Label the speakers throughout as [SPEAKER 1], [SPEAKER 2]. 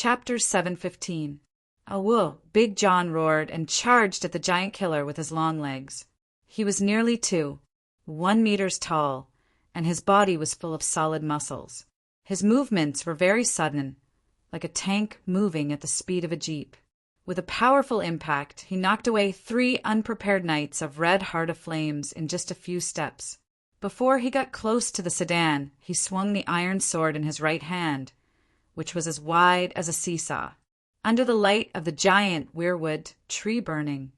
[SPEAKER 1] Chapter 7:15. Awoo! Big John roared and charged at the giant killer with his long legs. He was nearly 1 meters tall, and his body was full of solid muscles. His movements were very sudden, like a tank moving at the speed of a jeep. With a powerful impact, he knocked away 3 unprepared knights of red heart of flames in just a few steps. Before he got close to the sedan, he swung the iron sword in his right hand, which was as wide as a seesaw. Under the light of the giant weirwood tree burning,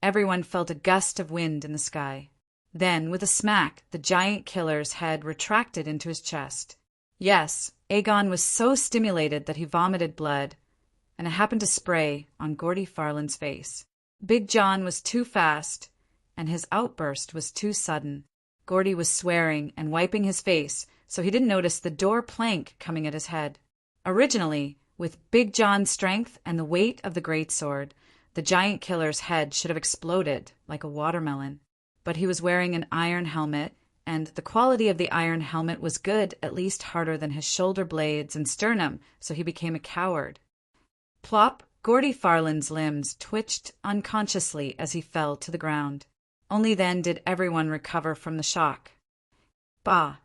[SPEAKER 1] everyone felt a gust of wind in the sky. Then, with a smack, the giant killer's head retracted into his chest. Yes, Aegon was so stimulated that he vomited blood, and it happened to spray on Gordy Farland's face. Big John was too fast, and his outburst was too sudden. Gordy was swearing and wiping his face, so he didn't notice the door plank coming at his head. Originally, with Big John's strength and the weight of the greatsword, the giant killer's head should have exploded like a watermelon. But he was wearing an iron helmet, and the quality of the iron helmet was good, at least harder than his shoulder blades and sternum, so he became a coward. Plop! Gordy Farland's limbs twitched unconsciously as he fell to the ground. Only then did everyone recover from the shock. Bah!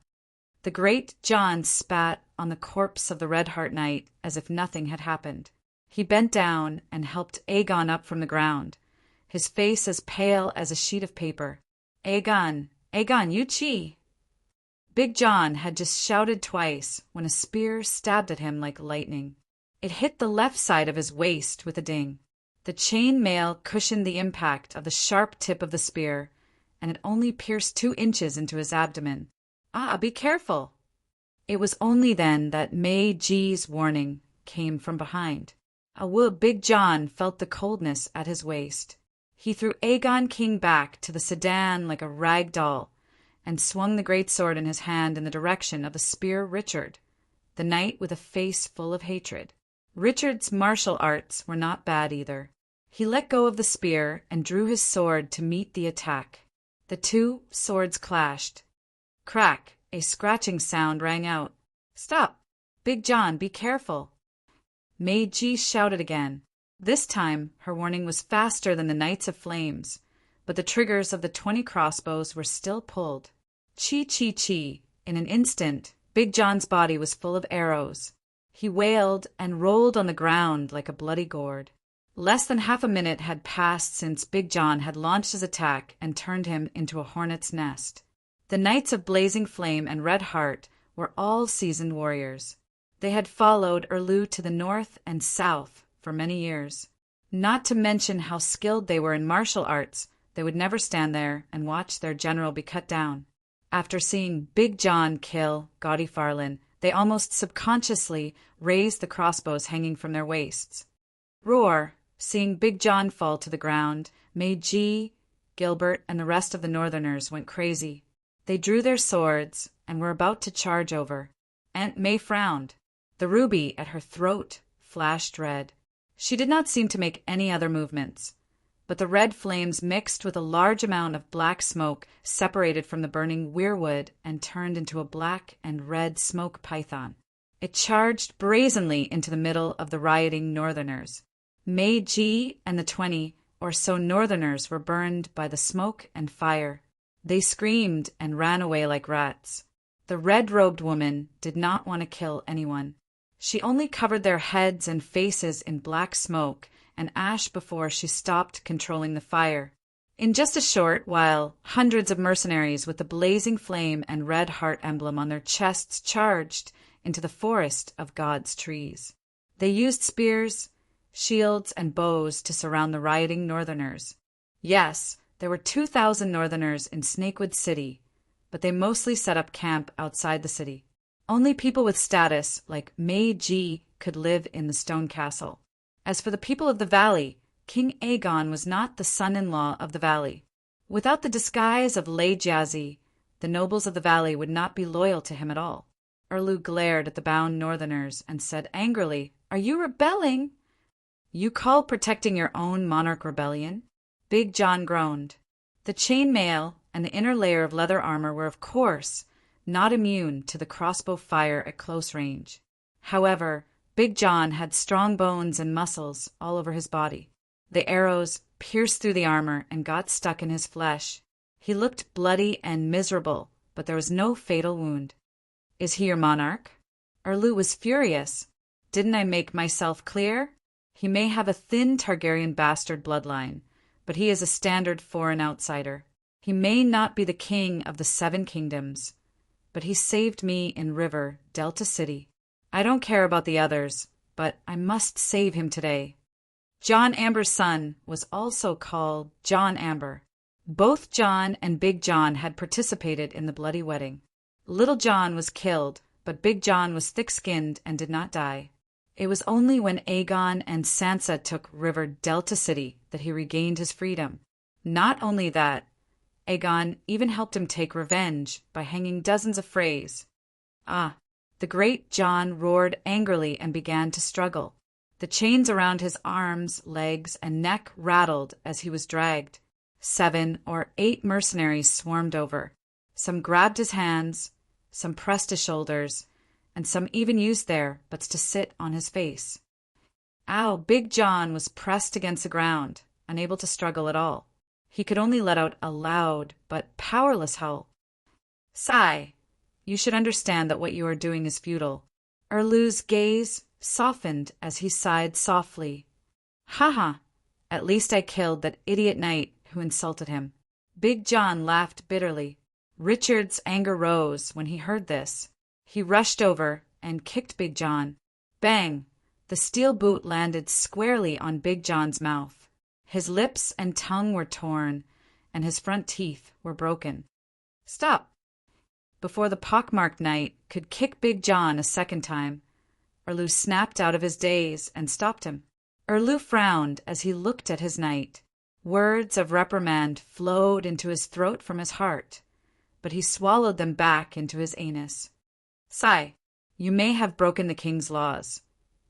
[SPEAKER 1] The great John spat on the corpse of the Red Heart Knight as if nothing had happened. He bent down and helped Aegon up from the ground, his face as pale as a sheet of paper. Aegon, you chi! Big John had just shouted twice when a spear stabbed at him like lightning. It hit the left side of his waist with a ding. The chain mail cushioned the impact of the sharp tip of the spear, and it only pierced 2 inches into his abdomen. Ah, be careful! It was only then that Mei Ji's warning came from behind. Big John felt the coldness at his waist. He threw Aegon King back to the sedan like a rag doll, and swung the greatsword in his hand in the direction of the spear Richard, the knight with a face full of hatred. Richard's martial arts were not bad either. He let go of the spear and drew his sword to meet the attack. The 2 swords clashed. Crack! A scratching sound rang out. Stop! Big John, be careful! Mei Ji shouted again. This time her warning was faster than the Knights of Flames, but the triggers of the 20 crossbows were still pulled. Chi, chi, chi! In an instant, Big John's body was full of arrows. He wailed and rolled on the ground like a bloody gourd. Less than half a minute had passed since Big John had launched his attack and turned him into a hornet's nest. The Knights of Blazing Flame and Red Heart were all seasoned warriors. They had followed Erlu to the north and south for many years. Not to mention how skilled they were in martial arts, they would never stand there and watch their general be cut down. After seeing Big John kill Gordy Farland, they almost subconsciously raised the crossbows hanging from their waists. Roar! Seeing Big John fall to the ground, Mei Ji, Gilbert, and the rest of the Northerners went crazy. They drew their swords and were about to charge over. Aunt May frowned. The ruby at her throat flashed red. She did not seem to make any other movements, but the red flames mixed with a large amount of black smoke separated from the burning weirwood and turned into a black and red smoke python. It charged brazenly into the middle of the rioting Northerners. Mei Ji and the 20 or so Northerners were burned by the smoke and fire. They screamed and ran away like rats. The red-robed woman did not want to kill anyone. She only covered their heads and faces in black smoke and ash before she stopped controlling the fire. In just a short while, hundreds of mercenaries with the blazing flame and red heart emblem on their chests charged into the forest of God's trees. They used spears, shields, and bows to surround the rioting Northerners. Yes, there were 2,000 Northerners in Snakewood City, but they mostly set up camp outside the city. Only people with status, like Mei Ji, could live in the stone castle. As for the people of the valley, King Aegon was not the son-in-law of the valley. Without the disguise of Lei Jiazi, the nobles of the valley would not be loyal to him at all. Erlu glared at the bound Northerners and said angrily, "Are you rebelling?" "You call protecting your own monarch rebellion?" Big John groaned. The chain mail and the inner layer of leather armor were, of course, not immune to the crossbow fire at close range. However, Big John had strong bones and muscles all over his body. The arrows pierced through the armor and got stuck in his flesh. He looked bloody and miserable, but there was no fatal wound. "Is he your monarch?" Erlu was furious. "Didn't I make myself clear? He may have a thin Targaryen bastard bloodline, but he is a standard foreign outsider. He may not be the king of the 7 kingdoms, but he saved me in River, Delta City. I don't care about the others, but I must save him today." John Amber's son was also called John Amber. Both John and Big John had participated in the bloody wedding. Little John was killed, but Big John was thick-skinned and did not die. It was only when Aegon and Sansa took River Delta City that he regained his freedom. Not only that, Aegon even helped him take revenge by hanging dozens of Freys. The great John roared angrily and began to struggle. The chains around his arms, legs, and neck rattled as he was dragged. 7 or 8 mercenaries swarmed over. Some grabbed his hands, some pressed his shoulders, and some even used their butts to sit on his face. Big John was pressed against the ground, unable to struggle at all. He could only let out a loud but powerless howl. "Sigh, you should understand that what you are doing is futile." Erlu's gaze softened as he sighed softly. "Ha! At least I killed that idiot knight who insulted him." Big John laughed bitterly. Richard's anger rose when he heard this. He rushed over and kicked Big John. Bang! The steel boot landed squarely on Big John's mouth. His lips and tongue were torn, and his front teeth were broken. "Stop!" Before the pockmarked knight could kick Big John a second time, Erlu snapped out of his daze and stopped him. Erlu frowned as he looked at his knight. Words of reprimand flowed into his throat from his heart, but he swallowed them back into his anus. "Sigh, you may have broken the king's laws,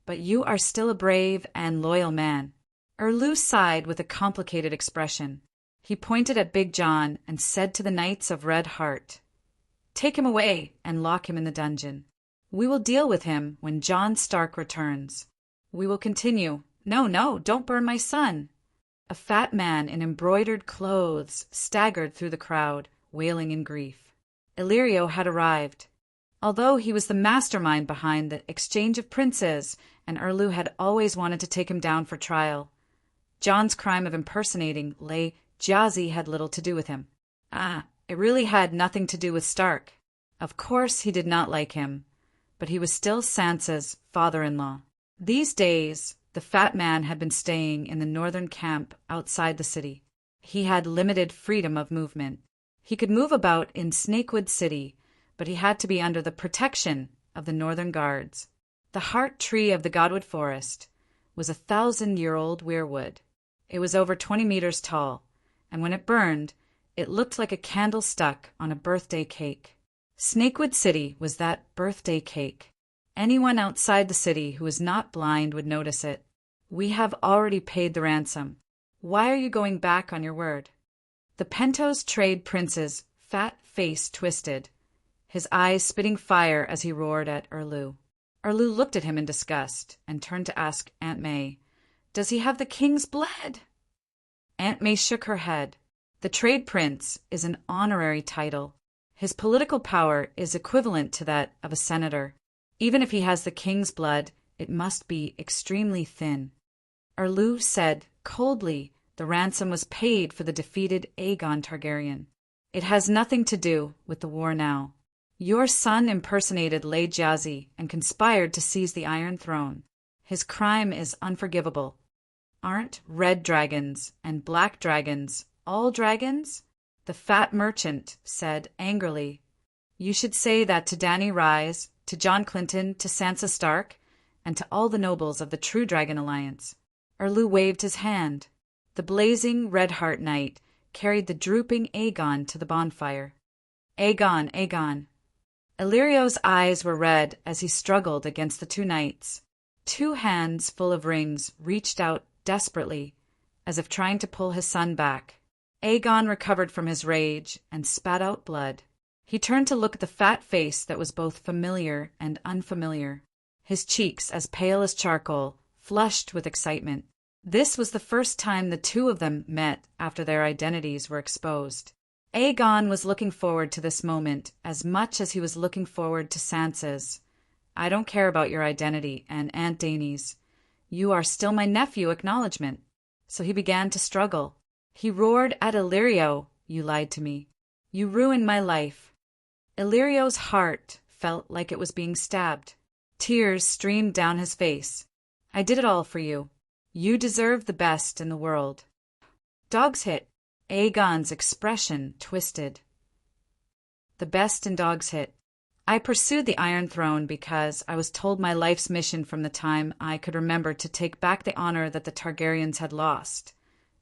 [SPEAKER 1] but you are still a brave and loyal man." Erlu sighed with a complicated expression. He pointed at Big John and said to the Knights of Red Heart, "Take him away and lock him in the dungeon. We will deal with him when Jon Stark returns. We will continue." No, don't burn my son." A fat man in embroidered clothes staggered through the crowd, wailing in grief. Illyrio had arrived. Although he was the mastermind behind the exchange of princes, and Erlu had always wanted to take him down for trial, Jon's crime of impersonating Lay Jazzy had little to do with him. It really had nothing to do with Stark. Of course he did not like him, but he was still Sansa's father-in-law. These days, the fat man had been staying in the northern camp outside the city. He had limited freedom of movement. He could move about in Snakewood City, but he had to be under the protection of the northern guards. The heart tree of the Godwood Forest was a 1,000-year-old weirwood. It was over 20 meters tall, and when it burned, it looked like a candle stuck on a birthday cake. Snakewood City was that birthday cake. Anyone outside the city who was not blind would notice it. "We have already paid the ransom. Why are you going back on your word?" The Pentos trade prince's fat face twisted, his eyes spitting fire as he roared at Erlu. Erlu looked at him in disgust and turned to ask Aunt May, "Does he have the king's blood?" Aunt May shook her head. The trade prince is an honorary title. His political power is equivalent to that of a senator. Even if he has the king's blood, it must be extremely thin. Erlu said coldly the ransom was paid for the defeated Aegon Targaryen. It has nothing to do with the war now. Your son impersonated Lay Jazzy and conspired to seize the Iron Throne. His crime is unforgivable. Aren't red dragons and black dragons all dragons? The fat merchant said angrily. You should say that to Dany Rise, to John Clinton, to Sansa Stark, and to all the nobles of the True Dragon Alliance. Erlu waved his hand. The blazing Redheart Knight carried the drooping Aegon to the bonfire. Aegon, Aegon. Illyrio's eyes were red as he struggled against the two knights. Two hands full of rings reached out desperately, as if trying to pull his son back. Aegon recovered from his rage and spat out blood. He turned to look at the fat face that was both familiar and unfamiliar. his cheeks as pale as charcoal, flushed with excitement. This was the first time the two of them met after their identities were exposed. Aegon was looking forward to this moment as much as he was looking forward to Sansa's. "I don't care about your identity and Aunt Dany's. You are still my nephew acknowledgement." So he began to struggle. He roared at Illyrio, "You lied to me. You ruined my life." Illyrio's heart felt like it was being stabbed. Tears streamed down his face. "I did it all for you. You deserve the best in the world." Dog's Hit. Aegon's expression twisted. The best in Dog's Hit. "I pursued the Iron Throne because I was told my life's mission from the time I could remember to take back the honor that the Targaryens had lost,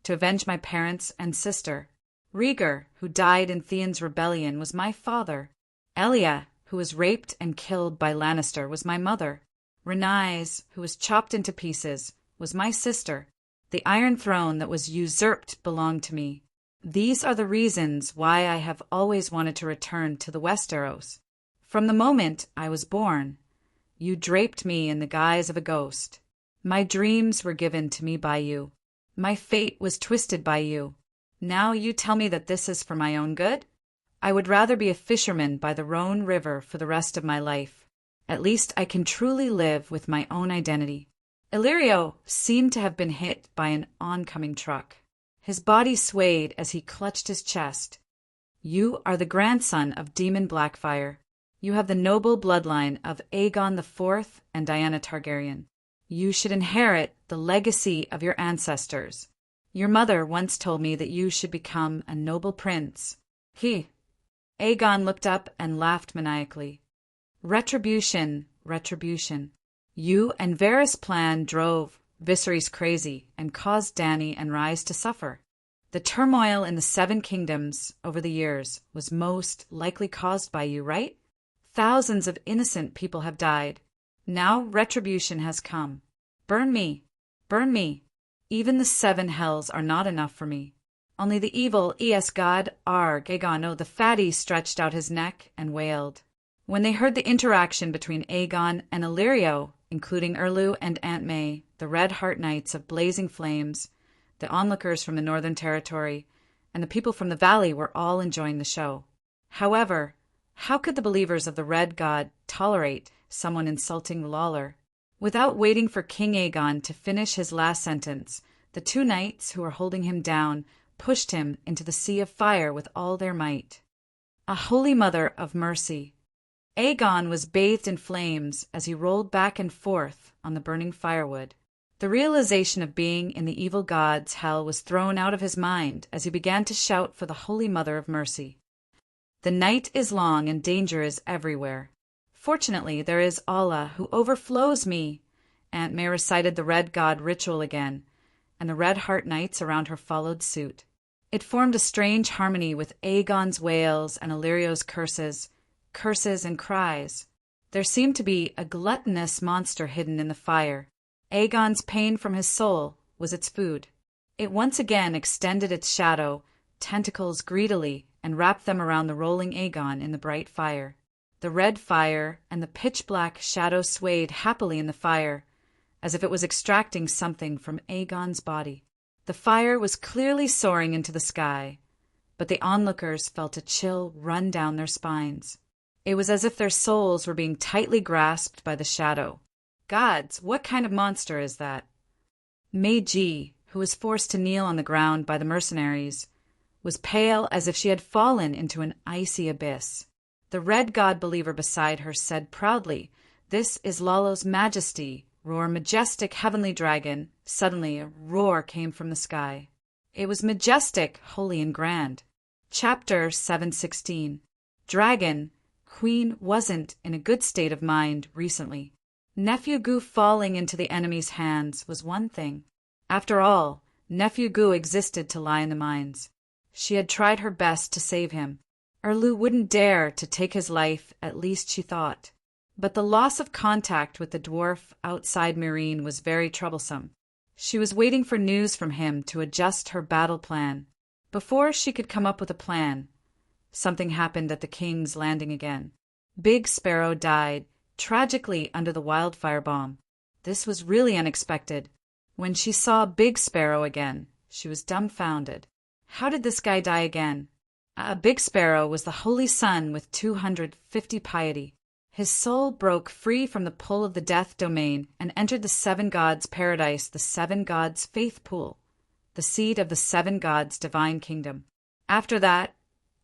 [SPEAKER 1] to avenge my parents and sister. Rhaegar, who died in Theon's rebellion, was my father. Elia, who was raped and killed by Lannister, was my mother. Rhaenys, who was chopped into pieces, was my sister. The Iron Throne that was usurped belonged to me. These are the reasons why I have always wanted to return to the Westeros. From the moment I was born, you draped me in the guise of a ghost. My dreams were given to me by you. My fate was twisted by you. Now you tell me that this is for my own good? I would rather be a fisherman by the Rhone River for the rest of my life. At least I can truly live with my own identity." Illyrio seemed to have been hit by an oncoming truck. His body swayed as he clutched his chest. "You are the grandson of Daemon Blackfyre. You have the noble bloodline of Aegon IV and Diana Targaryen. You should inherit the legacy of your ancestors. Your mother once told me that you should become a noble prince." Aegon looked up and laughed maniacally. "Retribution, retribution. You and Varys' plan drove Viserys crazy and caused Dany and Rhys to suffer. The turmoil in the Seven Kingdoms over the years was most likely caused by you, right? Thousands of innocent people have died. Now retribution has come. Burn me, burn me. Even the seven hells are not enough for me. Only the evil God Aegon." The fatty stretched out his neck and wailed. When they heard the interaction between Aegon and Illyrio, including Erlu and Aunt May, the Red Heart Knights of Blazing Flames, the onlookers from the Northern Territory, and the people from the Valley were all enjoying the show. However, how could the believers of the Red God tolerate someone insulting Lawler? Without waiting for King Aegon to finish his last sentence, the two knights who were holding him down pushed him into the sea of fire with all their might. A holy mother of mercy. Aegon was bathed in flames as he rolled back and forth on the burning firewood. The realization of being in the evil god's hell was thrown out of his mind as he began to shout for the Holy Mother of Mercy. "The night is long and danger is everywhere. Fortunately, there is Allah who overflows me." Aunt May recited the Red God ritual again, and the Red Heart Knights around her followed suit. It formed a strange harmony with Aegon's wails and Illyrio's curses and cries. There seemed to be a gluttonous monster hidden in the fire. Aegon's pain from his soul was its food. It once again extended its shadow, tentacles greedily, and wrapped them around the rolling Aegon in the bright fire. The red fire and the pitch-black shadow swayed happily in the fire, as if it was extracting something from Aegon's body. The fire was clearly soaring into the sky, but the onlookers felt a chill run down their spines. It was as if their souls were being tightly grasped by the shadow. Gods, what kind of monster is that? Meiji, who was forced to kneel on the ground by the mercenaries, was pale as if she had fallen into an icy abyss. The Red God believer beside her said proudly, "This is Lalo's Majesty, roar majestic heavenly dragon." Suddenly a roar came from the sky. It was majestic, holy and grand. Chapter 716. Dragon, Queen wasn't in a good state of mind recently. Nephew Gu falling into the enemy's hands was one thing. After all, Nephew Gu existed to lie in the mines. She had tried her best to save him. Erlu wouldn't dare to take his life, at least she thought. But the loss of contact with the dwarf outside Meereen was very troublesome. She was waiting for news from him to adjust her battle plan. Before she could come up with a plan, something happened at the King's Landing again. Big Sparrow died, tragically under the wildfire bomb. This was really unexpected. When she saw Big Sparrow again, she was dumbfounded. How did this guy die again? Big Sparrow was the holy son with 250 piety. His soul broke free from the pull of the death domain and entered the seven gods' paradise, the seven gods' faith pool, the seed of the seven gods' divine kingdom. After that,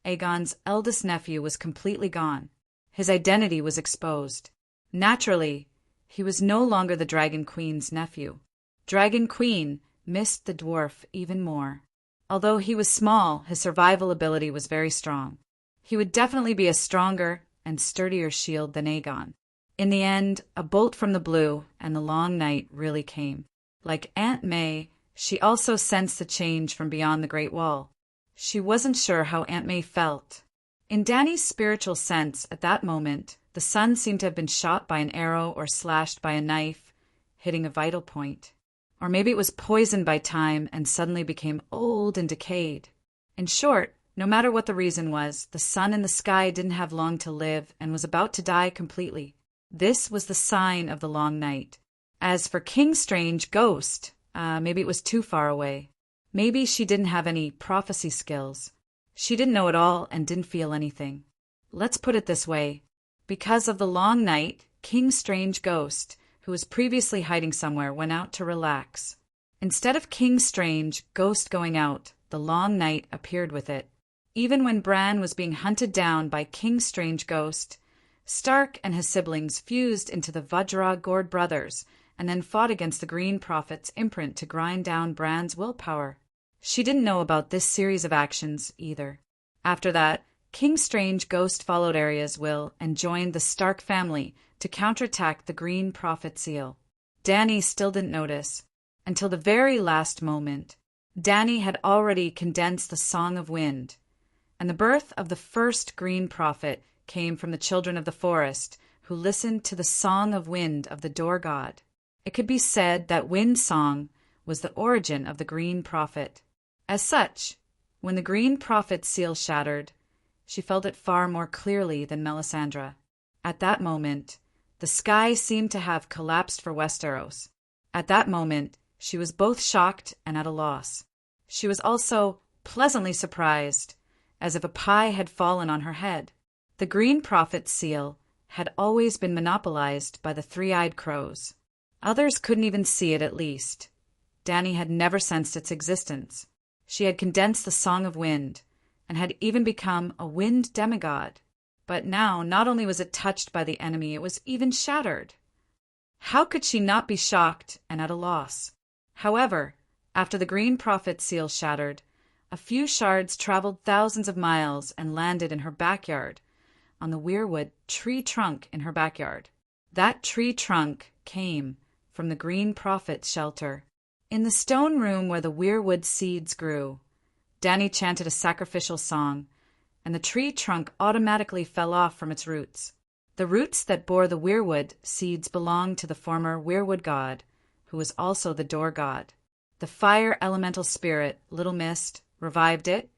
[SPEAKER 1] Aegon's eldest nephew was completely gone. His identity was exposed. Naturally, he was no longer the Dragon Queen's nephew. Dragon Queen missed the dwarf even more. Although he was small, his survival ability was very strong. He would definitely be a stronger and sturdier shield than Aegon. In the end, a bolt from the blue, and the long night really came. Like Aunt May, she also sensed the change from beyond the Great Wall. She wasn't sure how Aunt May felt. In Dany's spiritual sense, at that moment, the sun seemed to have been shot by an arrow or slashed by a knife, hitting a vital point. Or maybe it was poisoned by time and suddenly became old and decayed. In short, no matter what the reason was, the sun in the sky didn't have long to live and was about to die completely. This was the sign of the long night. As for King Strange Ghost, maybe it was too far away. Maybe she didn't have any prophecy skills. She didn't know it all and didn't feel anything. Let's put it this way. Because of the long night, King Strange Ghost, who was previously hiding somewhere, went out to relax. Instead of King Strange Ghost going out, the long night appeared with it. Even when Bran was being hunted down by King Strange Ghost, Stark and his siblings fused into the Vajra Gord brothers and then fought against the Green Prophet's imprint to grind down Bran's willpower. She didn't know about this series of actions either. After that, King Strange Ghost followed Arya's will and joined the Stark family to counterattack the Green Prophet seal. Dany still didn't notice. Until the very last moment, Dany had already condensed the Song of Wind, and the birth of the first Green Prophet came from the children of the forest, who listened to the Song of Wind of the Door God. It could be said that Wind Song was the origin of the Green Prophet. As such, when the Green Prophet's seal shattered, she felt it far more clearly than Melisandre. At that moment, the sky seemed to have collapsed for Westeros. At that moment, she was both shocked and at a loss. She was also pleasantly surprised, as if a pie had fallen on her head. The Green Prophet's seal had always been monopolized by the three-eyed crows. Others couldn't even see it, at least. Dany had never sensed its existence. She had condensed the Song of Wind, and had even become a wind demigod. But now, not only was it touched by the enemy, it was even shattered. How could she not be shocked and at a loss? However, after the Green Prophet's seal shattered, a few shards traveled thousands of miles and landed in her backyard, on the weirwood tree trunk in her backyard. That tree trunk came from the Green Prophet's shelter. In the stone room where the weirwood seeds grew, Dany chanted a sacrificial song, and the tree trunk automatically fell off from its roots. The roots that bore the weirwood seeds belonged to the former weirwood god, who was also the door god. The fire elemental spirit, Little Mist, revived it,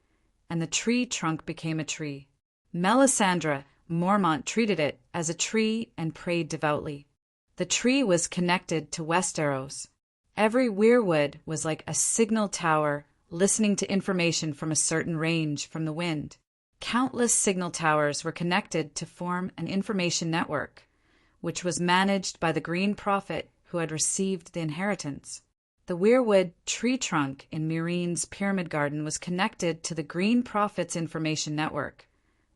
[SPEAKER 1] and the tree trunk became a tree. Melisandre Mormont treated it as a tree and prayed devoutly. The tree was connected to Westeros. Every weirwood was like a signal tower listening to information from a certain range from the wind. Countless signal towers were connected to form an information network, which was managed by the Green Prophet who had received the inheritance. The weirwood tree trunk in Meereen's pyramid garden was connected to the Green Prophet's information network,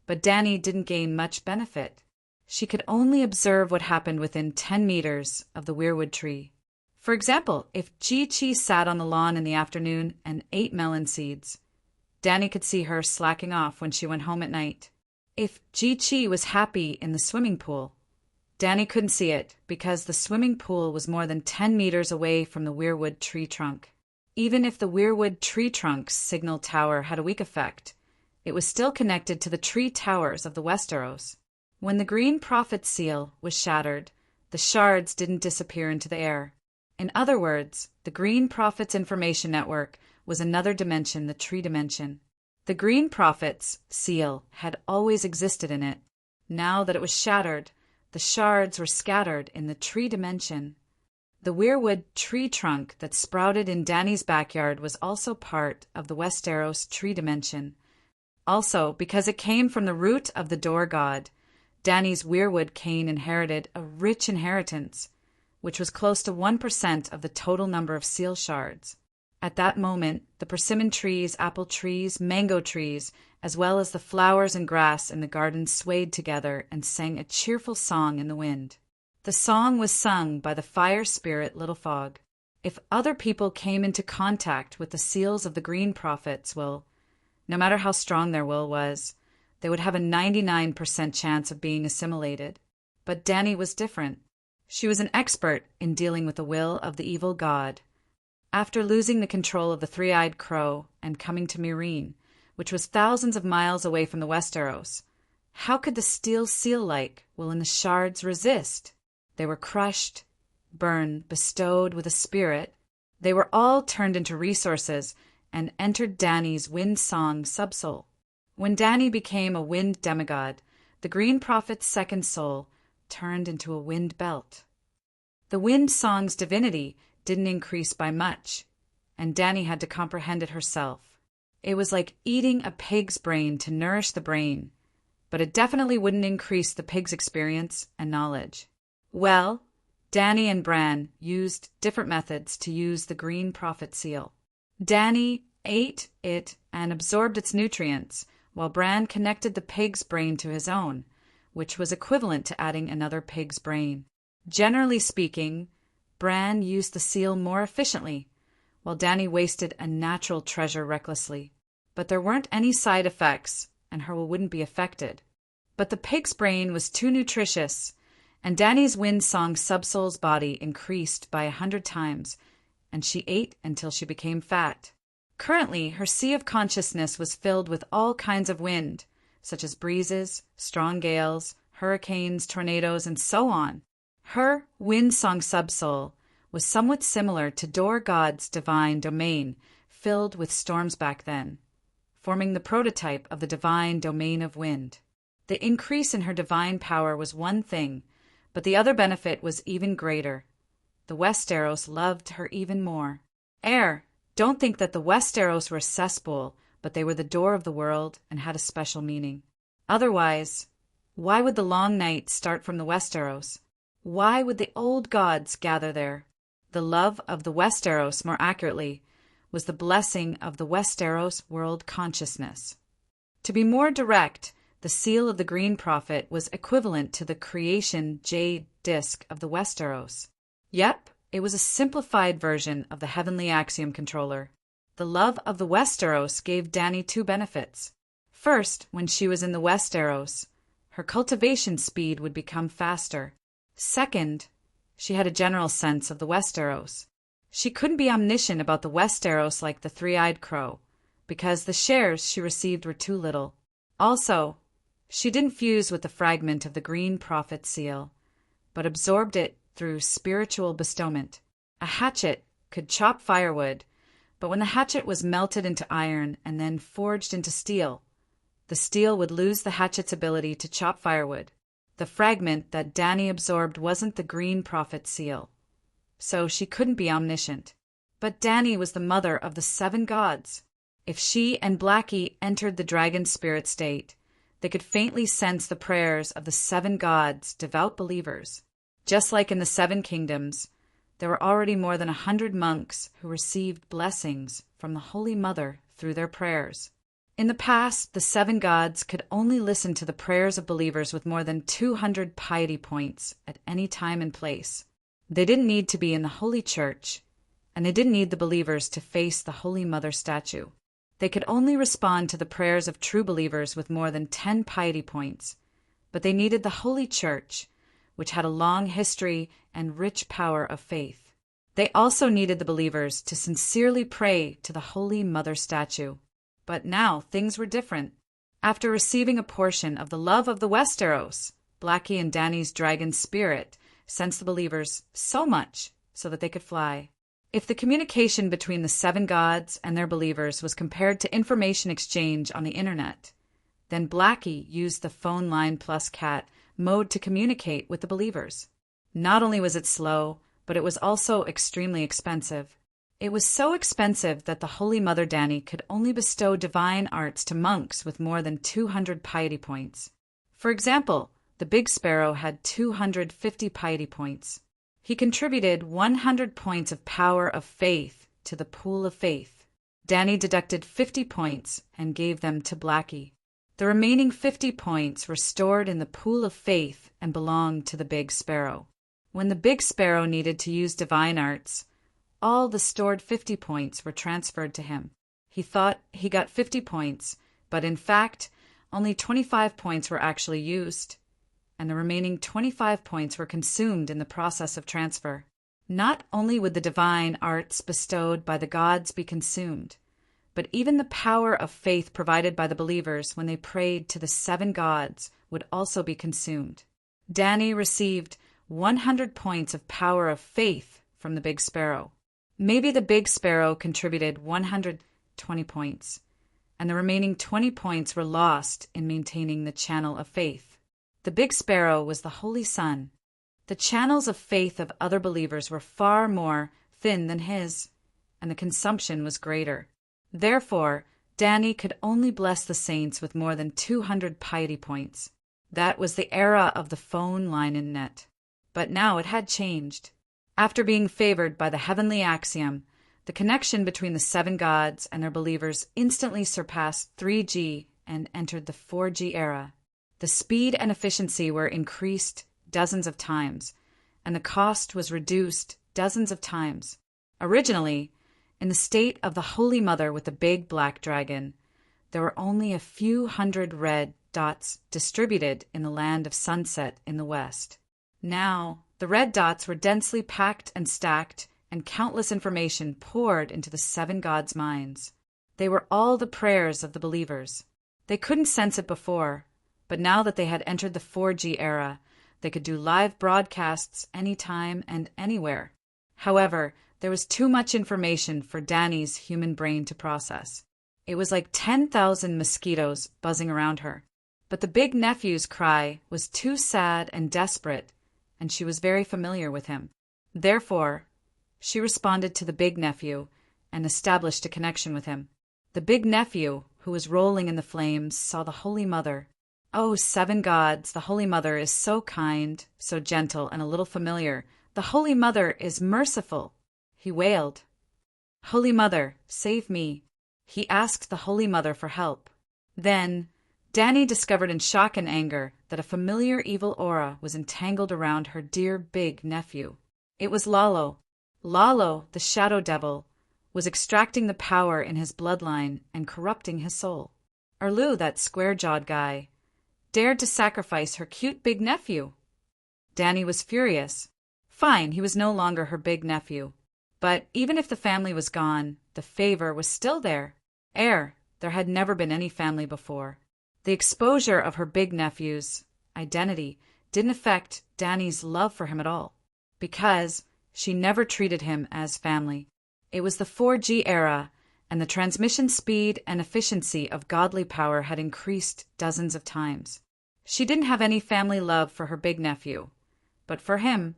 [SPEAKER 1] but Dany didn't gain much benefit. She could only observe what happened within 10 meters of the weirwood tree. For example, if Chi sat on the lawn in the afternoon and ate melon seeds, Dany could see her slacking off when she went home at night. If Chi was happy in the swimming pool, Dany couldn't see it because the swimming pool was more than 10 meters away from the weirwood tree trunk. Even if the weirwood tree trunk's signal tower had a weak effect, it was still connected to the tree towers of the Westeros. When the Green Prophet's seal was shattered, the shards didn't disappear into the air. In other words, the Green Prophet's information network was another dimension, the tree dimension. The Green Prophet's seal had always existed in it. Now that it was shattered, The shards were scattered in the tree dimension. The weirwood tree trunk that sprouted in Danny's backyard was also part of the Westeros tree dimension. Also, because it came from the root of the door god, Danny's weirwood cane inherited a rich inheritance, which was close to 1% of the total number of seal shards. At that moment, the persimmon trees, apple trees, mango trees, as well as the flowers and grass in the garden swayed together and sang a cheerful song in the wind. The song was sung by the fire spirit Little Fog. If other people came into contact with the seals of the Green Prophets' will, no matter how strong their will was, they would have a 99% chance of being assimilated. But Dany was different. She was an expert in dealing with the will of the evil god. After losing the control of the three-eyed crow and coming to Meereen, which was thousands of miles away from the Westeros, how could the steel seal-like will in the shards resist? They were crushed, burned, bestowed with a spirit. They were all turned into resources and entered Dany's wind song subsoul. When Dany became a wind demigod, the Green Prophet's second soul turned into a wind belt. The wind song's divinity didn't increase by much, and Dany had to comprehend it herself. It was like eating a pig's brain to nourish the brain, but it definitely wouldn't increase the pig's experience and knowledge. Well, Dany and Bran used different methods to use the Green Prophet seal. Dany ate it and absorbed its nutrients, while Bran connected the pig's brain to his own, which was equivalent to adding another pig's brain. Generally speaking, Bran used the seal more efficiently, while Dany wasted a natural treasure recklessly. But there weren't any side effects, and her will wouldn't be affected. But the pig's brain was too nutritious, and Dany's wind song subsoul's body increased by 100 times, and she ate until she became fat. Currently, her sea of consciousness was filled with all kinds of wind, such as breezes, strong gales, hurricanes, tornadoes, and so on. Her wind song subsoul was somewhat similar to Dor God's divine domain, filled with storms back then, forming the prototype of the divine domain of wind. The increase in her divine power was one thing, but the other benefit was even greater. The Westeros loved her even more. Don't think that the Westeros were a cesspool, but they were the door of the world and had a special meaning. Otherwise, why would the long night start from the Westeros? Why would the old gods gather there? The love of the Westeros, more accurately, was the blessing of the Westeros world consciousness. To be more direct, the seal of the Green Prophet was equivalent to the creation jade disk of the Westeros. Yep, it was a simplified version of the heavenly axiom controller. The love of the Westeros gave Dany two benefits. First, when she was in the Westeros, her cultivation speed would become faster. Second, she had a general sense of the Westeros. She couldn't be omniscient about the Westeros like the three-eyed crow, because the shares she received were too little. Also, she didn't fuse with the fragment of the Green Prophet seal, but absorbed it through spiritual bestowment. A hatchet could chop firewood, but when the hatchet was melted into iron and then forged into steel, the steel would lose the hatchet's ability to chop firewood. The fragment that Dany absorbed wasn't the Green Prophet seal, so she couldn't be omniscient. But Dany was the mother of the 7 gods. If she and Blackie entered the dragon spirit state, they could faintly sense the prayers of the 7 gods, devout believers. Just like in the 7 kingdoms, there were already more than 100 monks who received blessings from the Holy Mother through their prayers. In the past, the 7 gods could only listen to the prayers of believers with more than 200 piety points at any time and place. They didn't need to be in the Holy Church, and they didn't need the believers to face the Holy Mother statue. They could only respond to the prayers of true believers with more than 10 piety points, but they needed the Holy Church, which had a long history and rich power of faith. They also needed the believers to sincerely pray to the Holy Mother statue. But now things were different. After receiving a portion of the love of the Westeros, Blackie and Dany's dragon spirit sensed the believers so much so that they could fly. If the communication between the 7 gods and their believers was compared to information exchange on the internet, then Blackie used the phone line plus cat mode to communicate with the believers. Not only was it slow, but it was also extremely expensive. It was so expensive that the Holy Mother Dani could only bestow divine arts to monks with more than 200 piety points. For example, the Big Sparrow had 250 piety points. He contributed 100 points of power of faith to the pool of faith. Dani deducted 50 points and gave them to Blackie. The remaining 50 points were stored in the pool of faith and belonged to the Big Sparrow. When the Big Sparrow needed to use divine arts, all the stored 50 points were transferred to him. He thought he got 50 points, but in fact, only 25 points were actually used, and the remaining 25 points were consumed in the process of transfer. Not only would the divine arts bestowed by the gods be consumed, but even the power of faith provided by the believers when they prayed to the 7 gods would also be consumed. Dani received 100 points of power of faith from the Big Sparrow. Maybe the Big Sparrow contributed 120 points, and the remaining 20 points were lost in maintaining the channel of faith. The Big Sparrow was the Holy Sun. The channels of faith of other believers were far more thin than his, and the consumption was greater. Therefore, Dani could only bless the saints with more than 200 piety points. That was the era of the phone line and net. But now it had changed. After being favored by the heavenly axiom, the connection between the 7 gods and their believers instantly surpassed 3G and entered the 4G era. The speed and efficiency were increased dozens of times, and the cost was reduced dozens of times. Originally, in the state of the Holy Mother with the big black dragon, there were only a few hundred red dots distributed in the land of sunset in the west. Now, the red dots were densely packed and stacked, and countless information poured into the 7 gods' minds. They were all the prayers of the believers. They couldn't sense it before, but now that they had entered the 4G era, they could do live broadcasts anytime and anywhere. However, there was too much information for Dani's human brain to process. It was like 10,000 mosquitoes buzzing around her. But the big nephew's cry was too sad and desperate, and she was very familiar with him. Therefore, she responded to the big nephew and established a connection with him. The big nephew, who was rolling in the flames, saw the Holy Mother. Oh, 7 gods, the Holy Mother is so kind, so gentle, and a little familiar. The Holy Mother is merciful, he wailed. Holy Mother, save me. He asked the Holy Mother for help. Then, Dani discovered in shock and anger that a familiar evil aura was entangled around her dear big nephew. It was Lalo. Lalo, the shadow devil, was extracting the power in his bloodline and corrupting his soul. Erlu, that square-jawed guy, dared to sacrifice her cute big nephew. Dani was furious. Fine, he was no longer her big nephew. But even if the family was gone, the favor was still there. There had never been any family before. The exposure of her big nephew's identity didn't affect Dani's love for him at all, because she never treated him as family. It was the 4G era, and the transmission speed and efficiency of godly power had increased dozens of times. She didn't have any family love for her big nephew, but for him,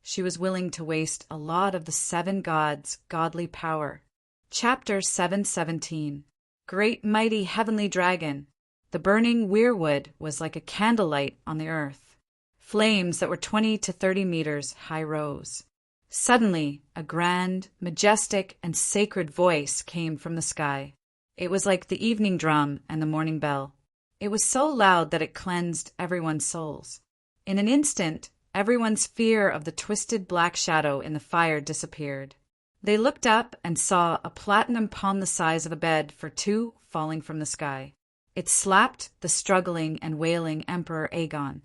[SPEAKER 1] she was willing to waste a lot of the 7 gods' godly power. Chapter 717. Great mighty heavenly dragon. The burning weirwood was like a candlelight on the earth. Flames that were 20 to 30 meters high rose. Suddenly, a grand, majestic, and sacred voice came from the sky. It was like the evening drum and the morning bell. It was so loud that it cleansed everyone's souls. In an instant, everyone's fear of the twisted black shadow in the fire disappeared. They looked up and saw a platinum palm the size of a bed for 2 falling from the sky. It slapped the struggling and wailing Emperor Aegon.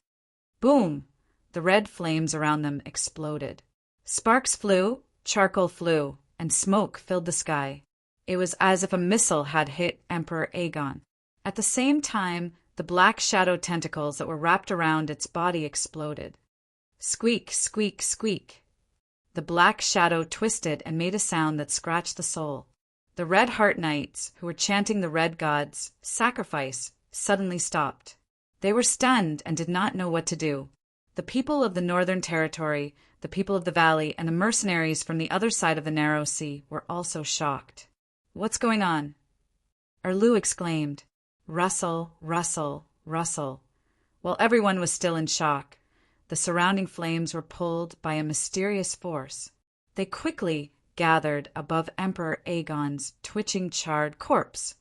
[SPEAKER 1] Boom! The red flames around them exploded. Sparks flew, charcoal flew, and smoke filled the sky. It was as if a missile had hit Emperor Aegon. At the same time, the black shadow tentacles that were wrapped around its body exploded. Squeak, squeak, squeak. The black shadow twisted and made a sound that scratched the soul. The Red Heart Knights, who were chanting the Red God's sacrifice, suddenly stopped. They were stunned and did not know what to do. The people of the Northern Territory, the people of the valley, and the mercenaries from the other side of the narrow sea were also shocked. "What's going on?" Erlu exclaimed, "Rustle, rustle, rustle." While everyone was still in shock, the surrounding flames were pulled by a mysterious force. They quickly gathered above Emperor Aegon's twitching, charred corpse.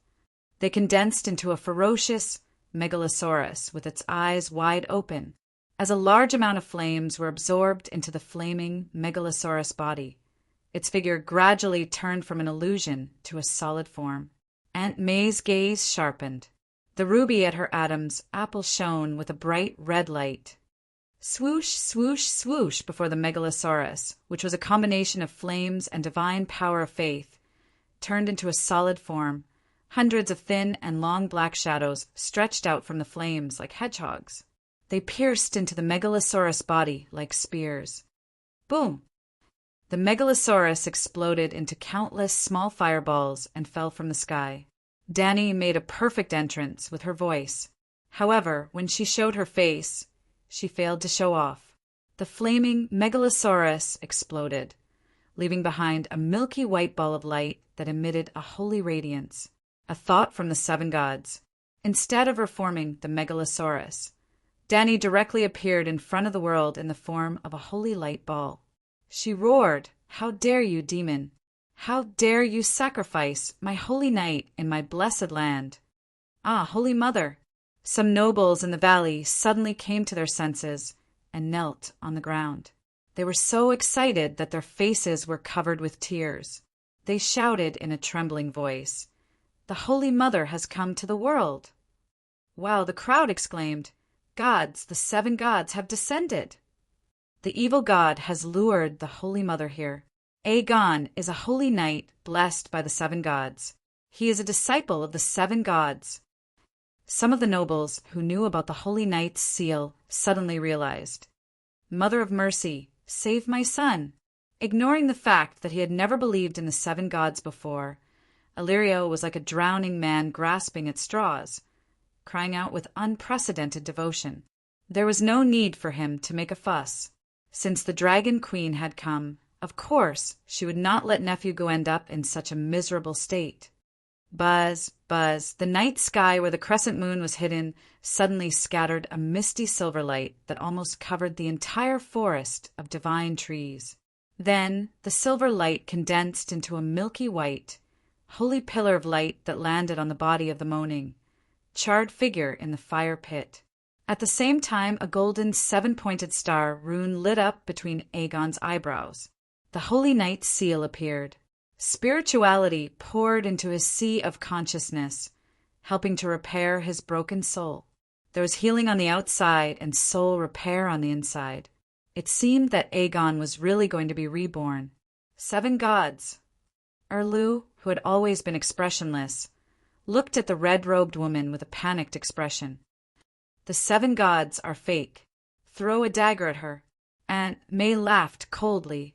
[SPEAKER 1] They condensed into a ferocious megalosaurus with its eyes wide open, as a large amount of flames were absorbed into the flaming megalosaurus body. Its figure gradually turned from an illusion to a solid form. Aunt May's gaze sharpened. The ruby at her Adam's apple shone with a bright red light. Swoosh, swoosh, swoosh before the megalosaurus, which was a combination of flames and divine power of faith, turned into a solid form. Hundreds of thin and long black shadows stretched out from the flames like hedgehogs. They pierced into the megalosaurus body like spears. Boom! The megalosaurus exploded into countless small fireballs and fell from the sky. Dany made a perfect entrance with her voice. However, when she showed her face, she failed to show off. The flaming megalosaurus exploded, leaving behind a milky white ball of light that emitted a holy radiance, a thought from the seven gods. Instead of reforming the megalosaurus, Dany directly appeared in front of the world in the form of a holy light ball. She roared, "How dare you, demon! How dare you sacrifice my holy night in my blessed land?" "Ah, Holy Mother!" Some nobles in the valley suddenly came to their senses and knelt on the ground. They were so excited that their faces were covered with tears. They shouted in a trembling voice, "The Holy Mother has come to the world!" Wow, the crowd exclaimed, "Gods, the seven gods have descended!" The evil god has lured the Holy Mother here. Aegon is a holy knight blessed by the seven gods. He is a disciple of the seven gods. Some of the nobles who knew about the Holy Knight's seal suddenly realized, "Mother of Mercy, save my son." Ignoring the fact that he had never believed in the seven gods before, Illyrio was like a drowning man grasping at straws, crying out with unprecedented devotion. There was no need for him to make a fuss. Since the Dragon Queen had come, of course she would not let nephew go end up in such a miserable state. Buzz, buzz, the night sky where the crescent moon was hidden suddenly scattered a misty silver light that almost covered the entire forest of divine trees. Then the silver light condensed into a milky white, holy pillar of light that landed on the body of the moaning, charred figure in the fire pit. At the same time, a golden seven-pointed star rune lit up between Aegon's eyebrows. The Holy Knight's seal appeared. Spirituality poured into his sea of consciousness, helping to repair his broken soul. There was healing on the outside and soul repair on the inside. It seemed that Aegon was really going to be reborn. Seven gods. Erlu, who had always been expressionless, looked at the red-robed woman with a panicked expression. "The seven gods are fake. Throw a dagger at her." Aunt May laughed coldly.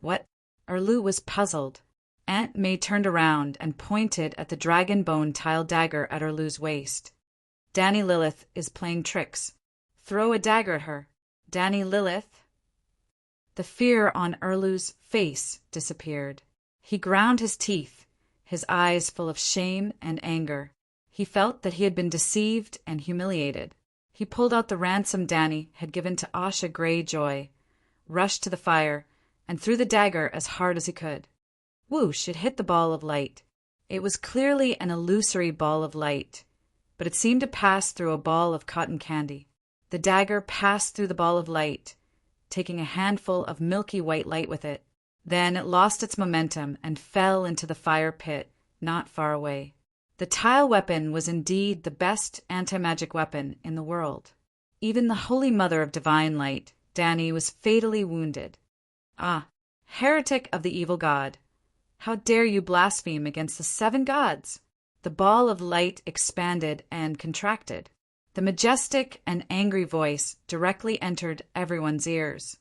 [SPEAKER 1] "What?" Erlu was puzzled. Aunt May turned around and pointed at the dragon bone tile dagger at Erlu's waist. "Dany Lilith is playing tricks. Throw a dagger at her." "Dany Lilith?" The fear on Erlu's face disappeared. He ground his teeth, his eyes full of shame and anger. He felt that he had been deceived and humiliated. He pulled out the ransom Dany had given to Asha Greyjoy, rushed to the fire, and threw the dagger as hard as he could. Whoosh! It hit the ball of light. It was clearly an illusory ball of light, but it seemed to pass through a ball of cotton candy. The dagger passed through the ball of light, taking a handful of milky white light with it. Then it lost its momentum and fell into the fire pit, not far away. The tile weapon was indeed the best anti-magic weapon in the world. Even the Holy Mother of Divine Light, Dany, was fatally wounded. "Ah, heretic of the evil god! How dare you blaspheme against the seven gods?" The ball of light expanded and contracted. The majestic and angry voice directly entered everyone's ears.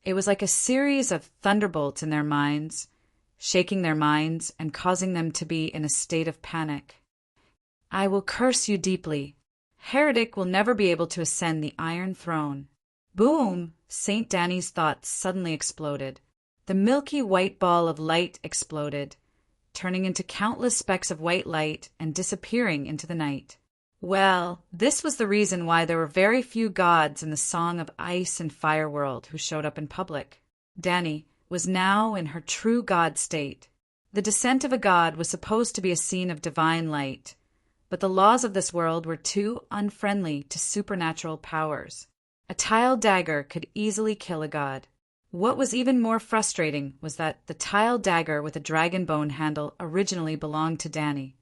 [SPEAKER 1] It was like a series of thunderbolts in their minds, shaking their minds and causing them to be in a state of panic. "I will curse you deeply. Heretic will never be able to ascend the Iron Throne. Boom! St. Danny's thoughts suddenly exploded. The milky white ball of light exploded, turning into countless specks of white light and disappearing into the night. Well, this was the reason why there were very few gods in the Song of Ice and Fire world who showed up in public. Danny was now in her true god state. The descent of a god was supposed to be a scene of divine light, but the laws of this world were too unfriendly to supernatural powers. A tile dagger could easily kill a god. What was even more frustrating was that the tile dagger with a dragon bone handle originally belonged to Danny.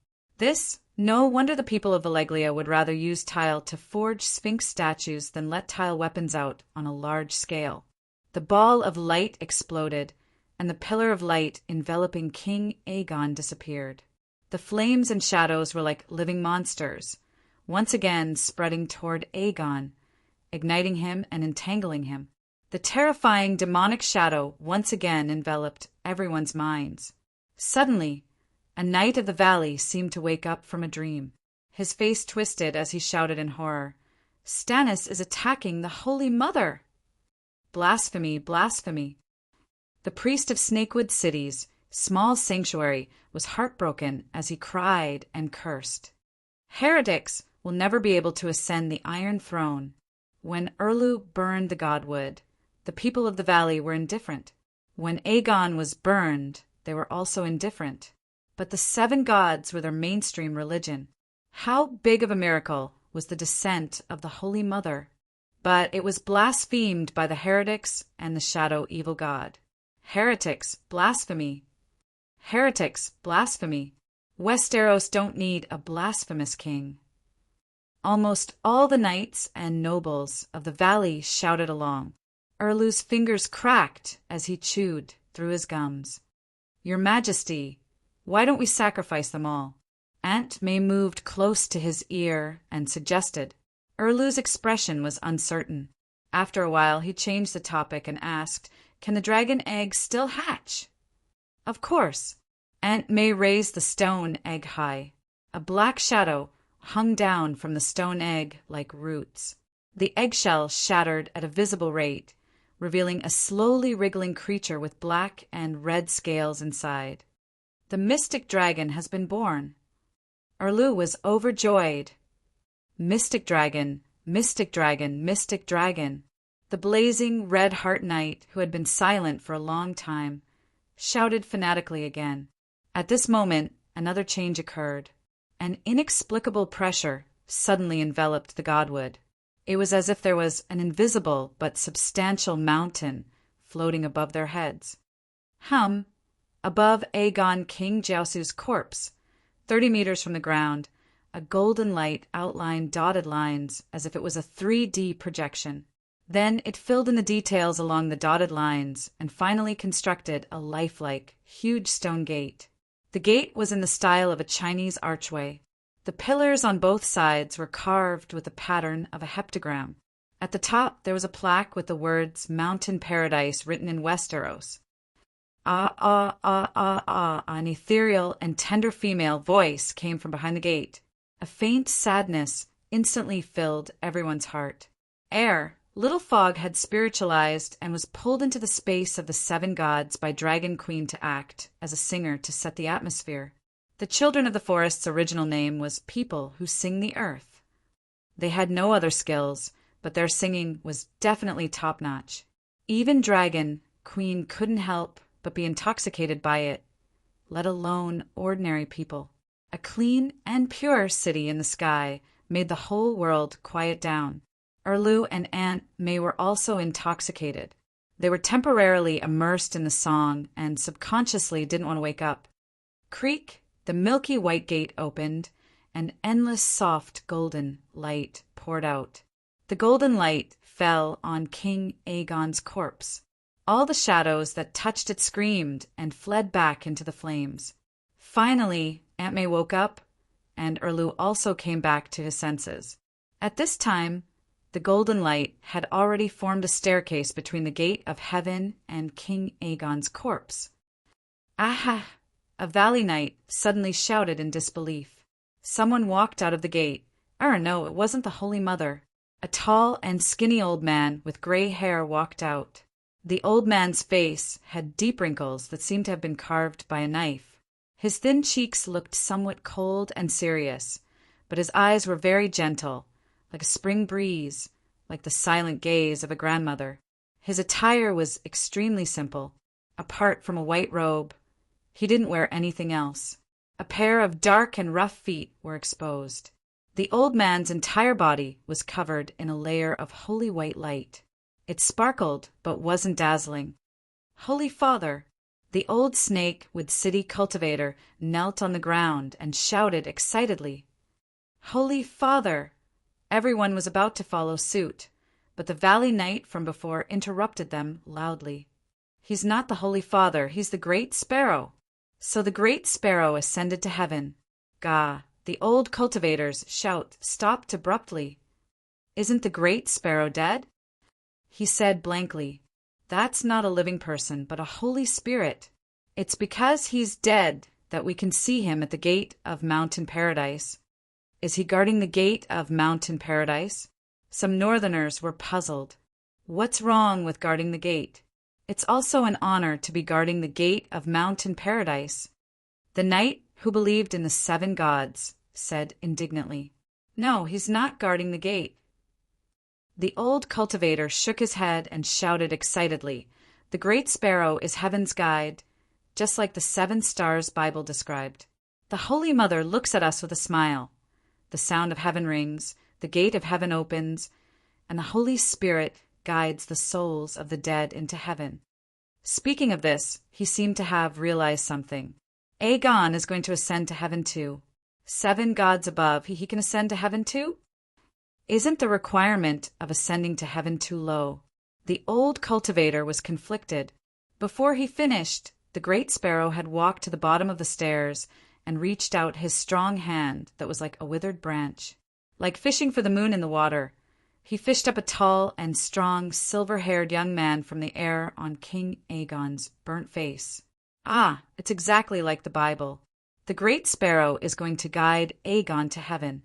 [SPEAKER 1] No wonder the people of Valeglia would rather use tile to forge sphinx statues than let tile weapons out on a large scale. The ball of light exploded, and the pillar of light enveloping King Aegon disappeared. The flames and shadows were like living monsters, once again spreading toward Aegon, igniting him and entangling him. The terrifying demonic shadow once again enveloped everyone's minds. Suddenly, a knight of the valley seemed to wake up from a dream. His face twisted as he shouted in horror, "Stannis is attacking the Holy Mother!" Blasphemy, blasphemy. The priest of Snakewood City's small sanctuary was heartbroken as he cried and cursed. Heretics will never be able to ascend the Iron Throne. When Erlu burned the godwood, the people of the valley were indifferent. When Aegon was burned, they were also indifferent. But the 7 gods were their mainstream religion. How big of a miracle was the descent of the Holy Mother? But it was blasphemed by the heretics and the shadow evil god. Heretics, blasphemy. Heretics, blasphemy. Westeros don't need a blasphemous king. Almost all the knights and nobles of the valley shouted along. Erlu's fingers cracked as he chewed through his gums. "Your Majesty, why don't we sacrifice them all?" Aunt May moved close to his ear and suggested. Erlu's expression was uncertain. After a while, he changed the topic and asked, "Can the dragon eggs still hatch?" "Of course." Aunt May raised the stone egg high. A black shadow hung down from the stone egg like roots. The eggshell shattered at a visible rate, revealing a slowly wriggling creature with black and red scales inside. "The mystic dragon has been born." Erlu was overjoyed. Mystic dragon, mystic dragon, mystic dragon. The blazing red heart knight, who had been silent for a long time, shouted fanatically again. At this moment, another change occurred. An inexplicable pressure suddenly enveloped the godwood. It was as if there was an invisible but substantial mountain floating above their heads. Above Aegon King Jiaosu's corpse, 30 meters from the ground, a golden light outlined dotted lines as if it was a 3D projection. Then it filled in the details along the dotted lines and finally constructed a lifelike, huge stone gate. The gate was in the style of a Chinese archway. The pillars on both sides were carved with the pattern of a heptagram. At the top there was a plaque with the words "Mountain Paradise" written in Westeros. An ethereal and tender female voice came from behind the gate. A faint sadness instantly filled everyone's heart. Little Fog had spiritualized and was pulled into the space of the 7 gods by Dragon Queen to act as a singer to set the atmosphere. The Children of the Forest's original name was People Who Sing the Earth. They had no other skills, but their singing was definitely top-notch. Even Dragon Queen couldn't help but be intoxicated by it, let alone ordinary people. A clean and pure city in the sky made the whole world quiet down. Erlu and Aunt May were also intoxicated. They were temporarily immersed in the song and subconsciously didn't want to wake up. Creak, the milky white gate opened, and endless soft golden light poured out. The golden light fell on King Aegon's corpse. All the shadows that touched it screamed and fled back into the flames. Finally, Aunt May woke up, and Erlu also came back to his senses. At this time, the golden light had already formed a staircase between the gate of heaven and King Aegon's corpse. "Aha!" A valley knight suddenly shouted in disbelief. Someone walked out of the gate, No, it wasn't the Holy Mother. A tall and skinny old man with gray hair walked out. The old man's face had deep wrinkles that seemed to have been carved by a knife. His thin cheeks looked somewhat cold and serious, but his eyes were very gentle, like a spring breeze, like the silent gaze of a grandmother. His attire was extremely simple. Apart from a white robe, he didn't wear anything else. A pair of dark and rough feet were exposed. The old man's entire body was covered in a layer of holy white light. It sparkled, but wasn't dazzling. Holy Father! The old snake-wood city cultivator knelt on the ground and shouted excitedly, Holy Father! Everyone was about to follow suit, but the valley knight from before interrupted them loudly. He's not the Holy Father, he's the Great Sparrow. So the Great Sparrow ascended to heaven. Gah! The old cultivator's shout stopped abruptly. Isn't the Great Sparrow dead? He said blankly, That's not a living person, but a Holy Spirit. It's because he's dead that we can see him at the gate of Mountain Paradise. Is he guarding the gate of Mountain Paradise? Some northerners were puzzled. What's wrong with guarding the gate? It's also an honor to be guarding the gate of Mountain Paradise. The knight who believed in the 7 gods said indignantly, No, he's not guarding the gate. The old cultivator shook his head and shouted excitedly, The Great Sparrow is heaven's guide, just like the 7 stars Bible described. The Holy Mother looks at us with a smile. The sound of heaven rings, the gate of heaven opens, and the Holy Spirit guides the souls of the dead into heaven. Speaking of this, he seemed to have realized something. Aegon is going to ascend to heaven too. 7 gods above, he can ascend to heaven too? Isn't the requirement of ascending to heaven too low? The old cultivator was conflicted. Before he finished, the Great Sparrow had walked to the bottom of the stairs and reached out his strong hand that was like a withered branch. Like fishing for the moon in the water, he fished up a tall and strong, silver-haired young man from the air on King Aegon's burnt face. Ah, it's exactly like the Bible. The Great Sparrow is going to guide Aegon to heaven.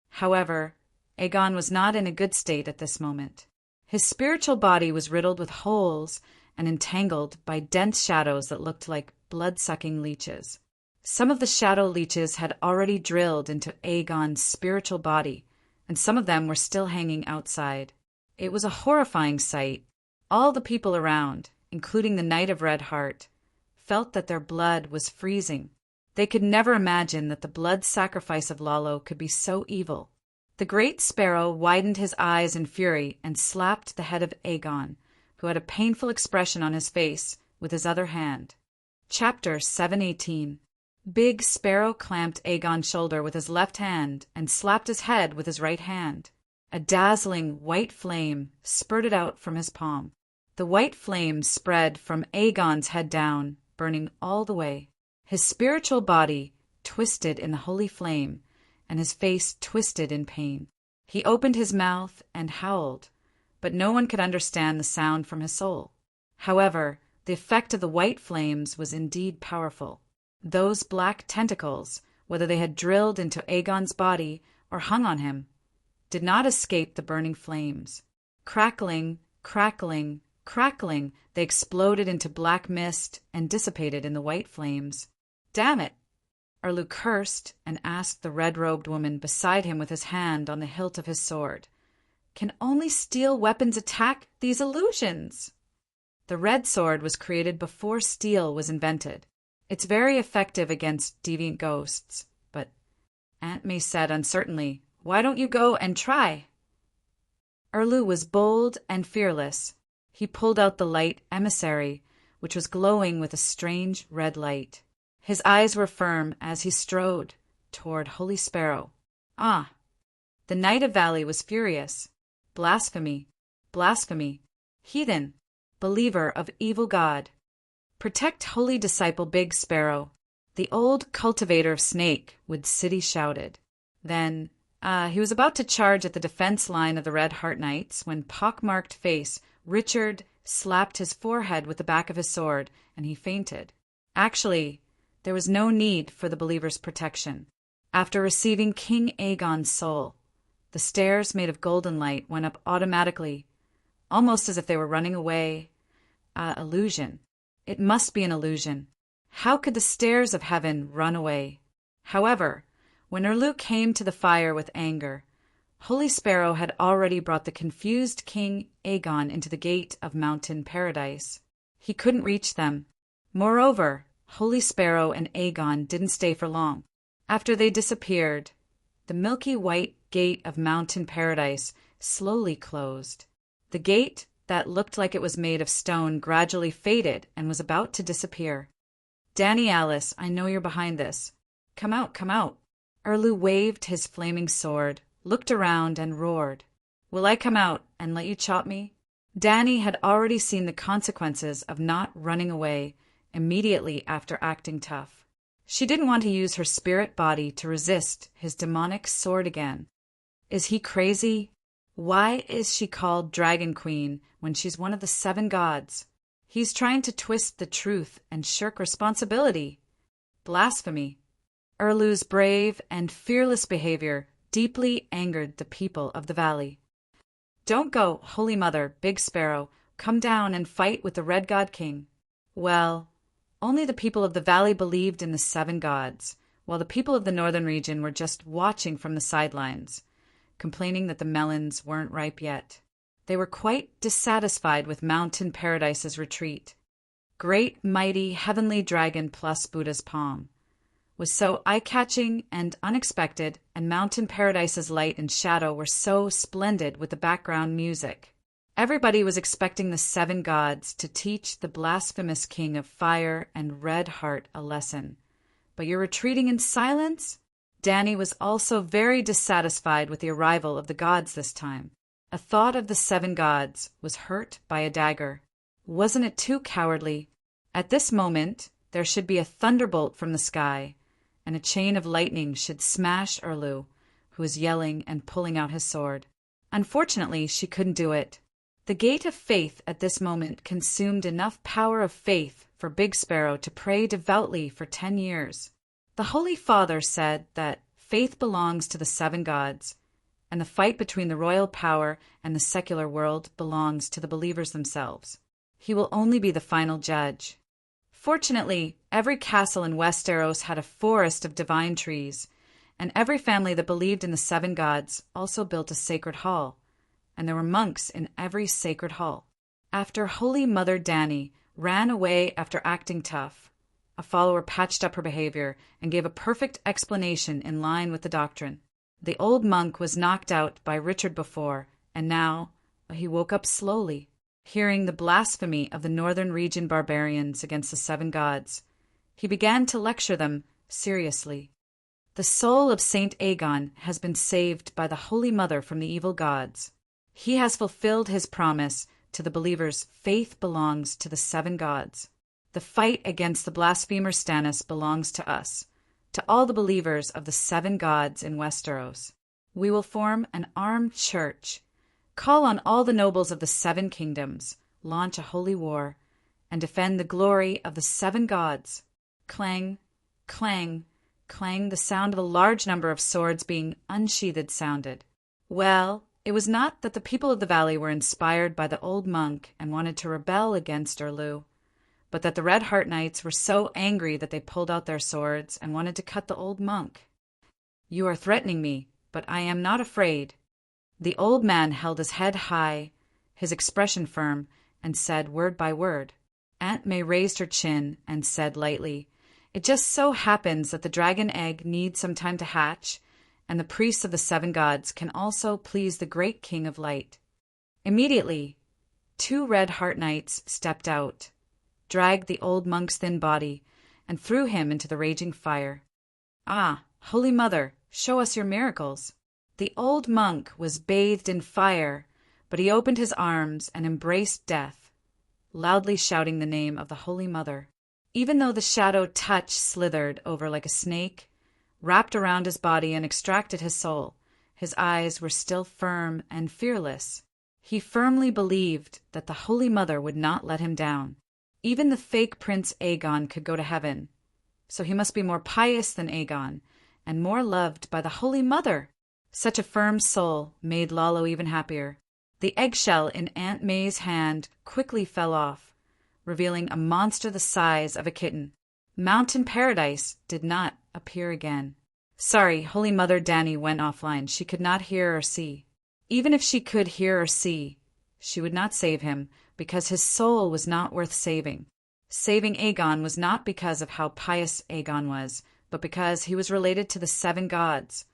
[SPEAKER 1] However, Aegon was not in a good state at this moment. His spiritual body was riddled with holes and entangled by dense shadows that looked like blood-sucking leeches. Some of the shadow leeches had already drilled into Aegon's spiritual body, and some of them were still hanging outside. It was a horrifying sight. All the people around, including the Knight of Red Heart, felt that their blood was freezing. They could never imagine that the blood sacrifice of Lalo could be so evil. The Great Sparrow widened his eyes in fury and slapped the head of Aegon, who had a painful expression on his face, with his other hand. Chapter 718. Big Sparrow clamped Aegon's shoulder with his left hand and slapped his head with his right hand. A dazzling white flame spurted out from his palm. The white flame spread from Aegon's head down, burning all the way. His spiritual body twisted in the holy flame, and his face twisted in pain. He opened his mouth and howled, but no one could understand the sound from his soul. However, the effect of the white flames was indeed powerful. Those black tentacles, whether they had drilled into Aegon's body or hung on him, did not escape the burning flames. Crackling, crackling, crackling, they exploded into black mist and dissipated in the white flames. Damn it! Erlu cursed and asked the red-robed woman beside him with his hand on the hilt of his sword, Can only steel weapons attack these illusions? The red sword was created before steel was invented. It's very effective against deviant ghosts, but Aunt May said uncertainly, Why don't you go and try? Erlu was bold and fearless. He pulled out the light emissary, which was glowing with a strange red light. His eyes were firm as he strode toward Holy Sparrow. Ah! The Knight of Valley was furious. Blasphemy! Blasphemy! Heathen! Believer of evil God! Protect holy disciple Big Sparrow! The old cultivator of Snake-wood City shouted. Then, he was about to charge at the defense line of the Red Heart Knights when pock-marked face Richard slapped his forehead with the back of his sword, and he fainted. Actually, there was no need for the believer's protection. After receiving King Aegon's soul, the stairs made of golden light went up automatically, almost as if they were running away. Illusion. It must be an illusion. How could the stairs of heaven run away? However, when Erlu came to the fire with anger, Holy Sparrow had already brought the confused King Aegon into the gate of Mountain Paradise. He couldn't reach them. Moreover, Holy Sparrow and Aegon didn't stay for long. After they disappeared, the milky white gate of Mountain Paradise slowly closed. The gate that looked like it was made of stone gradually faded and was about to disappear. "Danny Alice, I know you're behind this. Come out, come out." Erlu waved his flaming sword, looked around, and roared. "Will I come out and let you chop me?" Danny had already seen the consequences of not running away immediately after acting tough. She didn't want to use her spirit body to resist his demonic sword again. Is he crazy? Why is she called Dragon Queen when she's one of the 7 gods? He's trying to twist the truth and shirk responsibility. Blasphemy. Erlu's brave and fearless behavior deeply angered the people of the valley. "Don't go, Holy Mother, Big Sparrow. Come down and fight with the Red God King." Well, only the people of the valley believed in the 7 gods, while the people of the northern region were just watching from the sidelines, complaining that the melons weren't ripe yet. They were quite dissatisfied with Mountain Paradise's retreat. Great, mighty, heavenly dragon plus Buddha's palm was so eye-catching and unexpected, and Mountain Paradise's light and shadow were so splendid with the background music. Everybody was expecting the 7 gods to teach the blasphemous king of fire and red heart a lesson. But you're retreating in silence? Danny was also very dissatisfied with the arrival of the gods this time. A thought of the 7 gods was hurt by a dagger. Wasn't it too cowardly? At this moment, there should be a thunderbolt from the sky, and a chain of lightning should smash Erlu, who was yelling and pulling out his sword. Unfortunately, she couldn't do it. The gate of faith at this moment consumed enough power of faith for Big Sparrow to pray devoutly for 10 years. The Holy Father said that faith belongs to the 7 gods, and the fight between the royal power and the secular world belongs to the believers themselves. He will only be the final judge. Fortunately, every castle in Westeros had a forest of divine trees, and every family that believed in the 7 gods also built a sacred hall, and there were monks in every sacred hall. After Holy Mother Danny ran away after acting tough, a follower patched up her behavior and gave a perfect explanation in line with the doctrine. The old monk was knocked out by Richard before, and now he woke up slowly, hearing the blasphemy of the northern region barbarians against the 7 gods. He began to lecture them seriously. The soul of Saint Aegon has been saved by the Holy Mother from the evil gods. He has fulfilled his promise to the believers. Faith belongs to the 7 gods. The fight against the blasphemer Stannis belongs to us, to all the believers of the 7 gods in Westeros. We will form an armed church, call on all the nobles of the 7 kingdoms, launch a holy war, and defend the glory of the 7 gods. Clang, clang, clang, the sound of a large number of swords being unsheathed sounded. Well, it was not that the people of the valley were inspired by the old monk and wanted to rebel against Erlu, but that the Red Heart Knights were so angry that they pulled out their swords and wanted to cut the old monk. "You are threatening me, but I am not afraid." The old man held his head high, his expression firm, and said word by word. Aunt May raised her chin and said lightly, "It just so happens that the dragon egg needs some time to hatch, and the priests of the 7 gods can also please the great King of Light." Immediately, 2 Red Heart Knights stepped out, dragged the old monk's thin body, and threw him into the raging fire. "Ah, Holy Mother, show us your miracles." The old monk was bathed in fire, but he opened his arms and embraced death, loudly shouting the name of the Holy Mother. Even though the shadow touch slithered over like a snake, wrapped around his body and extracted his soul, his eyes were still firm and fearless. He firmly believed that the Holy Mother would not let him down. Even the fake Prince Aegon could go to heaven, so he must be more pious than Aegon, and more loved by the Holy Mother. Such a firm soul made Lalo even happier. The eggshell in Aunt May's hand quickly fell off, revealing a monster the size of a kitten. Mountain Paradise did not appear again. Sorry, Holy Mother Danny went offline. She could not hear or see. Even if she could hear or see, she would not save him, because his soul was not worth saving. Saving Aegon was not because of how pious Aegon was, but because he was related to the 7 gods,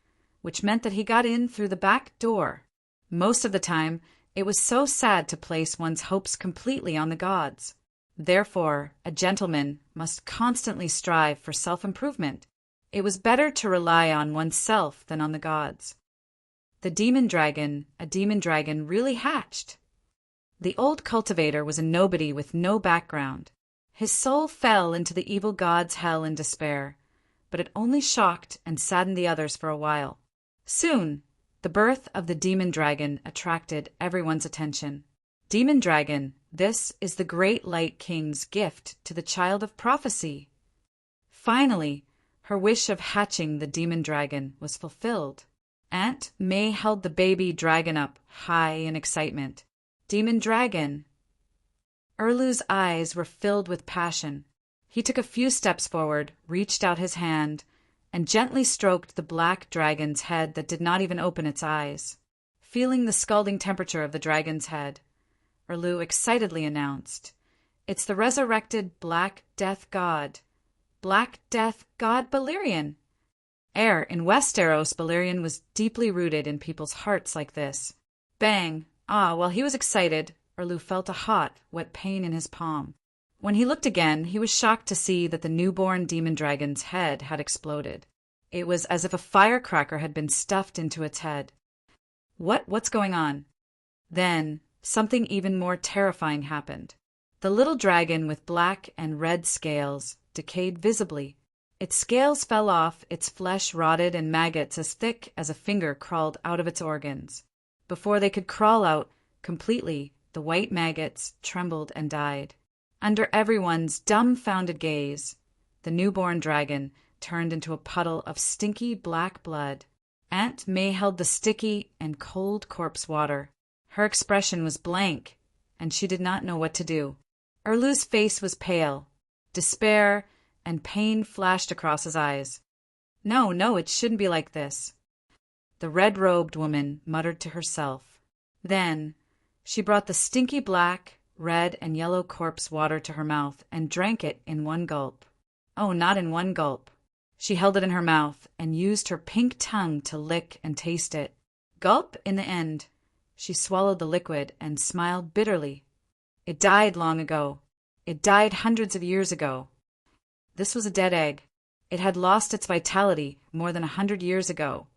[SPEAKER 1] which meant that he got in through the back door. Most of the time, it was so sad to place one's hopes completely on the gods. Therefore, a gentleman must constantly strive for self-improvement. It was better to rely on oneself than on the gods. A demon dragon really hatched. The old cultivator was a nobody with no background. His soul fell into the evil god's hell in despair, but it only shocked and saddened the others for a while. Soon, the birth of the demon dragon attracted everyone's attention. Demon dragon, this is the great Light King's gift to the child of prophecy. Finally, her wish of hatching the demon dragon was fulfilled. Aunt May held the baby dragon up high in excitement. Demon dragon. Erlu's eyes were filled with passion. He took a few steps forward, reached out his hand, and gently stroked the black dragon's head that did not even open its eyes. Feeling the scalding temperature of the dragon's head, Erlu excitedly announced, "It's the resurrected Black Death God. Black Death God Balerion." In Westeros, Balerion was deeply rooted in people's hearts like this. Bang! While he was excited, Erlu felt a hot, wet pain in his palm. When he looked again, he was shocked to see that the newborn demon dragon's head had exploded. It was as if a firecracker had been stuffed into its head. What's going on? Then, something even more terrifying happened. The little dragon with black and red scales decayed visibly. Its scales fell off, its flesh rotted, and maggots as thick as a finger crawled out of its organs. Before they could crawl out completely, the white maggots trembled and died. Under everyone's dumbfounded gaze, the newborn dragon turned into a puddle of stinky black blood. Aunt May held the sticky and cold corpse water. Her expression was blank, and she did not know what to do. Erlu's face was pale. Despair and pain flashed across his eyes. No, it shouldn't be like this. The red-robed woman muttered to herself. Then she brought the stinky black, red, and yellow corpse water to her mouth and drank it in one gulp. Oh, not in one gulp. She held it in her mouth and used her pink tongue to lick and taste it. Gulp in the end. She swallowed the liquid and smiled bitterly. It died long ago. It died hundreds of years ago. This was a dead egg. It had lost its vitality more than 100 years ago,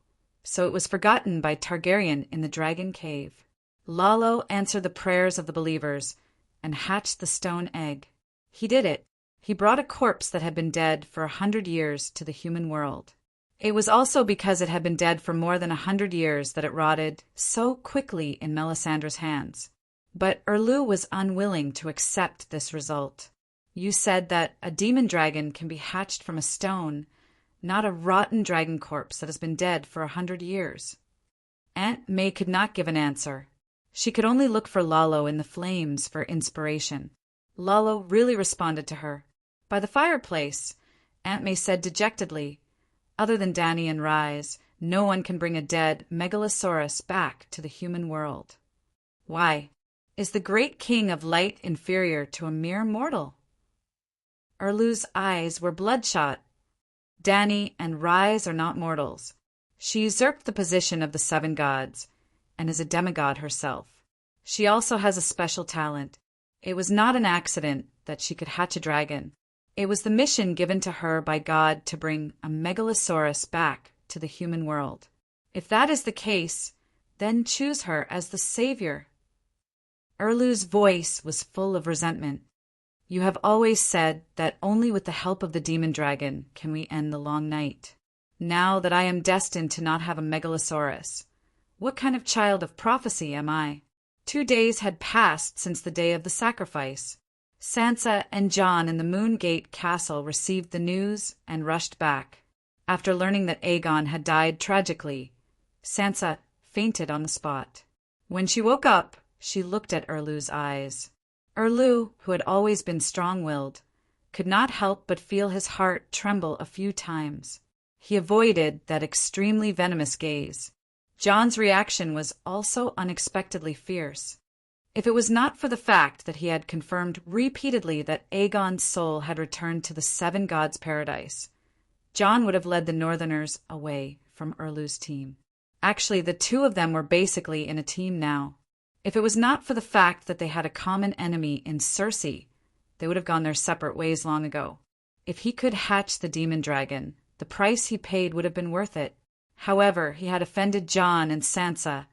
[SPEAKER 1] so it was forgotten by Targaryen in the Dragon Cave. Lalo answered the prayers of the believers and hatched the stone egg. He did it. He brought a corpse that had been dead for 100 years to the human world. It was also because it had been dead for more than 100 years that it rotted so quickly in Melisandre's hands. But Erlu was unwilling to accept this result. You said that a demon dragon can be hatched from a stone, not a rotten dragon corpse that has been dead for 100 years. Aunt May could not give an answer. She could only look for Lalo in the flames for inspiration. Lalo really responded to her. By the fireplace, Aunt May said dejectedly, "Other than Dany and Rise, no one can bring a dead megalosaurus back to the human world." Why? Is the great king of light inferior to a mere mortal? Erlu's eyes were bloodshot. Dany and Rise are not mortals. She usurped the position of the 7 gods, and is a demigod herself. She also has a special talent. It was not an accident that she could hatch a dragon. It was the mission given to her by God to bring a megalosaurus back to the human world. If that is the case, then choose her as the savior. Erlu's voice was full of resentment. You have always said that only with the help of the demon dragon can we end the long night. Now that I am destined to not have a megalosaurus, what kind of child of prophecy am I? 2 days had passed since the day of the sacrifice. Sansa and Jon in the Moongate Castle received the news and rushed back. After learning that Aegon had died tragically, Sansa fainted on the spot. When she woke up, she looked at Erlu's eyes. Erlu, who had always been strong-willed, could not help but feel his heart tremble a few times. He avoided that extremely venomous gaze. Jon's reaction was also unexpectedly fierce. If it was not for the fact that he had confirmed repeatedly that Aegon's soul had returned to the Seven Gods' paradise, Jon would have led the Northerners away from Erlu's team. Actually, the two of them were basically in a team now. If it was not for the fact that they had a common enemy in Cersei, they would have gone their separate ways long ago. If he could hatch the demon dragon, the price he paid would have been worth it. However, he had offended Jon and Sansa,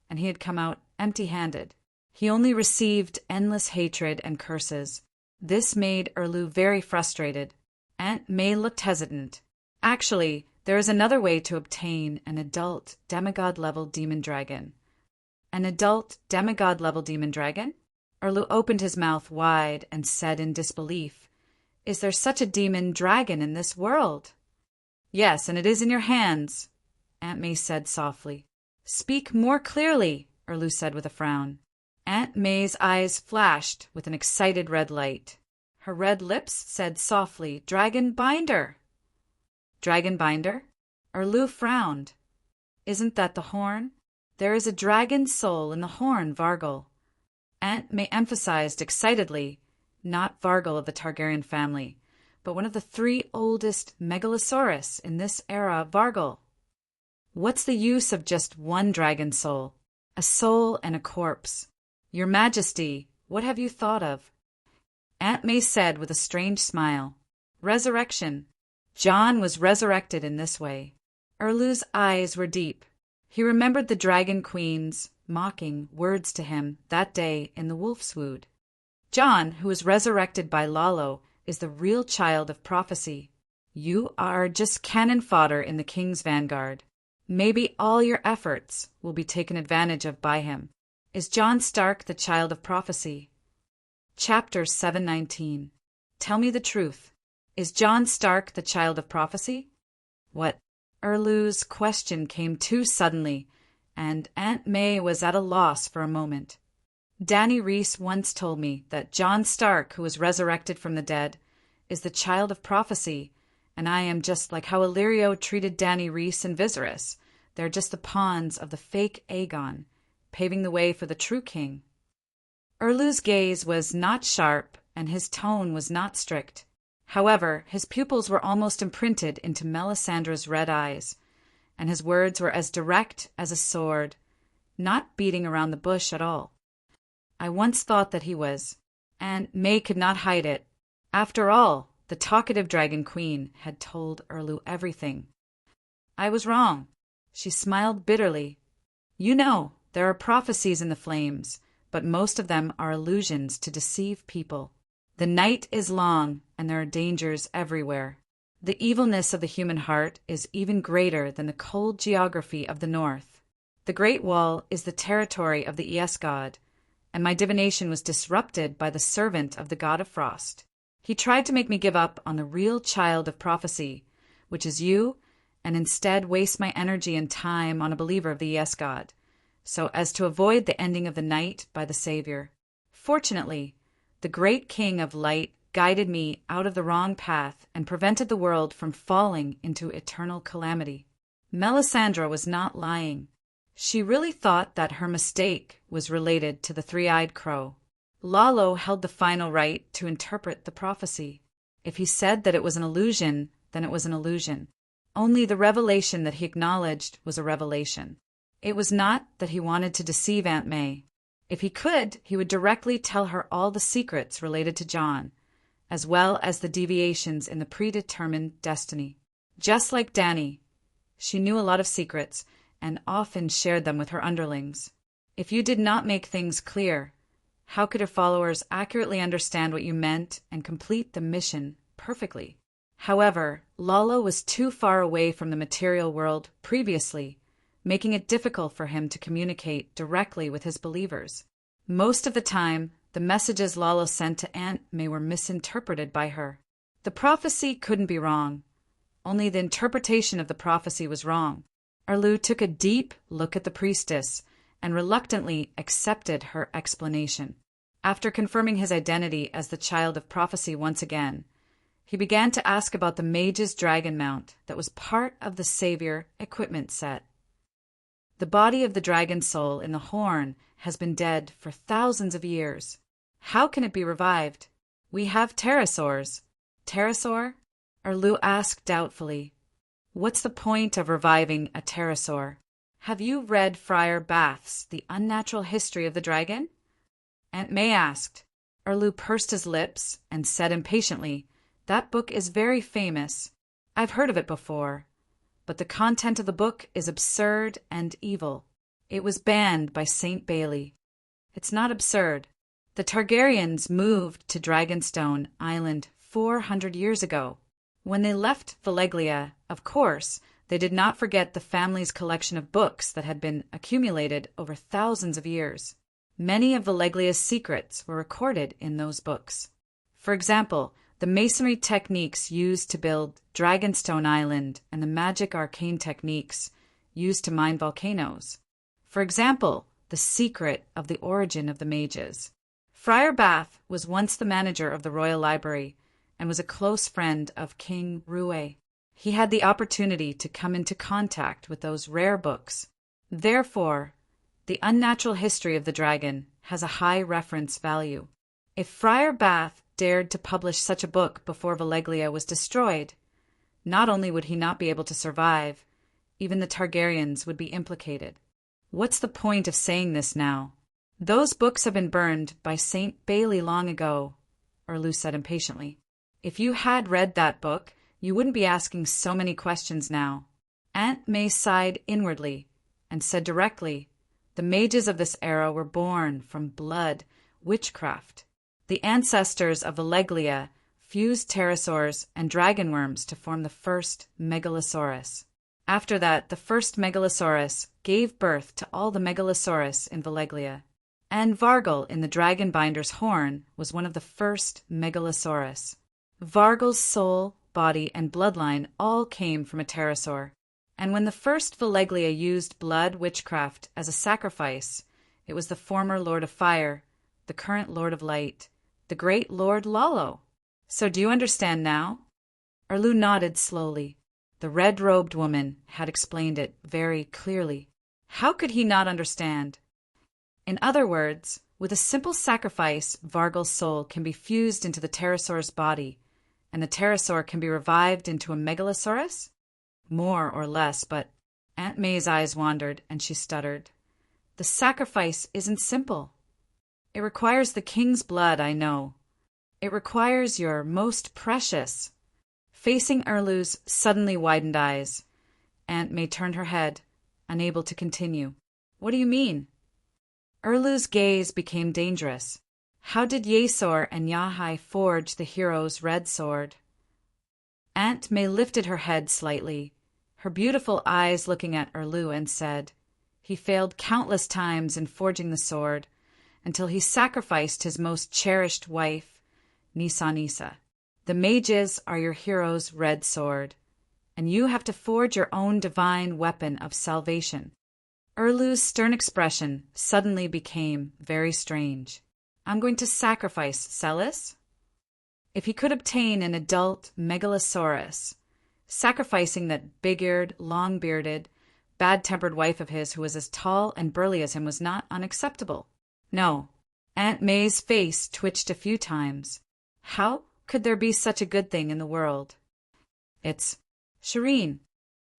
[SPEAKER 1] and he had come out empty-handed. He only received endless hatred and curses. This made Erlu very frustrated. Aunt May looked hesitant. Actually, there is another way to obtain an adult demigod-level demon dragon. An adult demigod-level demon dragon? Erlu opened his mouth wide and said in disbelief, "Is there such a demon dragon in this world?" "Yes, and it is in your hands," Aunt May said softly. "Speak more clearly," Erlu said with a frown. Aunt May's eyes flashed with an excited red light. Her red lips said softly, "Dragon binder." "Dragon binder?" Erlu frowned. "Isn't that the horn? There is a dragon soul in the horn, Vargol." Aunt May emphasized excitedly, not Vargol of the Targaryen family, but one of the three oldest megalosaurus in this era, Vargol. "What's the use of just one dragon soul? A soul and a corpse. Your Majesty, what have you thought of?" Aunt May said with a strange smile, "Resurrection. Jon was resurrected in this way." Erlu's eyes were deep. He remembered the Dragon Queen's mocking words to him that day in the Wolf's Wood. Jon, who was resurrected by Lalo, is the real child of prophecy. You are just cannon fodder in the king's vanguard. Maybe all your efforts will be taken advantage of by him. Is Jon Stark the child of prophecy? Chapter 719. Tell me the truth. Is Jon Stark the child of prophecy? What? Erlu's question came too suddenly, and Aunt May was at a loss for a moment. Dany Rhys once told me that Jon Stark, who was resurrected from the dead, is the child of prophecy, and I am just like how Illyrio treated Dany Rhys and Viserys. They're just the pawns of the fake Aegon, paving the way for the true king. Erlu's gaze was not sharp, and his tone was not strict. However, his pupils were almost imprinted into Melisandre's red eyes, and his words were as direct as a sword, not beating around the bush at all. I once thought that he was, and May could not hide it. After all, the talkative Dragon Queen had told Erlu everything. I was wrong. She smiled bitterly. You know, there are prophecies in the flames, but most of them are illusions to deceive people. The night is long, and there are dangers everywhere. The evilness of the human heart is even greater than the cold geography of the north. The Great Wall is the territory of the Ice God, and my divination was disrupted by the servant of the God of Frost. He tried to make me give up on the real child of prophecy, which is you, and instead waste my energy and time on a believer of the Ice God, so as to avoid the ending of the night by the Savior. Fortunately, the great King of Light guided me out of the wrong path and prevented the world from falling into eternal calamity. Melisandre was not lying. She really thought that her mistake was related to the three-eyed crow. Lalo held the final right to interpret the prophecy. If he said that it was an illusion, then it was an illusion. Only the revelation that he acknowledged was a revelation. It was not that he wanted to deceive Aunt May. If he could, he would directly tell her all the secrets related to Jon, as well as the deviations in the predetermined destiny. Just like Dany, she knew a lot of secrets and often shared them with her underlings. If you did not make things clear, how could your followers accurately understand what you meant and complete the mission perfectly? However, Lalo was too far away from the material world previously, making it difficult for him to communicate directly with his believers. Most of the time, the messages Lalo sent to Aunt May were misinterpreted by her. The prophecy couldn't be wrong. only the interpretation of the prophecy was wrong. Erlu took a deep look at the priestess and reluctantly accepted her explanation. After confirming his identity as the child of prophecy once again, he began to ask about the mage's dragon mount that was part of the savior equipment set. The body of the dragon soul in the horn has been dead for thousands of years. How can it be revived? We have pterosaurs. Pterosaur? Erlu asked doubtfully. What's the point of reviving a pterosaur? Have you read Friar Bath's The Unnatural History of the Dragon? Aunt May asked. Erlu pursed his lips and said impatiently, That book is very famous. I've heard of it before. But the content of the book is absurd and evil. It was banned by St. Bailey. It's not absurd. The Targaryens moved to Dragonstone Island 400 years ago. When they left Valeglia, of course, they did not forget the family's collection of books that had been accumulated over thousands of years. Many of Valeglia's secrets were recorded in those books. For example, the masonry techniques used to build Dragonstone Island and the magic arcane techniques used to mine volcanoes. For example, the secret of the origin of the mages. Friar Bath was once the manager of the Royal Library and was a close friend of King Rue. He had the opportunity to come into contact with those rare books. Therefore, The Unnatural History of the Dragon has a high reference value. If Friar Bath dared to publish such a book before Valeglia was destroyed, not only would he not be able to survive, even the Targaryens would be implicated. What's the point of saying this now? Those books have been burned by St. Bailey long ago, Erlu said impatiently. If you had read that book, you wouldn't be asking so many questions now. Aunt May sighed inwardly and said directly, The mages of this era were born from blood, witchcraft. The ancestors of Valeglia fused pterosaurs and dragonworms to form the first megalosaurus. After that, the first megalosaurus gave birth to all the megalosaurus in Valeglia. And Vargal in the Dragonbinder's horn was one of the first megalosaurus. Vargal's soul, body, and bloodline all came from a pterosaur. And when the first Valeglia used blood witchcraft as a sacrifice, it was the former Lord of Fire, the current Lord of Light, the great Lord Lalo. So do you understand now? Erlu nodded slowly. The red-robed woman had explained it very clearly. How could he not understand? In other words, with a simple sacrifice, Vargal's soul can be fused into the pterosaur's body, and the pterosaur can be revived into a megalosaurus? More or less, but Aunt May's eyes wandered, and she stuttered. The sacrifice isn't simple. It requires the king's blood, I know. It requires your most precious. Facing Erlu's suddenly widened eyes, Aunt May turned her head, unable to continue. What do you mean? Erlu's gaze became dangerous. How did Yesor and Yahai forge the hero's red sword? Aunt May lifted her head slightly, her beautiful eyes looking at Erlu, and said, He failed countless times in forging the sword, until he sacrificed his most cherished wife, Nisa. The mages are your hero's red sword, and you have to forge your own divine weapon of salvation. Erlu's stern expression suddenly became very strange. I'm going to sacrifice Celis? If he could obtain an adult megalosaurus, sacrificing that big-eared, long-bearded, bad-tempered wife of his who was as tall and burly as him was not unacceptable. No. Aunt May's face twitched a few times. How could there be such a good thing in the world? It's Shireen.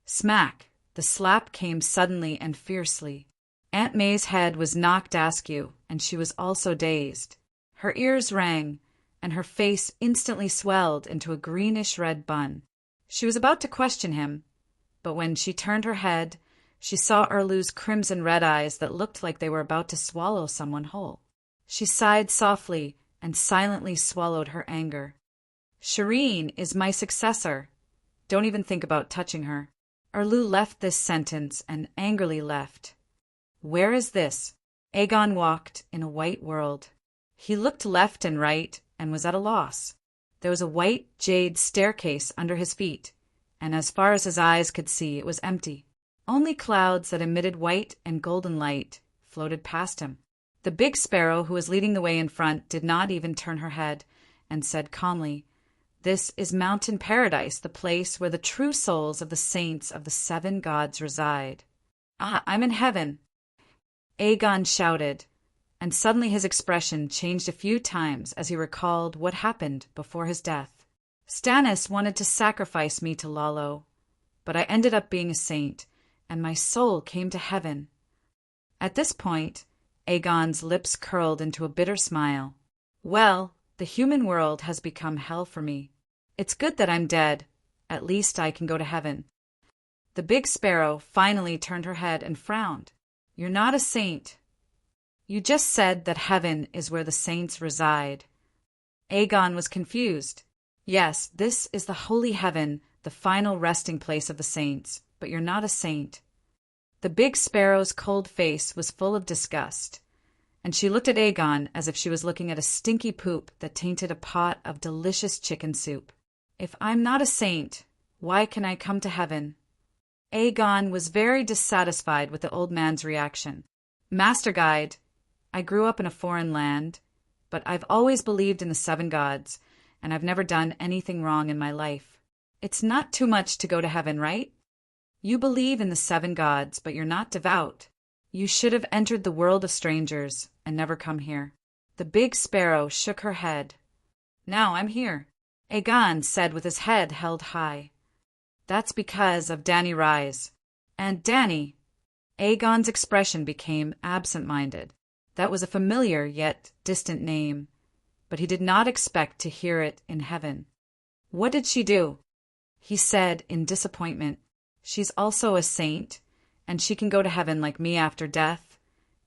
[SPEAKER 1] Smack. The slap came suddenly and fiercely. Aunt May's head was knocked askew, and she was also dazed. Her ears rang, and her face instantly swelled into a greenish-red bun. She was about to question him, but when she turned her head, she saw Erlu's crimson-red eyes that looked like they were about to swallow someone whole. She sighed softly and silently swallowed her anger. Shireen is my successor. Don't even think about touching her. Erlu left this sentence and angrily left. Where is this? Aegon walked in a white world. He looked left and right and was at a loss. There was a white jade staircase under his feet, and as far as his eyes could see it was empty. Only clouds that emitted white and golden light floated past him. The big sparrow who was leading the way in front did not even turn her head, and said calmly, "This is Mountain Paradise, the place where the true souls of the saints of the 7 gods reside." "Ah, I'm in heaven!" Aegon shouted, and suddenly his expression changed a few times as he recalled what happened before his death. "Stannis wanted to sacrifice me to Lalo, but I ended up being a saint, and my soul came to heaven." At this point, Aegon's lips curled into a bitter smile. "Well, the human world has become hell for me. It's good that I'm dead. At least I can go to heaven." The big sparrow finally turned her head and frowned. "You're not a saint. You just said that heaven is where the saints reside." Aegon was confused. "Yes, this is the holy heaven, the final resting place of the saints, but you're not a saint." The big sparrow's cold face was full of disgust, and she looked at Aegon as if she was looking at a stinky poop that tainted a pot of delicious chicken soup. "If I'm not a saint, why can I come to heaven?" Aegon was very dissatisfied with the old man's reaction. "Master Guide, I grew up in a foreign land, but I've always believed in the 7 gods, and I've never done anything wrong in my life. It's not too much to go to heaven, right? You believe in the 7 gods, but you're not devout. You should have entered the world of strangers and never come here." The big sparrow shook her head. "Now I'm here," Aegon said with his head held high. "That's because of Dany Rise." "And Dany?" Aegon's expression became absent-minded. That was a familiar yet distant name, but he did not expect to hear it in heaven. "What did she do?" He said in disappointment, "She's also a saint, and she can go to heaven like me after death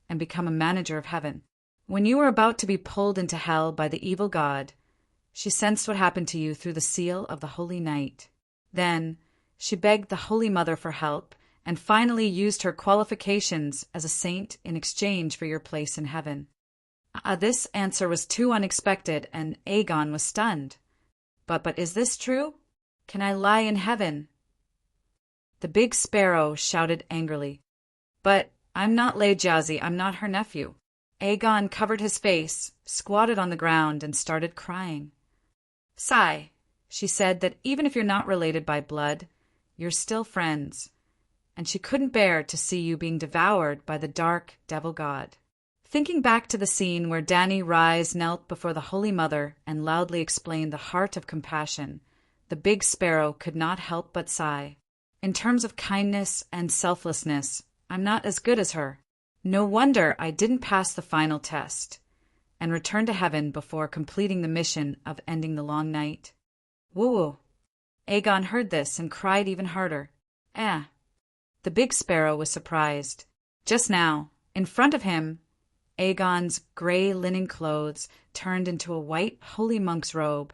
[SPEAKER 1] and become a manager of heaven. When you were about to be pulled into hell by the evil god, she sensed what happened to you through the seal of the Holy Night. Then she begged the Holy Mother for help and finally used her qualifications as a saint in exchange for your place in heaven." This answer was too unexpected, and Aegon was stunned. But is this true? Can I lie in heaven?" The big sparrow shouted angrily, "But I'm not Lejazi, I'm not her nephew." Aegon covered his face, squatted on the ground, and started crying. "Sigh," she said, "that even if you're not related by blood, you're still friends, and she couldn't bear to see you being devoured by the dark devil god." Thinking back to the scene where Dany Rise knelt before the Holy Mother and loudly explained the heart of compassion, the big sparrow could not help but sigh. "In terms of kindness and selflessness, I'm not as good as her. No wonder I didn't pass the final test and return to heaven before completing the mission of ending the long night." "Woo-woo." Aegon heard this and cried even harder. The big sparrow was surprised. Just now, in front of him, Aegon's gray linen clothes turned into a white holy monk's robe,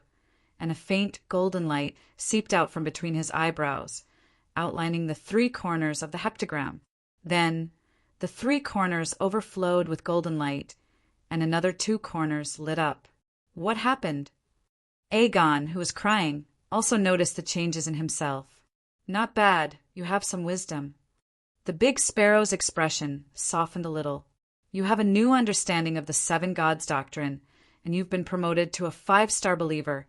[SPEAKER 1] and a faint golden light seeped out from between his eyebrows, outlining the 3 corners of the heptagram. Then the 3 corners overflowed with golden light, and another 2 corners lit up. What happened? Aegon, who was crying, also noticed the changes in himself. "Not bad, you have some wisdom." The big sparrow's expression softened a little. "You have a new understanding of the 7 gods doctrine, and you've been promoted to a 5-star believer,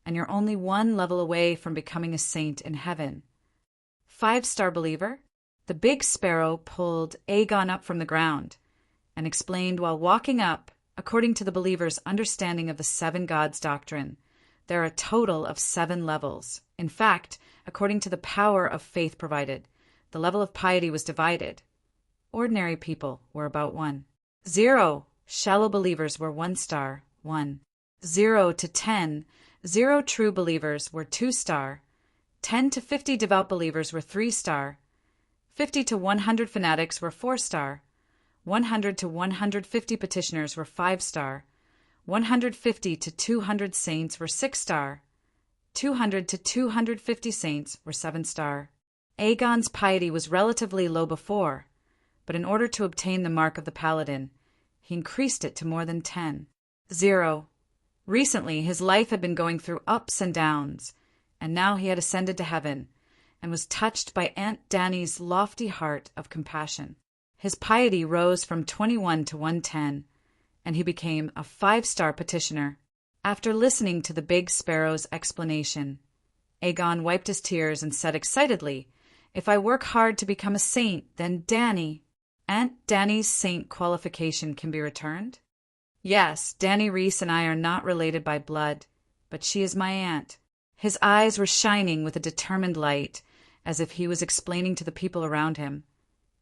[SPEAKER 1] and you're only 1 level away from becoming a saint in heaven." 5-star believer? The big sparrow pulled Aegon up from the ground and explained while walking up, according to the believer's understanding of the 7 gods doctrine, there are a total of 7 levels. In fact, according to the power of faith provided, the level of piety was divided. Ordinary people were about 1. 0, shallow believers were 1 star, 1. 0 to 10, 0 true believers were 2 star. 10 to 50 devout believers were 3 star. 50 to 100 fanatics were 4 star. 100 to 150 petitioners were 5 star. 150 to 200 saints were 6 star. 200 to 250 saints were 7 star. Aegon's piety was relatively low before, but in order to obtain the mark of the paladin, he increased it to more than 10. 0. Recently, his life had been going through ups and downs, and now he had ascended to heaven, and was touched by Aunt Danny's lofty heart of compassion. His piety rose from 21 to 110, and he became a 5-star petitioner. After listening to the Big Sparrow's explanation, Aegon wiped his tears and said excitedly, "If I work hard to become a saint, then Aunt Danny's saint qualification can be returned?" "Yes, Danny Reese and I are not related by blood, but she is my aunt." His eyes were shining with a determined light, as if he was explaining to the people around him,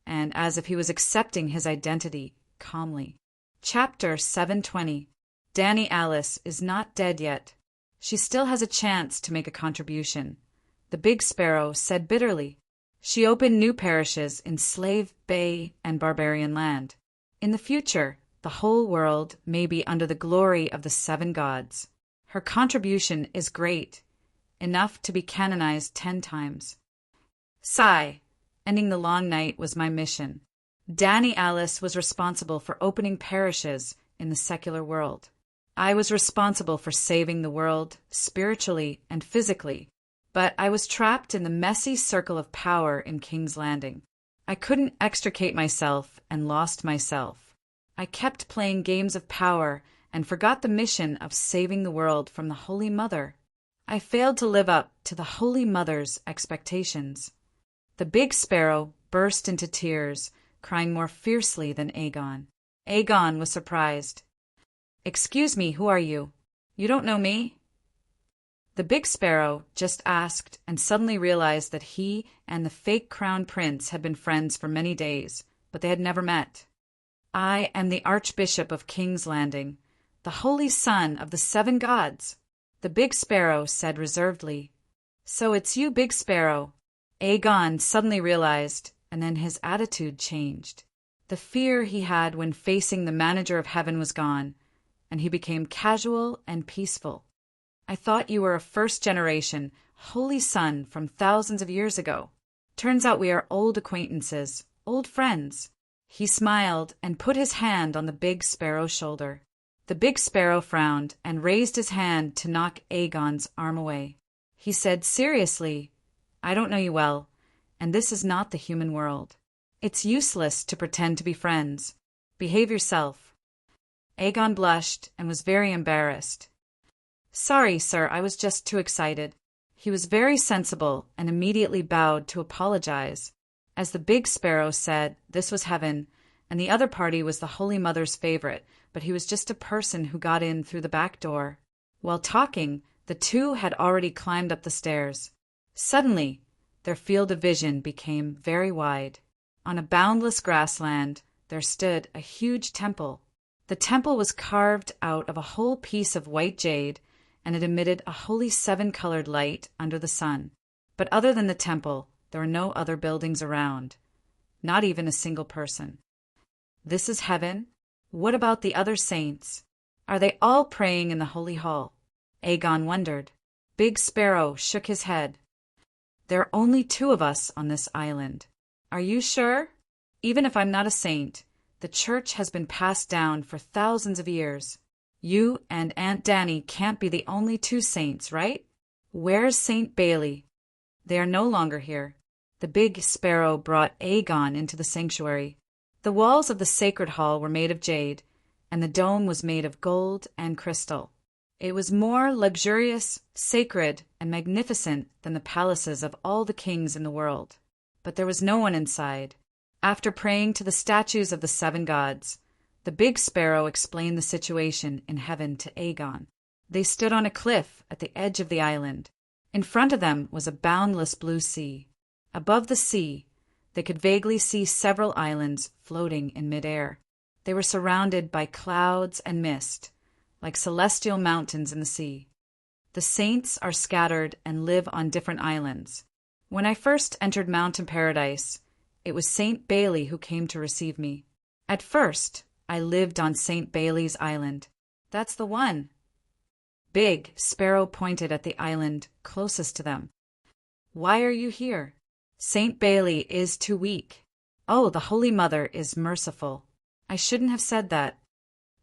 [SPEAKER 1] and as if he was accepting his identity calmly. Chapter 720. Danny Alice is not dead yet. She still has a chance to make a contribution, the Big Sparrow said bitterly. She opened new parishes in Slave Bay and Barbarian Land. In the future, the whole world may be under the glory of the 7 gods. Her contribution is great, enough to be canonized 10 times. Sigh. Ending the long night was my mission. Danny Alice was responsible for opening parishes in the secular world. I was responsible for saving the world, spiritually and physically, but I was trapped in the messy circle of power in King's Landing. I couldn't extricate myself and lost myself. I kept playing games of power and forgot the mission of saving the world from the Holy Mother. I failed to live up to the Holy Mother's expectations. The Big Sparrow burst into tears, crying more fiercely than Aegon. Aegon was surprised. "Excuse me, who are you? You don't know me?" The Big Sparrow just asked and suddenly realized that he and the fake crown prince had been friends for many days, but they had never met. "I am the Archbishop of King's Landing, the Holy Son of the 7 gods," the Big Sparrow said reservedly. "So it's you, Big Sparrow." Aegon suddenly realized, and then his attitude changed. The fear he had when facing the Manager of Heaven was gone, and he became casual and peaceful. "I thought you were a first-generation, holy son from thousands of years ago. Turns out we are old acquaintances, old friends." He smiled and put his hand on the Big Sparrow's shoulder. The Big Sparrow frowned and raised his hand to knock Aegon's arm away. He said seriously, "I don't know you well, and this is not the human world. It's useless to pretend to be friends. Behave yourself." Aegon blushed and was very embarrassed. "Sorry, sir, I was just too excited." He was very sensible and immediately bowed to apologize. As the Big Sparrow said, this was heaven, and the other party was the Holy Mother's favorite, but he was just a person who got in through the back door. While talking, the two had already climbed up the stairs. Suddenly, their field of vision became very wide. On a boundless grassland, there stood a huge temple. The temple was carved out of a whole piece of white jade, and it emitted a holy 7-colored light under the sun. But other than the temple, there were no other buildings around, not even a single person. This is heaven? What about the other saints? Are they all praying in the holy hall? Aegon wondered. Big Sparrow shook his head. "There are only 2 of us on this island." "Are you sure?" "Even if I'm not a saint, the church has been passed down for thousands of years. You and Aunt Danny can't be the only 2 saints, right? Where's Saint Bailey?" "They are no longer here." The Big Sparrow brought Aegon into the sanctuary. The walls of the sacred hall were made of jade, and the dome was made of gold and crystal. It was more luxurious, sacred, and magnificent than the palaces of all the kings in the world. But there was no one inside. After praying to the statues of the 7 gods, the Big Sparrow explained the situation in heaven to Aegon. They stood on a cliff at the edge of the island. In front of them was a boundless blue sea. Above the sea, they could vaguely see several islands floating in midair. They were surrounded by clouds and mist, like celestial mountains in the sea. The saints are scattered and live on different islands. When I first entered Mountain Paradise, it was Saint Bailey who came to receive me. At first, I lived on Saint Bailey's Island. That's the one. Big Sparrow pointed at the island closest to them. "Why are you here?" "Saint Bailey is too weak." "Oh, the Holy Mother is merciful." "I shouldn't have said that."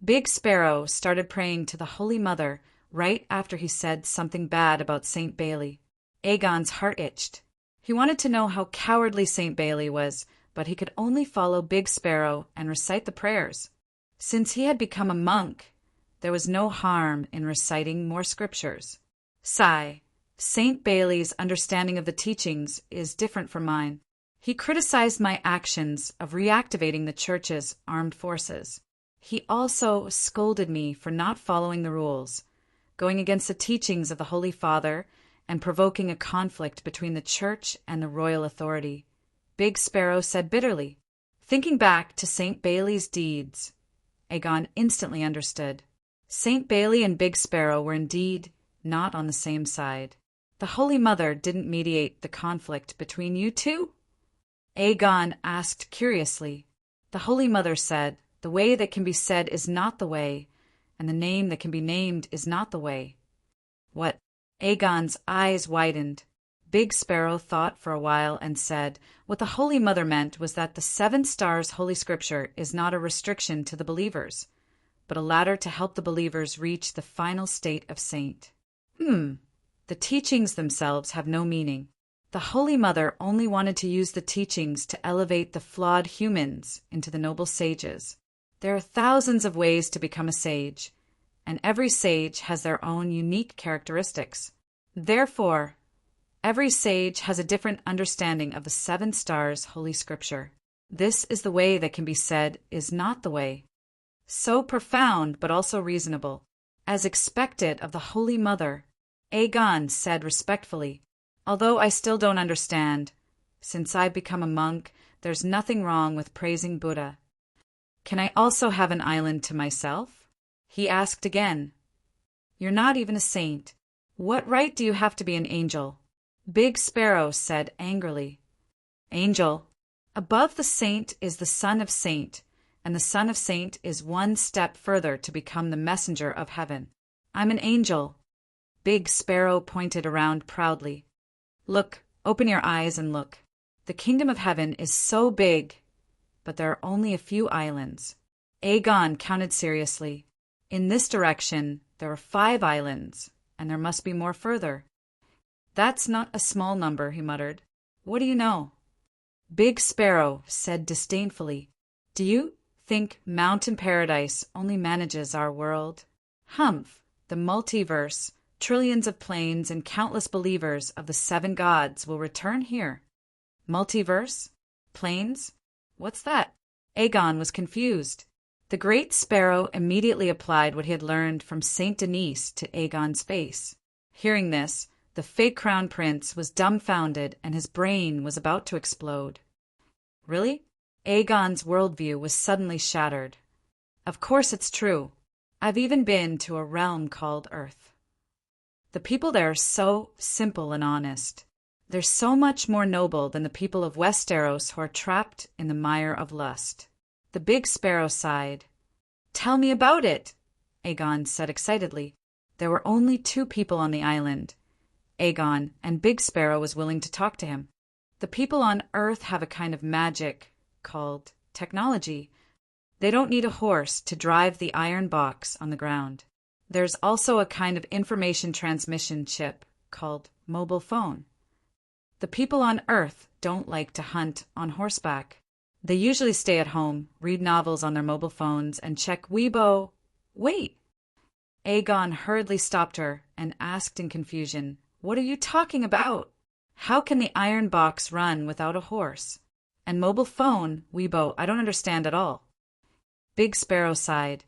[SPEAKER 1] Big Sparrow started praying to the Holy Mother right after he said something bad about Saint Bailey. Aegon's heart itched. He wanted to know how cowardly St. Bailey was, but he could only follow Big Sparrow and recite the prayers. Since he had become a monk, there was no harm in reciting more scriptures. Sigh. St. Bailey's understanding of the teachings is different from mine. He criticized my actions of reactivating the Church's armed forces. He also scolded me for not following the rules, going against the teachings of the Holy Father, and provoking a conflict between the Church and the royal authority. Big Sparrow said bitterly. Thinking back to St. Bailey's deeds, Aegon instantly understood. St. Bailey and Big Sparrow were indeed not on the same side. The Holy Mother didn't mediate the conflict between you two? Aegon asked curiously. The Holy Mother said, the way that can be said is not the way, and the name that can be named is not the way. What? Aegon's eyes widened. Big Sparrow thought for a while and said, what the Holy Mother meant was that the 7 Stars Holy Scripture is not a restriction to the believers, but a ladder to help the believers reach the final state of saint. The teachings themselves have no meaning. The Holy Mother only wanted to use the teachings to elevate the flawed humans into the noble sages. There are thousands of ways to become a sage, and every sage has their own unique characteristics. Therefore, every sage has a different understanding of the 7 Stars Holy Scripture. This is the way that can be said is not the way. So profound, but also reasonable. As expected of the Holy Mother, Aegon said respectfully, although I still don't understand. Since I've become a monk, there's nothing wrong with praising Buddha. Can I also have an island to myself? He asked again. You're not even a saint. What right do you have to be an angel? Big Sparrow said angrily. Angel. Above the saint is the son of saint, and the son of saint is one step further to become the messenger of heaven. I'm an angel. Big Sparrow pointed around proudly. Look, open your eyes and look. The kingdom of heaven is so big, but there are only a few islands. Aegon counted seriously. In this direction, there are 5 islands, and there must be more further. That's not a small number, he muttered. What do you know? Big Sparrow said disdainfully, do you think Mountain Paradise only manages our world? Humph, the multiverse, trillions of planes and countless believers of the 7 gods will return here. Multiverse? Planes? What's that? Aegon was confused. The great Sparrow immediately applied what he had learned from Saint Denis to Aegon's face. Hearing this, the fake crown prince was dumbfounded and his brain was about to explode. Really? Aegon's worldview was suddenly shattered. Of course it's true. I've even been to a realm called Earth. The people there are so simple and honest. They're so much more noble than the people of Westeros who are trapped in the mire of lust. The Big Sparrow sighed. Tell me about it, Aegon said excitedly. There were only 2 people on the island, Aegon, and Big Sparrow was willing to talk to him. The people on Earth have a kind of magic called technology. They don't need a horse to drive the iron box on the ground. There's also a kind of information transmission chip called mobile phone. The people on Earth don't like to hunt on horseback. They usually stay at home, read novels on their mobile phones, and check Weibo. Wait! Aegon hurriedly stopped her and asked in confusion, what are you talking about? How can the iron box run without a horse? And mobile phone, Weibo, I don't understand at all. Big Sparrow sighed.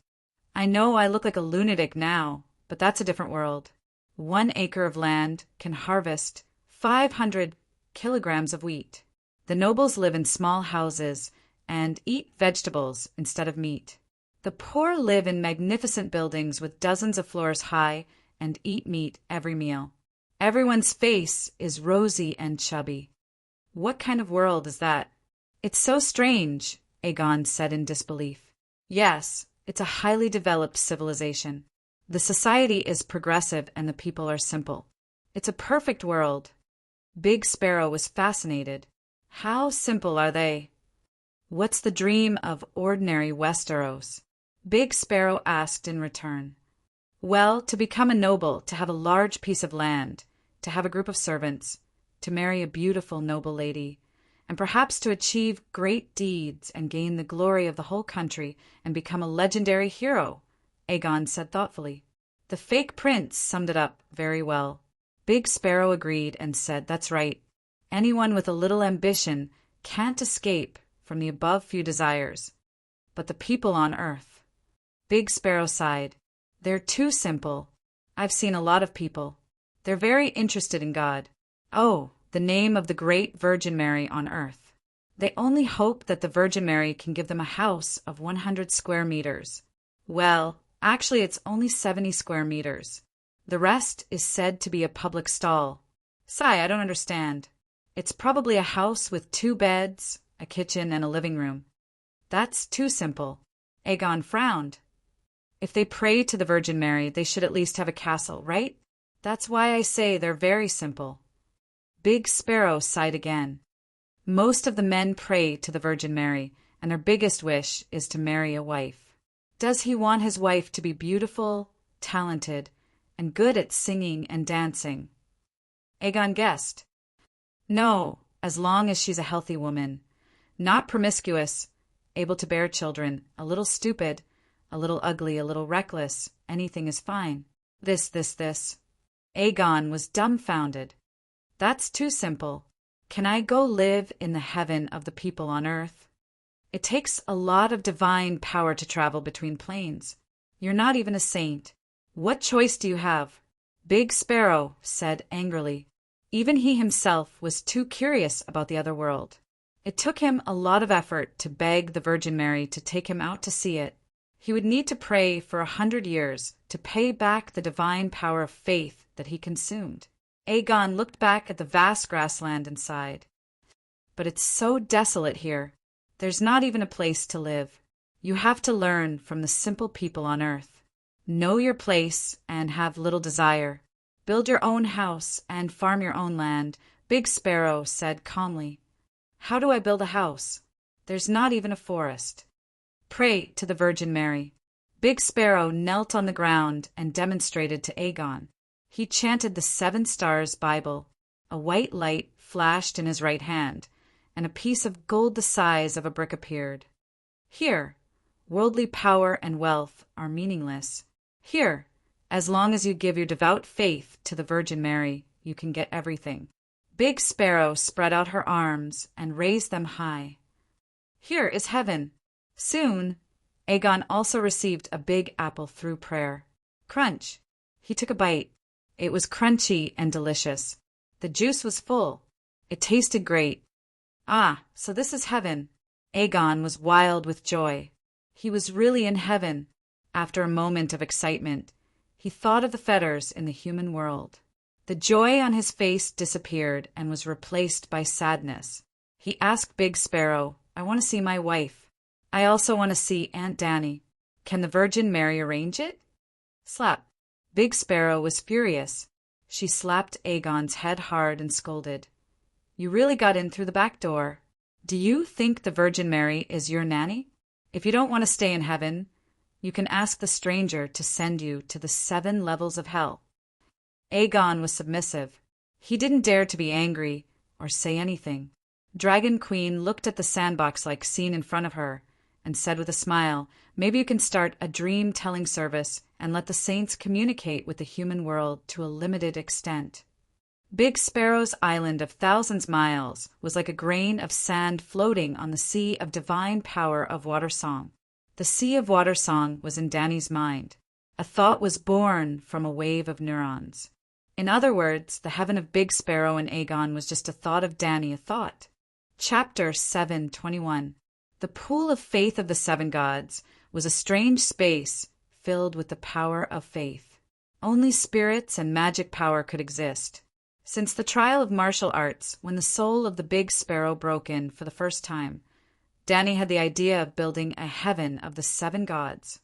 [SPEAKER 1] I know I look like a lunatic now, but that's a different world. 1 acre of land can harvest 500 kilograms of wheat. The nobles live in small houses and eat vegetables instead of meat. The poor live in magnificent buildings with dozens of floors high and eat meat every meal. Everyone's face is rosy and chubby. What kind of world is that? It's so strange, Aegon said in disbelief. Yes. It's a highly developed civilization. The society is progressive and the people are simple. It's a perfect world. Big Sparrow was fascinated. How simple are they? What's the dream of ordinary Westeros? Big Sparrow asked in return. Well, to become a noble, to have a large piece of land, to have a group of servants, to marry a beautiful, noble lady, and perhaps to achieve great deeds and gain the glory of the whole country and become a legendary hero, Aegon said thoughtfully. The fake prince summed it up very well. Big Sparrow agreed and said, "That's right. Anyone with a little ambition can't escape from the above few desires. But the people on earth." Big Sparrow sighed. "They're too simple. I've seen a lot of people. They're very interested in God. Oh, the name of the great Virgin Mary on earth. They only hope that the Virgin Mary can give them a house of 100 square meters. Well, actually it's only 70 square meters. The rest is said to be a public stall." "Sigh, I don't understand." "It's probably a house with 2 beds, a kitchen, and a living room." "That's too simple." Aegon frowned. "If they pray to the Virgin Mary, they should at least have a castle, right? That's why I say they're very simple." Big Sparrow sighed again. "Most of the men pray to the Virgin Mary, and their biggest wish is to marry a wife. Does he want his wife to be beautiful, talented, and good at singing and dancing?" Aegon guessed. "No, as long as she's a healthy woman. Not promiscuous, able to bear children, a little stupid, a little ugly, a little reckless, anything is fine. This. Aegon was dumbfounded. "That's too simple. Can I go live in the heaven of the people on earth? It takes a lot of divine power to travel between planes. You're not even a saint. What choice do you have?" Big Sparrow said angrily. Even he himself was too curious about the other world. It took him a lot of effort to beg the Virgin Mary to take him out to see it. He would need to pray for 100 years to pay back the divine power of faith that he consumed. Aegon looked back at the vast grassland and sighed. "But it's so desolate here. There's not even a place to live. You have to learn from the simple people on earth. Know your place and have little desire. Build your own house and farm your own land," Big Sparrow said calmly. "How do I build a house? There's not even a forest." "Pray to the Virgin Mary." Big Sparrow knelt on the ground and demonstrated to Aegon. He chanted the 7 Stars Bible. A white light flashed in his right hand, and a piece of gold the size of a brick appeared. "Here, worldly power and wealth are meaningless. Here, as long as you give your devout faith to the Virgin Mary, you can get everything." Big Sparrow spread out her arms and raised them high. "Here is heaven." Soon, Aegon also received a big apple through prayer. Crunch! He took a bite. It was crunchy and delicious. The juice was full. It tasted great. Ah, so this is heaven. Aegon was wild with joy. He was really in heaven. After a moment of excitement, he thought of the fetters in the human world. The joy on his face disappeared and was replaced by sadness. He asked Big Sparrow, "I want to see my wife. I also want to see Aunt Dany. Can the Virgin Mary arrange it?" Slap. Big Sparrow was furious. She slapped Aegon's head hard and scolded. "You really got in through the back door. Do you think the Virgin Mary is your nanny? If you don't want to stay in heaven, you can ask the stranger to send you to the 7 levels of hell." Aegon was submissive. He didn't dare to be angry or say anything. Dragon Queen looked at the sandbox-like scene in front of her and said with a smile, "Maybe you can start a dream-telling service and let the saints communicate with the human world to a limited extent." Big Sparrow's island of thousands miles was like a grain of sand floating on the sea of divine power of water song. The sea of water song was in Dany's mind. A thought was born from a wave of neurons. In other words, the heaven of Big Sparrow and Aegon was just a thought of Dany, a thought. Chapter 7:21. The pool of faith of the 7 gods was a strange space filled with the power of faith. Only spirits and magic power could exist. Since the trial of martial arts, when the soul of the Big Sparrow broke in for the first time, Dany had the idea of building a heaven of the 7 gods.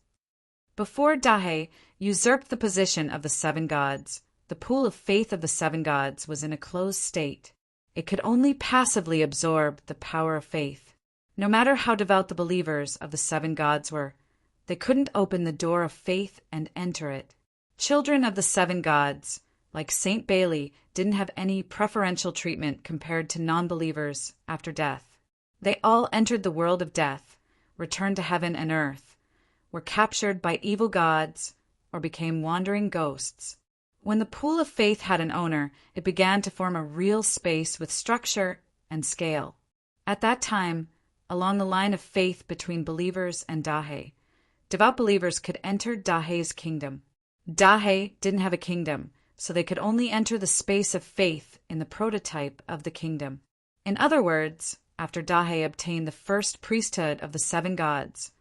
[SPEAKER 1] Before Dahe usurped the position of the 7 gods, the pool of faith of the 7 gods was in a closed state. It could only passively absorb the power of faith. No matter how devout the believers of the 7 gods were, they couldn't open the door of faith and enter it. Children of the 7 gods, like Saint Bailey, didn't have any preferential treatment compared to non-believers after death. They all entered the world of death, returned to heaven and earth, were captured by evil gods, or became wandering ghosts. When the pool of faith had an owner, it began to form a real space with structure and scale. At that time, along the line of faith between believers and Dahe, devout believers could enter Dahe's kingdom. Dahe didn't have a kingdom, so they could only enter the space of faith in the prototype of the kingdom. In other words, after Dahe obtained the first priesthood of the 7 gods,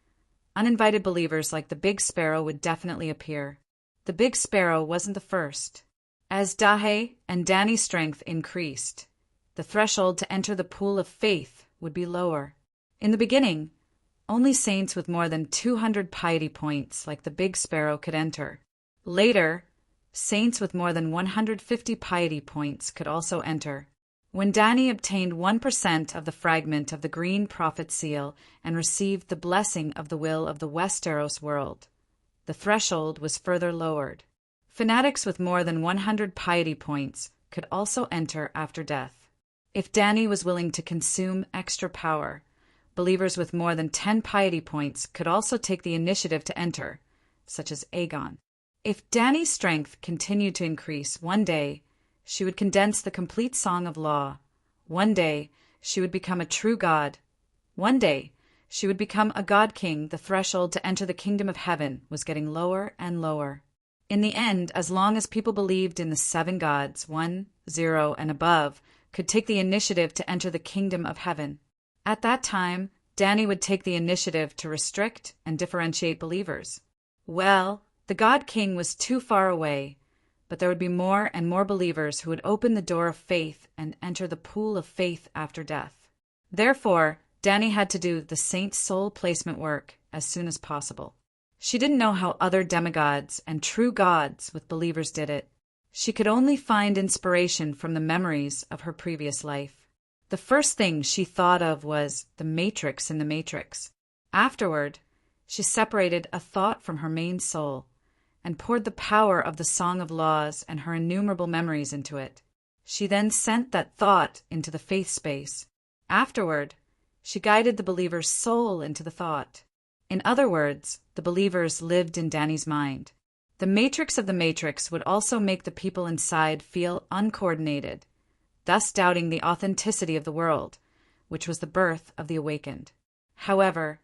[SPEAKER 1] uninvited believers like the Big Sparrow would definitely appear. The Big Sparrow wasn't the first. As Dahe and Dani's strength increased, the threshold to enter the pool of faith would be lower. In the beginning, only saints with more than 200 piety points like the Big Sparrow could enter. Later, saints with more than 150 piety points could also enter. When Dani obtained 1% of the fragment of the green prophet seal and received the blessing of the will of the Westeros world, the threshold was further lowered. Fanatics with more than 100 piety points could also enter after death. If Dani was willing to consume extra power, believers with more than 10 piety points could also take the initiative to enter, such as Aegon. If Dani's strength continued to increase, one day she would condense the complete Song of Law. One day she would become a true god. One day she would become a god king. The threshold to enter the kingdom of heaven was getting lower and lower. In the end, as long as people believed in the 7 gods, 1, 0, and above, could take the initiative to enter the kingdom of heaven. At that time, Dani would take the initiative to restrict and differentiate believers. Well, the God King was too far away, but there would be more and more believers who would open the door of faith and enter the pool of faith after death. Therefore, Dani had to do the saint's soul placement work as soon as possible. She didn't know how other demigods and true gods with believers did it. She could only find inspiration from the memories of her previous life. The first thing she thought of was the matrix in the matrix. Afterward, she separated a thought from her main soul and poured the power of the Song of Laws and her innumerable memories into it. She then sent that thought into the faith space. Afterward, she guided the believer's soul into the thought. In other words, the believers lived in Dani's mind. The matrix of the matrix would also make the people inside feel uncoordinated, thus doubting the authenticity of the world, which was the birth of the awakened. However,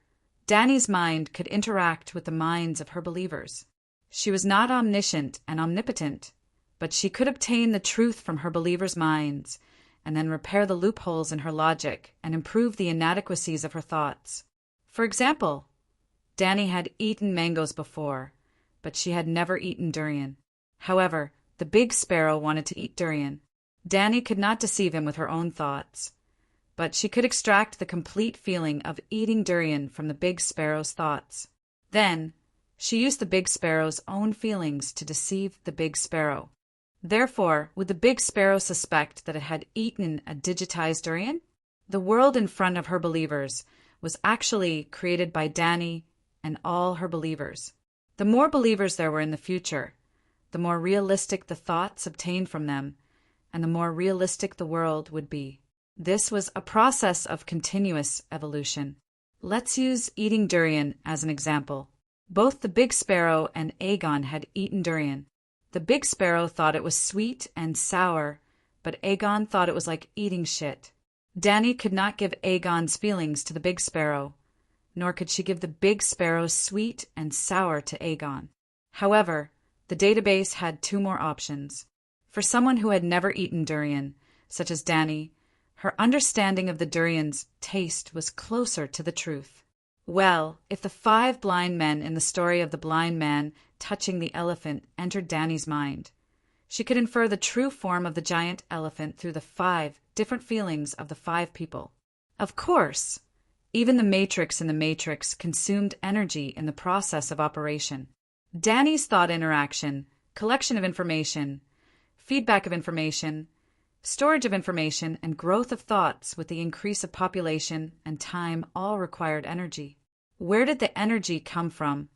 [SPEAKER 1] Dani's mind could interact with the minds of her believers. She was not omniscient and omnipotent, but she could obtain the truth from her believers' minds and then repair the loopholes in her logic and improve the inadequacies of her thoughts. For example, Dani had eaten mangoes before, but she had never eaten durian. However, the Big Sparrow wanted to eat durian. Dani could not deceive him with her own thoughts, but she could extract the complete feeling of eating durian from the Big Sparrow's thoughts. Then, she used the Big Sparrow's own feelings to deceive the Big Sparrow. Therefore, would the Big Sparrow suspect that it had eaten a digitized durian? The world in front of her believers was actually created by Dani and all her believers. The more believers there were in the future, the more realistic the thoughts obtained from them, and the more realistic the world would be. This was a process of continuous evolution. Let's use eating durian as an example. Both the Big Sparrow and Aegon had eaten durian. The Big Sparrow thought it was sweet and sour, but Aegon thought it was like eating shit. Dani could not give Aegon's feelings to the Big Sparrow, nor could she give the Big Sparrow's sweet and sour to Aegon. However, the database had 2 more options. For someone who had never eaten durian, such as Dani, her understanding of the durian's taste was closer to the truth. Well, if the 5 blind men in the story of the blind man touching the elephant entered Dani's mind, she could infer the true form of the giant elephant through the 5 different feelings of the 5 people. Of course, even the matrix in the matrix consumed energy in the process of operation. Dani's thought interaction, collection of information, feedback of information, storage of information, and growth of thoughts with the increase of population and time all required energy. Where did the energy come from?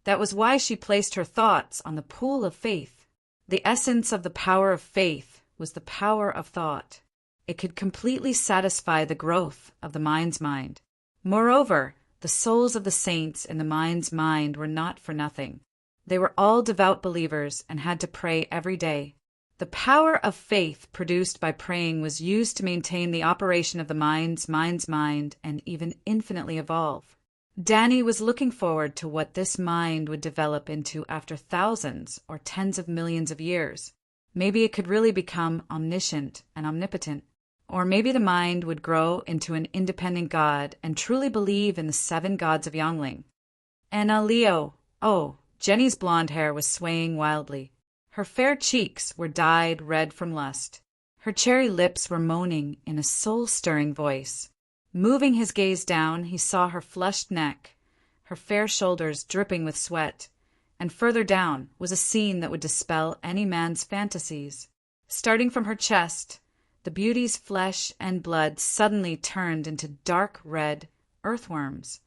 [SPEAKER 1] That was why she placed her thoughts on the pool of faith. The essence of the power of faith was the power of thought. It could completely satisfy the growth of the mind's mind. Moreover, the souls of the saints in the mind's mind were not for nothing. They were all devout believers and had to pray every day. The power of faith produced by praying was used to maintain the operation of the mind's mind and even infinitely evolve. Danny was looking forward to what this mind would develop into after thousands or tens of millions of years. Maybe it could really become omniscient and omnipotent. Or maybe the mind would grow into an independent god and truly believe in the 7 gods of Yangling. And Leo, Jenny's blonde hair was swaying wildly. Her fair cheeks were dyed red from lust. Her cherry lips were moaning in a soul-stirring voice. Moving his gaze down, he saw her flushed neck, her fair shoulders dripping with sweat, and further down was a scene that would dispel any man's fantasies. Starting from her chest, the beauty's flesh and blood suddenly turned into dark red earthworms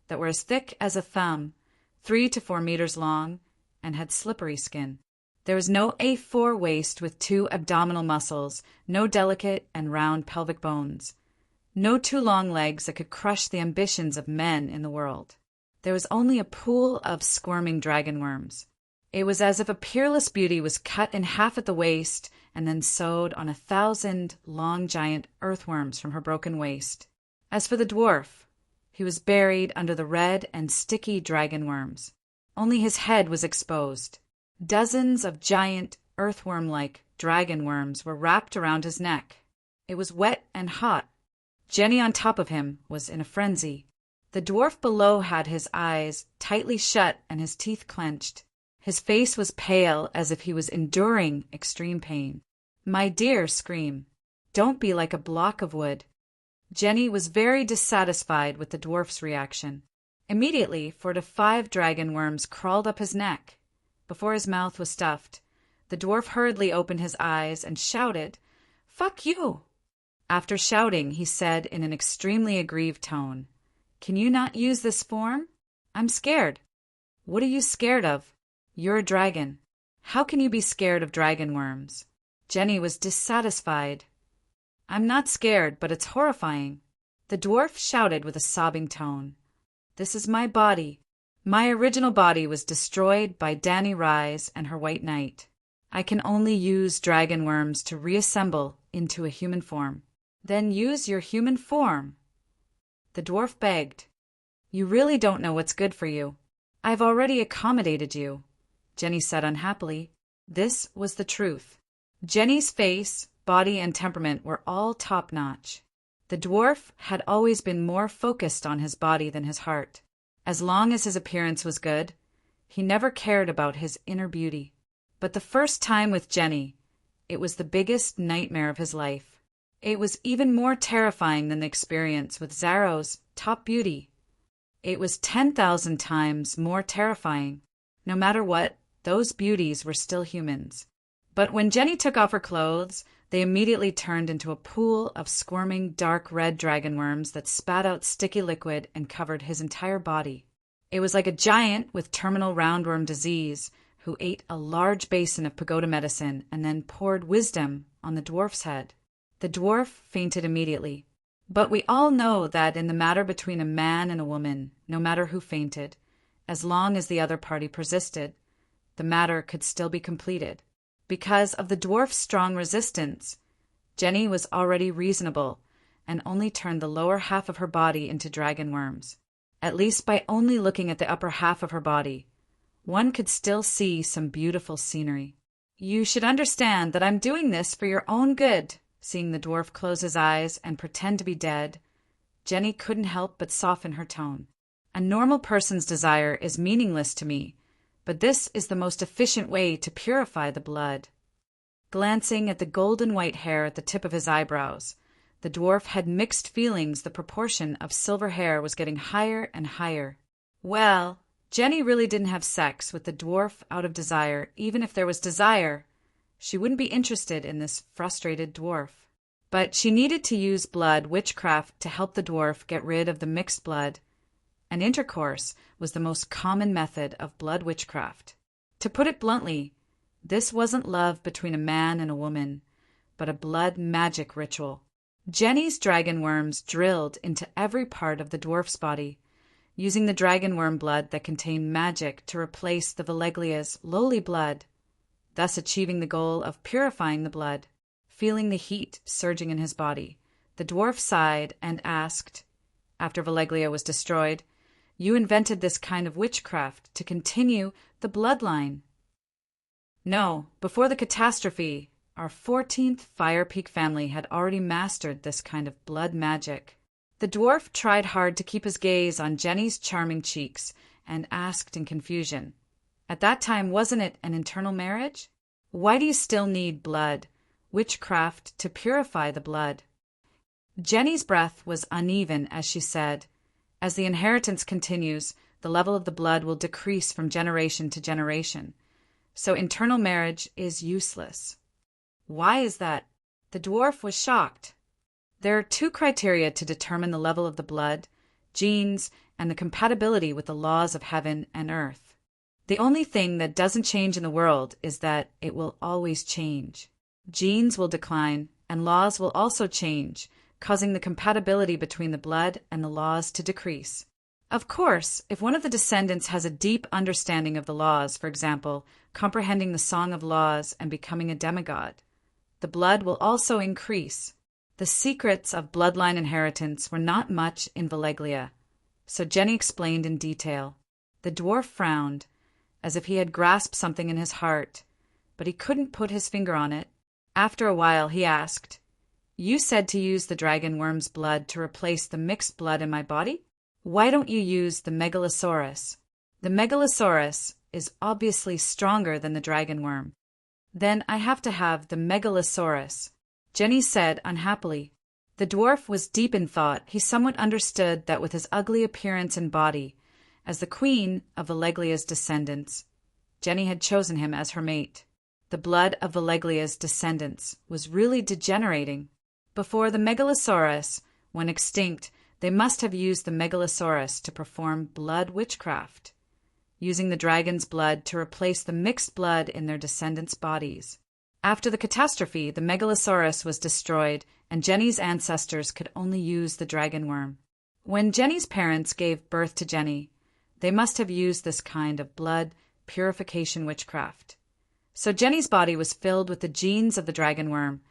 [SPEAKER 1] that were as thick as a thumb, 3 to 4 meters long, and had slippery skin. There was no A4 waist with 2 abdominal muscles, no delicate and round pelvic bones, no 2 long legs that could crush the ambitions of men in the world. There was only a pool of squirming dragon worms. It was as if a peerless beauty was cut in half at the waist and then sewed on 1,000 long giant earthworms from her broken waist. As for the dwarf, he was buried under the red and sticky dragon worms. Only his head was exposed. Dozens of giant, earthworm-like dragon worms were wrapped around his neck. It was wet and hot. Jenny on top of him was in a frenzy. The dwarf below had his eyes tightly shut and his teeth clenched. His face was pale as if he was enduring extreme pain. "My dear," scream, "don't be like a block of wood." Jenny was very dissatisfied with the dwarf's reaction. Immediately, 4 to 5 dragon worms crawled up his neck. Before his mouth was stuffed, the dwarf hurriedly opened his eyes and shouted, "Fuck you!" After shouting, he said in an extremely aggrieved tone, "Can you not use this form? I'm scared." "What are you scared of? You're a dragon. How can you be scared of dragon worms?" Jenny was dissatisfied. "I'm not scared, but it's horrifying." The dwarf shouted with a sobbing tone, "This is my body. My original body was destroyed by Danny Rise and her White Knight. I can only use dragon worms to reassemble into a human form." "Then use your human form," the dwarf begged. "You really don't know what's good for you. I've already accommodated you," Jenny said unhappily. This was the truth. Jenny's face, body, and temperament were all top-notch. The dwarf had always been more focused on his body than his heart. As long as his appearance was good, he never cared about his inner beauty. But the first time with Jenny, it was the biggest nightmare of his life. It was even more terrifying than the experience with Zaro's top beauty. It was 10,000 times more terrifying. No matter what, those beauties were still humans. But when Jenny took off her clothes, they immediately turned into a pool of squirming dark red dragon worms that spat out sticky liquid and covered his entire body. It was like a giant with terminal roundworm disease who ate a large basin of pagoda medicine and then poured wisdom on the dwarf's head. The dwarf fainted immediately. But we all know that in the matter between a man and a woman, no matter who fainted, as long as the other party persisted, the matter could still be completed. Because of the dwarf's strong resistance, Jenny was already reasonable and only turned the lower half of her body into dragon worms. At least by only looking at the upper half of her body, one could still see some beautiful scenery. "You should understand that I'm doing this for your own good." Seeing the dwarf close his eyes and pretend to be dead, Jenny couldn't help but soften her tone. "A normal person's desire is meaningless to me, but this is the most efficient way to purify the blood." Glancing at the golden white hair at the tip of his eyebrows, the dwarf had mixed feelings. The proportion of silver hair was getting higher and higher. Well, Jenny really didn't have sex with the dwarf out of desire. Even if there was desire, she wouldn't be interested in this frustrated dwarf. But she needed to use blood witchcraft to help the dwarf get rid of the mixed blood, and intercourse was the most common method of blood witchcraft. To put it bluntly, This wasn't love between a man and a woman, but a blood magic ritual. Jenny's dragon worms drilled into every part of the dwarf's body, using the dragon worm blood that contained magic to replace the Veleglia's lowly blood, thus achieving the goal of purifying the blood. Feeling the heat surging in his body, the dwarf sighed and asked, after Veleglia was destroyed, "You invented this kind of witchcraft to continue the bloodline?" "No, before the catastrophe, our 14th Fire Peak family had already mastered this kind of blood magic." The dwarf tried hard to keep his gaze on Jenny's charming cheeks and asked in confusion, "At that time, wasn't it an internal marriage? Why do you still need blood, witchcraft to purify the blood?" Jenny's breath was uneven as she said, "As the inheritance continues, the level of the blood will decrease from generation to generation, so internal marriage is useless." "Why is that?" The dwarf was shocked. "There are two criteria to determine the level of the blood: genes and the compatibility with the laws of heaven and earth. The only thing that doesn't change in the world is that it will always change. Genes will decline, and laws will also change, causing the compatibility between the blood and the laws to decrease. Of course, if one of the descendants has a deep understanding of the laws, for example, comprehending the Song of Laws and becoming a demigod, the blood will also increase." The secrets of bloodline inheritance were not much in Veleglia, so Jenny explained in detail. The dwarf frowned, as if he had grasped something in his heart, but he couldn't put his finger on it. After a while he asked, "You said to use the dragon worm's blood to replace the mixed blood in my body? Why don't you use the megalosaurus? The megalosaurus is obviously stronger than the dragon worm." "Then I have to have the megalosaurus," Jenny said unhappily. The dwarf was deep in thought. He somewhat understood that with his ugly appearance and body, as the queen of Veleglia's descendants, Jenny had chosen him as her mate. The blood of Veleglia's descendants was really degenerating. Before the megalosaurus went extinct, they must have used the megalosaurus to perform blood witchcraft, using the dragon's blood to replace the mixed blood in their descendants' bodies. After the catastrophe, the megalosaurus was destroyed, and Jenny's ancestors could only use the dragon worm. When Jenny's parents gave birth to Jenny, they must have used this kind of blood purification witchcraft. So Jenny's body was filled with the genes of the dragon worm,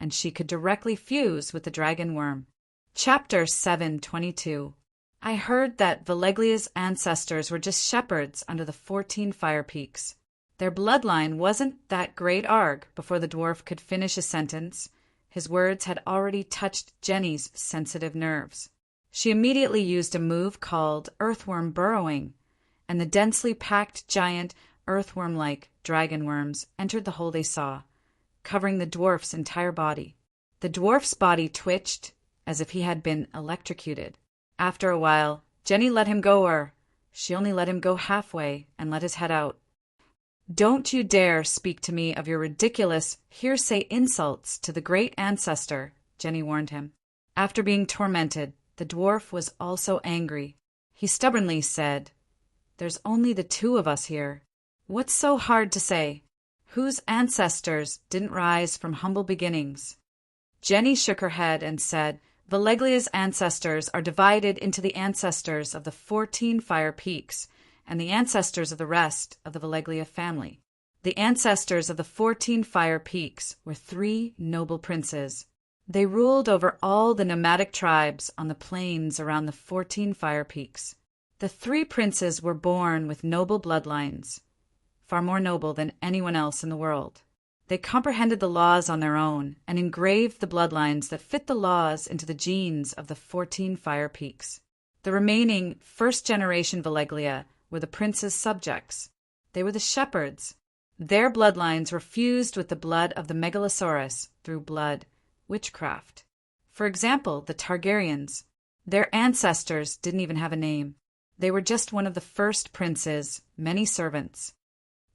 [SPEAKER 1] and she could directly fuse with the dragon worm. Chapter 722. I heard that Veleglia's ancestors were just shepherds under the 14 fire peaks. Their bloodline wasn't that great arg. Before the dwarf could finish a sentence, his words had already touched Jenny's sensitive nerves. She immediately used a move called earthworm burrowing, and the densely packed giant earthworm-like dragon worms entered the hole they saw, covering the dwarf's entire body. The dwarf's body twitched as if he had been electrocuted. After a while, Jenny let him go, or she only let him go halfway and let his head out. "Don't you dare speak to me of your ridiculous hearsay insults to the great ancestor," Jenny warned him. After being tormented, the dwarf was also angry. He stubbornly said, "There's only the two of us here. What's so hard to say? Whose ancestors didn't rise from humble beginnings?" Jenny shook her head and said, "Veleglia's ancestors are divided into the ancestors of the 14 fire peaks and the ancestors of the rest of the Veleglia family. The ancestors of the 14 fire peaks were 3 noble princes. They ruled over all the nomadic tribes on the plains around the 14 fire peaks. The 3 princes were born with noble bloodlines, far more noble than anyone else in the world. They comprehended the laws on their own and engraved the bloodlines that fit the laws into the genes of the 14 fire peaks. The remaining first-generation Veleglia were the prince's subjects. They were the shepherds. Their bloodlines were fused with the blood of the megalosaurus through blood witchcraft. For example, the Targaryens. Their ancestors didn't even have a name. They were just one of the first princes, many servants.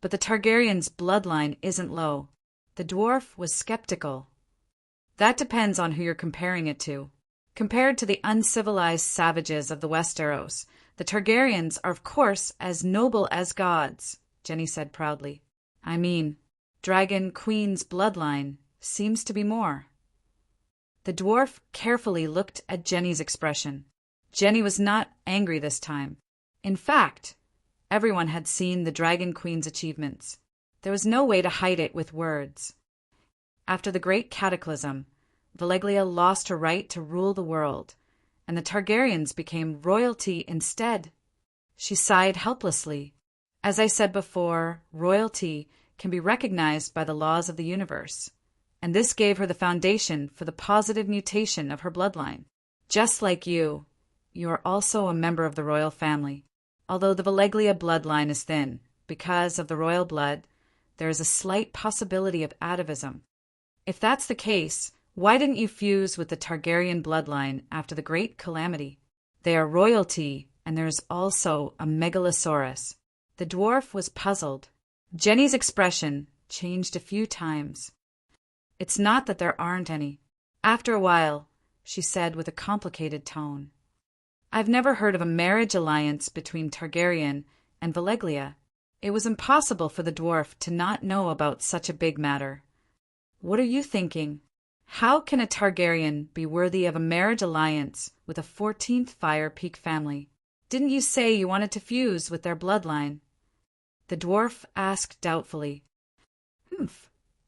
[SPEAKER 1] But the Targaryens' bloodline isn't low. The dwarf was skeptical. That depends on who you're comparing it to. Compared to the uncivilized savages of the Westeros, the Targaryens are of course as noble as gods, Jenny said proudly. I mean, Dragon Queen's bloodline seems to be more. The dwarf carefully looked at Jenny's expression. Jenny was not angry this time. In fact, everyone had seen the Dragon Queen's achievements. There was no way to hide it with words. After the great cataclysm, Valeglia lost her right to rule the world, and the Targaryens became royalty instead. She sighed helplessly. As I said before, royalty can be recognized by the laws of the universe, and this gave her the foundation for the positive mutation of her bloodline. Just like you are also a member of the royal family. Although the Valeglia bloodline is thin, because of the royal blood, there is a slight possibility of atavism. If that's the case, why didn't you fuse with the Targaryen bloodline after the Great Calamity? They are royalty, and there is also a megalosaurus. The dwarf was puzzled. Jenny's expression changed a few times. It's not that there aren't any. After a while, she said with a complicated tone, I've never heard of a marriage alliance between Targaryen and Valeglia. It was impossible for the dwarf to not know about such a big matter. What are you thinking? How can a Targaryen be worthy of a marriage alliance with a 14th Fire Peak family? Didn't you say you wanted to fuse with their bloodline? The dwarf asked doubtfully.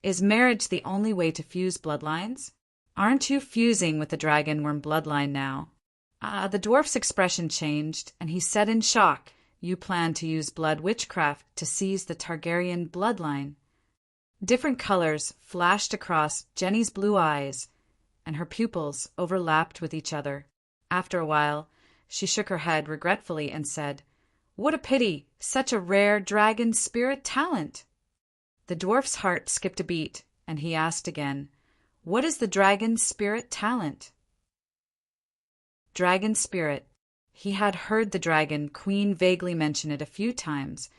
[SPEAKER 1] Is marriage the only way to fuse bloodlines? Aren't you fusing with the dragonworm bloodline now? The dwarf's expression changed, and he said in shock, You plan to use blood witchcraft to seize the Targaryen bloodline. Different colors flashed across Jenny's blue eyes, and her pupils overlapped with each other. After a while, she shook her head regretfully and said, What a pity! Such a rare dragon spirit talent! The dwarf's heart skipped a beat, and he asked again, What is the dragon spirit talent? Dragon spirit. He had heard the dragon queen vaguely mention it a few times,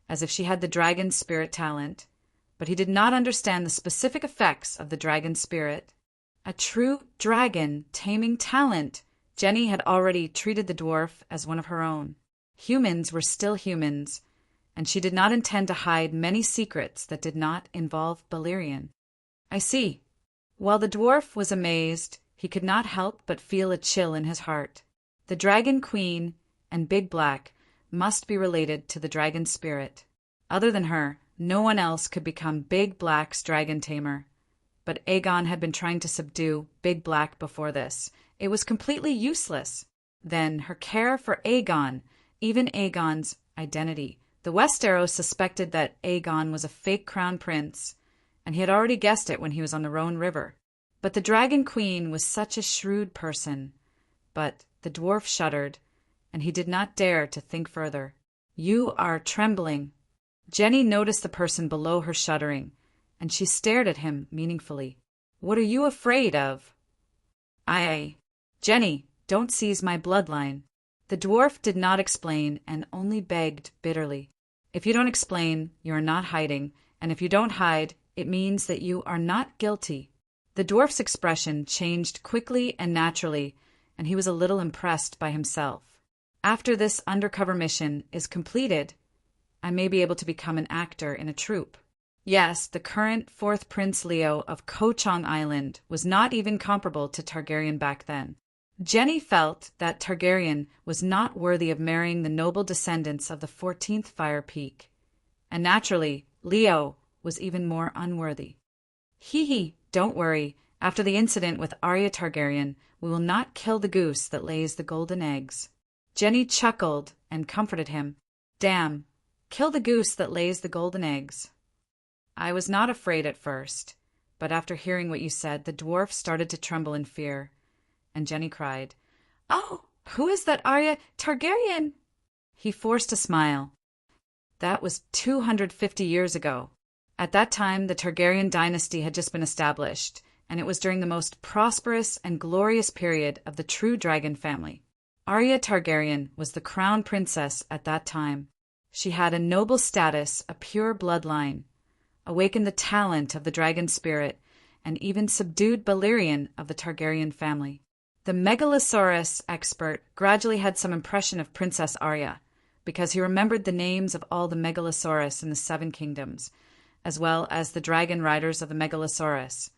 [SPEAKER 1] as if she had the dragon spirit talent, but he did not understand the specific effects of the dragon spirit. A true dragon taming talent. Jenny had already treated the dwarf as one of her own. Humans were still humans, and she did not intend to hide many secrets that did not involve Balerion. I see. While the dwarf was amazed, he could not help but feel a chill in his heart. The Dragon Queen and Big Black must be related to the dragon spirit. Other than her, no one else could become Big Black's dragon tamer. But Aegon had been trying to subdue Big Black before this. It was completely useless. Then her care for Aegon, even Aegon's identity. The Westeros suspected that Aegon was a fake crown prince, and he had already guessed it when he was on the Rhone River. But the Dragon Queen was such a shrewd person. But the dwarf shuddered, and he did not dare to think further. You are trembling. Jenny noticed the person below her shuddering, and she stared at him meaningfully. What are you afraid of? Jenny, don't seize my bloodline. The dwarf did not explain and only begged bitterly. If you don't explain, you are not hiding, and if you don't hide, it means that you are not guilty. The dwarf's expression changed quickly and naturally, and he was a little impressed by himself. After this undercover mission is completed, I may be able to become an actor in a troupe. Yes, the current 4th Prince Leo of Ko-Chang Island was not even comparable to Targaryen back then. Jenny felt that Targaryen was not worthy of marrying the noble descendants of the 14th Fire Peak, and naturally, Leo was even more unworthy. Don't worry. After the incident with Arya Targaryen, we will not kill the goose that lays the golden eggs. Jenny chuckled and comforted him. Damn, kill the goose that lays the golden eggs. I was not afraid at first, but after hearing what you said, the dwarf started to tremble in fear, and Jenny cried, Oh, who is that Arya Targaryen? He forced a smile. That was 250 years ago. At that time, the Targaryen dynasty had just been established, and it was during the most prosperous and glorious period of the true dragon family. Arya Targaryen was the crown princess at that time. She had a noble status, a pure bloodline, awakened the talent of the dragon spirit, and even subdued Balerion of the Targaryen family. The Megalosaurus expert gradually had some impression of Princess Arya, because he remembered the names of all the Megalosaurus in the 7 kingdoms, as well as the dragon riders of the Megalosaurus,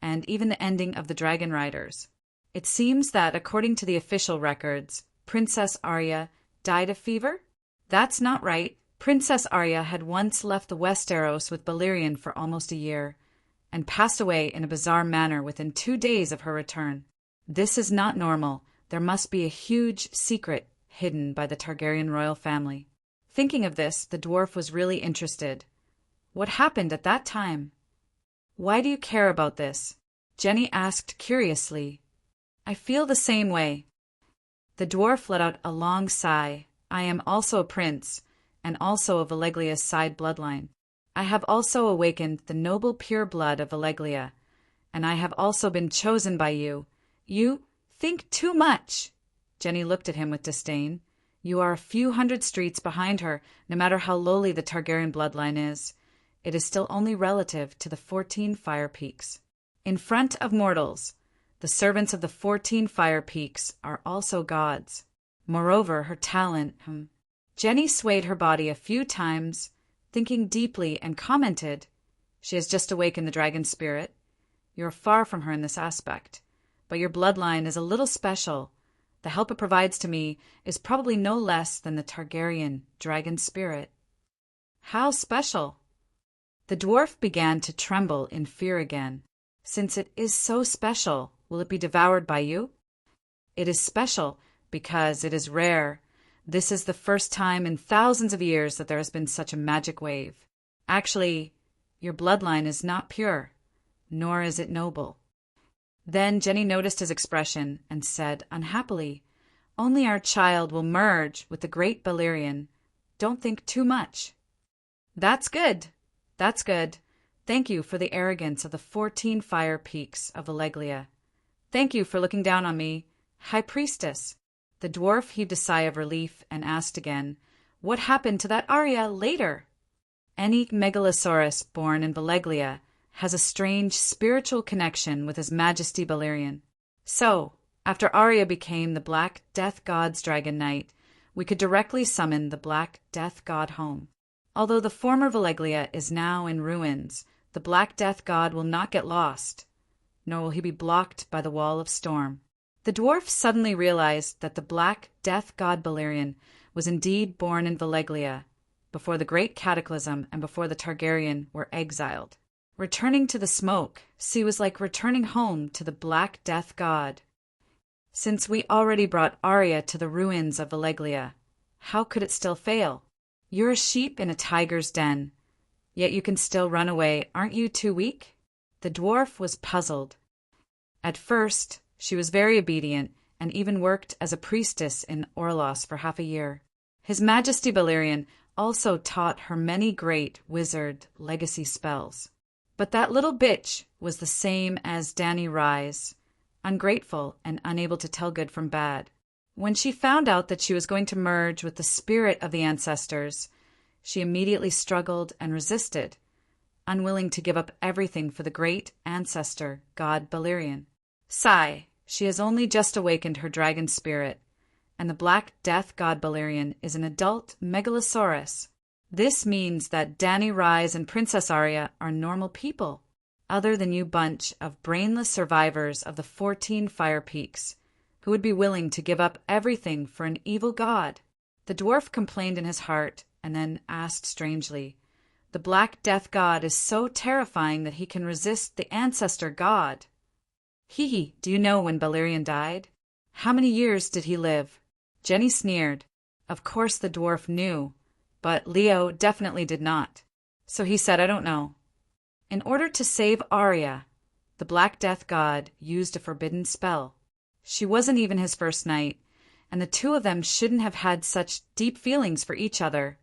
[SPEAKER 1] and even the ending of the Dragon Riders. It seems that, according to the official records, Princess Arya died of fever? That's not right. Princess Arya had once left the Westeros with Balerion for almost a year, and passed away in a bizarre manner within 2 days of her return. This is not normal. There must be a huge secret hidden by the Targaryen royal family. Thinking of this, the dwarf was really interested. What happened at that time? Why do you care about this? Jenny asked curiously. I feel the same way. The dwarf let out a long sigh. I am also a prince, and also of Valeglia's side bloodline. I have also awakened the noble pure blood of Valeglia, and I have also been chosen by you. You think too much. Jenny looked at him with disdain. You are a few hundred streets behind her, no matter how lowly the Targaryen bloodline is. It is still only relative to the 14 Fire Peaks. In front of mortals, the servants of the 14 Fire Peaks are also gods. Moreover, her talent. Jenny swayed her body a few times, thinking deeply, and commented, She has just awakened the dragon spirit. You are far from her in this aspect, but your bloodline is a little special. The help it provides to me is probably no less than the Targaryen dragon spirit. How special? The dwarf began to tremble in fear again. Since it is so special, will it be devoured by you? It is special because it is rare. This is the first time in thousands of years that there has been such a magic wave. Actually, your bloodline is not pure, nor is it noble. Then Jenny noticed his expression and said unhappily, Only our child will merge with the great Balerion. Don't think too much. That's good. That's good. Thank you for the arrogance of the 14 Fire Peaks of Valeglia. Thank you for looking down on me, High Priestess. The dwarf heaved a sigh of relief and asked again, What happened to that Arya later? Any Megalosaurus born in Valeglia has a strange spiritual connection with His Majesty Balerion. So, after Arya became the Black Death God's Dragon Knight, we could directly summon the Black Death God home. Although the former Valeglia is now in ruins, the Black Death God will not get lost, nor will he be blocked by the Wall of Storm. The dwarf suddenly realized that the Black Death God Balerion was indeed born in Valeglia, before the Great Cataclysm and before the Targaryen were exiled. Returning to the smoke, she was like returning home to the Black Death God. Since we already brought Arya to the ruins of Valeglia, how could it still fail? You're a sheep in a tiger's den, yet you can still run away. Aren't you too weak? The dwarf was puzzled. At first, she was very obedient and even worked as a priestess in Orlos for half a year. His Majesty Balerion also taught her many great wizard legacy spells. But that little bitch was the same as Dany Rise, ungrateful and unable to tell good from bad. When she found out that she was going to merge with the spirit of the ancestors, she immediately struggled and resisted, unwilling to give up everything for the great ancestor, God Balerion. Sigh, she has only just awakened her dragon spirit, and the Black Death God Balerion is an adult Megalosaurus. This means that Dany Rise and Princess Arya are normal people, other than you bunch of brainless survivors of the 14 Fire Peaks, who would be willing to give up everything for an evil god. The dwarf complained in his heart, and then asked strangely, The Black Death God is so terrifying that he can resist the ancestor god. Do you know when Balerion died? How many years did he live? Jenny sneered. Of course the dwarf knew, but Leo definitely did not. So he said, I don't know. In order to save Arya, the Black Death God used a forbidden spell. She wasn't even his first night, and the two of them shouldn't have had such deep feelings for each other,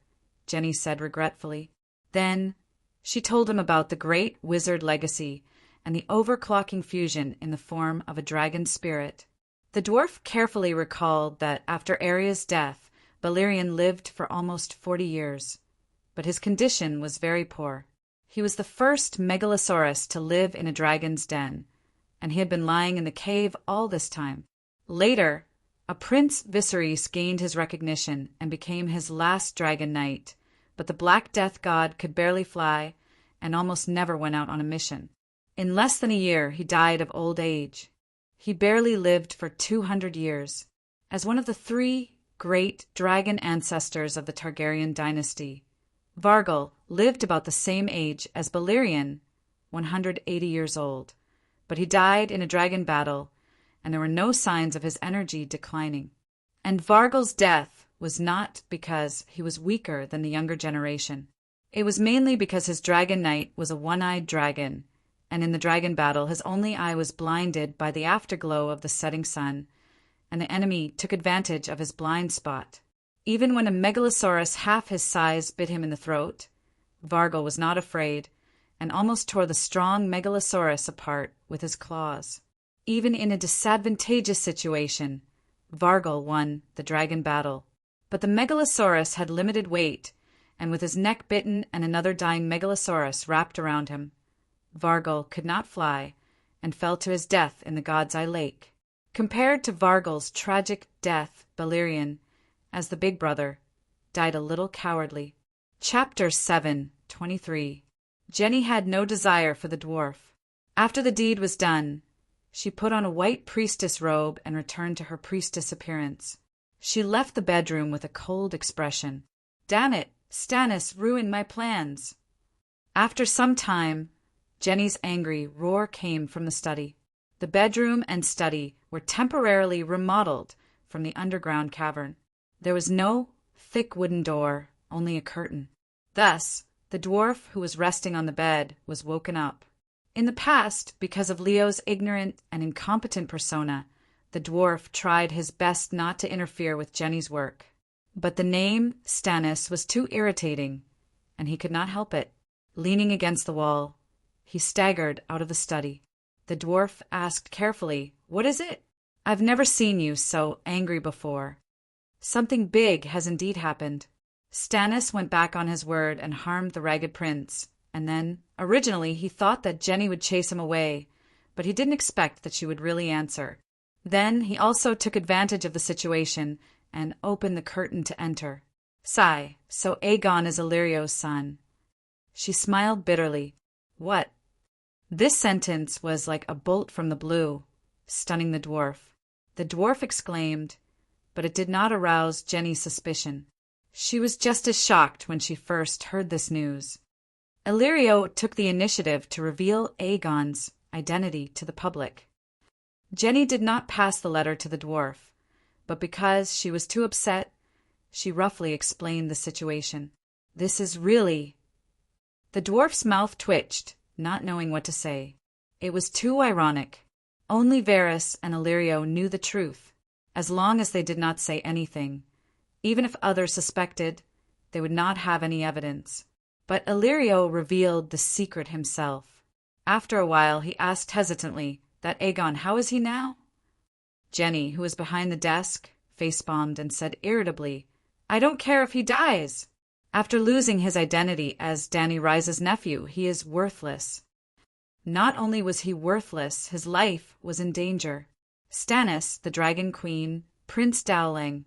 [SPEAKER 1] Jenny said regretfully. Then she told him about the great wizard legacy and the overclocking fusion in the form of a dragon spirit. The dwarf carefully recalled that after Arya's death, Balerion lived for almost 40 years, but his condition was very poor. He was the first Megalosaurus to live in a dragon's den, and he had been lying in the cave all this time. Later, a Prince Viserys gained his recognition and became his last dragon knight, but the Black Death God could barely fly, and almost never went out on a mission. In less than a year, he died of old age. He barely lived for 200 years. As one of the 3 great dragon ancestors of the Targaryen dynasty, Vargal lived about the same age as Balerion, 180 years old, but he died in a dragon battle, and there were no signs of his energy declining. And Vargal's death was not because he was weaker than the younger generation. It was mainly because his dragon knight was a one-eyed dragon, and in the dragon battle his only eye was blinded by the afterglow of the setting sun, and the enemy took advantage of his blind spot. Even when a megalosaurus half his size bit him in the throat, Vargal was not afraid, and almost tore the strong megalosaurus apart with his claws. Even in a disadvantageous situation, Vargal won the dragon battle. But the megalosaurus had limited weight, and with his neck bitten and another dying megalosaurus wrapped around him, Vargal could not fly and fell to his death in the God's Eye Lake. Compared to Vargal's tragic death, Balerion, as the big brother, died a little cowardly. Chapter 7:23. Jenny had no desire for the dwarf. After the deed was done, she put on a white priestess robe and returned to her priestess appearance. She left the bedroom with a cold expression. "Damn it, Stannis ruined my plans." After some time, Jenny's angry roar came from the study. The bedroom and study were temporarily remodeled from the underground cavern. There was no thick wooden door, only a curtain. Thus, the dwarf who was resting on the bed was woken up. In the past, because of Leo's ignorant and incompetent persona, the dwarf tried his best not to interfere with Jenny's work. But the name Stannis was too irritating, and he could not help it. Leaning against the wall, he staggered out of the study. The dwarf asked carefully, "What is it? I've never seen you so angry before." "Something big has indeed happened." Stannis went back on his word and harmed the Ragged Prince, and then, originally, he thought that Jenny would chase him away, but he didn't expect that she would really answer. Then he also took advantage of the situation and opened the curtain to enter. "Sigh, so Aegon is Illyrio's son." She smiled bitterly. "What?" This sentence was like a bolt from the blue, stunning the dwarf. The dwarf exclaimed, but it did not arouse Jenny's suspicion. She was just as shocked when she first heard this news. Illyrio took the initiative to reveal Aegon's identity to the public. Jenny did not pass the letter to the dwarf, but because she was too upset, she roughly explained the situation. "This is really—" The dwarf's mouth twitched, not knowing what to say. It was too ironic. Only Varys and Illyrio knew the truth, as long as they did not say anything. Even if others suspected, they would not have any evidence. But Illyrio revealed the secret himself. After a while, he asked hesitantly, "That Aegon, how is he now?" Jenny, who was behind the desk, face-palmed and said irritably, "I don't care if he dies. After losing his identity as Dany Rise's nephew, he is worthless." Not only was he worthless, his life was in danger. Stannis, the Dragon Queen, Prince Dowling,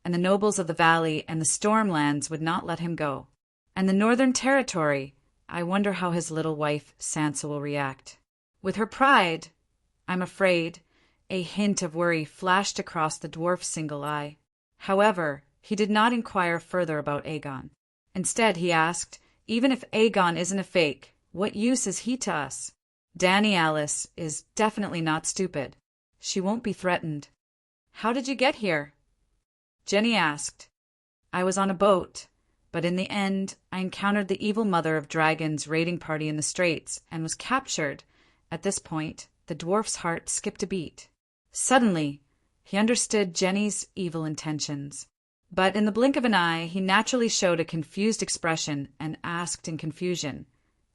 [SPEAKER 1] and the nobles of the Valley and the Stormlands would not let him go. And the Northern Territory, I wonder how his little wife Sansa will react. With her pride, I'm afraid, a hint of worry flashed across the dwarf's single eye. However, he did not inquire further about Aegon. Instead, he asked, "Even if Aegon isn't a fake, what use is he to us? Dany Alice is definitely not stupid. She won't be threatened." "How did you get here?" Jenny asked. "I was on a boat, but in the end, I encountered the evil mother of dragons raiding party in the Straits and was captured." At this point, the dwarf's heart skipped a beat. Suddenly, he understood Jenny's evil intentions. But in the blink of an eye, he naturally showed a confused expression and asked in confusion,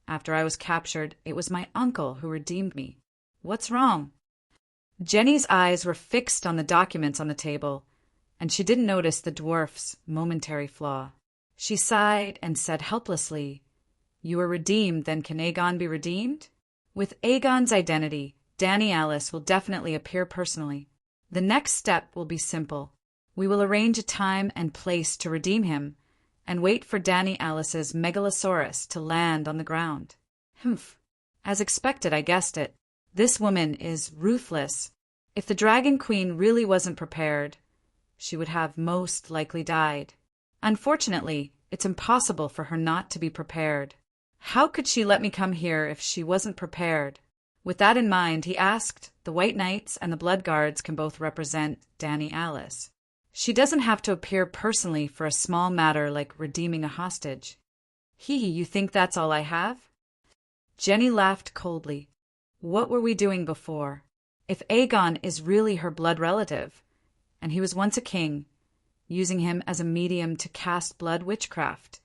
[SPEAKER 1] "After I was captured, it was my uncle who redeemed me. What's wrong?" Jenny's eyes were fixed on the documents on the table, and she didn't notice the dwarf's momentary flaw. She sighed and said helplessly, "You were redeemed, then can Aegon be redeemed?" "With Aegon's identity, Dany Alice will definitely appear personally. The next step will be simple. We will arrange a time and place to redeem him, and wait for Dany Alice's megalosaurus to land on the ground. Humph. As expected, I guessed it. This woman is ruthless. If the Dragon Queen really wasn't prepared, she would have most likely died. Unfortunately, it's impossible for her not to be prepared. How could she let me come here if she wasn't prepared? With that in mind, he asked, the White Knights and the Blood Guards can both represent Danny Alice. She doesn't have to appear personally for a small matter like redeeming a hostage. You think that's all I have? Jenny laughed coldly. What were we doing before? If Aegon is really her blood relative, and he was once a king, using him as a medium to cast blood witchcraft,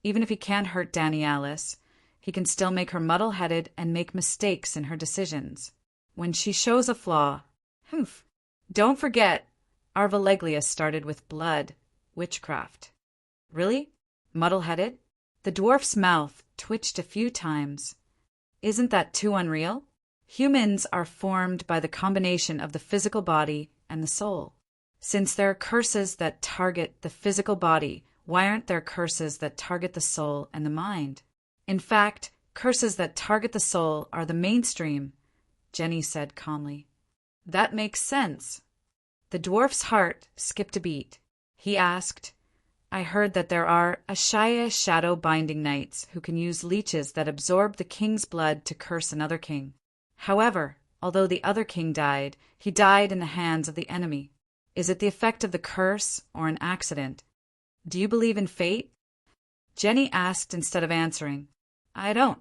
[SPEAKER 1] even if he can't hurt Danny Alice, he can still make her muddle-headed and make mistakes in her decisions. When she shows a flaw, humph. Don't forget, Arvaleglia started with blood witchcraft. Really? Muddle-headed? The dwarf's mouth twitched a few times. Isn't that too unreal? Humans are formed by the combination of the physical body and the soul. Since there are curses that target the physical body, why aren't there curses that target the soul and the mind? In fact, curses that target the soul are the mainstream, Jenny said calmly. That makes sense. The dwarf's heart skipped a beat. He asked, I heard that there are Ashaya shadow binding knights who can use leeches that absorb the king's blood to curse another king. However, although the other king died, he died in the hands of the enemy. Is it the effect of the curse or an accident? Do you believe in fate? Jenny asked instead of answering. I don't.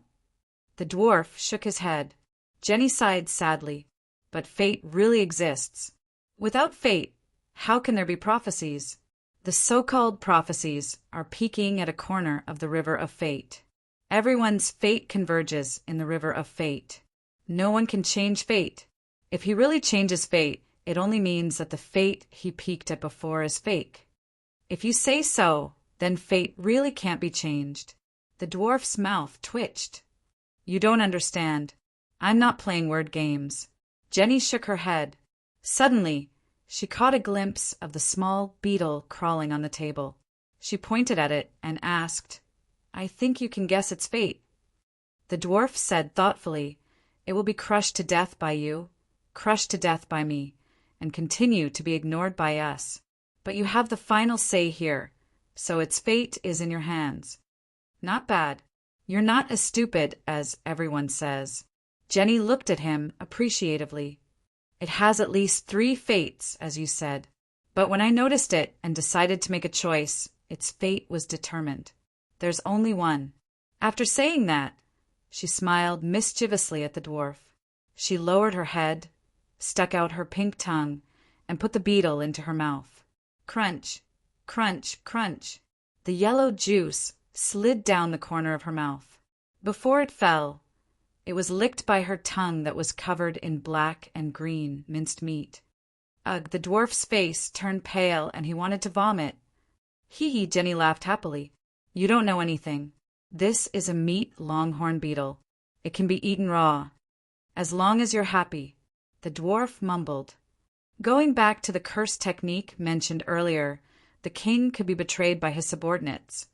[SPEAKER 1] The dwarf shook his head. Jenny sighed sadly. But fate really exists. Without fate, how can there be prophecies? The so-called prophecies are peaking at a corner of the river of fate. Everyone's fate converges in the river of fate. No one can change fate. If he really changes fate, it only means that the fate he peaked at before is fake. If you say so, then fate really can't be changed. The dwarf's mouth twitched. You don't understand. I'm not playing word games. Jenny shook her head. Suddenly, she caught a glimpse of the small beetle crawling on the table. She pointed at it and asked, I think you can guess its fate. The dwarf said thoughtfully, It will be crushed to death by you, crushed to death by me, and continue to be ignored by us. But you have the final say here, so its fate is in your hands. Not bad. You're not as stupid as everyone says. Jenny looked at him appreciatively. It has at least 3 fates, as you said. But when I noticed it and decided to make a choice, its fate was determined. There's only one. After saying that, she smiled mischievously at the dwarf. She lowered her head, stuck out her pink tongue, and put the beetle into her mouth. Crunch, crunch, crunch. The yellow juice slid down the corner of her mouth. Before it fell, it was licked by her tongue that was covered in black and green minced meat. Ugh, the dwarf's face turned pale and he wanted to vomit. Hee, Jenny laughed happily. You don't know anything. This is a meat longhorn beetle. It can be eaten raw. As long as you're happy, the dwarf mumbled. Going back to the curse technique mentioned earlier, the king could be betrayed by his subordinates,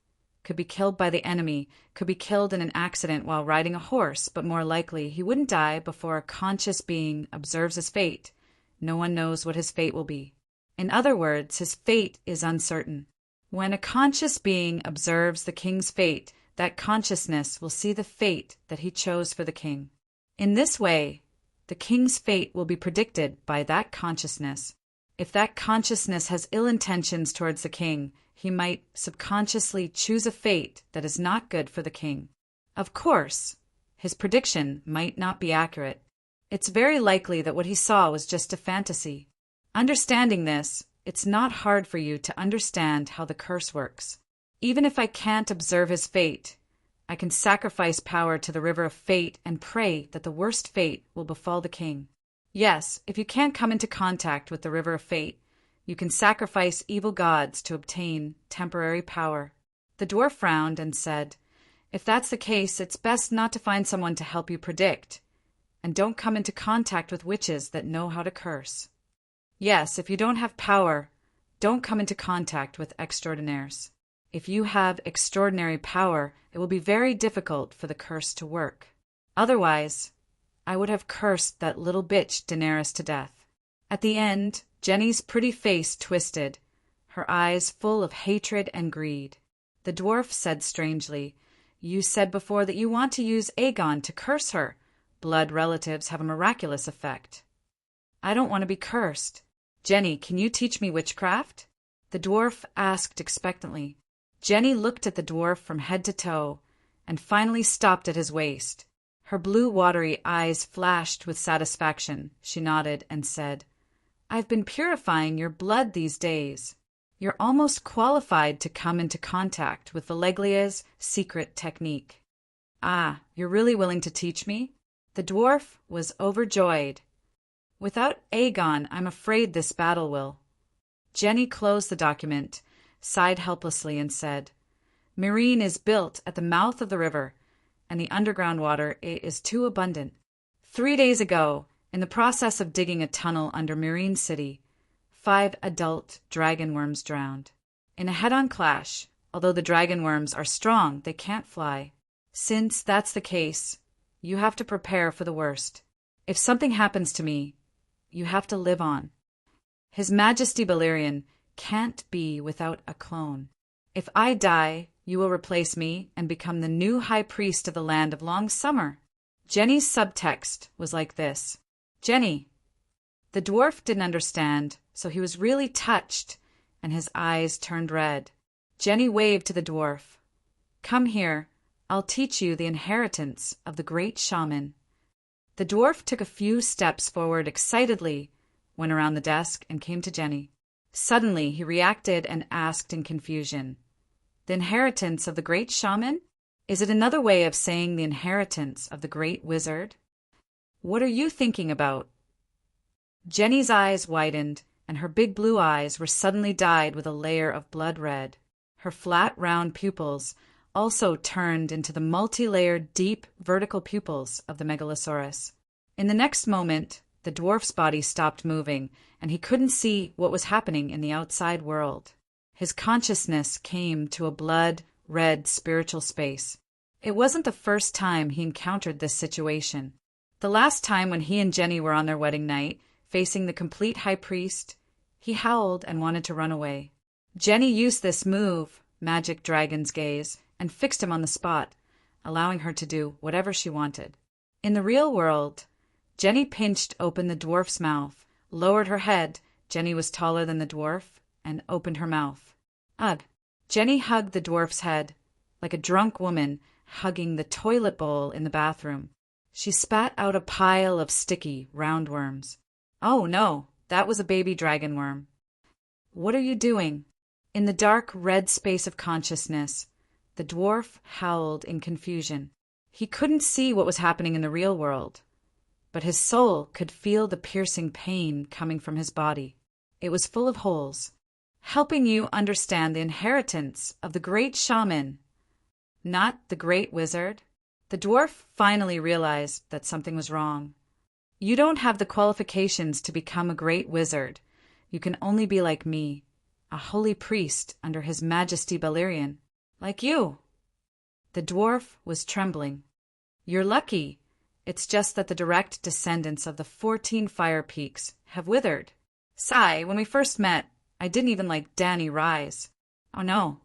[SPEAKER 1] could be killed by the enemy, could be killed in an accident while riding a horse, but more likely he wouldn't die before a conscious being observes his fate. No one knows what his fate will be. In other words, his fate is uncertain. When a conscious being observes the king's fate, that consciousness will see the fate that he chose for the king. In this way, the king's fate will be predicted by that consciousness. If that consciousness has ill intentions towards the king, he might subconsciously choose a fate that is not good for the king. Of course, his prediction might not be accurate. It's very likely that what he saw was just a fantasy. Understanding this, it's not hard for you to understand how the curse works. Even if I can't observe his fate, I can sacrifice power to the river of fate and pray that the worst fate will befall the king. Yes, if you can't come into contact with the river of fate, you can sacrifice evil gods to obtain temporary power. The dwarf frowned and said, If that's the case, it's best not to find someone to help you predict, and don't come into contact with witches that know how to curse. Yes, if you don't have power, don't come into contact with extraordinaires. If you have extraordinary power, it will be very difficult for the curse to work. Otherwise, I would have cursed that little bitch Daenerys to death. At the end, Jenny's pretty face twisted, her eyes full of hatred and greed. The dwarf said strangely, "You said before that you want to use Aegon to curse her. Blood relatives have a miraculous effect." "I don't want to be cursed. Jenny, can you teach me witchcraft?" the dwarf asked expectantly. Jenny looked at the dwarf from head to toe, and finally stopped at his waist. Her blue, watery eyes flashed with satisfaction. She nodded and said, "I've been purifying your blood these days. You're almost qualified to come into contact with Valeglia's secret technique." "Ah, you're really willing to teach me?" The dwarf was overjoyed. "Without Aegon, I'm afraid this battle will." Jenny closed the document, sighed helplessly, and said, "Meereen is built at the mouth of the river, and the underground water is too abundant. 3 days ago, in the process of digging a tunnel under Meereen City, 5 adult dragon worms drowned. In a head-on clash, although the dragon worms are strong, they can't fly. Since that's the case, you have to prepare for the worst. If something happens to me, you have to live on. His Majesty Balerion can't be without a clone. If I die, you will replace me and become the new high priest of the land of long summer." Jenny's subtext was like this. "Jenny." The dwarf didn't understand, so he was really touched, and his eyes turned red. Jenny waved to the dwarf. "Come here. I'll teach you the inheritance of the great shaman." The dwarf took a few steps forward excitedly, went around the desk, and came to Jenny. Suddenly, he reacted and asked in confusion, "The inheritance of the great shaman? Is it another way of saying the inheritance of the great wizard? What are you thinking about?" Jenny's eyes widened, and her big blue eyes were suddenly dyed with a layer of blood red. Her flat, round pupils also turned into the multi-layered, deep, vertical pupils of the megalosaurus. In the next moment, the dwarf's body stopped moving, and he couldn't see what was happening in the outside world. His consciousness came to a blood-red spiritual space. It wasn't the first time he encountered this situation. The last time when he and Jenny were on their wedding night, facing the complete high priest, he howled and wanted to run away. Jenny used this move, Magic Dragon's Gaze, and fixed him on the spot, allowing her to do whatever she wanted. In the real world, Jenny pinched open the dwarf's mouth, lowered her head, Jenny was taller than the dwarf, and opened her mouth. Ugh! Jenny hugged the dwarf's head, like a drunk woman hugging the toilet bowl in the bathroom. She spat out a pile of sticky, round worms. "Oh no, that was a baby dragon worm." "What are you doing?" In the dark, red space of consciousness, the dwarf howled in confusion. He couldn't see what was happening in the real world, but his soul could feel the piercing pain coming from his body. It was full of holes. "Helping you understand the inheritance of the great shaman, not the great wizard." The dwarf finally realized that something was wrong. "You don't have the qualifications to become a great wizard. You can only be like me, a holy priest under His Majesty Balerion, like you." The dwarf was trembling. "You're lucky. It's just that the direct descendants of the 14 Fire Peaks have withered. Sigh, when we first met, I didn't even like Dany Rise." "Oh no."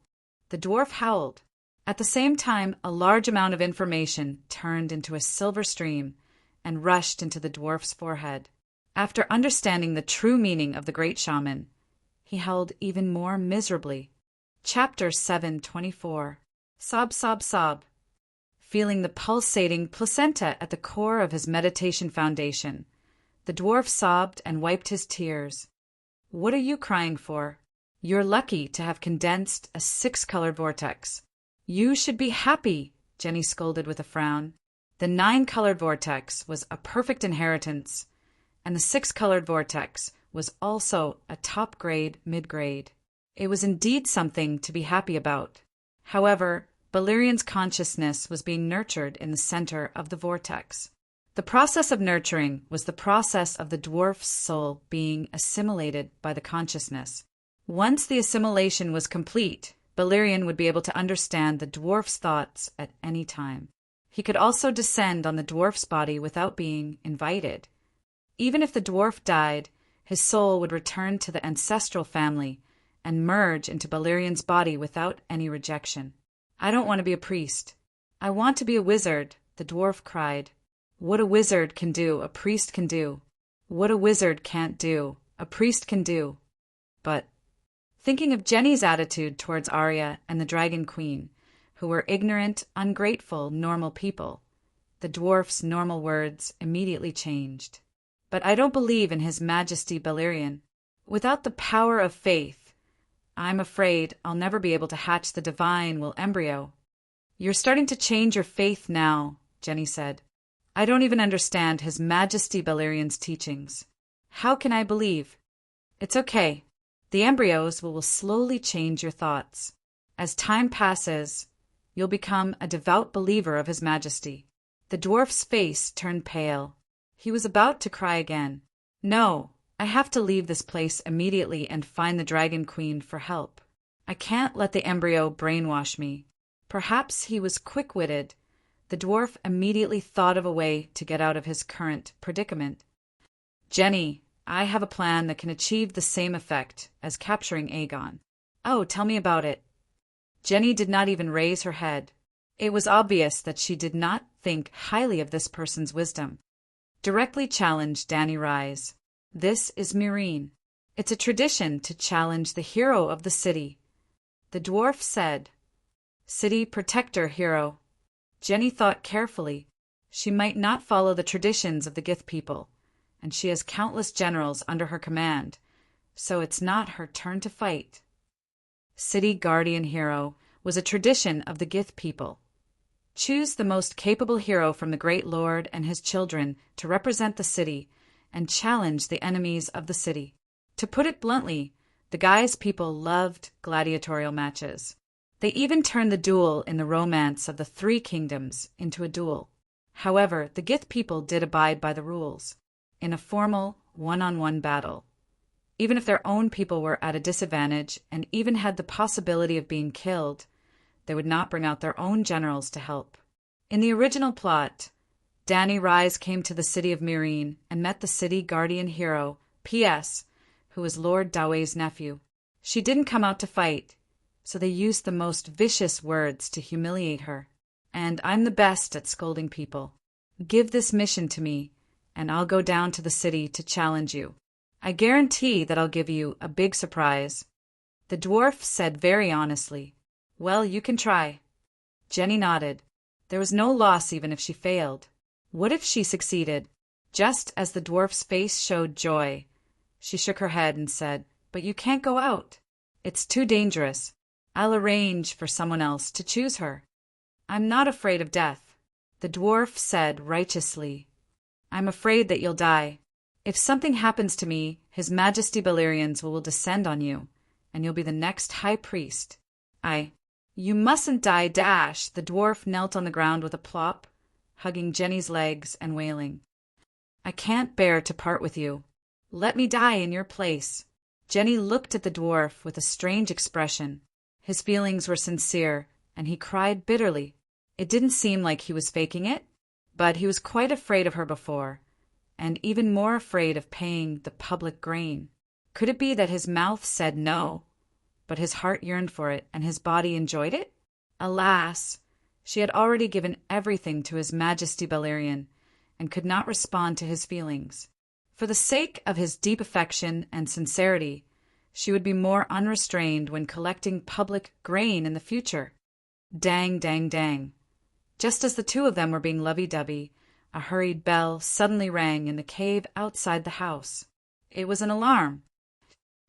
[SPEAKER 1] The dwarf howled. At the same time, a large amount of information turned into a silver stream and rushed into the dwarf's forehead. After understanding the true meaning of the great shaman, he howled even more miserably. Chapter 7:24. Sob, sob, sob. Feeling the pulsating placenta at the core of his meditation foundation, the dwarf sobbed and wiped his tears. "What are you crying for? You're lucky to have condensed a 6-colored vortex. You should be happy," Jenny scolded with a frown. The 9-colored vortex was a perfect inheritance, and the 6-colored vortex was also a top-grade mid-grade. It was indeed something to be happy about. However, Balerion's consciousness was being nurtured in the center of the vortex. The process of nurturing was the process of the dwarf's soul being assimilated by the consciousness. Once the assimilation was complete, Balerion would be able to understand the dwarf's thoughts at any time. He could also descend on the dwarf's body without being invited. Even if the dwarf died, his soul would return to the ancestral family and merge into Balerian's body without any rejection. I don't want to be a priest. I want to be a wizard, the dwarf cried. What a wizard can do, a priest can do. What a wizard can't do, a priest can do. But, thinking of Jenny's attitude towards Arya and the Dragon Queen, who were ignorant, ungrateful, normal people, the dwarf's normal words immediately changed. But I don't believe in His Majesty Balerion. Without the power of faith, I'm afraid I'll never be able to hatch the divine will embryo. You're starting to change your faith now, Jenny said. I don't even understand His Majesty Balerion's teachings. How can I believe? It's okay. The embryos will slowly change your thoughts. As time passes, you'll become a devout believer of His Majesty. The dwarf's face turned pale. He was about to cry again. No, I have to leave this place immediately and find the Dragon Queen for help. I can't let the embryo brainwash me. Perhaps he was quick-witted. The dwarf immediately thought of a way to get out of his current predicament. Jenny, I have a plan that can achieve the same effect as capturing Aegon. Oh, tell me about it. Jenny did not even raise her head. It was obvious that she did not think highly of this person's wisdom. Directly challenge Dany Rise. This is Meereen. It's a tradition to challenge the hero of the city. The dwarf said, City protector hero. Jenny thought carefully. She might not follow the traditions of the Gith people, and she has countless generals under her command, so it's not her turn to fight. City guardian hero was a tradition of the Gith people. Choose the most capable hero from the Great Lord and his children to represent the city and challenge the enemies of the city. To put it bluntly, the Gaia's people loved gladiatorial matches. They even turned the duel in the romance of the Three Kingdoms into a duel. However, the Gith people did abide by the rules, in a formal, one-on-one battle. Even if their own people were at a disadvantage and even had the possibility of being killed, they would not bring out their own generals to help. In the original plot, Dany Rise came to the city of Meereen and met the city guardian hero, P.S., who was Lord Daway's nephew. She didn't come out to fight, so they used the most vicious words to humiliate her. And I'm the best at scolding people. Give this mission to me, and I'll go down to the city to challenge you. I guarantee that I'll give you a big surprise. The dwarf said very honestly, Well, you can try. Jenny nodded. There was no loss even if she failed. What if she succeeded? Just as the dwarf's face showed joy, she shook her head and said, But you can't go out. It's too dangerous. I'll arrange for someone else to choose her. I'm not afraid of death. The dwarf said righteously, I'm afraid that you'll die. If something happens to me, His Majesty Balerions will descend on you, and you'll be the next high priest. You mustn't die, Dash. The dwarf knelt on the ground with a plop, hugging Jenny's legs and wailing. I can't bear to part with you. Let me die in your place. Jenny looked at the dwarf with a strange expression. His feelings were sincere, and he cried bitterly. It didn't seem like he was faking it, but he was quite afraid of her before, and even more afraid of paying the public grain. Could it be that his mouth said no, but his heart yearned for it and his body enjoyed it? Alas, she had already given everything to His Majesty Balerion and could not respond to his feelings. For the sake of his deep affection and sincerity, she would be more unrestrained when collecting public grain in the future. Dang, dang, dang. Just as the two of them were being lovey-dovey, a hurried bell suddenly rang in the cave outside the house. It was an alarm.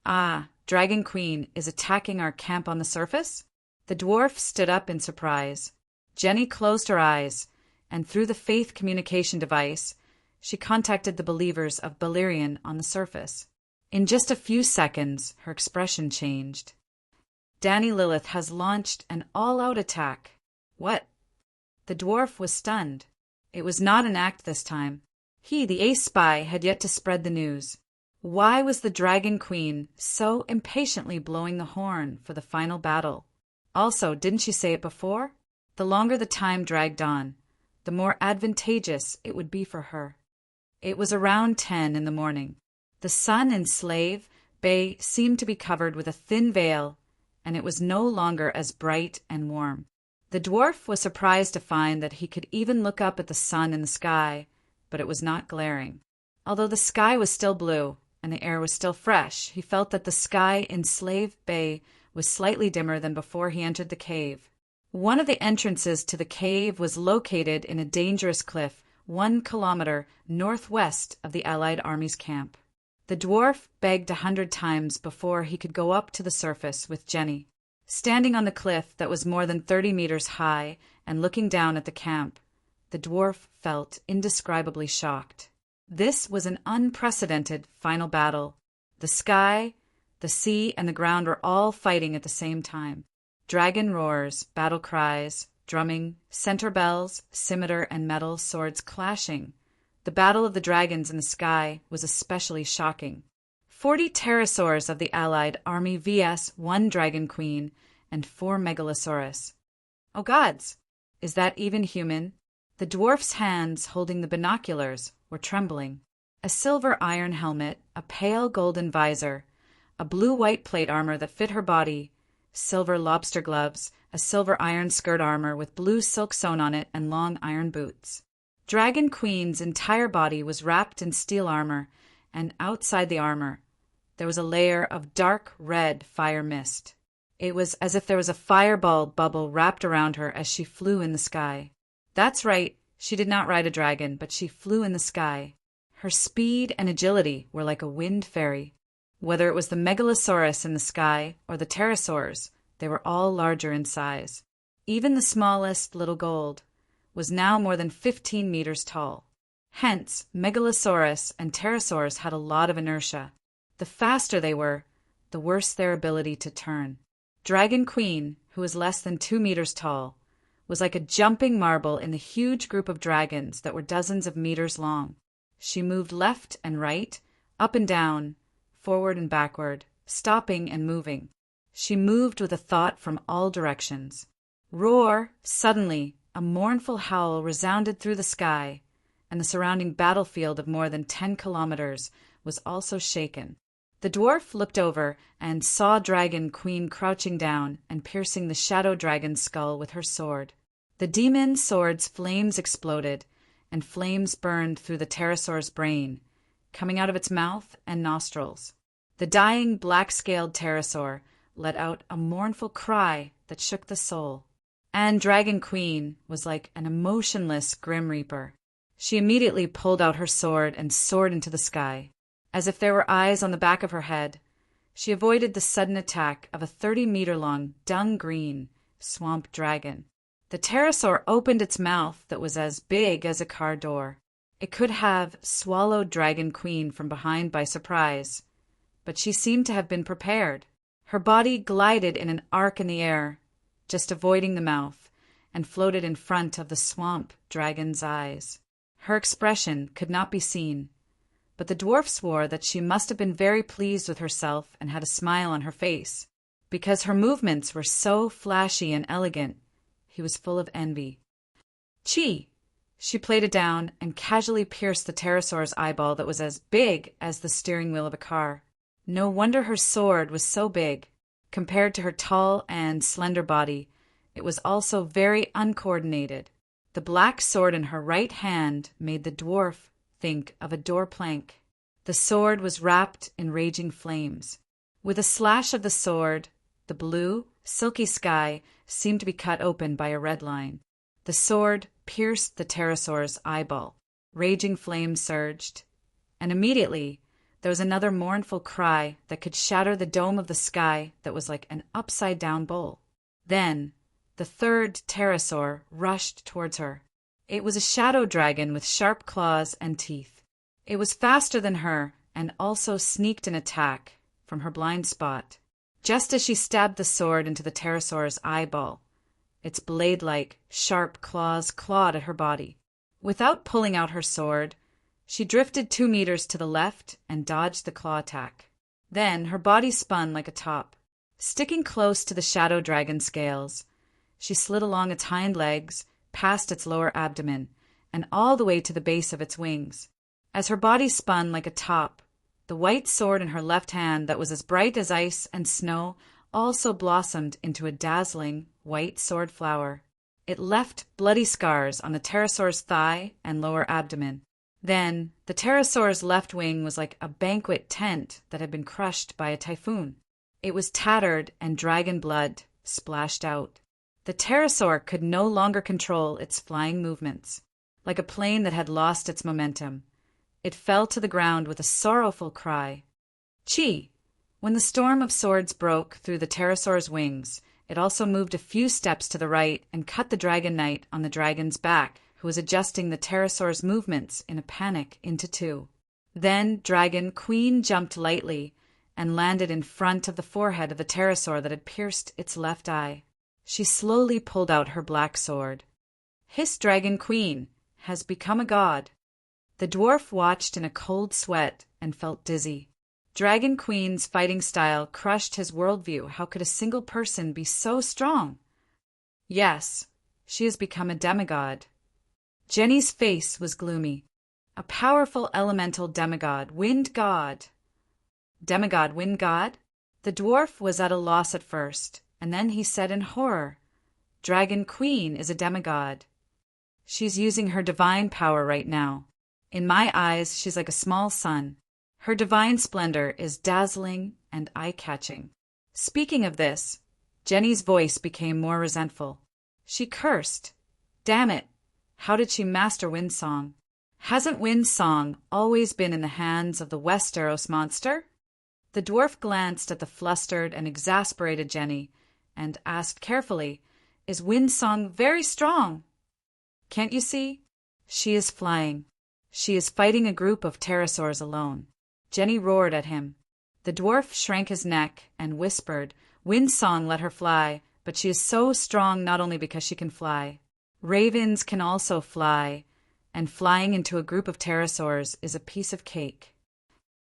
[SPEAKER 1] Ah, Dragon Queen is attacking our camp on the surface? The dwarf stood up in surprise. Jenny closed her eyes, and through the faith communication device, she contacted the believers of Balerion on the surface. In just a few seconds, her expression changed. Dany Lilith has launched an all-out attack. What? The dwarf was stunned. It was not an act this time. He, the ace spy, had yet to spread the news. Why was the Dragon Queen so impatiently blowing the horn for the final battle? Also, didn't she say it before? The longer the time dragged on, the more advantageous it would be for her. It was around 10 in the morning. The sun in Slave Bay seemed to be covered with a thin veil, and it was no longer as bright and warm. The dwarf was surprised to find that he could even look up at the sun in the sky, but it was not glaring. Although the sky was still blue and the air was still fresh, he felt that the sky in Slave Bay was slightly dimmer than before he entered the cave. One of the entrances to the cave was located in a dangerous cliff 1 kilometer northwest of the Allied Army's camp. The dwarf begged 100 times before he could go up to the surface with Jenny. Standing on the cliff that was more than 30 meters high and looking down at the camp, the dwarf felt indescribably shocked. This was an unprecedented final battle. The sky, the sea, and the ground were all fighting at the same time. Dragon roars, battle cries, drumming, center bells, scimitar and metal swords clashing. The battle of the dragons in the sky was especially shocking. 40 pterosaurs of the Allied Army vs. 1 dragon queen and 4 megalosaurus. Oh gods! Is that even human? The dwarf's hands holding the binoculars were trembling. A silver iron helmet, a pale golden visor, a blue-white plate armor that fit her body, silver lobster gloves, a silver iron skirt armor with blue silk sewn on it, and long iron boots. Dragon Queen's entire body was wrapped in steel armor, and outside the armor there was a layer of dark red fire mist. It was as if there was a fireball bubble wrapped around her as she flew in the sky. That's right, she did not ride a dragon, but she flew in the sky. Her speed and agility were like a wind fairy. Whether it was the megalosaurus in the sky or the pterosaurs, they were all larger in size. Even the smallest little gold was now more than 15 meters tall. Hence, megalosaurus and pterosaurs had a lot of inertia. The faster they were, the worse their ability to turn. Dragon Queen, who was less than 2 meters tall, was like a jumping marble in the huge group of dragons that were dozens of meters long. She moved left and right, up and down, forward and backward, stopping and moving. She moved with a thought from all directions. Roar! Suddenly, a mournful howl resounded through the sky, and the surrounding battlefield of more than 10 kilometers was also shaken. The dwarf looked over and saw Dragon Queen crouching down and piercing the shadow dragon's skull with her sword. The demon sword's flames exploded, and flames burned through the pterosaur's brain, coming out of its mouth and nostrils. The dying black-scaled pterosaur let out a mournful cry that shook the soul. And Dragon Queen was like an emotionless Grim Reaper. She immediately pulled out her sword and soared into the sky. As if there were eyes on the back of her head, she avoided the sudden attack of a 30-meter-long dung-green swamp dragon. The pterosaur opened its mouth that was as big as a car door. It could have swallowed Dragon Queen from behind by surprise, but she seemed to have been prepared. Her body glided in an arc in the air, just avoiding the mouth, and floated in front of the swamp dragon's eyes. Her expression could not be seen, but the dwarf swore that she must have been very pleased with herself and had a smile on her face. Because her movements were so flashy and elegant, he was full of envy. Chee! She played it down and casually pierced the pterosaur's eyeball that was as big as the steering wheel of a car. No wonder her sword was so big. Compared to her tall and slender body, it was also very uncoordinated. The black sword in her right hand made the dwarf think of a door plank. The sword was wrapped in raging flames. With a slash of the sword, the blue, silky sky seemed to be cut open by a red line. The sword pierced the pterosaur's eyeball. Raging flames surged, and immediately there was another mournful cry that could shatter the dome of the sky that was like an upside-down bowl. Then the third pterosaur rushed towards her. It was a shadow dragon with sharp claws and teeth. It was faster than her and also sneaked an attack from her blind spot. Just as she stabbed the sword into the pterosaur's eyeball, its blade-like, sharp claws clawed at her body. Without pulling out her sword, she drifted 2 meters to the left and dodged the claw attack. Then her body spun like a top. Sticking close to the shadow dragon scales, she slid along its hind legs, past its lower abdomen, and all the way to the base of its wings. As her body spun like a top, the white sword in her left hand that was as bright as ice and snow also blossomed into a dazzling white sword flower. It left bloody scars on the pterosaur's thigh and lower abdomen. Then, the pterosaur's left wing was like a banquet tent that had been crushed by a typhoon. It was tattered and dragon blood splashed out. The pterosaur could no longer control its flying movements. Like a plane that had lost its momentum, it fell to the ground with a sorrowful cry. Chi! When the storm of swords broke through the pterosaur's wings, it also moved a few steps to the right and cut the dragon knight on the dragon's back, who was adjusting the pterosaur's movements in a panic into two. Then Dragon Queen jumped lightly and landed in front of the forehead of the pterosaur that had pierced its left eye. She slowly pulled out her black sword. His Dragon Queen has become a god. The dwarf watched in a cold sweat and felt dizzy. Dragon Queen's fighting style crushed his worldview. How could a single person be so strong? Yes, she has become a demigod. Jenny's face was gloomy. A powerful elemental demigod, wind god. Demigod, wind god? The dwarf was at a loss at first, and then he said in horror, Dragon Queen is a demigod. She's using her divine power right now. In my eyes, she's like a small sun. Her divine splendor is dazzling and eye-catching. Speaking of this, Jenny's voice became more resentful. She cursed. Damn it! How did she master Windsong? Hasn't Windsong always been in the hands of the Westeros monster? The dwarf glanced at the flustered and exasperated Jenny and asked carefully, Is Windsong very strong? Can't you see? She is flying. She is fighting a group of pterosaurs alone. Jenny roared at him. The dwarf shrank his neck and whispered, Windsong let her fly, but she is so strong not only because she can fly. Ravens can also fly, and flying into a group of pterosaurs is a piece of cake.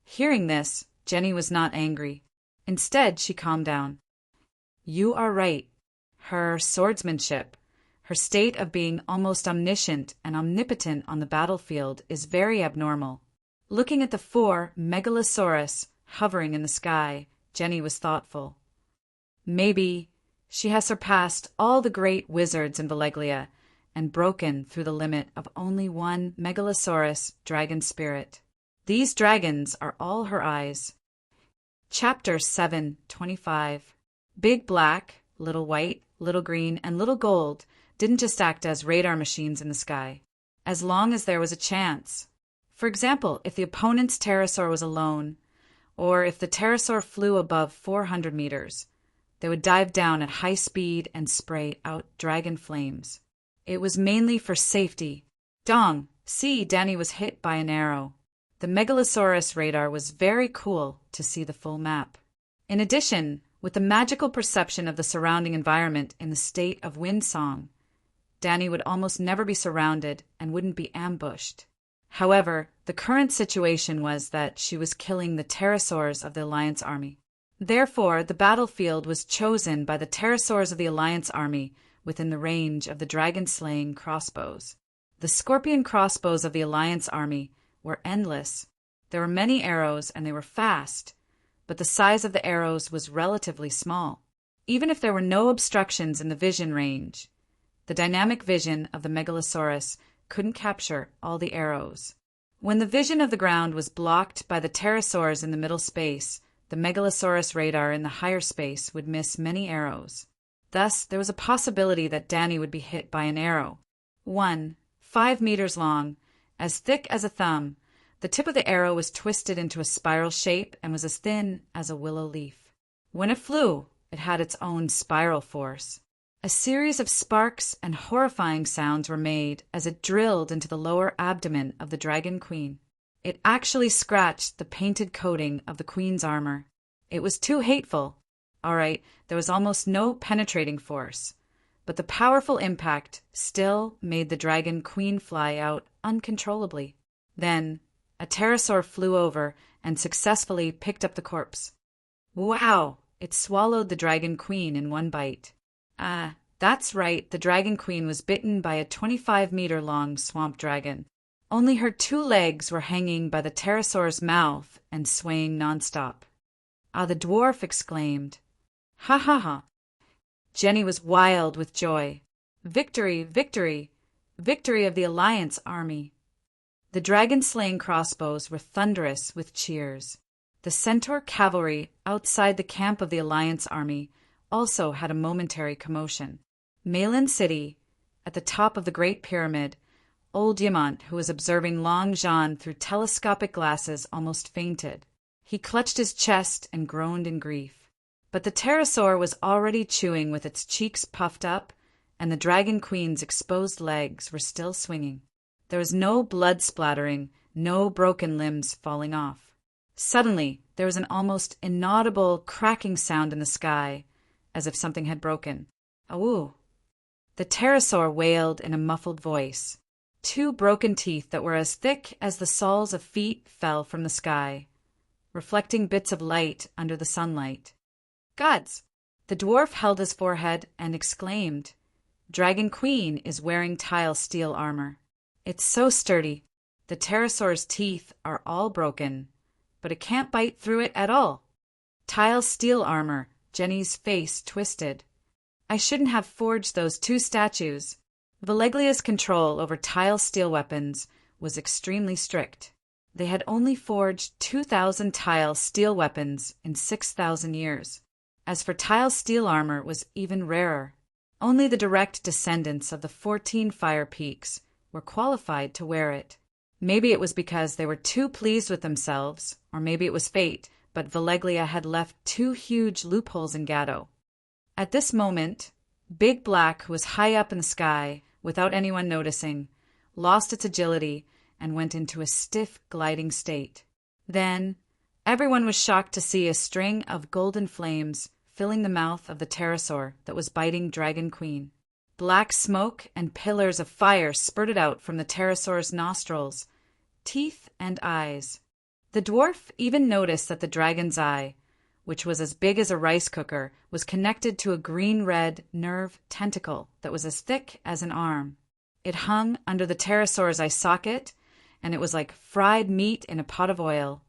[SPEAKER 1] Hearing this, Jenny was not angry. Instead, she calmed down. You are right. Her swordsmanship, her state of being almost omniscient and omnipotent on the battlefield is very abnormal. Looking at the 4 Megalosaurus hovering in the sky, Jenny was thoughtful. Maybe she has surpassed all the great wizards in Valeglia and broken through the limit of only one Megalosaurus dragon spirit. These dragons are all her eyes. Chapter 7:25. Big Black, Little White, Little Green, and Little Gold didn't just act as radar machines in the sky. As long as there was a chance. For example, if the opponent's pterosaur was alone, or if the pterosaur flew above 400 meters, they would dive down at high speed and spray out dragon flames. It was mainly for safety. Dong, see, Danny was hit by an arrow. The Megalosaurus radar was very cool to see the full map. In addition, with the magical perception of the surrounding environment in the state of Windsong, Danny would almost never be surrounded and wouldn't be ambushed. However, the current situation was that she was killing the pterosaurs of the Alliance Army. Therefore, the battlefield was chosen by the pterosaurs of the Alliance Army within the range of the dragon-slaying crossbows. The scorpion crossbows of the Alliance Army were endless. There were many arrows and they were fast, but the size of the arrows was relatively small. Even if there were no obstructions in the vision range, the dynamic vision of the Megalosaurus couldn't capture all the arrows. When the vision of the ground was blocked by the pterosaurs in the middle space, the Megalosaurus radar in the higher space would miss many arrows. Thus, there was a possibility that Danny would be hit by an arrow. One, 5 meters long, as thick as a thumb. The tip of the arrow was twisted into a spiral shape and was as thin as a willow leaf. When it flew, it had its own spiral force. A series of sparks and horrifying sounds were made as it drilled into the lower abdomen of the Dragon Queen. It actually scratched the painted coating of the Queen's armor. It was too hateful. All right, there was almost no penetrating force, but the powerful impact still made the Dragon Queen fly out uncontrollably. Then, a pterosaur flew over and successfully picked up the corpse. Wow! It swallowed the Dragon Queen in one bite. That's right, the Dragon Queen was bitten by a 25-meter-long swamp dragon. Only her 2 legs were hanging by the pterosaur's mouth and swaying nonstop. Ah, the dwarf exclaimed. Ha ha ha. Jenny was wild with joy. Victory, victory, victory of the Alliance army. The dragon-slaying crossbows were thunderous with cheers. The centaur cavalry outside the camp of the Alliance army also had a momentary commotion. Malin City, at the top of the Great Pyramid, old Yamant, who was observing Long Jean through telescopic glasses, almost fainted. He clutched his chest and groaned in grief. But the pterosaur was already chewing with its cheeks puffed up, and the Dragon Queen's exposed legs were still swinging. There was no blood splattering, no broken limbs falling off. Suddenly, there was an almost inaudible cracking sound in the sky, as if something had broken. Awoo! The pterosaur wailed in a muffled voice. 2 broken teeth that were as thick as the soles of feet fell from the sky, reflecting bits of light under the sunlight. Gods! The dwarf held his forehead and exclaimed, Dragon Queen is wearing tile steel armor. It's so sturdy. The pterosaur's teeth are all broken, but it can't bite through it at all. Tile steel armor. Jenny's face twisted. I shouldn't have forged those 2 statues. Valeglia's control over tile steel weapons was extremely strict. They had only forged 2,000 tile steel weapons in 6,000 years. As for tile steel armor was even rarer. Only the direct descendants of the 14 Fire Peaks were qualified to wear it. Maybe it was because they were too pleased with themselves, or maybe it was fate, but Valeglia had left 2 huge loopholes in Gatto. At this moment, Big Black, who was high up in the sky, without anyone noticing, lost its agility and went into a stiff, gliding state. Then, everyone was shocked to see a string of golden flames filling the mouth of the pterosaur that was biting Dragon Queen. Black smoke and pillars of fire spurted out from the pterosaur's nostrils, teeth, and eyes. The dwarf even noticed that the dragon's eye, which was as big as a rice cooker, was connected to a green-red nerve tentacle that was as thick as an arm. It hung under the pterosaur's eye socket, and it was like fried meat in a pot of oil,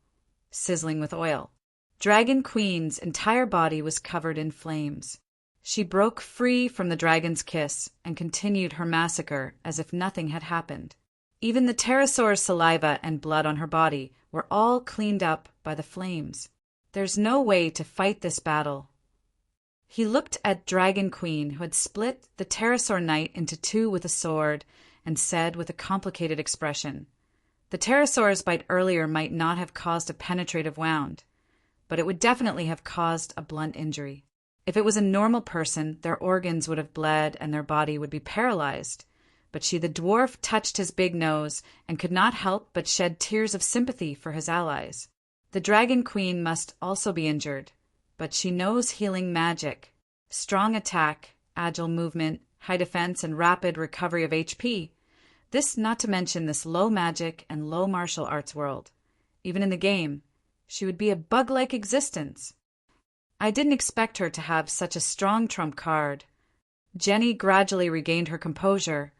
[SPEAKER 1] sizzling with oil. Dragon Queen's entire body was covered in flames. She broke free from the dragon's kiss and continued her massacre as if nothing had happened. Even the pterosaur's saliva and blood on her body were all cleaned up by the flames. There's no way to fight this battle. He looked at Dragon Queen, who had split the pterosaur knight into 2 with a sword, and said with a complicated expression, The pterosaur's bite earlier might not have caused a penetrative wound, but it would definitely have caused a blunt injury. If it was a normal person, their organs would have bled and their body would be paralyzed. But the dwarf touched his big nose and could not help but shed tears of sympathy for his allies. The Dragon Queen must also be injured, but she knows healing magic, strong attack, agile movement, high defense, and rapid recovery of HP. This not to mention this low magic and low martial arts world. Even in the game, she would be a bug-like existence. I didn't expect her to have such a strong trump card. Jenny gradually regained her composure.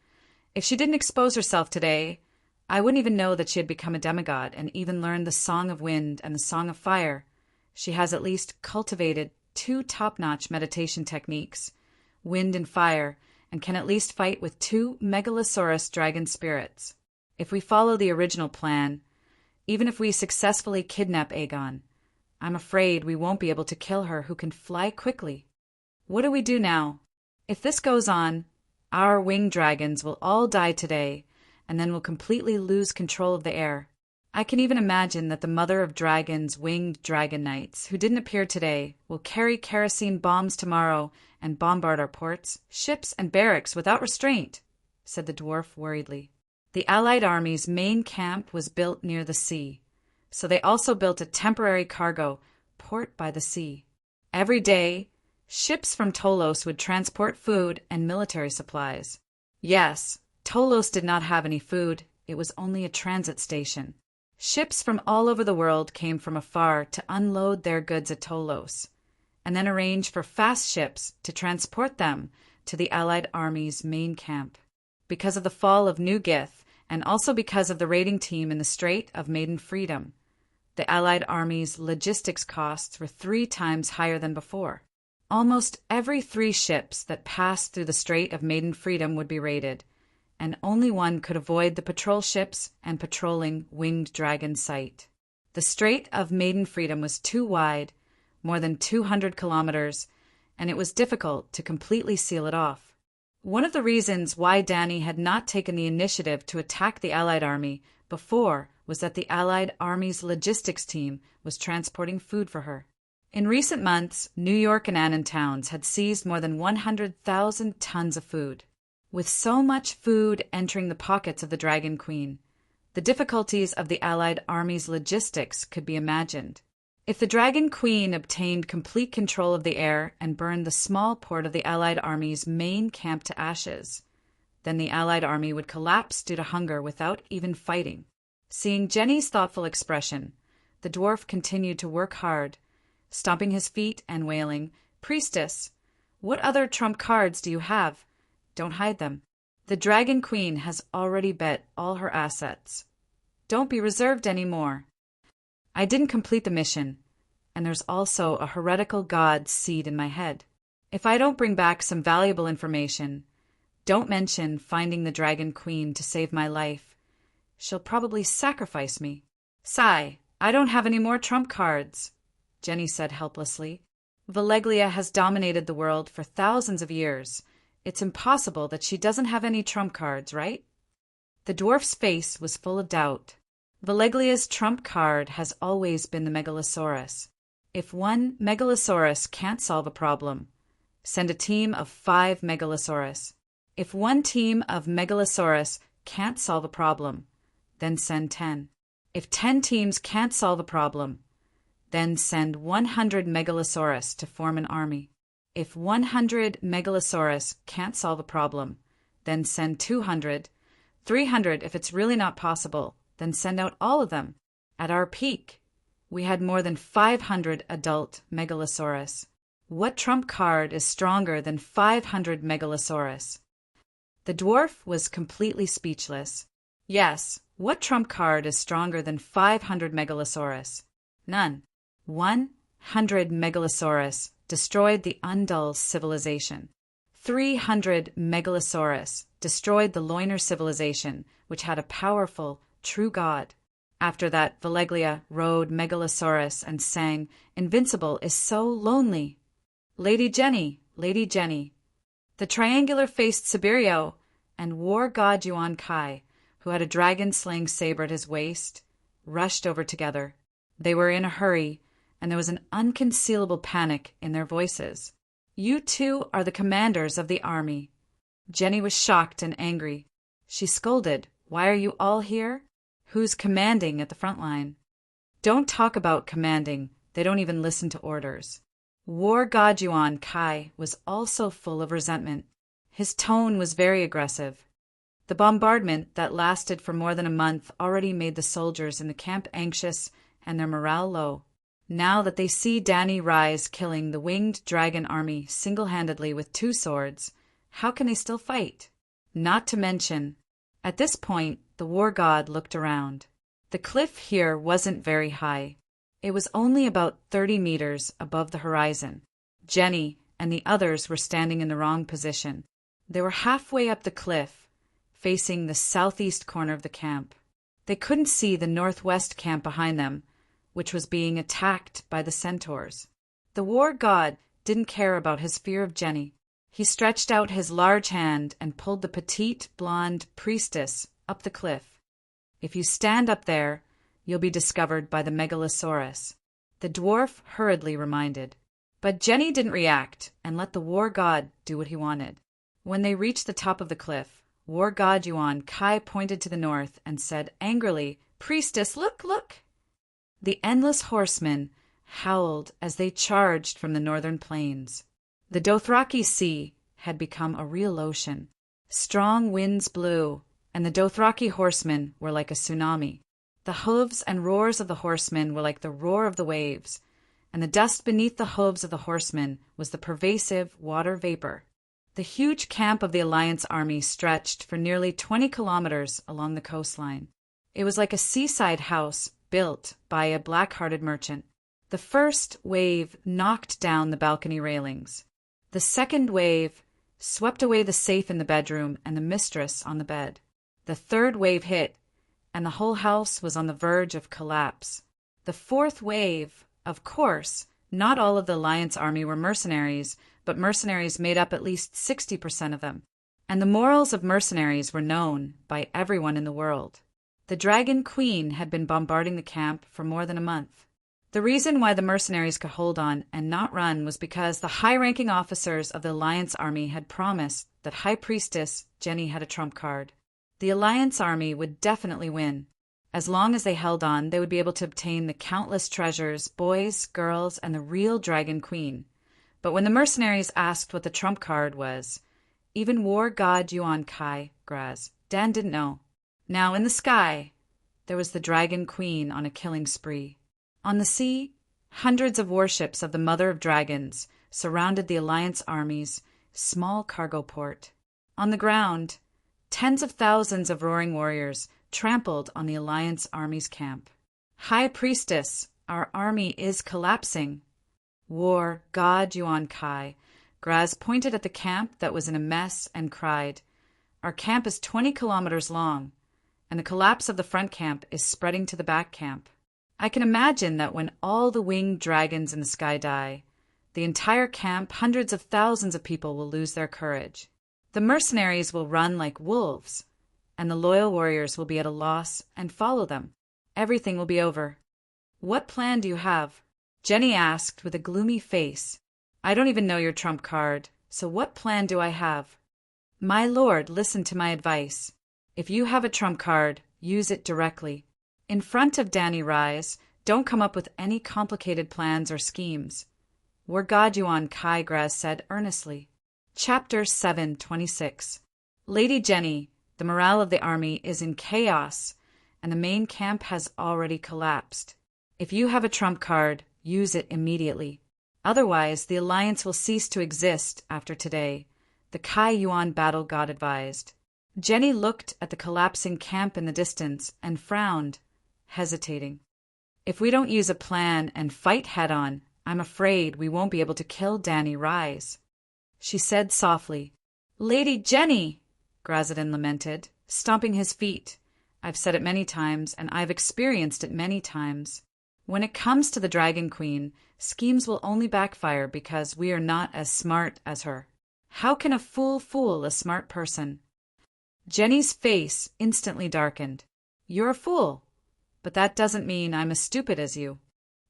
[SPEAKER 1] If she didn't expose herself today, I wouldn't even know that she had become a demigod and even learned the Song of Wind and the Song of Fire. She has at least cultivated 2 top-notch meditation techniques, wind and fire, and can at least fight with 2 Megalosaurus dragon spirits. If we follow the original plan, even if we successfully kidnap Aegon, I'm afraid we won't be able to kill her who can fly quickly. What do we do now? If this goes on, our winged dragons will all die today, and then will completely lose control of the air. I can even imagine that the mother of dragons, winged dragon knights, who didn't appear today, will carry kerosene bombs tomorrow and bombard our ports, ships, and barracks without restraint, said the dwarf worriedly. The Allied army's main camp was built near the sea, so they also built a temporary cargo port by the sea. Every day, ships from Tolos would transport food and military supplies. Yes, Tolos did not have any food. It was only a transit station. Ships from all over the world came from afar to unload their goods at Tolos, and then arrange for fast ships to transport them to the Allied Army's main camp. Because of the fall of New Gith, and also because of the raiding team in the Strait of Maiden Freedom, the Allied Army's logistics costs were 3 times higher than before. Almost every 3 ships that passed through the Strait of Maiden Freedom would be raided, and only one could avoid the patrol ships and patrolling Winged Dragon site. The Strait of Maiden Freedom was too wide, more than 200 kilometers, and it was difficult to completely seal it off. One of the reasons why Dany had not taken the initiative to attack the Allied army before was that the Allied army's logistics team was transporting food for her. In recent months, New York and Annan towns had seized more than 100,000 tons of food. With so much food entering the pockets of the Dragon Queen, the difficulties of the Allied army's logistics could be imagined. If the Dragon Queen obtained complete control of the air and burned the small port of the Allied army's main camp to ashes, then the Allied army would collapse due to hunger without even fighting. Seeing Jenny's thoughtful expression, the dwarf continued to work hard, stomping his feet and wailing, "Priestess, what other trump cards do you have? Don't hide them. The Dragon Queen has already bet all her assets. Don't be reserved anymore. I didn't complete the mission, and there's also a heretical god seed in my head. If I don't bring back some valuable information, don't mention finding the Dragon Queen to save my life. She'll probably sacrifice me." "Sigh, I don't have any more trump cards," Jenny said helplessly. "Valeglia has dominated the world for thousands of years. It's impossible that she doesn't have any trump cards, right?" The dwarf's face was full of doubt. Valeglia's trump card has always been the Megalosaurus. If one Megalosaurus can't solve a problem, send a team of 5 Megalosaurus. If one team of Megalosaurus can't solve a problem, then send 10. If 10 teams can't solve a problem, then send 100 Megalosaurus to form an army. If 100 Megalosaurus can't solve a problem, then send 200, 300 if it's really not possible, then send out all of them. At our peak, we had more than 500 adult Megalosaurus. What trump card is stronger than 500 Megalosaurus? The dwarf was completely speechless. Yes, what trump card is stronger than 500 Megalosaurus? None. 100 Megalosaurus destroyed the Undul civilization. 300 Megalosaurus destroyed the Loiner civilization, which had a powerful, true god. After that, Valeglia rode Megalosaurus and sang, "Invincible is so lonely." Lady Jenny, Lady Jenny. The triangular-faced Sibirio and war god Yuan Kai, who had a dragon-slaying saber at his waist, rushed over together. They were in a hurry, and there was an unconcealable panic in their voices. "You two are the commanders of the army." Jenny was shocked and angry. She scolded, "Why are you all here? Who's commanding at the front line?" "Don't talk about commanding. They don't even listen to orders." War god Yuan Kai was also full of resentment. His tone was very aggressive. The bombardment that lasted for more than a month already made the soldiers in the camp anxious and their morale low. Now that they see Dany rise killing the Winged Dragon army single-handedly with 2 swords, how can they still fight? Not to mention, at this point, the war god looked around. The cliff here wasn't very high. It was only about 30 meters above the horizon. Jenny and the others were standing in the wrong position. They were halfway up the cliff, facing the southeast corner of the camp. They couldn't see the northwest camp behind them, which was being attacked by the centaurs. The war god didn't care about his fear of Jenny. He stretched out his large hand and pulled the petite, blonde priestess up the cliff. "If you stand up there, you'll be discovered by the Megalosaurus," the dwarf hurriedly reminded. But Jenny didn't react and let the war god do what he wanted. When they reached the top of the cliff, war god Yuan Kai pointed to the north and said angrily, "Priestess, look, look!" The endless horsemen howled as they charged from the northern plains. The Dothraki Sea had become a real ocean. Strong winds blew, and the Dothraki horsemen were like a tsunami. The hooves and roars of the horsemen were like the roar of the waves, and the dust beneath the hooves of the horsemen was the pervasive water vapor. The huge camp of the Alliance army stretched for nearly 20 kilometers along the coastline. It was like a seaside house built by a black-hearted merchant. The first wave knocked down the balcony railings. The second wave swept away the safe in the bedroom and the mistress on the bed. The third wave hit, and the whole house was on the verge of collapse. The fourth wave, of course, not all of the Alliance army were mercenaries, but mercenaries made up at least 60% of them. And the morals of mercenaries were known by everyone in the world. The Dragon Queen had been bombarding the camp for more than a month. The reason why the mercenaries could hold on and not run was because the high-ranking officers of the Alliance army had promised that High Priestess Jenny had a trump card. The Alliance army would definitely win. As long as they held on, they would be able to obtain the countless treasures, boys, girls, and the real Dragon Queen. But when the mercenaries asked what the trump card was, even war god Yuan Kai Graz, Dan didn't know. Now, in the sky, there was the Dragon Queen on a killing spree. On the sea, hundreds of warships of the Mother of Dragons surrounded the Alliance army's small cargo port. On the ground, tens of thousands of roaring warriors trampled on the Alliance army's camp. High Priestess, our army is collapsing. War god Yuan Kai Graz pointed at the camp that was in a mess and cried, "Our camp is 20 kilometers long, and the collapse of the front camp is spreading to the back camp. I can imagine that when all the winged dragons in the sky die, the entire camp, hundreds of thousands of people will lose their courage. The mercenaries will run like wolves, and the loyal warriors will be at a loss and follow them. Everything will be over. What plan do you have?" Jenny asked with a gloomy face. "I don't even know your trump card, so what plan do I have?" "My lord, listen to my advice. If you have a trump card, use it directly. In front of Danny Rise, don't come up with any complicated plans or schemes," War God Yuan Kai Graz said earnestly. Chapter 726. Lady Jenny, the morale of the army is in chaos, and the main camp has already collapsed. If you have a trump card, use it immediately. Otherwise, the Alliance will cease to exist after today, the Kai Yuan battle god advised. Jenny looked at the collapsing camp in the distance and frowned, hesitating. "If we don't use a plan and fight head-on, I'm afraid we won't be able to kill Danny Rise," she said softly. "Lady Jenny!" Grazadin lamented, stomping his feet. "I've said it many times, and I've experienced it many times. When it comes to the Dragon Queen, schemes will only backfire because we are not as smart as her. How can a fool fool a smart person?" Jenny's face instantly darkened. "You're a fool, but that doesn't mean I'm as stupid as you."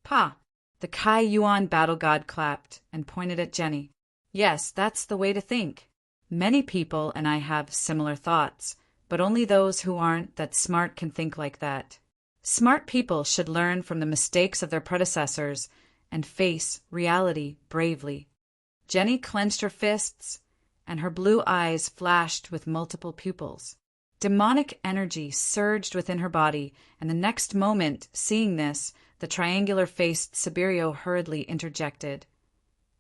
[SPEAKER 1] "Pah!" The Kai Yuan battle god clapped and pointed at Jenny. "Yes, that's the way to think. Many people and I have similar thoughts, but only those who aren't that smart can think like that. Smart people should learn from the mistakes of their predecessors and face reality bravely." Jenny clenched her fists, and her blue eyes flashed with multiple pupils. Demonic energy surged within her body, and the next moment, seeing this, the triangular-faced Sibirio hurriedly interjected.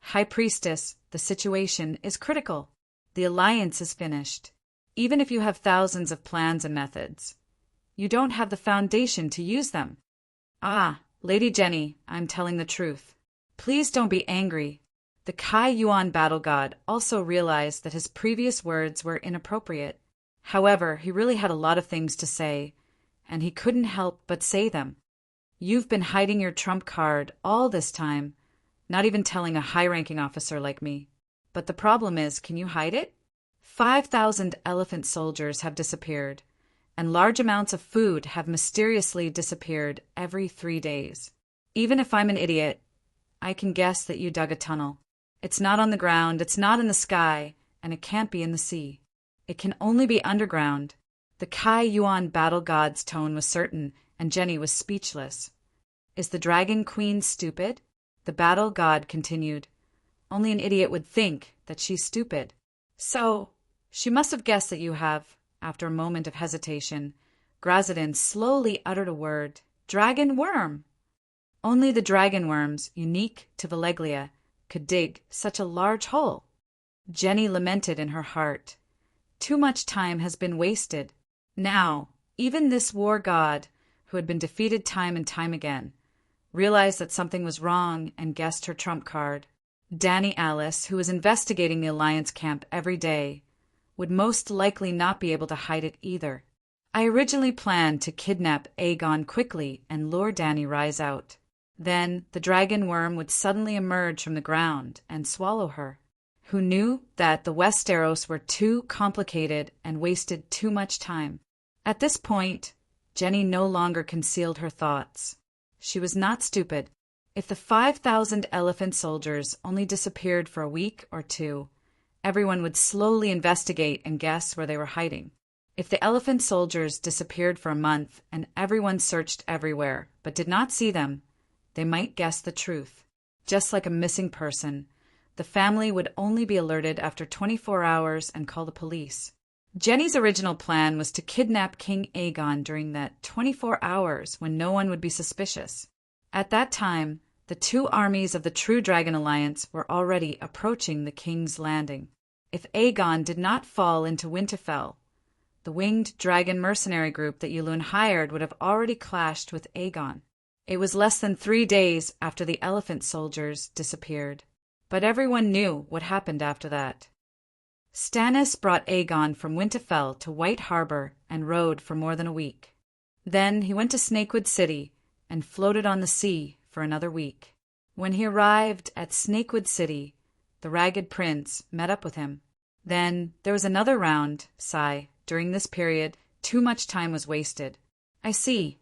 [SPEAKER 1] "High Priestess, the situation is critical. The Alliance is finished. Even if you have thousands of plans and methods, you don't have the foundation to use them." "Ah, Lady Jenny, I'm telling the truth. Please don't be angry." The Kai Yuan battle god also realized that his previous words were inappropriate. However, he really had a lot of things to say, and he couldn't help but say them. "You've been hiding your trump card all this time, not even telling a high-ranking officer like me. But the problem is, can you hide it? 5,000 elephant soldiers have disappeared, and large amounts of food have mysteriously disappeared every 3 days. Even if I'm an idiot, I can guess that you dug a tunnel. It's not on the ground, it's not in the sky, and it can't be in the sea. It can only be underground." The Kai Yuan battle god's tone was certain, and Jenny was speechless. "Is the Dragon Queen stupid?" The battle god continued. "Only an idiot would think that she's stupid. So, she must have guessed that you have." After a moment of hesitation, Grazadin slowly uttered a word. "Dragon worm!" Only the dragon worms, unique to Valeglia, could dig such a large hole. Jenny lamented in her heart. Too much time has been wasted. Now, even this war god, who had been defeated time and time again, realized that something was wrong and guessed her trump card. Danny Alice, who was investigating the Alliance camp every day, would most likely not be able to hide it either. I originally planned to kidnap Aegon quickly and lure Danny Rise out. Then the dragon worm would suddenly emerge from the ground and swallow her. Who knew that the Westeros were too complicated and wasted too much time? At this point, Jenny no longer concealed her thoughts. She was not stupid. If the 5,000 elephant soldiers only disappeared for a week or two, everyone would slowly investigate and guess where they were hiding. If the elephant soldiers disappeared for a month and everyone searched everywhere but did not see them, they might guess the truth. Just like a missing person, the family would only be alerted after 24 hours and call the police. Jenny's original plan was to kidnap King Aegon during that 24 hours when no one would be suspicious. At that time, the two armies of the True Dragon Alliance were already approaching the King's Landing. If Aegon did not fall into Winterfell, the winged dragon mercenary group that Yulun hired would have already clashed with Aegon. It was less than 3 days after the elephant soldiers disappeared. But everyone knew what happened after that. Stannis brought Aegon from Winterfell to White Harbor and rode for more than a week. Then he went to Snakewood City and floated on the sea for another week. When he arrived at Snakewood City, the Ragged Prince met up with him. Then there was another round, sigh. During this period, too much time was wasted. I see.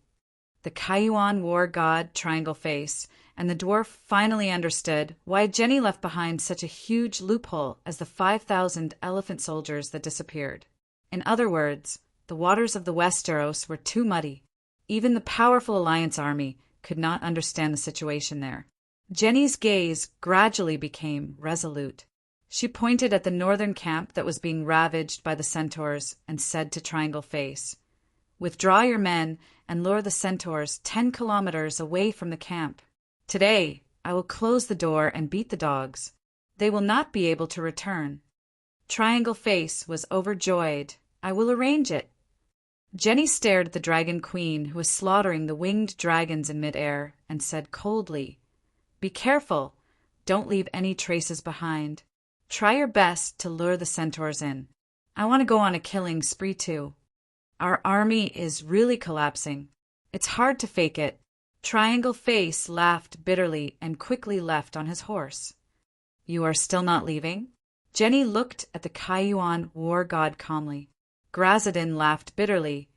[SPEAKER 1] The Cayuan war god Triangle Face and the dwarf finally understood why Jenny left behind such a huge loophole as the 5,000 elephant soldiers that disappeared. In other words, the waters of the Westeros were too muddy. Even the powerful Alliance army could not understand the situation there. Jenny's gaze gradually became resolute. She pointed at the northern camp that was being ravaged by the centaurs and said to Triangle Face, "Withdraw your men and lure the centaurs 10 kilometers away from the camp. Today, I will close the door and beat the dogs. They will not be able to return." Triangle Face was overjoyed. "I will arrange it." Jenny stared at the Dragon Queen, who was slaughtering the winged dragons in midair, and said coldly, "Be careful. Don't leave any traces behind. Try your best to lure the centaurs in. I want to go on a killing spree too. Our army is really collapsing. It's hard to fake it." Triangle Face laughed bitterly and quickly left on his horse. "You are still not leaving?" Jenny looked at the Cayuan war god calmly. Grazadin laughed bitterly.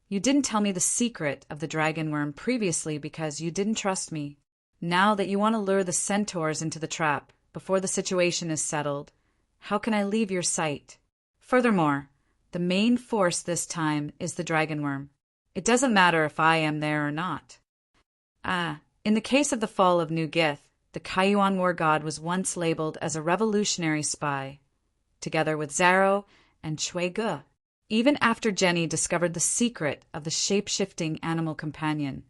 [SPEAKER 1] "You didn't tell me the secret of the dragon worm previously because you didn't trust me. Now that you want to lure the centaurs into the trap before the situation is settled, how can I leave your sight? Furthermore, the main force this time is the dragon worm. It doesn't matter if I am there or not." In the case of the fall of New Gith, the Cayuan war god was once labeled as a revolutionary spy, together with Zaro and Chue. Even after Jenny discovered the secret of the shape-shifting animal companion,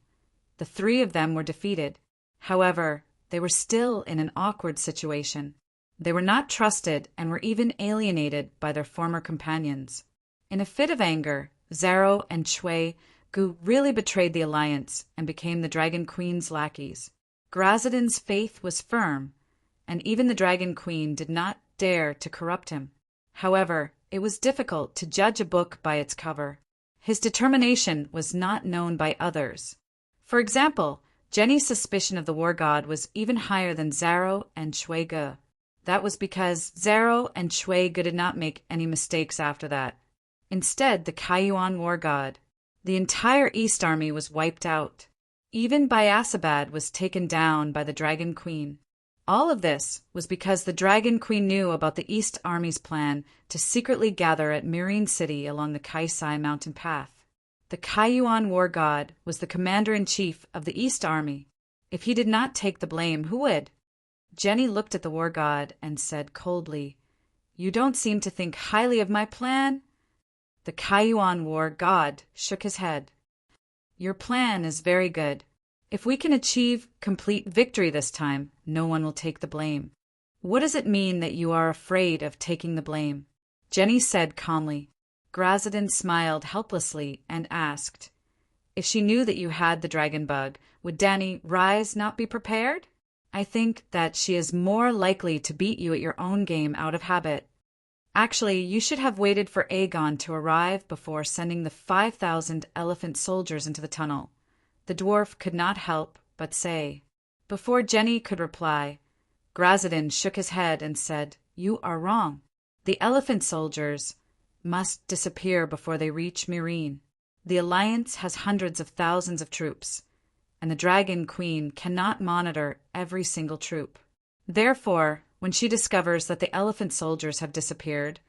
[SPEAKER 1] the three of them were defeated. However, they were still in an awkward situation. They were not trusted and were even alienated by their former companions. In a fit of anger, Zaro and Chue really betrayed the Alliance and became the Dragon Queen's lackeys. Grazadin's faith was firm, and even the Dragon Queen did not dare to corrupt him. However, it was difficult to judge a book by its cover. His determination was not known by others. For example, Jenny's suspicion of the war god was even higher than Zaro and Chue. That was because Zaro and Chue did not make any mistakes after that. Instead, the Cayuan war god, the entire East Army was wiped out. Even Bayasabad was taken down by the Dragon Queen. All of this was because the Dragon Queen knew about the East Army's plan to secretly gather at Meereen City along the Kaisai mountain path. The Cayuan war god was the commander-in-chief of the East Army. If he did not take the blame, who would? Jenny looked at the war god and said coldly, "You don't seem to think highly of my plan?" The Cayuan war god shook his head. "Your plan is very good. If we can achieve complete victory this time, no one will take the blame. What does it mean that you are afraid of taking the blame? Jenny said calmly. Grazadin smiled helplessly and asked, if she knew that you had the dragon bug, would Danny Rise not be prepared? I think that she is more likely to beat you at your own game out of habit. Actually, you should have waited for Aegon to arrive before sending the 5,000 elephant soldiers into the tunnel. The dwarf could not help but say. Before Jenny could reply, Grazadin shook his head and said, you are wrong. The elephant soldiers must disappear before they reach Meereen. The Alliance has hundreds of thousands of troops, and the Dragon Queen cannot monitor every single troop. Therefore, when she discovers that the elephant soldiers have disappeared,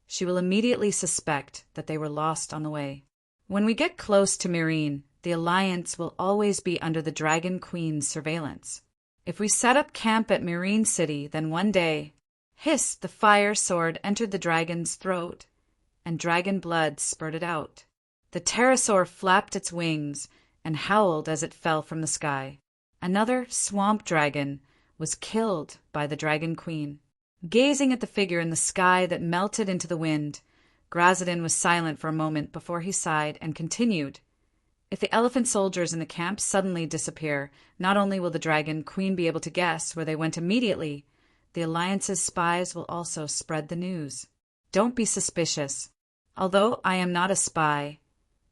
[SPEAKER 1] she will immediately suspect that they were lost on the way. When we get close to Meereen, the Alliance will always be under the Dragon Queen's surveillance. If we set up camp at Meereen City, then one day, hiss, the fire sword entered the dragon's throat, and dragon blood spurted out. The pterosaur flapped its wings and howled as it fell from the sky. Another swamp dragon was killed by the Dragon Queen. Gazing at the figure in the sky that melted into the wind, Grazadin was silent for a moment before he sighed and continued. If the elephant soldiers in the camp suddenly disappear, not only will the Dragon Queen be able to guess where they went immediately, the Alliance's spies will also spread the news. Don't be suspicious. Although I am not a spy,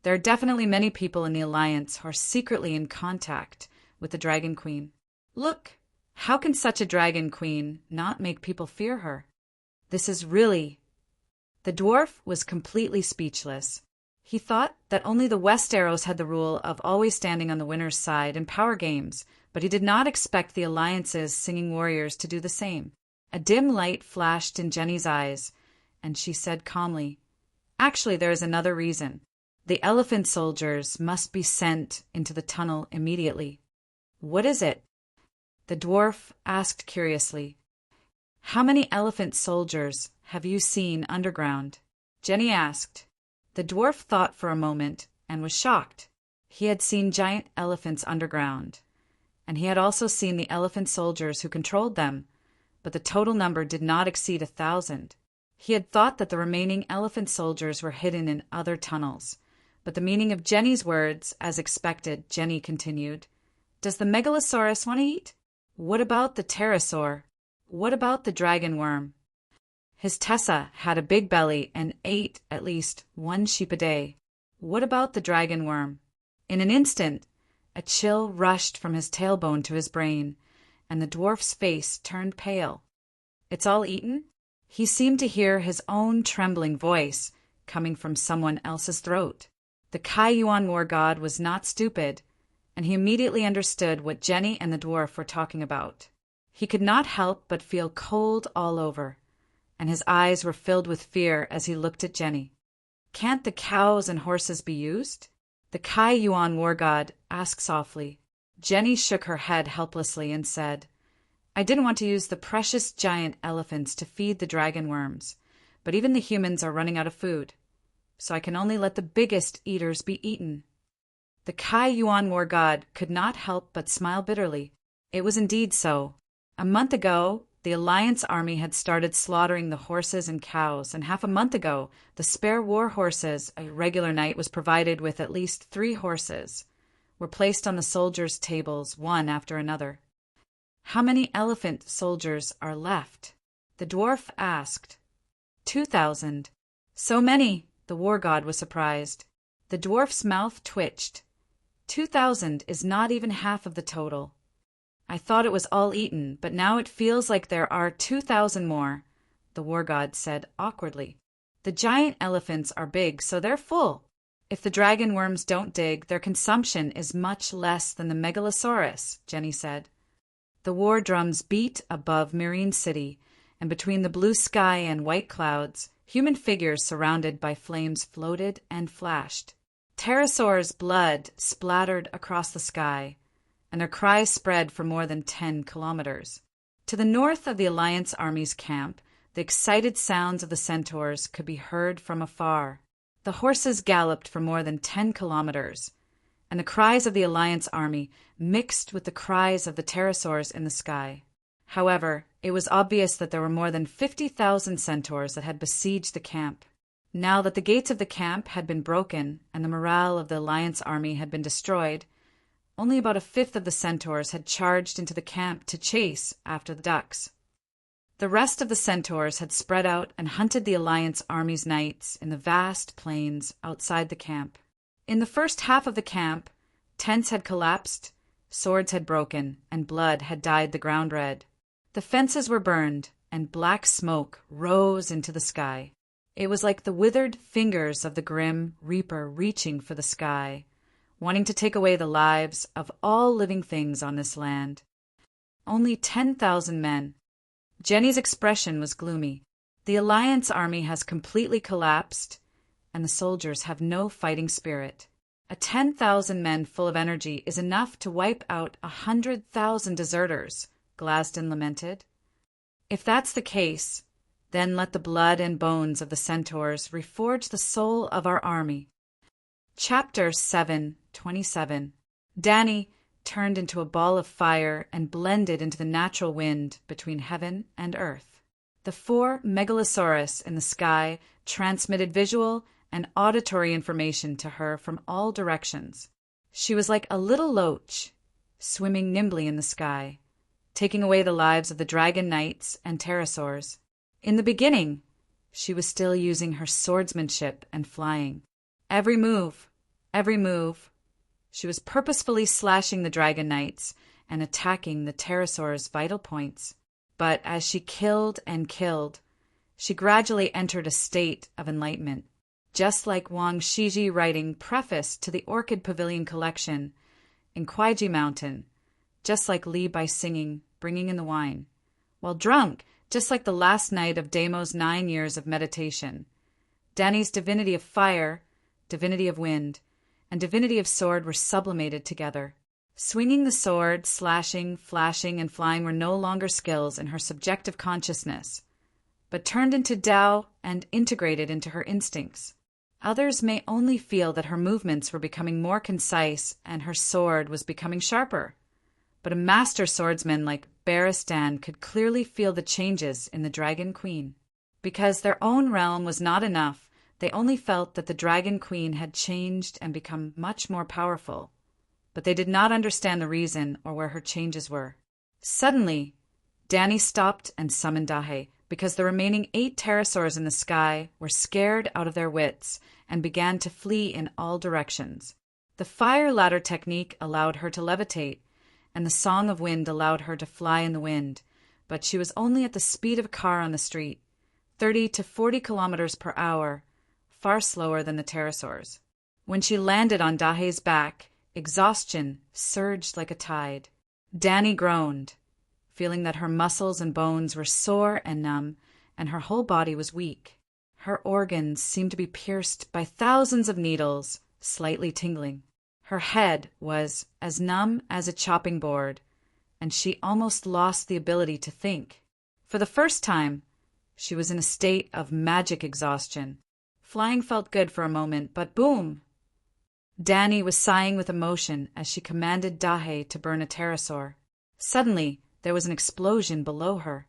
[SPEAKER 1] there are definitely many people in the Alliance who are secretly in contact with the Dragon Queen. Look, how can such a Dragon Queen not make people fear her? This is really... The dwarf was completely speechless. He thought that only the Westeros had the rule of always standing on the winner's side in power games, but he did not expect the Alliance's singing warriors to do the same. A dim light flashed in Jenny's eyes, and she said calmly, actually, there is another reason. The elephant soldiers must be sent into the tunnel immediately. What is it? The dwarf asked curiously. How many elephant soldiers have you seen underground? Jenny asked. The dwarf thought for a moment and was shocked. He had seen giant elephants underground, and he had also seen the elephant soldiers who controlled them, but the total number did not exceed 1,000. He had thought that the remaining elephant soldiers were hidden in other tunnels, but the meaning of Jenny's words, as expected, Jenny continued. Does the Megalosaurus want to eat? What about the pterosaur? What about the dragon worm? His Tessa had a big belly and ate at least 1 sheep a day. What about the dragon worm? In an instant, a chill rushed from his tailbone to his brain, and the dwarf's face turned pale. It's all eaten? He seemed to hear his own trembling voice coming from someone else's throat. The Kaiyuan war god was not stupid, and he immediately understood what Jenny and the dwarf were talking about. He could not help but feel cold all over, and his eyes were filled with fear as he looked at Jenny. Can't the cows and horses be used? The Kaiyuan war god asked softly. Jenny shook her head helplessly and said, I didn't want to use the precious giant elephants to feed the dragon worms, but even the humans are running out of food, so I can only let the biggest eaters be eaten. The Kaiyuan war god could not help but smile bitterly. It was indeed so. A month ago, the Alliance army had started slaughtering the horses and cows, and half a month ago, the spare war horses, a regular knight was provided with at least 3 horses, were placed on the soldiers' tables one after another. How many elephant soldiers are left? The dwarf asked. 2,000. So many, the war god was surprised. The dwarf's mouth twitched. 2,000 is not even half of the total. I thought it was all eaten, but now it feels like there are 2,000 more, the war god said awkwardly. The giant elephants are big, so they're full. If the dragon worms don't dig, their consumption is much less than the Megalosaurus, Jenny said. The war drums beat above Meereen City, and between the blue sky and white clouds, human figures surrounded by flames floated and flashed. Pterosaurs' blood splattered across the sky, and their cries spread for more than 10 kilometers. To the north of the Alliance Army's camp, the excited sounds of the centaurs could be heard from afar. The horses galloped for more than 10 kilometers, and the cries of the Alliance Army mixed with the cries of the pterosaurs in the sky. However, it was obvious that there were more than 50,000 centaurs that had besieged the camp. Now that the gates of the camp had been broken and the morale of the Alliance army had been destroyed, only about a fifth of the centaurs had charged into the camp to chase after the ducks. The rest of the centaurs had spread out and hunted the Alliance army's knights in the vast plains outside the camp. In the first half of the camp, tents had collapsed, swords had broken, and blood had dyed the ground red. The fences were burned, and black smoke rose into the sky. It was like the withered fingers of the grim reaper reaching for the sky, wanting to take away the lives of all living things on this land. Only 10,000 men. Jenny's expression was gloomy. The Alliance army has completely collapsed, and the soldiers have no fighting spirit. 10,000 men full of energy is enough to wipe out 100,000 deserters, Glasden lamented. If that's the case, then let the blood and bones of the centaurs reforge the soul of our army. Chapter 7:27. Danny turned into a ball of fire and blended into the natural wind between heaven and earth. The 4 megalosaurus in the sky transmitted visual and auditory information to her from all directions. She was like a little loach, swimming nimbly in the sky, taking away the lives of the dragon knights and pterosaurs. In the beginning, she was still using her swordsmanship and flying. Every move, she was purposefully slashing the dragon knights and attacking the pterosaurs' vital points. But as she killed and killed, she gradually entered a state of enlightenment. Just like Wang Shiji writing preface to the Orchid Pavilion collection in Kwaiji Mountain, just like Li by singing, bringing in the wine. While drunk, just like the last night of Damo's 9 years of meditation, Danny's divinity of fire, divinity of wind, and divinity of sword were sublimated together. Swinging the sword, slashing, flashing, and flying were no longer skills in her subjective consciousness, but turned into Tao and integrated into her instincts. Others may only feel that her movements were becoming more concise and her sword was becoming sharper. But a master swordsman like Barristan could clearly feel the changes in the Dragon Queen. Because their own realm was not enough, they only felt that the Dragon Queen had changed and become much more powerful. But they did not understand the reason or where her changes were. Suddenly, Danny stopped and summoned Dahe, because the remaining 8 pterosaurs in the sky were scared out of their wits and began to flee in all directions. The fire ladder technique allowed her to levitate, and the song of wind allowed her to fly in the wind, but she was only at the speed of a car on the street, 30 to 40 kilometers per hour, far slower than the pterosaurs. When she landed on Dahe's back, exhaustion surged like a tide. Danny groaned, feeling that her muscles and bones were sore and numb, and her whole body was weak. Her organs seemed to be pierced by thousands of needles, slightly tingling. Her head was as numb as a chopping board, and she almost lost the ability to think. For the first time, she was in a state of magic exhaustion. Flying felt good for a moment, but boom! Danny was sighing with emotion as she commanded Dahe to burn a pterosaur. Suddenly, there was an explosion below her.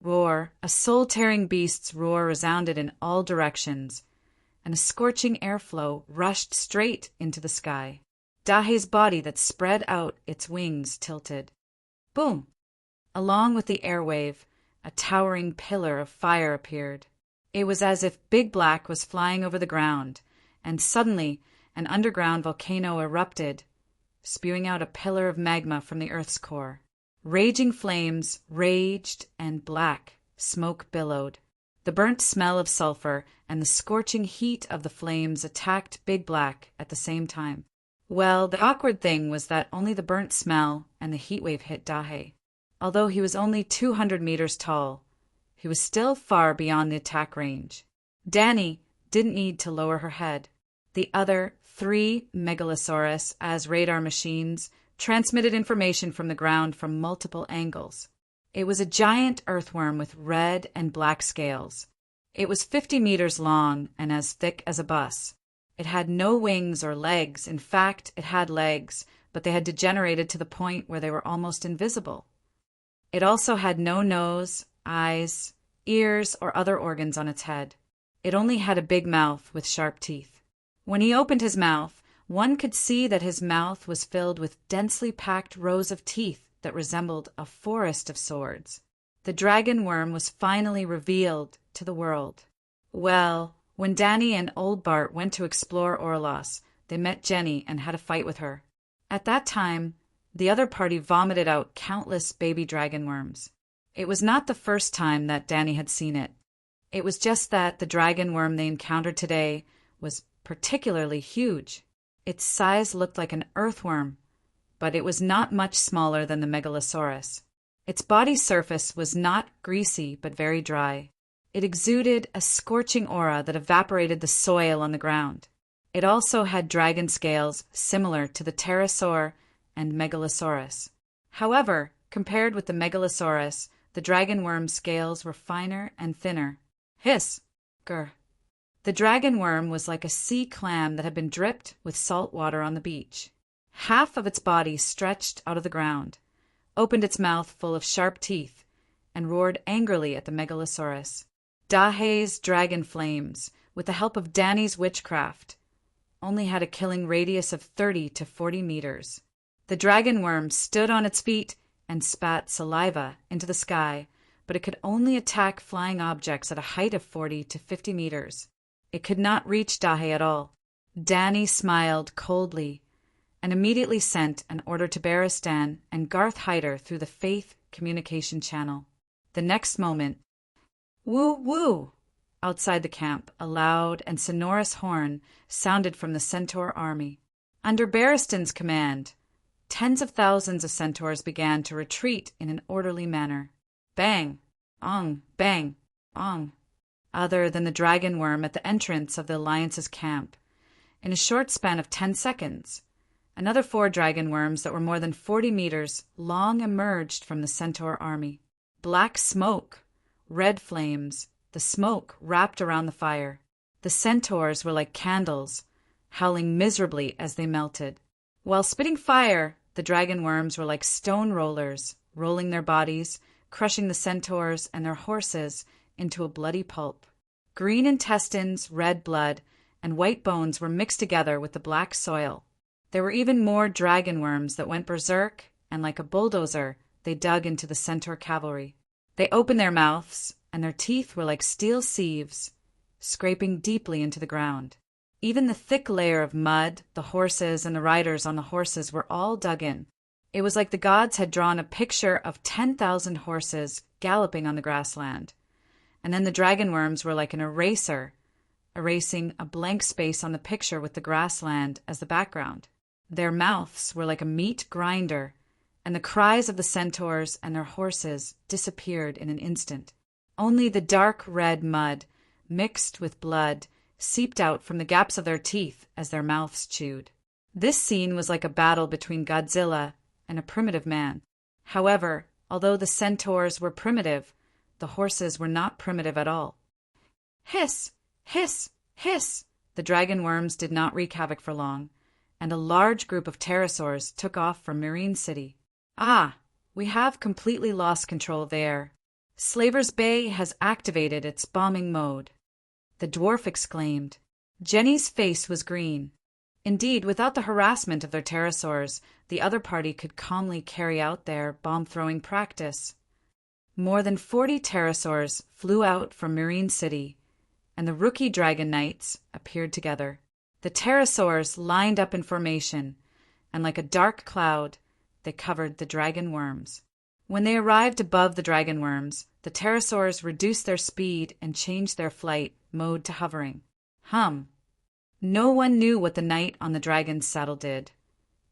[SPEAKER 1] Roar, a soul-tearing beast's roar resounded in all directions, and a scorching airflow rushed straight into the sky. Dahe's body that spread out its wings tilted. Boom! Along with the airwave, a towering pillar of fire appeared. It was as if Big Black was flying over the ground, and suddenly an underground volcano erupted, spewing out a pillar of magma from the Earth's core. Raging flames raged, and black smoke billowed. The burnt smell of sulfur and the scorching heat of the flames attacked Big Black at the same time. Well, the awkward thing was that only the burnt smell and the heat wave hit Dahe. Although he was only 200 meters tall, he was still far beyond the attack range. Danny didn't need to lower her head. The other 3 megalosaurus, as radar machines, transmitted information from the ground from multiple angles. It was a giant earthworm with red and black scales. It was 50 meters long and as thick as a bus. It had no wings or legs. In fact, it had legs, but they had degenerated to the point where they were almost invisible. It also had no nose, eyes, ears, or other organs on its head. It only had a big mouth with sharp teeth. When he opened his mouth, one could see that his mouth was filled with densely packed rows of teeth that resembled a forest of swords. The dragon worm was finally revealed to the world. Well, when Danny and old Bart went to explore Orlos, they met Jenny and had a fight with her. At that time, the other party vomited out countless baby dragon worms. It was not the first time that Danny had seen it. It was just that the dragon worm they encountered today was particularly huge. Its size looked like an earthworm, but it was not much smaller than the Megalosaurus. Its body surface was not greasy but very dry. It exuded a scorching aura that evaporated the soil on the ground. It also had dragon scales similar to the pterosaur and Megalosaurus. However, compared with the Megalosaurus, the dragon worm's scales were finer and thinner. Hiss! Grr! The dragon worm was like a sea clam that had been dripped with salt water on the beach. Half of its body stretched out of the ground, opened its mouth full of sharp teeth, and roared angrily at the Megalosaurus. Dahe's dragon flames, with the help of Danny's witchcraft, only had a killing radius of 30 to 40 meters. The dragon worm stood on its feet and spat saliva into the sky, but it could only attack flying objects at a height of 40 to 50 meters. It could not reach Dahe at all. Danny smiled coldly and immediately sent an order to Barristan and Garth Hyder through the Faith communication channel. The next moment, woo woo! Outside the camp, a loud and sonorous horn sounded from the Centaur army. Under Barristan's command, tens of thousands of centaurs began to retreat in an orderly manner. Bang! Ong! Bang! Ong! Other than the dragon worm at the entrance of the Alliance's camp. In a short span of 10 seconds, another 4 dragon worms that were more than 40 meters long emerged from the centaur army. Black smoke, red flames, the smoke wrapped around the fire. The centaurs were like candles, howling miserably as they melted. While spitting fire, the dragon worms were like stone rollers, rolling their bodies, crushing the centaurs and their horses into a bloody pulp. Green intestines, red blood, and white bones were mixed together with the black soil. There were even more dragon worms that went berserk, and like a bulldozer, they dug into the centaur cavalry. They opened their mouths, and their teeth were like steel sieves, scraping deeply into the ground. Even the thick layer of mud, the horses, and the riders on the horses were all dug in. It was like the gods had drawn a picture of 10,000 horses galloping on the grassland. And then the dragon worms were like an eraser, erasing a blank space on the picture with the grassland as the background. Their mouths were like a meat grinder, and the cries of the centaurs and their horses disappeared in an instant. Only the dark red mud, mixed with blood, seeped out from the gaps of their teeth as their mouths chewed. This scene was like a battle between Godzilla and a primitive man. However, although the centaurs were primitive, the horses were not primitive at all. Hiss! Hiss! Hiss! The dragon worms did not wreak havoc for long, and a large group of pterosaurs took off from Marine City. Ah, we have completely lost control of the air. Slaver's Bay has activated its bombing mode. The dwarf exclaimed. Jenny's face was green. Indeed, without the harassment of their pterosaurs, the other party could calmly carry out their bomb-throwing practice. More than 40 pterosaurs flew out from Marine City, and the rookie dragon knights appeared together. The pterosaurs lined up in formation, and like a dark cloud, they covered the dragon worms. When they arrived above the dragon worms, the pterosaurs reduced their speed and changed their flight mode to hovering. No one knew what the knight on the dragon's saddle did,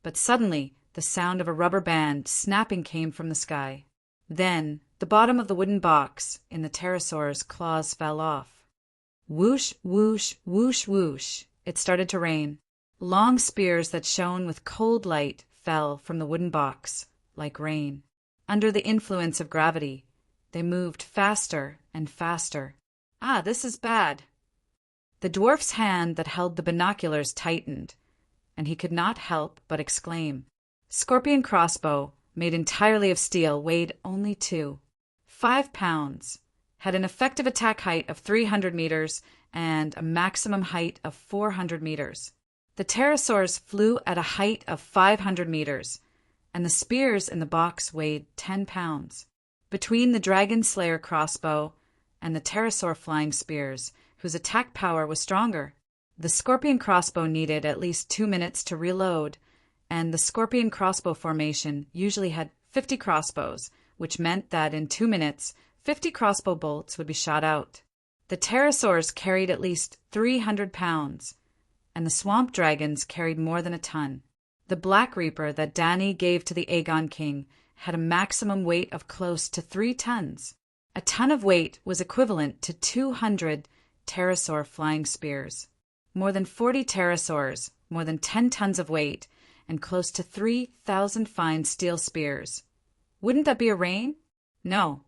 [SPEAKER 1] but suddenly the sound of a rubber band snapping came from the sky. Then the bottom of the wooden box in the pterosaur's claws fell off. Whoosh, whoosh, whoosh, whoosh. It started to rain. Long spears that shone with cold light fell from the wooden box, like rain. Under the influence of gravity, they moved faster and faster. Ah, this is bad. The dwarf's hand that held the binoculars tightened, and he could not help but exclaim. Scorpion Crossbow, made entirely of steel, weighed only 5 pounds, had an effective attack height of 300 meters and a maximum height of 400 meters. The pterosaurs flew at a height of 500 meters, and the spears in the box weighed 10 pounds. Between the Dragon Slayer crossbow and the pterosaur flying spears, whose attack power was stronger, the scorpion crossbow needed at least 2 minutes to reload, and the scorpion crossbow formation usually had 50 crossbows, which meant that in 2 minutes, 50 crossbow bolts would be shot out. The pterosaurs carried at least 300 pounds, and the swamp dragons carried more than a ton. The Black Reaper that Dany gave to the Aegon King had a maximum weight of close to 3 tons. A ton of weight was equivalent to 200 pterosaur flying spears. More than 40 pterosaurs, more than 10 tons of weight, and close to 3,000 fine steel spears. Wouldn't that be a rain? No.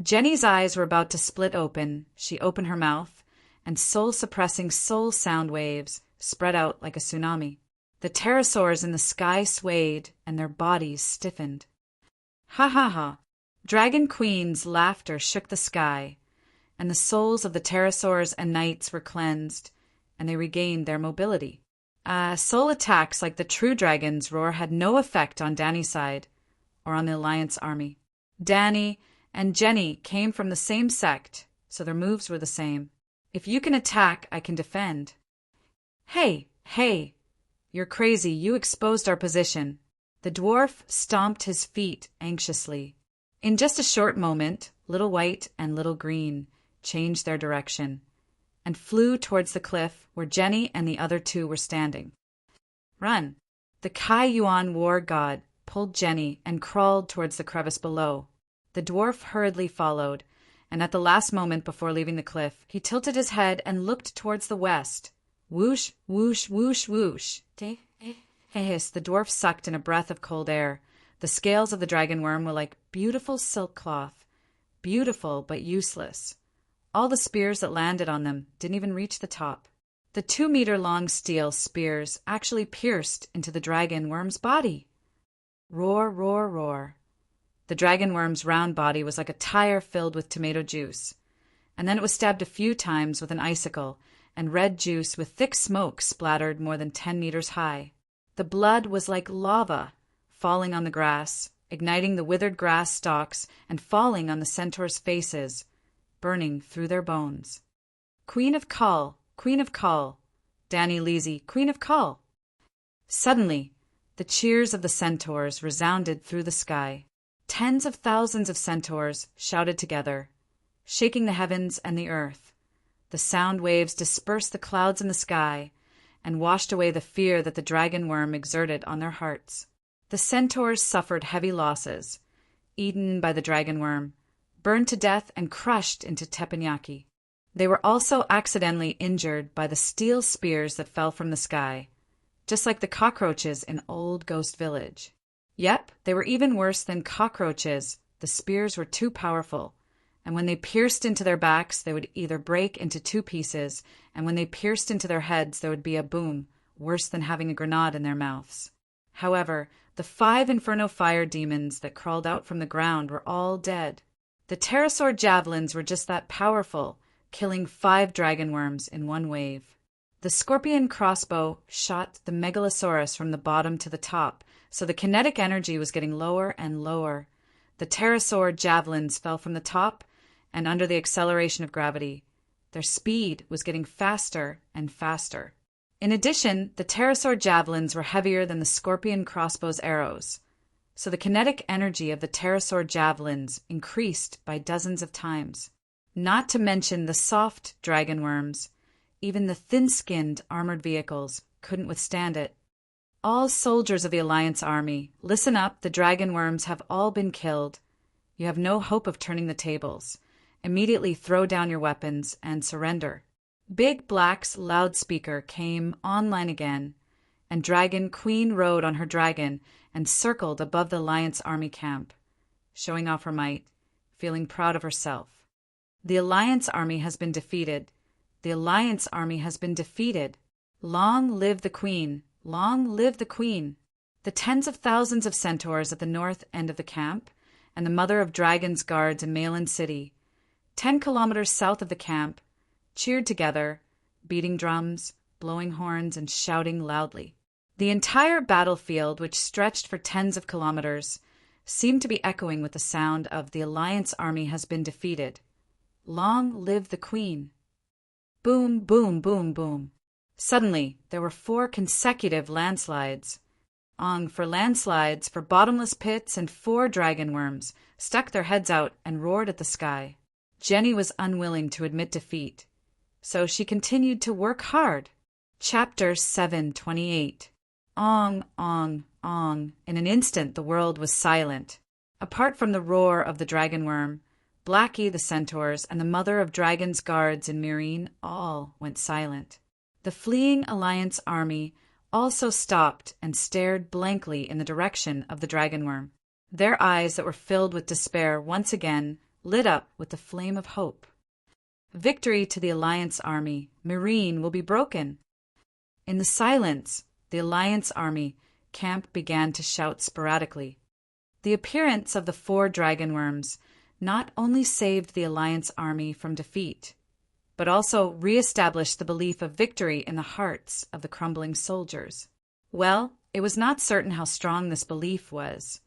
[SPEAKER 1] Jenny's eyes were about to split open. She opened her mouth, and soul-suppressing soul sound waves spread out like a tsunami. The pterosaurs in the sky swayed, and their bodies stiffened. Ha ha ha! Dragon Queen's laughter shook the sky, and the souls of the pterosaurs and knights were cleansed, and they regained their mobility. Soul attacks like the true dragon's roar had no effect on Dany's side, or on the Alliance army. Dany and Jenny came from the same sect, so their moves were the same. If you can attack, I can defend. Hey, you're crazy, you exposed our position. The dwarf stomped his feet anxiously. In just a short moment, Little White and Little Green changed their direction and flew towards the cliff where Jenny and the other two were standing. Run! The Kai Yuan war god pulled Jenny and crawled towards the crevice below. The dwarf hurriedly followed, and at the last moment before leaving the cliff, he tilted his head and looked towards the west. Whoosh, whoosh, whoosh, whoosh. Hiss, the dwarf sucked in a breath of cold air. The scales of the dragon worm were like beautiful silk cloth. Beautiful, but useless. All the spears that landed on them didn't even reach the top. The 2-meter-long steel spears actually pierced into the dragon worm's body. Roar, roar, roar. The dragon worm's round body was like a tire filled with tomato juice. And then it was stabbed a few times with an icicle, and red juice with thick smoke splattered more than 10 meters high. The blood was like lava, falling on the grass, igniting the withered grass stalks and falling on the centaurs' faces, burning through their bones. Queen of Khal, Queen of Khal, Dany Leezy, Queen of Khal. Suddenly, the cheers of the centaurs resounded through the sky. Tens of thousands of centaurs shouted together, shaking the heavens and the earth. The sound waves dispersed the clouds in the sky and washed away the fear that the dragon worm exerted on their hearts. The centaurs suffered heavy losses, eaten by the dragon worm, burned to death and crushed into teppanyaki. They were also accidentally injured by the steel spears that fell from the sky, just like the cockroaches in Old Ghost Village. Yep, they were even worse than cockroaches. The spears were too powerful, and when they pierced into their backs, they would either break into 2 pieces, and when they pierced into their heads, there would be a boom, worse than having a grenade in their mouths. However, the 5 Inferno fire demons that crawled out from the ground were all dead. The pterosaur javelins were just that powerful, killing 5 dragon worms in one wave. The scorpion crossbow shot the megalosaurus from the bottom to the top, so the kinetic energy was getting lower and lower. The pterosaur javelins fell from the top, and under the acceleration of gravity, their speed was getting faster and faster. In addition, the pterosaur javelins were heavier than the scorpion crossbow's arrows, so the kinetic energy of the pterosaur javelins increased by dozens of times. Not to mention the soft dragon worms. Even the thin-skinned armored vehicles couldn't withstand it. All soldiers of the Alliance army, listen up, the dragon worms have all been killed. You have no hope of turning the tables. Immediately throw down your weapons and surrender. Big Black's loudspeaker came online again, and Dragon Queen rode on her dragon and circled above the Alliance army camp, showing off her might, feeling proud of herself. The Alliance army has been defeated. The Alliance army has been defeated. Long live the Queen! Long live the Queen! the tens of thousands of centaurs at the north end of the camp, and the mother of dragons guards in Malin City, 10 kilometers south of the camp, cheered together, beating drums, blowing horns, and shouting loudly. The entire battlefield, which stretched for tens of kilometers, seemed to be echoing with the sound of "The Alliance army has been defeated. Long live the Queen!" Boom, boom, boom, boom. Suddenly, there were 4 consecutive landslides. For landslides, for bottomless pits, and 4 dragon worms stuck their heads out and roared at the sky. Jenny was unwilling to admit defeat, so she continued to work hard. Chapter 728. Ong, ong, ong. In an instant the world was silent. Apart from the roar of the dragon worm, Blackie the centaurs, and the mother of dragons guards in Meereen all went silent. The fleeing Alliance army also stopped and stared blankly in the direction of the dragon worm. Their eyes that were filled with despair once again lit up with the flame of hope. Victory to the Alliance army. Meereen will be broken. In the silence, the Alliance army camp began to shout sporadically. The appearance of the 4 dragon worms not only saved the Alliance army from defeat, but also re-established the belief of victory in the hearts of the crumbling soldiers. Well, it was not certain how strong this belief was,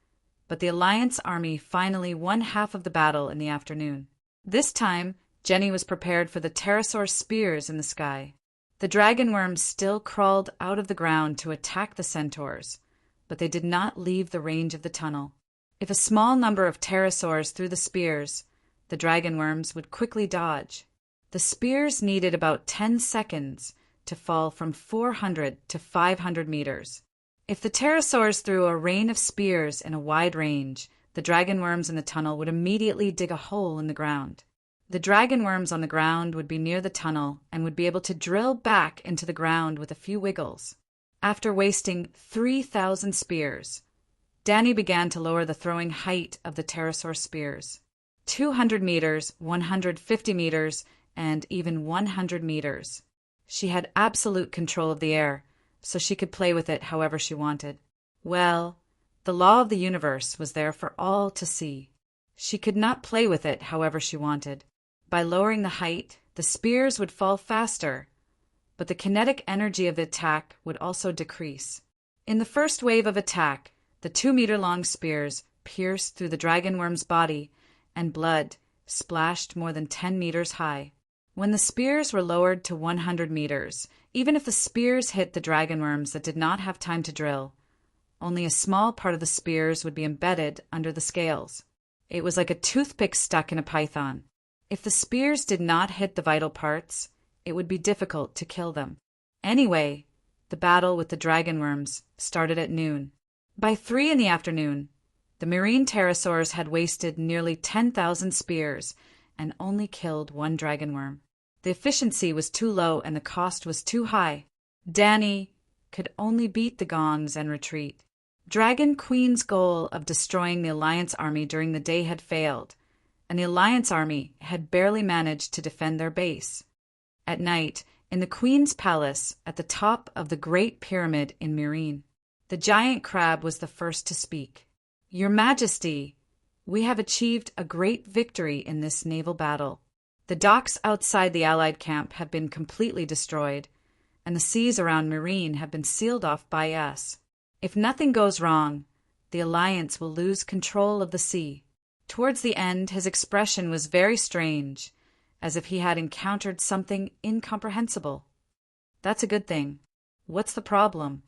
[SPEAKER 1] but the Alliance army finally won half of the battle in the afternoon. This time, Jenny was prepared for the pterosaur spears in the sky. The dragon worms still crawled out of the ground to attack the centaurs, but they did not leave the range of the tunnel. If a small number of pterosaurs threw the spears, the dragon worms would quickly dodge. The spears needed about 10 seconds to fall from 400 to 500 meters. If the pterosaurs threw a rain of spears in a wide range, the dragon worms in the tunnel would immediately dig a hole in the ground. The dragon worms on the ground would be near the tunnel and would be able to drill back into the ground with a few wiggles. After wasting 3,000 spears, Danny began to lower the throwing height of the pterosaur spears. 200 meters, 150 meters, and even 100 meters. She had absolute control of the air, so she could play with it however she wanted. Well, the law of the universe was there for all to see. She could not play with it however she wanted. By lowering the height, the spears would fall faster, but the kinetic energy of the attack would also decrease. In the first wave of attack, the 2-meter-long spears pierced through the dragon worm's body, and blood splashed more than 10 meters high. When the spears were lowered to 100 meters, even if the spears hit the dragon worms that did not have time to drill, only a small part of the spears would be embedded under the scales. It was like a toothpick stuck in a python. If the spears did not hit the vital parts, it would be difficult to kill them. Anyway, the battle with the dragon worms started at noon. By 3 in the afternoon, the Meereen pterosaurs had wasted nearly 10,000 spears and only killed 1 dragon worm. The efficiency was too low and the cost was too high. Danny could only beat the gongs and retreat. Dragon Queen's goal of destroying the Alliance army during the day had failed, and the Alliance army had barely managed to defend their base. At night, in the Queen's palace at the top of the Great Pyramid in Meereen, the giant crab was the first to speak. "Your Majesty, we have achieved a great victory in this naval battle. The docks outside the Allied camp have been completely destroyed, and the seas around Meereen have been sealed off by us. If nothing goes wrong, the Alliance will lose control of the sea." Towards the end, his expression was very strange, as if he had encountered something incomprehensible. "That's a good thing. What's the problem?"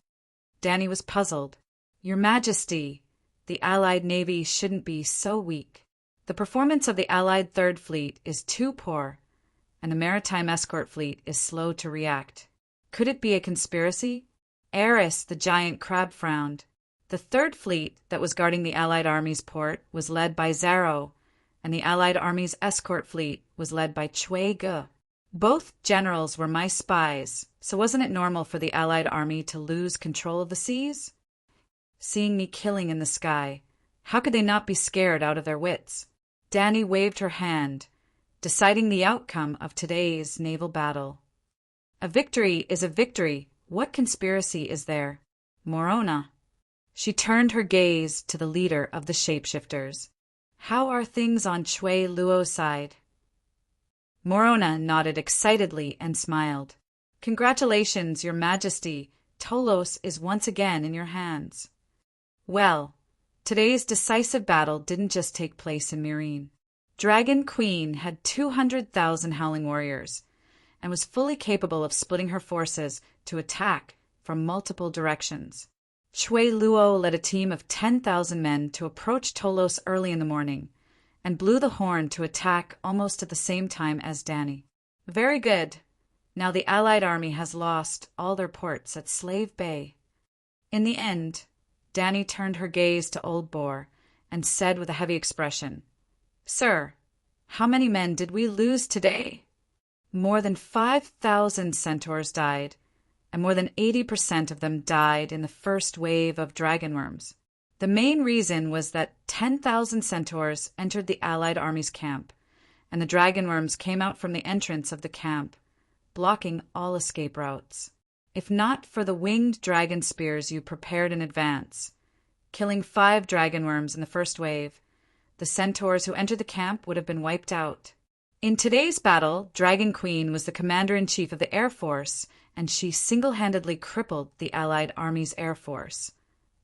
[SPEAKER 1] Danny was puzzled. "Your Majesty, the Allied Navy shouldn't be so weak. The performance of the Allied Third Fleet is too poor, and the Maritime Escort Fleet is slow to react. Could it be a conspiracy?" Eris, the giant crab, frowned. The Third Fleet that was guarding the Allied Army's port was led by Zaro, and the Allied Army's escort fleet was led by Chui Ge. Both generals were my spies, so wasn't it normal for the Allied Army to lose control of the seas? Seeing me killing in the sky, how could they not be scared out of their wits? Danny waved her hand, deciding the outcome of today's naval battle. "A victory is a victory. What conspiracy is there?" "Morona." She turned her gaze to the leader of the shapeshifters. "How are things on Chui Luo's side?" Morona nodded excitedly and smiled. "Congratulations, Your Majesty. Tolos is once again in your hands." Well, today's decisive battle didn't just take place in Meereen. Dragon Queen had 200,000 howling warriors and was fully capable of splitting her forces to attack from multiple directions. Chui Luo led a team of 10,000 men to approach Tolos early in the morning and blew the horn to attack almost at the same time as Dany. Very good. Now the Allied army has lost all their ports at Slave Bay. In the end, Dany turned her gaze to Old Boar and said with a heavy expression, "Sir, how many men did we lose today?" More than 5,000 centaurs died, and more than 80% of them died in the first wave of dragonworms. The main reason was that 10,000 centaurs entered the Allied army's camp, and the dragonworms came out from the entrance of the camp, blocking all escape routes. If not for the winged dragon spears you prepared in advance, killing 5 dragonworms in the first wave, the centaurs who entered the camp would have been wiped out. In today's battle, Dragon Queen was the commander-in-chief of the Air Force, and she single-handedly crippled the Allied army's air force,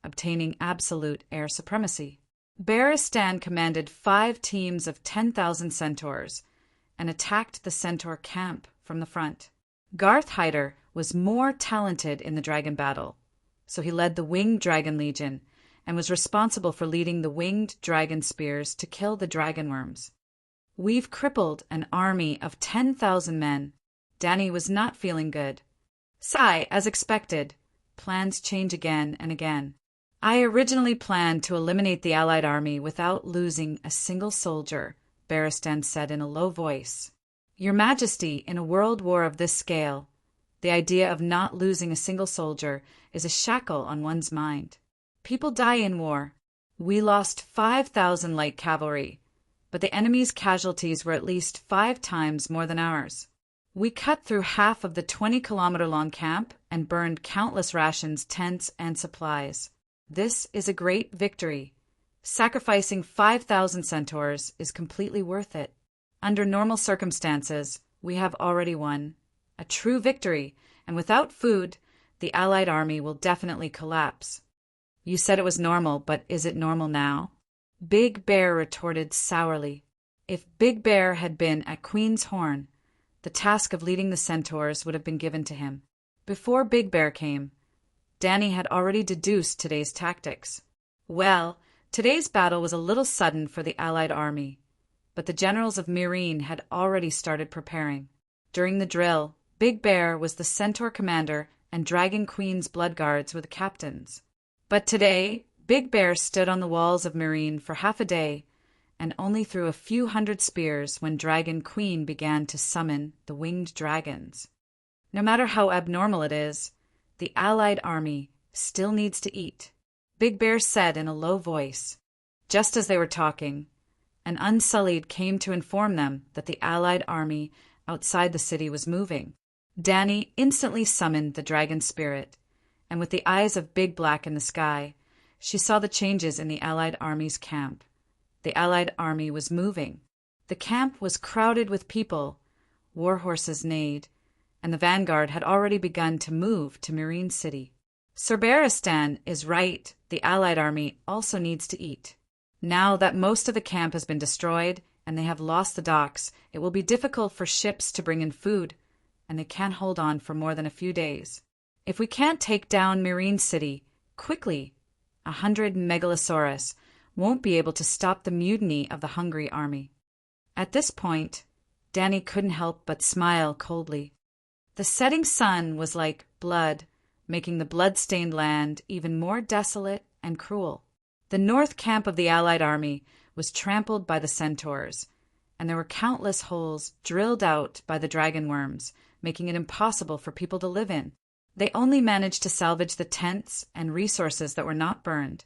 [SPEAKER 1] obtaining absolute air supremacy. Barristan commanded 5 teams of 10,000 centaurs and attacked the centaur camp from the front. Garth Hyder was more talented in the dragon battle, so he led the Winged Dragon Legion and was responsible for leading the winged dragon spears to kill the dragonworms. "We've crippled an army of 10,000 men." Dany was not feeling good. "Sigh, as expected. Plans change again and again. I originally planned to eliminate the Allied army without losing a single soldier," Barristan said in a low voice. "Your Majesty, in a world war of this scale, the idea of not losing a single soldier is a shackle on one's mind. People die in war. We lost 5,000 light cavalry, but the enemy's casualties were at least 5 times more than ours. We cut through half of the 20-kilometer-long camp and burned countless rations, tents, and supplies. This is a great victory. Sacrificing 5,000 centaurs is completely worth it. Under normal circumstances, we have already won. A true victory, and without food, the Allied army will definitely collapse." "You said it was normal, but is it normal now?" Big Bear retorted sourly. If Big Bear had been at Queen's Horn, the task of leading the centaurs would have been given to him. Before Big Bear came, Dany had already deduced today's tactics. Well, today's battle was a little sudden for the Allied army, but the generals of Meereen had already started preparing. During the drill, Big Bear was the centaur commander and Dragon Queen's blood guards were the captains. But today, Big Bear stood on the walls of Meereen for half a day and only threw a few hundred spears when Dragon Queen began to summon the winged dragons. No matter how abnormal it is, the Allied army still needs to eat, Big Bear said in a low voice. Just as they were talking, an Unsullied came to inform them that the Allied army outside the city was moving. Dany instantly summoned the dragon spirit, and with the eyes of Big Black in the sky, she saw the changes in the Allied army's camp. The Allied army was moving. The camp was crowded with people. War horses neighed, and the vanguard had already begun to move to Meereen City. Sir Barristan is right. The Allied army also needs to eat. Now that most of the camp has been destroyed and they have lost the docks, it will be difficult for ships to bring in food, and they can't hold on for more than a few days. If we can't take down Meereen City quickly, 100 Megalosaurus won't be able to stop the mutiny of the hungry army." At this point, Dany couldn't help but smile coldly. The setting sun was like blood, making the blood-stained land even more desolate and cruel. The north camp of the Allied army was trampled by the centaurs, and there were countless holes drilled out by the dragonworms, making it impossible for people to live in. They only managed to salvage the tents and resources that were not burned,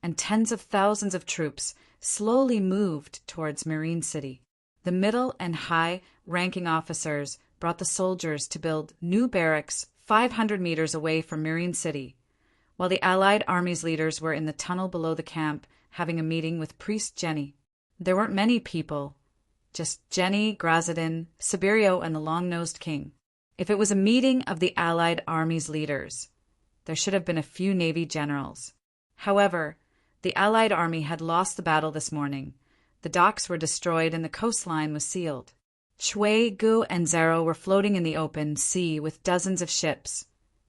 [SPEAKER 1] and tens of thousands of troops slowly moved towards Meereen City. The middle and high-ranking officers brought the soldiers to build new barracks 500 meters away from Meereen City, while the Allied army's leaders were in the tunnel below the camp having a meeting with Priest Jenny. There weren't many people, just Jenny, Grazadin, Sibirio, and the long-nosed king. If it was a meeting of the Allied army's leaders, there should have been a few Navy generals. However, the Allied army had lost the battle this morning. The docks were destroyed and the coastline was sealed. Chui, Gu, and Zero were floating in the open sea with dozens of ships,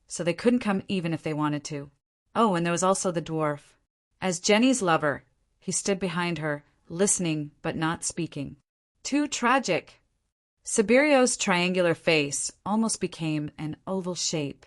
[SPEAKER 1] so they couldn't come even if they wanted to. Oh, and there was also the dwarf. As Jenny's lover, he stood behind her, listening but not speaking. Too tragic. Sibirio's triangular face almost became an oval shape.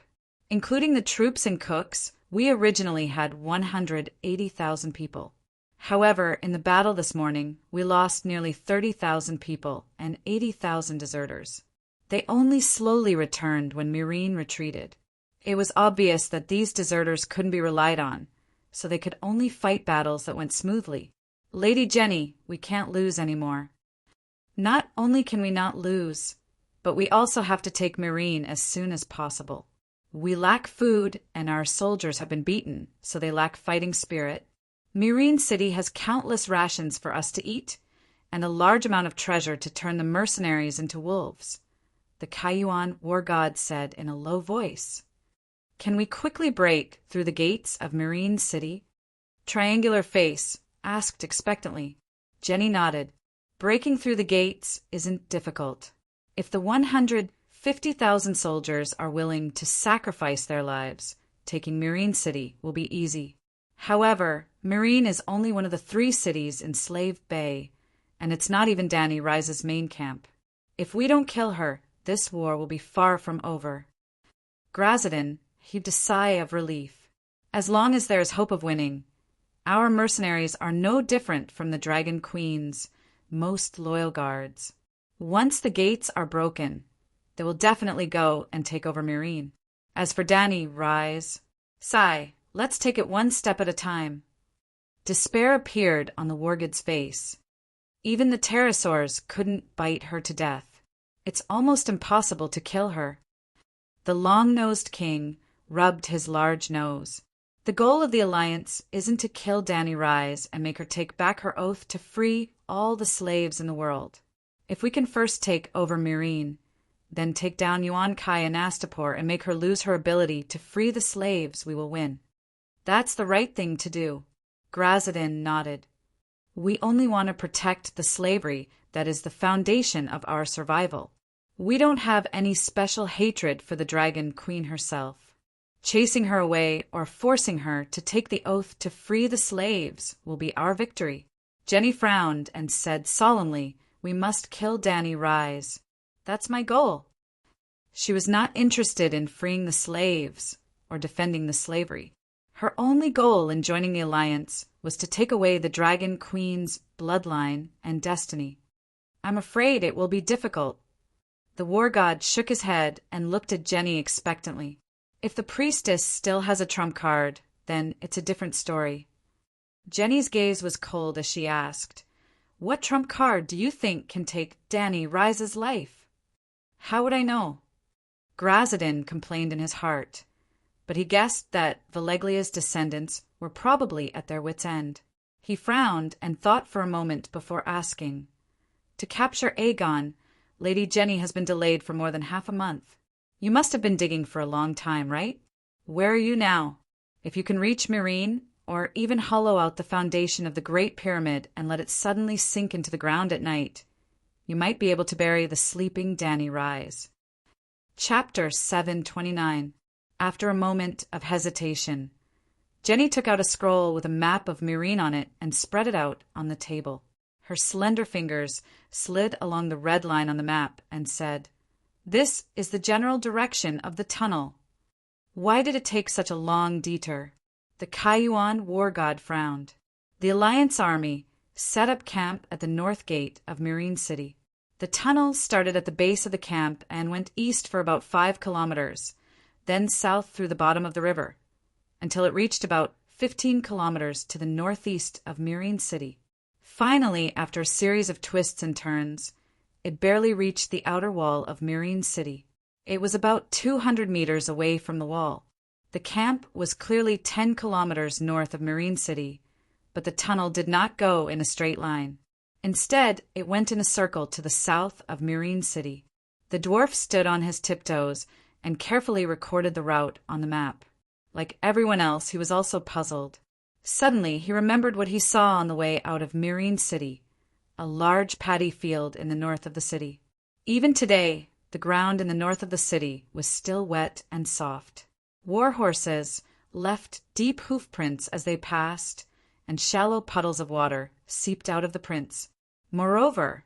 [SPEAKER 1] Including the troops and cooks, we originally had 180,000 people. However, in the battle this morning, we lost nearly 30,000 people and 80,000 deserters. They only slowly returned when Myrine retreated. It was obvious that these deserters couldn't be relied on, so they could only fight battles that went smoothly. Lady Jenny, we can't lose anymore. Not only can we not lose, but we also have to take Myrine as soon as possible. We lack food, and our soldiers have been beaten, so they lack fighting spirit. Myrine City has countless rations for us to eat, and a large amount of treasure to turn the mercenaries into wolves, the Kaiyuan war god said in a low voice. Can we quickly break through the gates of Myrine City? Triangular Face asked expectantly. Jenny nodded. Breaking through the gates isn't difficult. If the 150,000 soldiers are willing to sacrifice their lives, taking Myrine City will be easy. However, Myrine is only one of the 3 cities in Slave Bay, and it's not even Danny Rise's main camp. If we don't kill her, this war will be far from over. Grazadin heaved a sigh of relief. As long as there is hope of winning, our mercenaries are no different from the Dragon Queen's most loyal guards. Once the gates are broken, they will definitely go and take over Myrine. As for Danny Rise, sigh. Let's take it one step at a time. Despair appeared on the wargid's face. Even the pterosaurs couldn't bite her to death. It's almost impossible to kill her. The long-nosed king rubbed his large nose. The goal of the Alliance isn't to kill Danny Rise and make her take back her oath to free all the slaves in the world. If we can first take over Myrine, then take down Yuan Kai and Astapor and make her lose her ability to free the slaves, we will win. That's the right thing to do. Grazadin nodded. We only want to protect the slavery that is the foundation of our survival. We don't have any special hatred for the Dragon Queen herself. Chasing her away or forcing her to take the oath to free the slaves will be our victory. Jenny frowned and said solemnly, we must kill Danny Rise. That's my goal. She was not interested in freeing the slaves or defending the slavery. Her only goal in joining the Alliance was to take away the Dragon Queen's bloodline and destiny. I'm afraid it will be difficult. The war god shook his head and looked at Jenny expectantly. If the priestess still has a trump card, then it's a different story. Jenny's gaze was cold as she asked, what trump card do you think can take Danny Rise's life? How would I know? Grazadin complained in his heart, but he guessed that Valeglia's descendants were probably at their wits' end. He frowned and thought for a moment before asking, to capture Aegon, Lady Jenny has been delayed for more than half a month. You must have been digging for a long time, right? Where are you now? If you can reach Myrine, or even hollow out the foundation of the Great Pyramid and let it suddenly sink into the ground at night, you might be able to bury the sleeping Danny Rise. Chapter 729. After a moment of hesitation, Jenny took out a scroll with a map of Myrine on it and spread it out on the table. Her slender fingers slid along the red line on the map and said, this is the general direction of the tunnel. Why did it take such a long detour? The Kaiyuan war god frowned. The Alliance army set up camp at the north gate of Myrine City. The tunnel started at the base of the camp and went east for about 5 kilometers, then south through the bottom of the river, until it reached about 15 kilometers to the northeast of Myrine City. Finally, after a series of twists and turns, it barely reached the outer wall of Myrine City. It was about 200 meters away from the wall. The camp was clearly 10 kilometers north of Marine City, but the tunnel did not go in a straight line. Instead, it went in a circle to the south of Marine City. The dwarf stood on his tiptoes and carefully recorded the route on the map. Like everyone else, he was also puzzled. Suddenly, he remembered what he saw on the way out of Marine City, a large paddy field in the north of the city. Even today, the ground in the north of the city was still wet and soft. War horses left deep hoof prints as they passed, and shallow puddles of water seeped out of the prints. Moreover,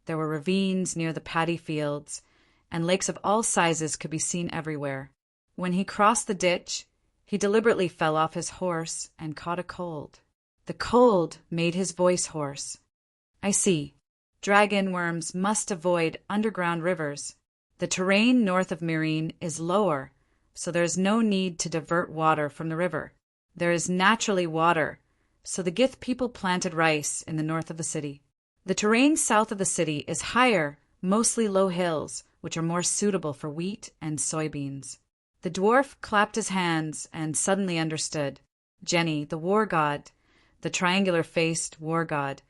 [SPEAKER 1] there were ravines near the paddy fields, and lakes of all sizes could be seen everywhere. When he crossed the ditch, he deliberately fell off his horse and caught a cold. The cold made his voice hoarse. I see. Dragon worms must avoid underground rivers. The terrain north of Marine is lower, so there is no need to divert water from the river. There is naturally water, so the Gith people planted rice in the north of the city. The terrain south of the city is higher, mostly low hills, which are more suitable for wheat and soybeans. The dwarf clapped his hands and suddenly understood. Jenny, the war god, the triangular-faced war god,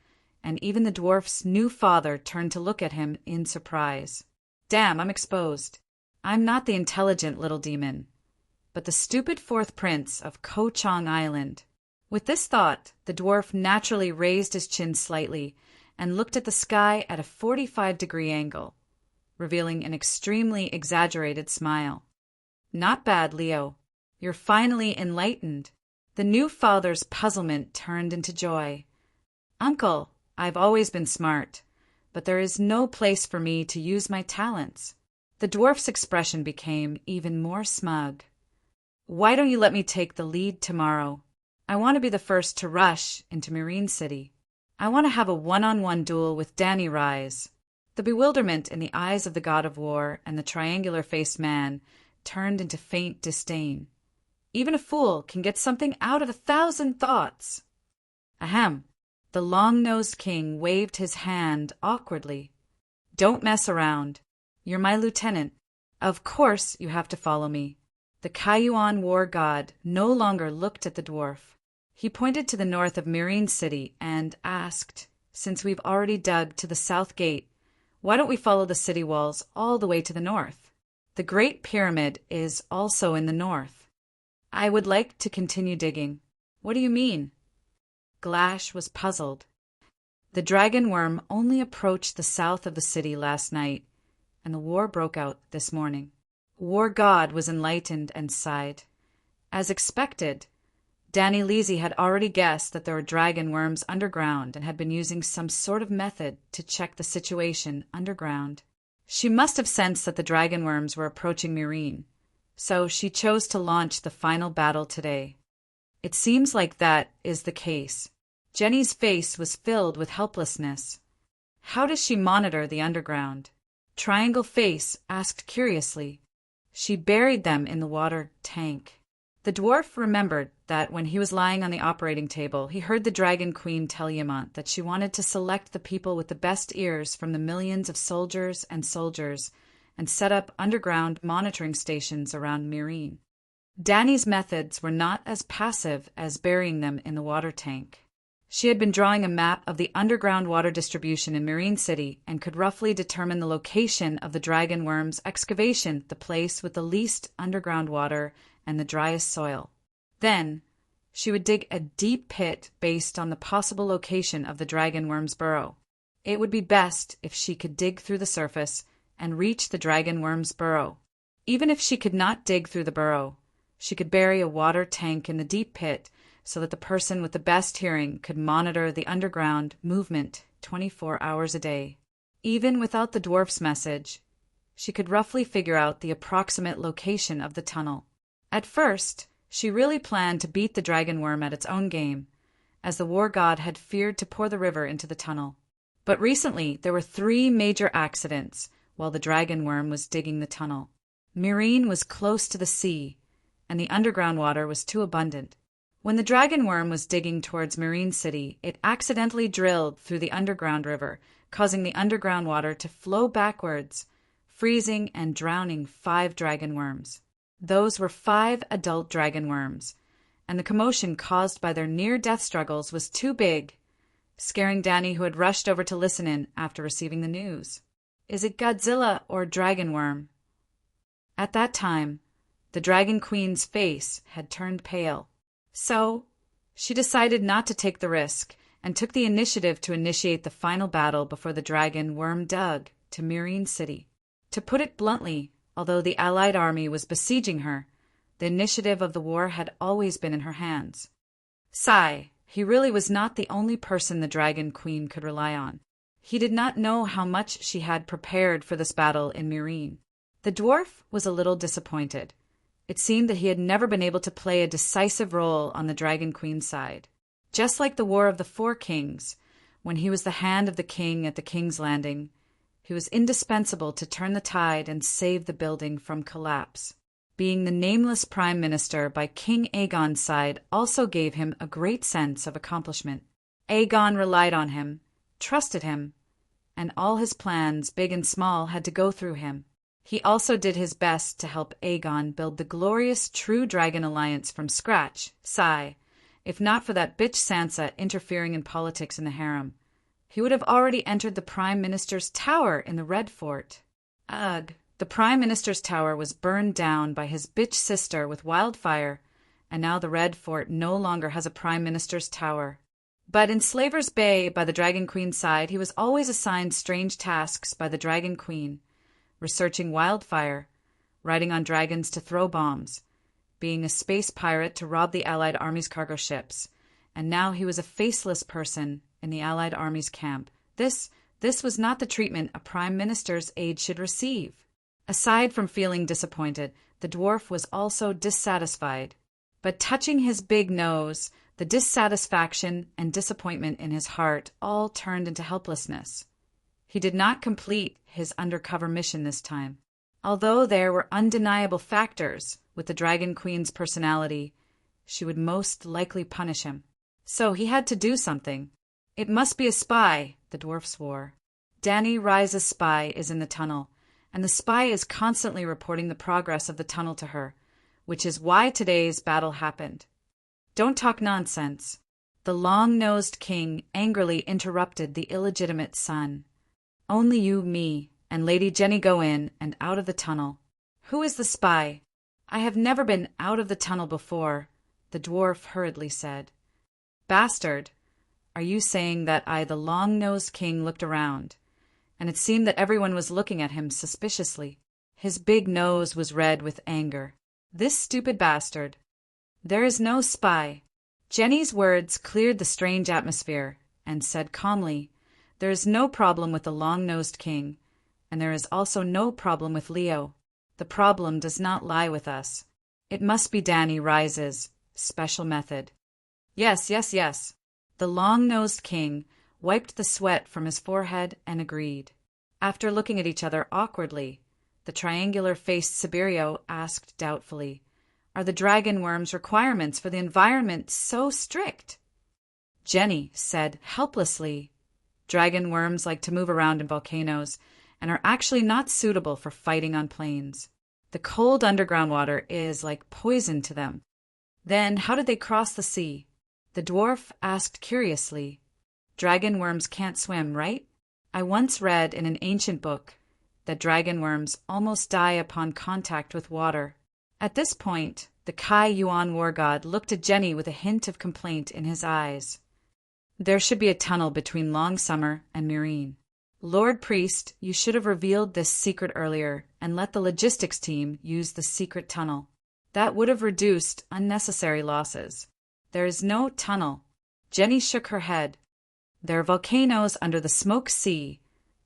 [SPEAKER 1] and even the dwarf's new father turned to look at him in surprise. Damn, I'm exposed. I'm not the intelligent little demon, but the stupid fourth prince of Ko Chang Island. With this thought, the dwarf naturally raised his chin slightly and looked at the sky at a 45-degree angle, revealing an extremely exaggerated smile. Not bad, Leo. You're finally enlightened. The new father's puzzlement turned into joy. Uncle, I've always been smart, but there is no place for me to use my talents. The dwarf's expression became even more smug. Why don't you let me take the lead tomorrow? I want to be the first to rush into Marine City. I want to have a one-on-one duel with Danny Rise. The bewilderment in the eyes of the god of war and the triangular-faced man turned into faint disdain. Even a fool can get something out of 1,000 thoughts. Ahem. The long-nosed king waved his hand awkwardly. Don't mess around. You're my lieutenant. Of course you have to follow me. The Kayuan war god no longer looked at the dwarf. He pointed to the north of Marine City and asked, since we've already dug to the south gate, why don't we follow the city walls all the way to the north? The Great Pyramid is also in the north. I would like to continue digging. What do you mean? Glash was puzzled. The dragon worm only approached the south of the city last night, and the war broke out this morning. War God was enlightened and sighed. As expected, Danny Leasy had already guessed that there were dragon worms underground and had been using some sort of method to check the situation underground. She must have sensed that the dragon worms were approaching Marine, so she chose to launch the final battle today. It seems like that is the case. Jenny's face was filled with helplessness. How does she monitor the underground? Triangle Face asked curiously. She buried them in the water tank. The dwarf remembered that when he was lying on the operating table, he heard the Dragon Queen tell Yamant that she wanted to select the people with the best ears from the millions of soldiers and set up underground monitoring stations around Marine. Danny's methods were not as passive as burying them in the water tank. She had been drawing a map of the underground water distribution in Marine City and could roughly determine the location of the dragon worm's excavation, the place with the least underground water and the driest soil. Then, she would dig a deep pit based on the possible location of the dragon worm's burrow. It would be best if she could dig through the surface and reach the dragon worm's burrow. Even if she could not dig through the burrow, she could bury a water tank in the deep pit so that the person with the best hearing could monitor the underground movement 24 hours a day. Even without the dwarf's message, she could roughly figure out the approximate location of the tunnel. At first, she really planned to beat the dragon worm at its own game, as the war god had feared to pour the river into the tunnel. But recently, there were 3 major accidents while the dragon worm was digging the tunnel. Marine was close to the sea, and the underground water was too abundant. When the dragon worm was digging towards Marine City, it accidentally drilled through the underground river, causing the underground water to flow backwards, freezing and drowning 5 dragon worms. Those were 5 adult dragon worms, and the commotion caused by their near-death struggles was too big, scaring Danny, who had rushed over to listen in after receiving the news. Is it Godzilla or Dragon Worm? At that time, the Dragon Queen's face had turned pale. So, she decided not to take the risk and took the initiative to initiate the final battle before the dragon worm dug to Marine City. To put it bluntly, although the Allied army was besieging her, the initiative of the war had always been in her hands. He really was not the only person the Dragon Queen could rely on. He did not know how much she had prepared for this battle in Marine. The dwarf was a little disappointed. It seemed that he had never been able to play a decisive role on the Dragon Queen's side. Just like the War of the Four Kings, when he was the hand of the king at the King's Landing, he was indispensable to turn the tide and save the building from collapse. Being the nameless prime minister by King Aegon's side also gave him a great sense of accomplishment. Aegon relied on him, trusted him, and all his plans, big and small, had to go through him. He also did his best to help Aegon build the glorious True Dragon Alliance from scratch. If not for that bitch Sansa interfering in politics in the harem, he would have already entered the Prime Minister's tower in the Red Fort. Ugh, the Prime Minister's tower was burned down by his bitch sister with wildfire, and now the Red Fort no longer has a Prime Minister's tower. But in Slaver's Bay, by the Dragon Queen's side, he was always assigned strange tasks by the Dragon Queen, researching wildfire, riding on dragons to throw bombs, being a space pirate to rob the Allied Army's cargo ships, and now he was a faceless person in the Allied Army's camp. This was not the treatment a Prime Minister's aide should receive. Aside from feeling disappointed, the dwarf was also dissatisfied. But touching his big nose, the dissatisfaction and disappointment in his heart all turned into helplessness. He did not complete his undercover mission this time. Although there were undeniable factors with the Dragon Queen's personality, she would most likely punish him. So he had to do something. It must be a spy, the dwarf swore. Danny Rise's spy is in the tunnel, and the spy is constantly reporting the progress of the tunnel to her, which is why today's battle happened. Don't talk nonsense. The long-nosed king angrily interrupted the illegitimate son. Only you, me, and Lady Jenny go in and out of the tunnel. Who is the spy? I have never been out of the tunnel before, the dwarf hurriedly said. Bastard, are you saying that the long-nosed king looked around, and it seemed that everyone was looking at him suspiciously. His big nose was red with anger. This stupid bastard. There is no spy. Jenny's words cleared the strange atmosphere and said calmly, there is no problem with the long-nosed king, and there is also no problem with Leo. The problem does not lie with us. It must be Danny Rise's special method. Yes. The long-nosed king wiped the sweat from his forehead and agreed. After looking at each other awkwardly, the triangular-faced Siberio asked doubtfully, are the dragon worm's requirements for the environment so strict? Jenny said helplessly, dragon worms like to move around in volcanoes and are actually not suitable for fighting on plains. The cold underground water is like poison to them. Then how did they cross the sea? The dwarf asked curiously. Dragon worms can't swim, right? I once read in an ancient book that dragon worms almost die upon contact with water. At this point, the Kai Yuan war god looked at Jenny with a hint of complaint in his eyes. There should be a tunnel between Long Summer and Marine. Lord Priest, you should have revealed this secret earlier and let the logistics team use the secret tunnel. That would have reduced unnecessary losses. There is no tunnel. Jenny shook her head. There are volcanoes under the Smoke Sea,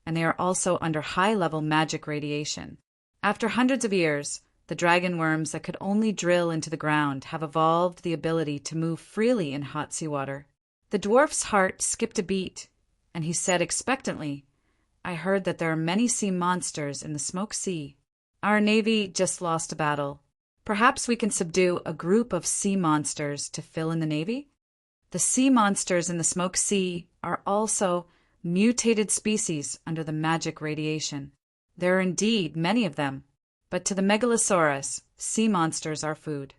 [SPEAKER 1] and they are also under high-level magic radiation. After hundreds of years, the dragon worms that could only drill into the ground have evolved the ability to move freely in hot seawater. The dwarf's heart skipped a beat, and he said expectantly, I heard that there are many sea monsters in the Smoke Sea. Our navy just lost a battle. Perhaps we can subdue a group of sea monsters to fill in the navy? The sea monsters in the Smoke Sea are also mutated species under the magic radiation. There are indeed many of them, But to the Megalosaurus, sea monsters are food.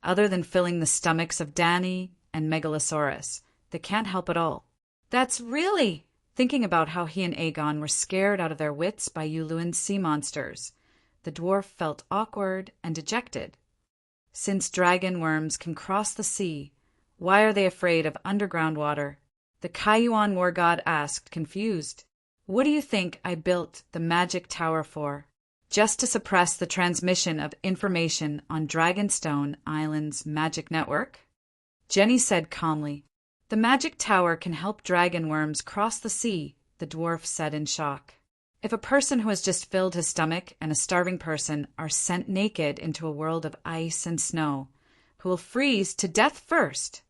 [SPEAKER 1] Other than filling the stomachs of Danny and Megalosaurus, they can't help at all. That's really... Thinking about how he and Aegon were scared out of their wits by Yuluin's sea monsters, the dwarf felt awkward and dejected. Since dragon worms can cross the sea, why are they afraid of underground water? The Kayuan war god asked, confused. What do you think I built the magic tower for? Just to suppress the transmission of information on Dragonstone Island's magic network? Jenny said calmly. The magic tower can help dragon worms cross the sea, the dwarf said in shock. If a person who has just filled his stomach and a starving person are sent naked into a world of ice and snow, who will freeze to death first?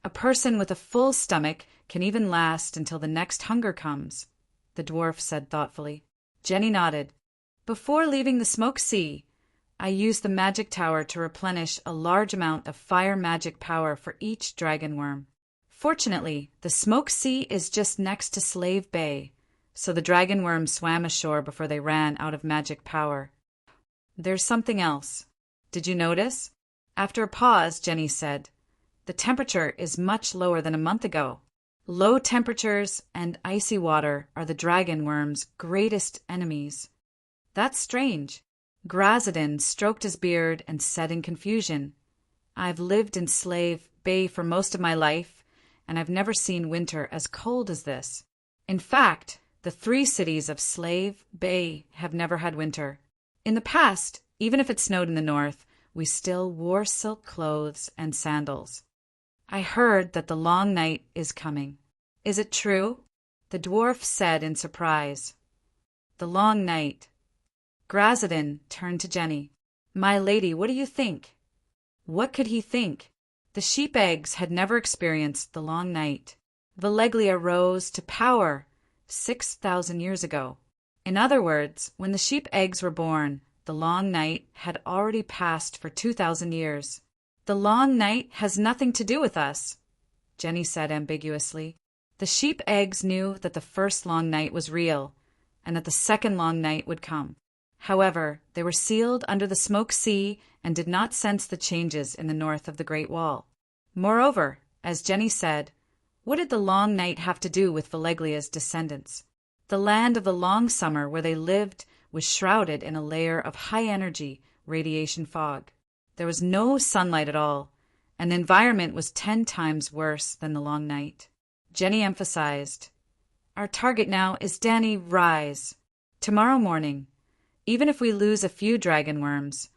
[SPEAKER 1] A person with a full stomach can even last until the next hunger comes, the dwarf said thoughtfully. Jenny nodded. Before leaving the Smoke Sea, I used the magic tower to replenish a large amount of fire magic power for each dragon worm. Fortunately, the Smoke Sea is just next to Slave Bay, so the dragon worms swam ashore before they ran out of magic power. There's something else. Did you notice? After a pause, Jenny said, the temperature is much lower than a month ago. Low temperatures and icy water are the dragon worms' greatest enemies. That's strange. Grazadin stroked his beard and said in confusion, I've lived in Slave Bay for most of my life, and I've never seen winter as cold as this. In fact, the 3 cities of Slave Bay have never had winter. In the past, even if it snowed in the north, we still wore silk clothes and sandals. I heard that the long night is coming. Is it true? The dwarf said in surprise. The long night. Grazadin turned to Jenny. My lady, what do you think? What could he think? The sheep eggs had never experienced the long night. Valeglia rose to power 6,000 years ago. In other words, when the sheep eggs were born, the long night had already passed for 2,000 years. The long night has nothing to do with us, Jenny said ambiguously. The sheep eggs knew that the first long night was real, and that the second long night would come. However, they were sealed under the Smoke Sea and did not sense the changes in the north of the Great Wall. Moreover, as Jenny said, what did the long night have to do with Valeglia's descendants? The land of the long summer where they lived was shrouded in a layer of high-energy radiation fog. There was no sunlight at all, and the environment was 10 times worse than the long night. Jenny emphasized, Our target now is Danny Rise. Tomorrow morning, even if we lose a few dragon worms,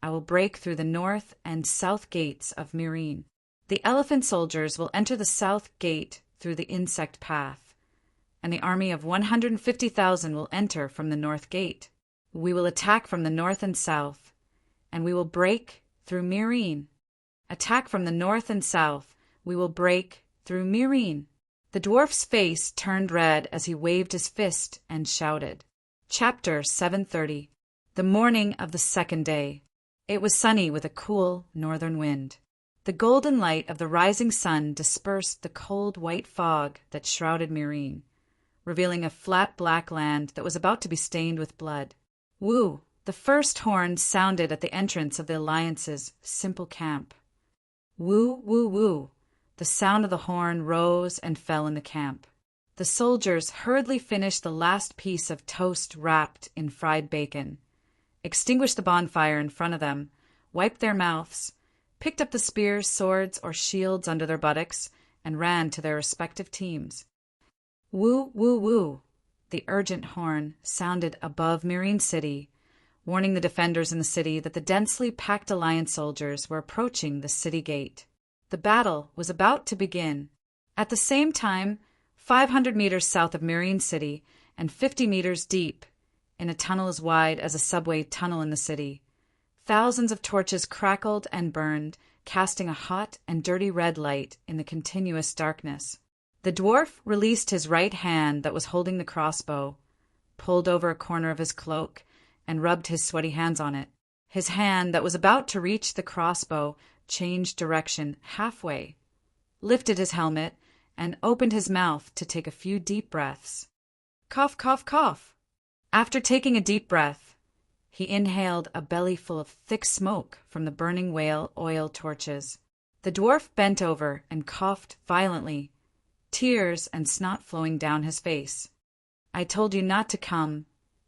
[SPEAKER 1] I will break through the north and south gates of Meereen. The elephant soldiers will enter the south gate through the insect path, and the army of 150,000 will enter from the north gate. We will attack from the north and south, and we will break through Meereen. Attack from the north and south, we will break through Meereen. The dwarf's face turned red as he waved his fist and shouted. Chapter 730. The morning of the second day. It was sunny with a cool northern wind. The golden light of the rising sun dispersed the cold white fog that shrouded Meereen, revealing a flat black land that was about to be stained with blood. Woo! The first horn sounded at the entrance of the Alliance's simple camp. Woo, woo, woo! The sound of the horn rose and fell in the camp. The soldiers hurriedly finished the last piece of toast wrapped in fried bacon, extinguished the bonfire in front of them, wiped their mouths, picked up the spears, swords, or shields under their buttocks, and ran to their respective teams. Woo, woo, woo! The urgent horn sounded above Meereen City, warning the defenders in the city that the densely packed Alliance soldiers were approaching the city gate. The battle was about to begin. At the same time, 500 meters south of Meereen City and 50 meters deep, in a tunnel as wide as a subway tunnel in the city, thousands of torches crackled and burned, casting a hot and dirty red light in the continuous darkness. The dwarf released his right hand that was holding the crossbow, pulled over a corner of his cloak, and rubbed his sweaty hands on it. His hand that was about to reach the crossbow changed direction halfway, lifted his helmet, and opened his mouth to take a few deep breaths. Cough, cough, cough. After taking a deep breath, He inhaled a bellyful of thick smoke from the burning whale oil torches. The dwarf bent over and coughed violently, tears and snot flowing down his face. I told you not to come,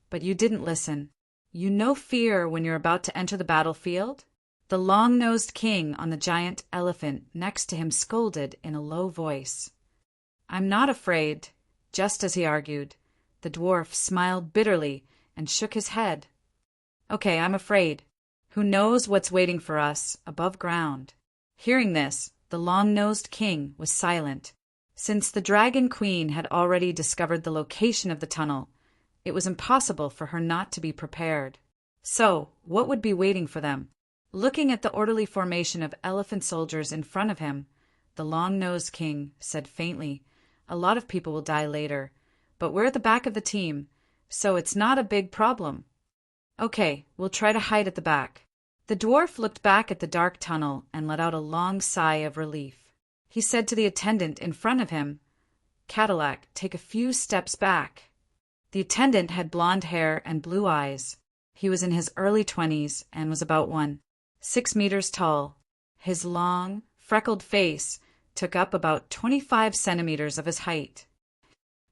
[SPEAKER 1] but you didn't listen. You know fear when you're about to enter the battlefield? The long-nosed king on the giant elephant next to him scolded in a low voice. I'm not afraid, just as he argued. The dwarf smiled bitterly and shook his head. Okay, I'm afraid. Who knows what's waiting for us above ground? Hearing this, the long-nosed king was silent. Since the dragon queen had already discovered the location of the tunnel, it was impossible for her not to be prepared. So, what would be waiting for them? Looking at the orderly formation of elephant soldiers in front of him, the long-nosed king said faintly, "A lot of people will die later, but we're at the back of the team, so it's not a big problem. Okay, we'll try to hide at the back." The dwarf looked back at the dark tunnel and let out a long sigh of relief. He said to the attendant in front of him, "Cadillac, take a few steps back." The attendant had blonde hair and blue eyes. He was in his early 20s and was about 6 meters tall. His long, freckled face took up about 25 centimeters of his height.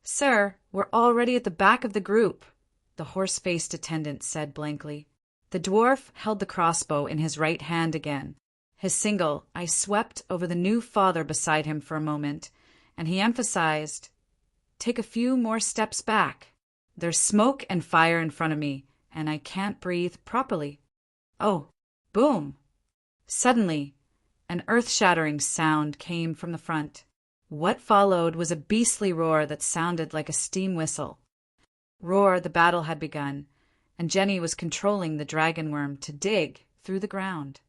[SPEAKER 1] "Sir, we're already at the back of the group," the horse-faced attendant said blankly. The dwarf held the crossbow in his right hand again. His single eye swept over the new father beside him for a moment, and he emphasized, "Take a few more steps back. There's smoke and fire in front of me, and I can't breathe properly." Oh, boom! Suddenly, an earth-shattering sound came from the front. What followed was a beastly roar that sounded like a steam whistle. Roar, the battle had begun, and Jenny was controlling the dragon worm to dig through the ground.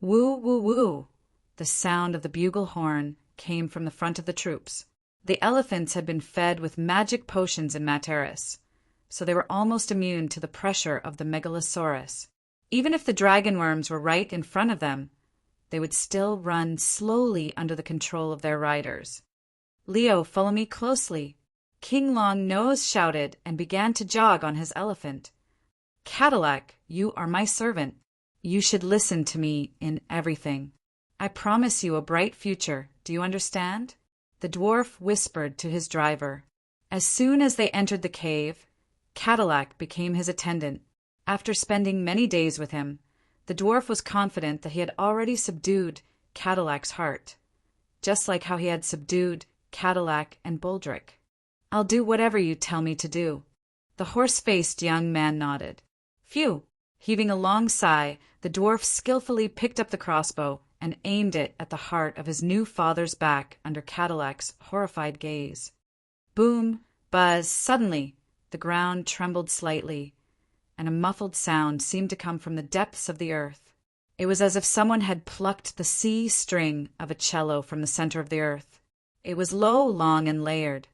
[SPEAKER 1] Woo, woo, woo! The sound of the bugle horn came from the front of the troops. The elephants had been fed with magic potions in Materis, so they were almost immune to the pressure of the Megalosaurus. Even if the dragon worms were right in front of them, they would still run slowly under the control of their riders. "Leo, follow me closely," King Long-Nose shouted and began to jog on his elephant. "Cadillac, you are my servant. You should listen to me in everything. I promise you a bright future, do you understand?" The dwarf whispered to his driver. As soon as they entered the cave, Cadillac became his attendant. After spending many days with him, the dwarf was confident that he had already subdued Cadillac's heart, just like how he had subdued Cadillac and Boldrick. "I'll do whatever you tell me to do." The horse-faced young man nodded. Phew! Heaving a long sigh, the dwarf skillfully picked up the crossbow and aimed it at the heart of his new father's back under Cadillac's horrified gaze. Boom! Buzz! Suddenly, the ground trembled slightly, and a muffled sound seemed to come from the depths of the earth. It was as if someone had plucked the C string of a cello from the center of the earth. It was low, long, and layered.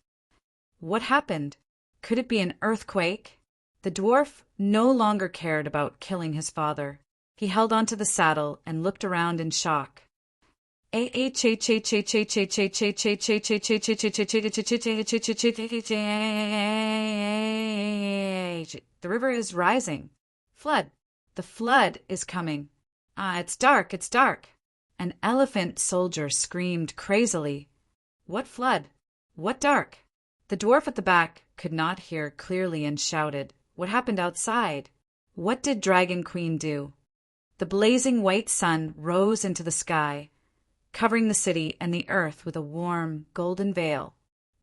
[SPEAKER 1] What happened? Could it be an earthquake? The dwarf no longer cared about killing his father. He held onto the saddle and looked around in shock. The river is rising. Flood. The flood is coming. It's dark, it's dark. An elephant soldier screamed crazily. What flood? What dark? The dwarf at the back could not hear clearly and shouted, "What happened outside? What did Dragon Queen do?" The blazing white sun rose into the sky, covering the city and the earth with a warm, golden veil.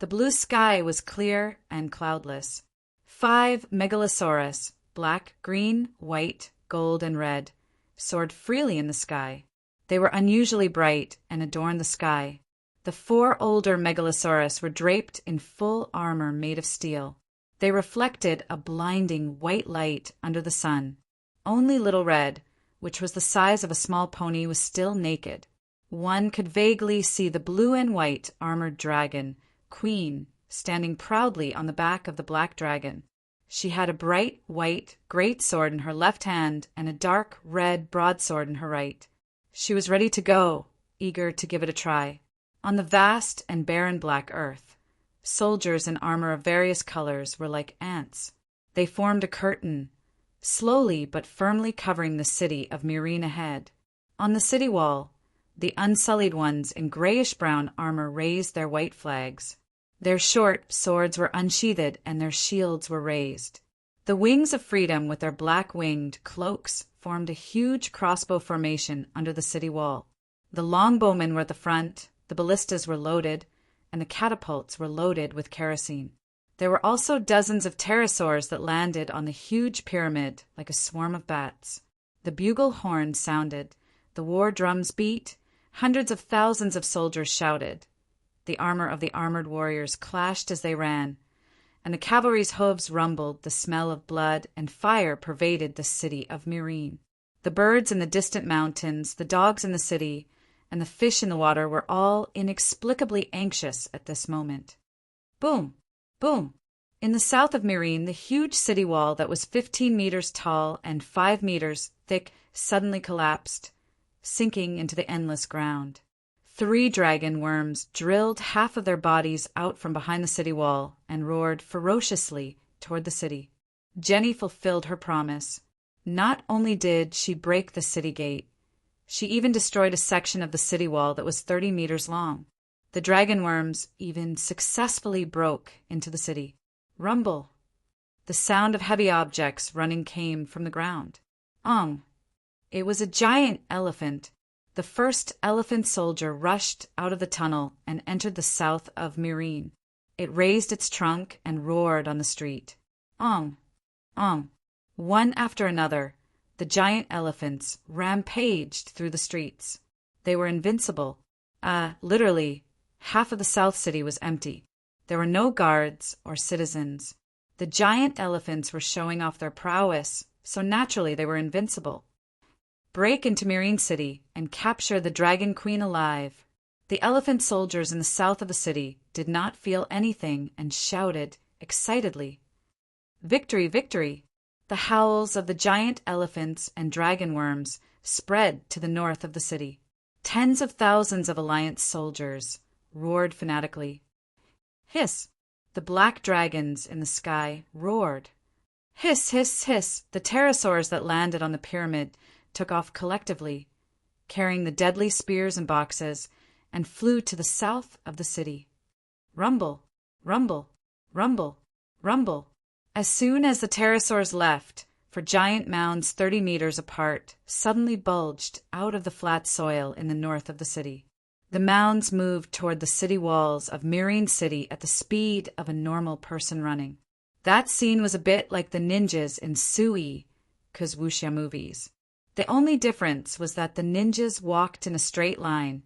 [SPEAKER 1] The blue sky was clear and cloudless. 5 Megalosaurus, black, green, white, gold, and red, soared freely in the sky. They were unusually bright and adorned the sky. The 4 older Megalosaurus were draped in full armor made of steel. They reflected a blinding white light under the sun. Only Little Red, which was the size of a small pony, was still naked. One could vaguely see the blue and white armored dragon, Queen, standing proudly on the back of the black dragon. She had a bright white great sword in her left hand and a dark red broadsword in her right. She was ready to go, eager to give it a try. On the vast and barren black earth, soldiers in armor of various colors were like ants. They formed a curtain, slowly but firmly covering the city of Myrine ahead. On the city wall, the unsullied ones in grayish-brown armor raised their white flags. Their short swords were unsheathed and their shields were raised. The wings of freedom with their black-winged cloaks formed a huge crossbow formation under the city wall. The longbowmen were at the front, the ballistas were loaded, and the catapults were loaded with kerosene. There were also dozens of pterosaurs that landed on the huge pyramid like a swarm of bats. The bugle horn sounded, the war drums beat, hundreds of thousands of soldiers shouted. The armor of the armored warriors clashed as they ran, and the cavalry's hooves rumbled. The smell of blood and fire pervaded the city of Myrine. The birds in the distant mountains, the dogs in the city, and the fish in the water were all inexplicably anxious at this moment. Boom! Boom! In the south of Myrine, the huge city wall that was 15 meters tall and 5 meters thick suddenly collapsed, sinking into the endless ground. 3 dragon worms drilled half of their bodies out from behind the city wall and roared ferociously toward the city. Jenny fulfilled her promise. Not only did she break the city gate, she even destroyed a section of the city wall that was 30 meters long. The dragon worms even successfully broke into the city. Rumble! The sound of heavy objects running came from the ground. Ong! It was a giant elephant. The first elephant soldier rushed out of the tunnel and entered the south of Myrine. It raised its trunk and roared on the street. Ong! Ong! One after another, the giant elephants rampaged through the streets. They were invincible. Literally, half of the South City was empty. There were no guards or citizens. The giant elephants were showing off their prowess, so naturally they were invincible. Break into Myrine City and capture the Dragon Queen alive. The elephant soldiers in the south of the city did not feel anything and shouted excitedly, "Victory, victory!" The howls of the giant elephants and dragon worms spread to the north of the city. Tens of thousands of Alliance soldiers roared fanatically. Hiss! The black dragons in the sky roared. Hiss, hiss, hiss! The pterosaurs that landed on the pyramid took off collectively, carrying the deadly spears and boxes, and flew to the south of the city. Rumble! Rumble! Rumble! Rumble! As soon as the pterosaurs left, for giant mounds 30 meters apart suddenly bulged out of the flat soil in the north of the city. The mounds moved toward the city walls of Myrine City at the speed of a normal person running. That scene was a bit like the ninjas in Sui, 'cause wuxia movies. The only difference was that the ninjas walked in a straight line,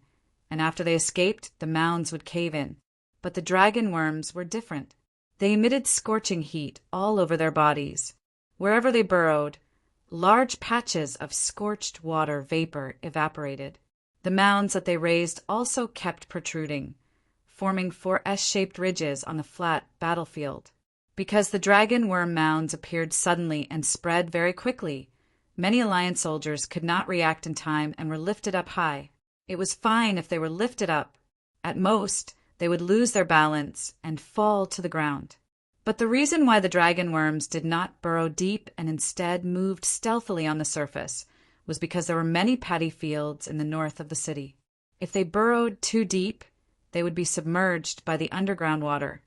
[SPEAKER 1] and after they escaped, the mounds would cave in. But the dragon worms were different. They emitted scorching heat all over their bodies. Wherever they burrowed, large patches of scorched water vapor evaporated. The mounds that they raised also kept protruding, forming 4 S-shaped ridges on the flat battlefield. Because the dragon worm mounds appeared suddenly and spread very quickly, many Alliance soldiers could not react in time and were lifted up high. It was fine if they were lifted up. At most, they would lose their balance and fall to the ground. But the reason why the dragon worms did not burrow deep and instead moved stealthily on the surface was because there were many paddy fields in the north of the city. If they burrowed too deep, they would be submerged by the underground water,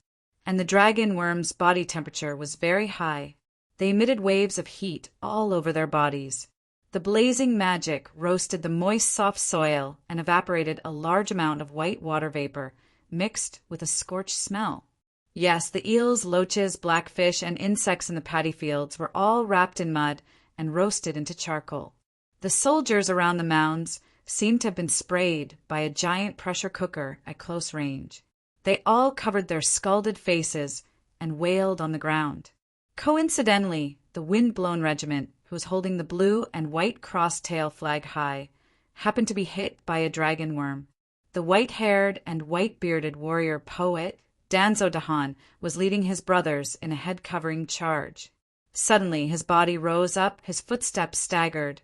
[SPEAKER 1] and the dragon worms' body temperature was very high. They emitted waves of heat all over their bodies. The blazing magic roasted the moist, soft soil and evaporated a large amount of white water vapor mixed with a scorched smell. Yes, the eels, loaches, blackfish, and insects in the paddy fields were all wrapped in mud and roasted into charcoal. The soldiers around the mounds seemed to have been sprayed by a giant pressure cooker at close range. They all covered their scalded faces and wailed on the ground. Coincidentally, the wind-blown regiment, who was holding the blue and white cross-tail flag high, happened to be hit by a dragon worm. The white-haired and white-bearded warrior poet, Danzo Dahan, was leading his brothers in a head-covering charge. Suddenly, his body rose up, his footsteps staggered,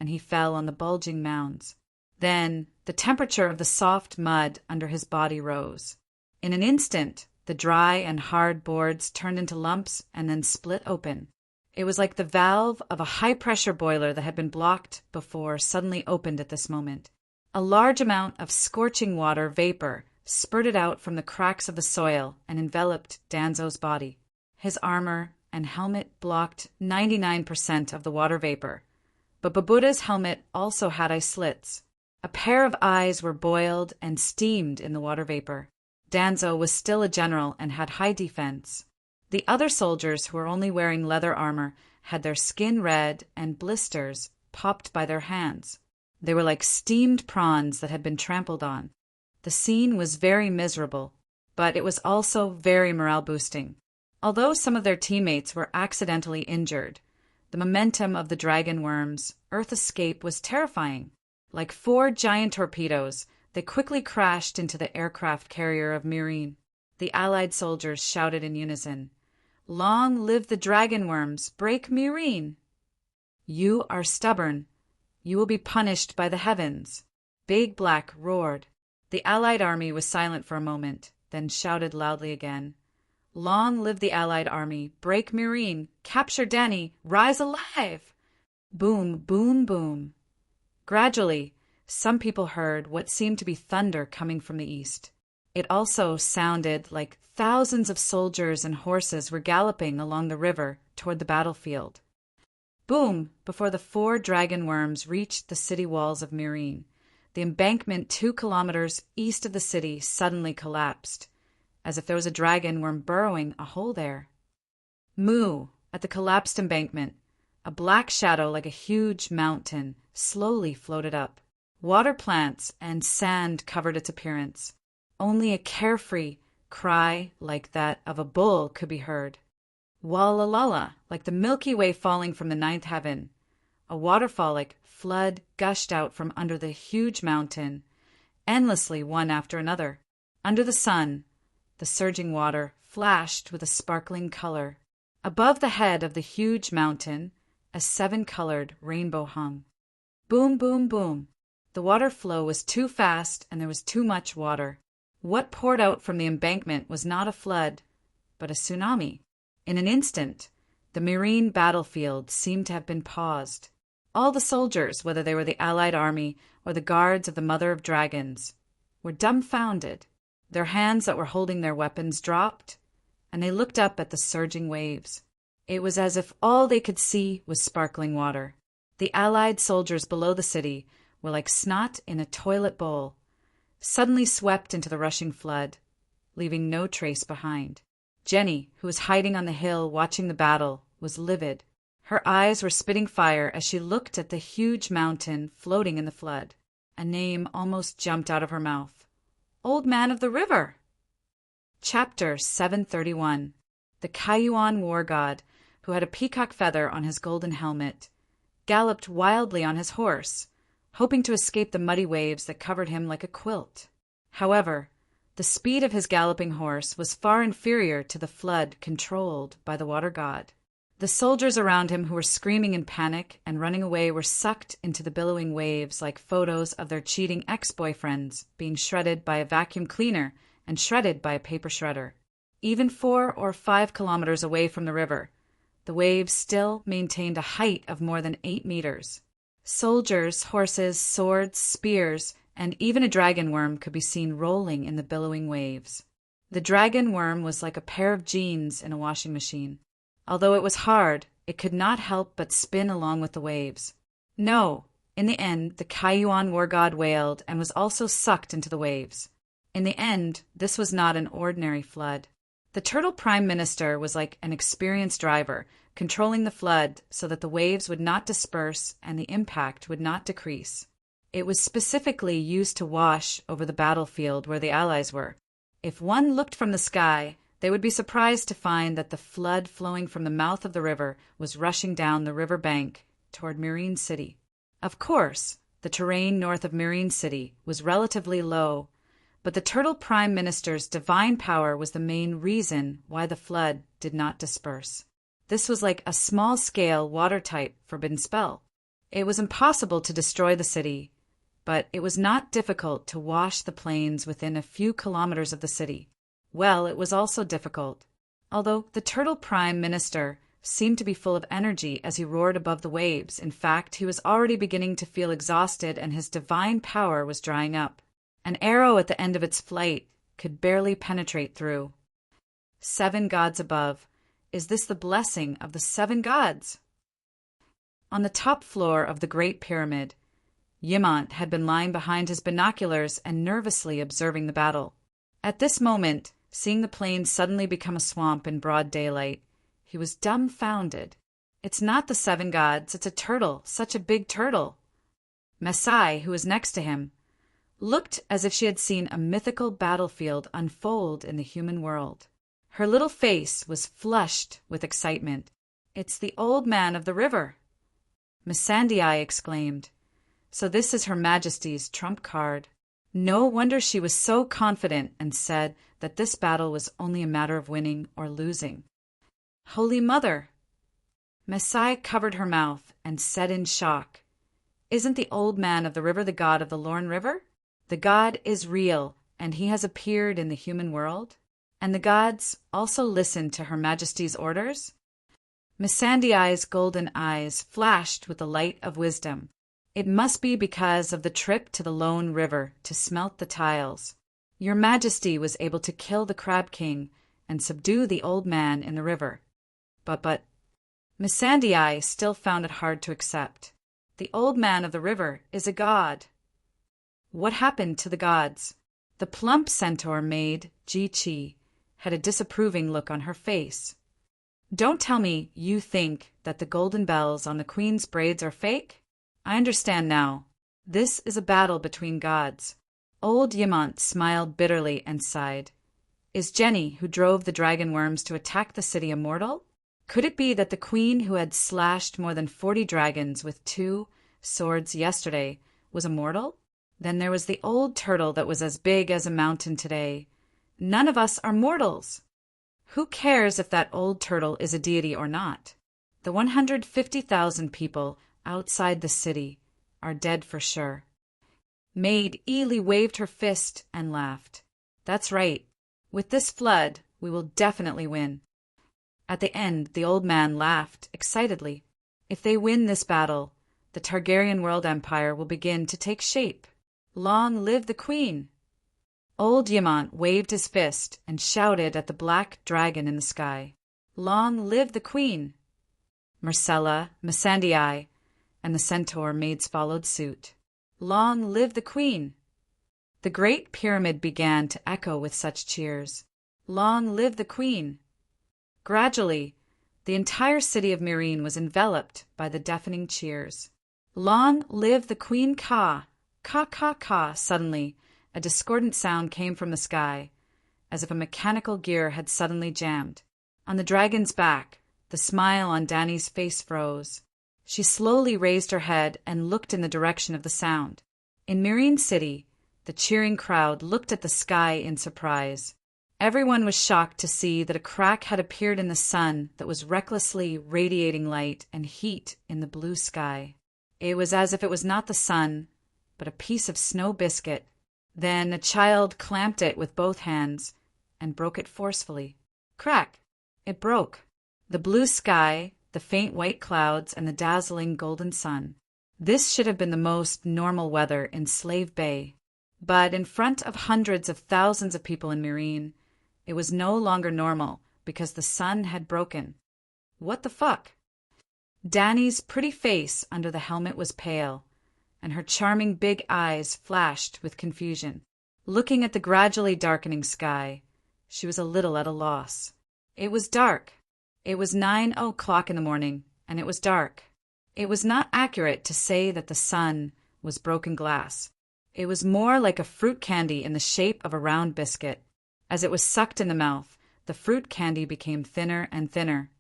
[SPEAKER 1] and he fell on the bulging mounds. Then, the temperature of the soft mud under his body rose. In an instant, the dry and hard boards turned into lumps and then split open. It was like the valve of a high-pressure boiler that had been blocked before suddenly opened at this moment. A large amount of scorching water vapor spurted out from the cracks of the soil and enveloped Danzo's body. His armor and helmet blocked 99% of the water vapor, but Babura's helmet also had eye slits. A pair of eyes were boiled and steamed in the water vapor. Danzo was still a general and had high defense. The other soldiers who were only wearing leather armor had their skin red and blisters popped by their hands. They were like steamed prawns that had been trampled on. The scene was very miserable, but it was also very morale-boosting. Although some of their teammates were accidentally injured, the momentum of the dragon worms' Earth escape was terrifying. Like 4 giant torpedoes, they quickly crashed into the aircraft carrier of Myrine. The Allied soldiers shouted in unison, "Long live the dragon worms! Break Myrine!" "You are stubborn. You will be punished by the heavens." Big Black roared. The Allied army was silent for a moment, then shouted loudly again, "Long live the Allied army! Break Myrine! Capture Danny! Rise alive!" Boom, boom, boom. Gradually, some people heard what seemed to be thunder coming from the east. It also sounded like thousands of soldiers and horses were galloping along the river toward the battlefield. Boom! Before the 4 dragon worms reached the city walls of Myrine, the embankment 2 kilometers east of the city suddenly collapsed, as if there was a dragon worm burrowing a hole there. Moo! At the collapsed embankment, a black shadow like a huge mountain slowly floated up. Water plants and sand covered its appearance. Only a carefree cry like that of a bull could be heard. Walla-lalla, like the Milky Way falling from the 9th heaven. A waterfall like flood gushed out from under the huge mountain, endlessly one after another. Under the sun, the surging water flashed with a sparkling color. Above the head of the huge mountain, a 7-colored rainbow hung. Boom, boom, boom. The water flow was too fast and there was too much water. What poured out from the embankment was not a flood, but a tsunami. In an instant, the Myrine battlefield seemed to have been paused. All the soldiers, whether they were the Allied army or the guards of the Mother of Dragons, were dumbfounded. Their hands that were holding their weapons dropped, and they looked up at the surging waves. It was as if all they could see was sparkling water. The Allied soldiers below the city were like snot in a toilet bowl, suddenly swept into the rushing flood, leaving no trace behind. Jenny, who was hiding on the hill watching the battle, was livid. Her eyes were spitting fire as she looked at the huge mountain floating in the flood. A name almost jumped out of her mouth. Old Man of the River! Chapter 731. The Kayuan war god, who had a peacock feather on his golden helmet, galloped wildly on his horse, hoping to escape the muddy waves that covered him like a quilt. However, the speed of his galloping horse was far inferior to the flood controlled by the water god. The soldiers around him who were screaming in panic and running away were sucked into the billowing waves like photos of their cheating ex-boyfriends being shredded by a vacuum cleaner and shredded by a paper shredder. Even 4 or 5 kilometers away from the river, the waves still maintained a height of more than 8 meters. Soldiers, horses, swords, spears, and even a dragon worm could be seen rolling in the billowing waves. The dragon worm was like a pair of jeans in a washing machine. Although it was hard, it could not help but spin along with the waves. No, in the end, the Kayuan war god wailed and was also sucked into the waves. In the end, this was not an ordinary flood. The Turtle Prime Minister was like an experienced driver, controlling the flood so that the waves would not disperse and the impact would not decrease. It was specifically used to wash over the battlefield where the Allies were. If one looked from the sky, they would be surprised to find that the flood flowing from the mouth of the river was rushing down the river bank toward Myrine City. Of course, the terrain north of Myrine City was relatively low, but the Turtle Prime Minister's divine power was the main reason why the flood did not disperse. This was like a small-scale water-type forbidden spell. It was impossible to destroy the city, but it was not difficult to wash the plains within a few kilometers of the city. Well, it was also difficult. Although the Turtle Prime Minister seemed to be full of energy as he roared above the waves. In fact, he was already beginning to feel exhausted, and his divine power was drying up. An arrow at the end of its flight could barely penetrate through. 7 gods above. Is this the blessing of the 7 gods? On the top floor of the Great Pyramid, Yimant had been lying behind his binoculars and nervously observing the battle. At this moment, seeing the plain suddenly become a swamp in broad daylight, he was dumbfounded. It's not the 7 gods, it's a turtle, such a big turtle. Masai, who was next to him, looked as if she had seen a mythical battlefield unfold in the human world. Her little face was flushed with excitement. It's the old man of the river. Missandei exclaimed. So this is Her Majesty's trump card. No wonder she was so confident and said that this battle was only a matter of winning or losing. Holy Mother! Masai covered her mouth and said in shock, Isn't the old man of the river the god of the Lorne River? The god is real, and he has appeared in the human world? And the gods also listened to Her Majesty's orders? Missandei's golden eyes flashed with the light of wisdom. It must be because of the trip to the Lone River to smelt the tiles. Your Majesty was able to kill the Crab King and subdue the old man in the river. But Missandei still found it hard to accept. The old man of the river is a god. What happened to the gods? The plump centaur maid, Ji-Chi, had a disapproving look on her face. Don't tell me you think that the golden bells on the queen's braids are fake? I understand now. This is a battle between gods. Old Yimant smiled bitterly and sighed. Is Jenny, who drove the dragon worms to attack the city, immortal? Could it be that the queen who had slashed more than 40 dragons with 2 swords yesterday was immortal? Then there was the old turtle that was as big as a mountain today. None of us are mortals. Who cares if that old turtle is a deity or not? The 150,000 people outside the city are dead for sure. Maid Ely waved her fist and laughed. That's right. With this flood, we will definitely win. At the end, the old man laughed excitedly. If they win this battle, the Targaryen world empire will begin to take shape. Long live the queen! Old Yimant waved his fist and shouted at the black dragon in the sky. Long live the queen! Myrcella, Missandei, and the centaur maids followed suit. Long live the queen! The Great Pyramid began to echo with such cheers. Long live the queen! Gradually, the entire city of Meereen was enveloped by the deafening cheers. Long live the Queen Ka! Ka, ka, ka! Suddenly, a discordant sound came from the sky, as if a mechanical gear had suddenly jammed. On the dragon's back, the smile on Dany's face froze. She slowly raised her head and looked in the direction of the sound. In Meereen City, the cheering crowd looked at the sky in surprise. Everyone was shocked to see that a crack had appeared in the sun that was recklessly radiating light and heat in the blue sky. It was as if it was not the sun, but a piece of snow biscuit. Then a child clamped it with both hands and broke it forcefully. Crack! It broke. The blue sky, the faint white clouds, and the dazzling golden sun. This should have been the most normal weather in Slave Bay. But in front of hundreds of thousands of people in Meereen, it was no longer normal because the sun had broken. What the fuck? Dany's pretty face under the helmet was pale, and her charming big eyes flashed with confusion. Looking at the gradually darkening sky, she was a little at a loss. It was dark. It was 9 o'clock in the morning, and it was dark. It was not accurate to say that the sun was broken glass. It was more like a fruit candy in the shape of a round biscuit. As it was sucked in the mouth, the fruit candy became thinner and thinner.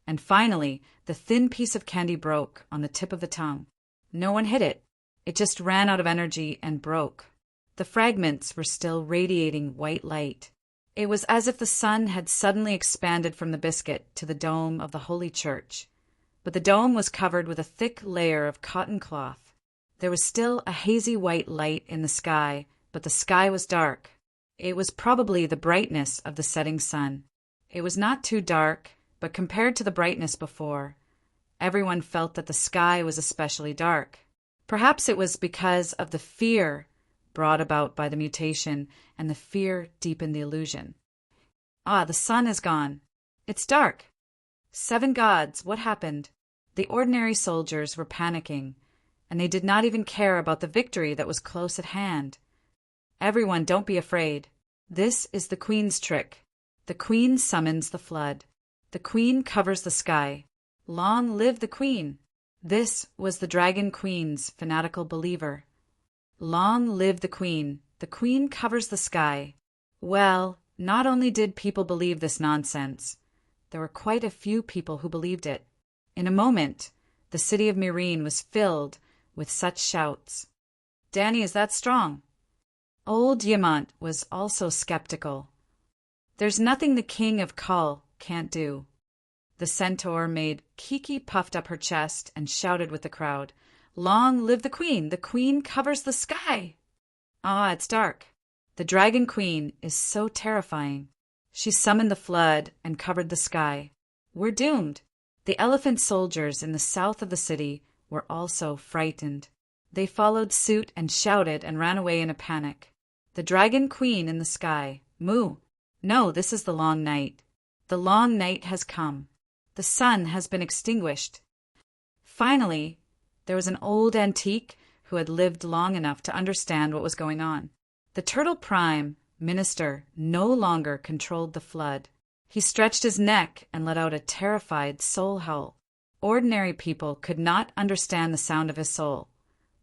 [SPEAKER 1] And finally, the thin piece of candy broke on the tip of the tongue. No one hit it. It just ran out of energy and broke. The fragments were still radiating white light. It was as if the sun had suddenly expanded from the biscuit to the dome of the Holy Church. But the dome was covered with a thick layer of cotton cloth. There was still a hazy white light in the sky, but the sky was dark. It was probably the brightness of the setting sun. It was not too dark, but compared to the brightness before, everyone felt that the sky was especially dark. Perhaps it was because of the fear brought about by the mutation, and the fear deepened the illusion. Ah, the sun is gone. It's dark. 7 gods, what happened? The ordinary soldiers were panicking, and they did not even care about the victory that was close at hand. Everyone, don't be afraid. This is the Queen's trick. The Queen summons the flood. The Queen covers the sky. Long live the Queen! This was the Dragon Queen's fanatical believer. Long live the Queen! The Queen covers the sky. Well, not only did people believe this nonsense, there were quite a few people who believed it. In a moment, the city of Myrene was filled with such shouts. Danny, is that strong? Old Yamant was also skeptical. There's nothing the king of Kull can't do. The centaur made Kiki puffed up her chest and shouted with the crowd, Long live the Queen! The Queen covers the sky! Ah, it's dark. The Dragon Queen is so terrifying. She summoned the flood and covered the sky. We're doomed. The elephant soldiers in the south of the city were also frightened. They followed suit and shouted and ran away in a panic. The Dragon Queen in the sky. Moo! No, this is the long night. The long night has come. The sun has been extinguished. Finally, there was an old antique who had lived long enough to understand what was going on. The Turtle Prime Minister no longer controlled the flood. He stretched his neck and let out a terrified soul howl. Ordinary people could not understand the sound of his soul,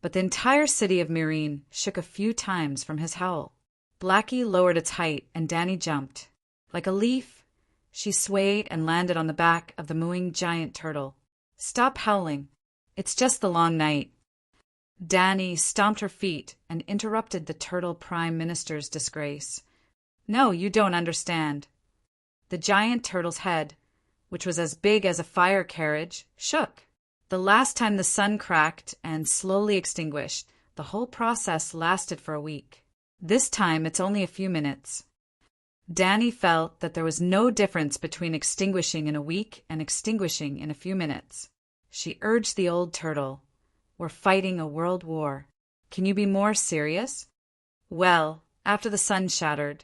[SPEAKER 1] but the entire city of Myrene shook a few times from his howl. Blackie lowered its height, and Danny jumped. Like a leaf, she swayed and landed on the back of the mooing giant turtle. Stop howling. It's just the long night. Danny stomped her feet and interrupted the Turtle Prime Minister's disgrace. No, you don't understand. The giant turtle's head, which was as big as a fire carriage, shook. The last time the sun cracked and slowly extinguished, the whole process lasted for a week. This time it's only a few minutes. Danny felt that there was no difference between extinguishing in a week and extinguishing in a few minutes. She urged the old turtle, We're fighting a world war. Can you be more serious? Well, after the sun shattered,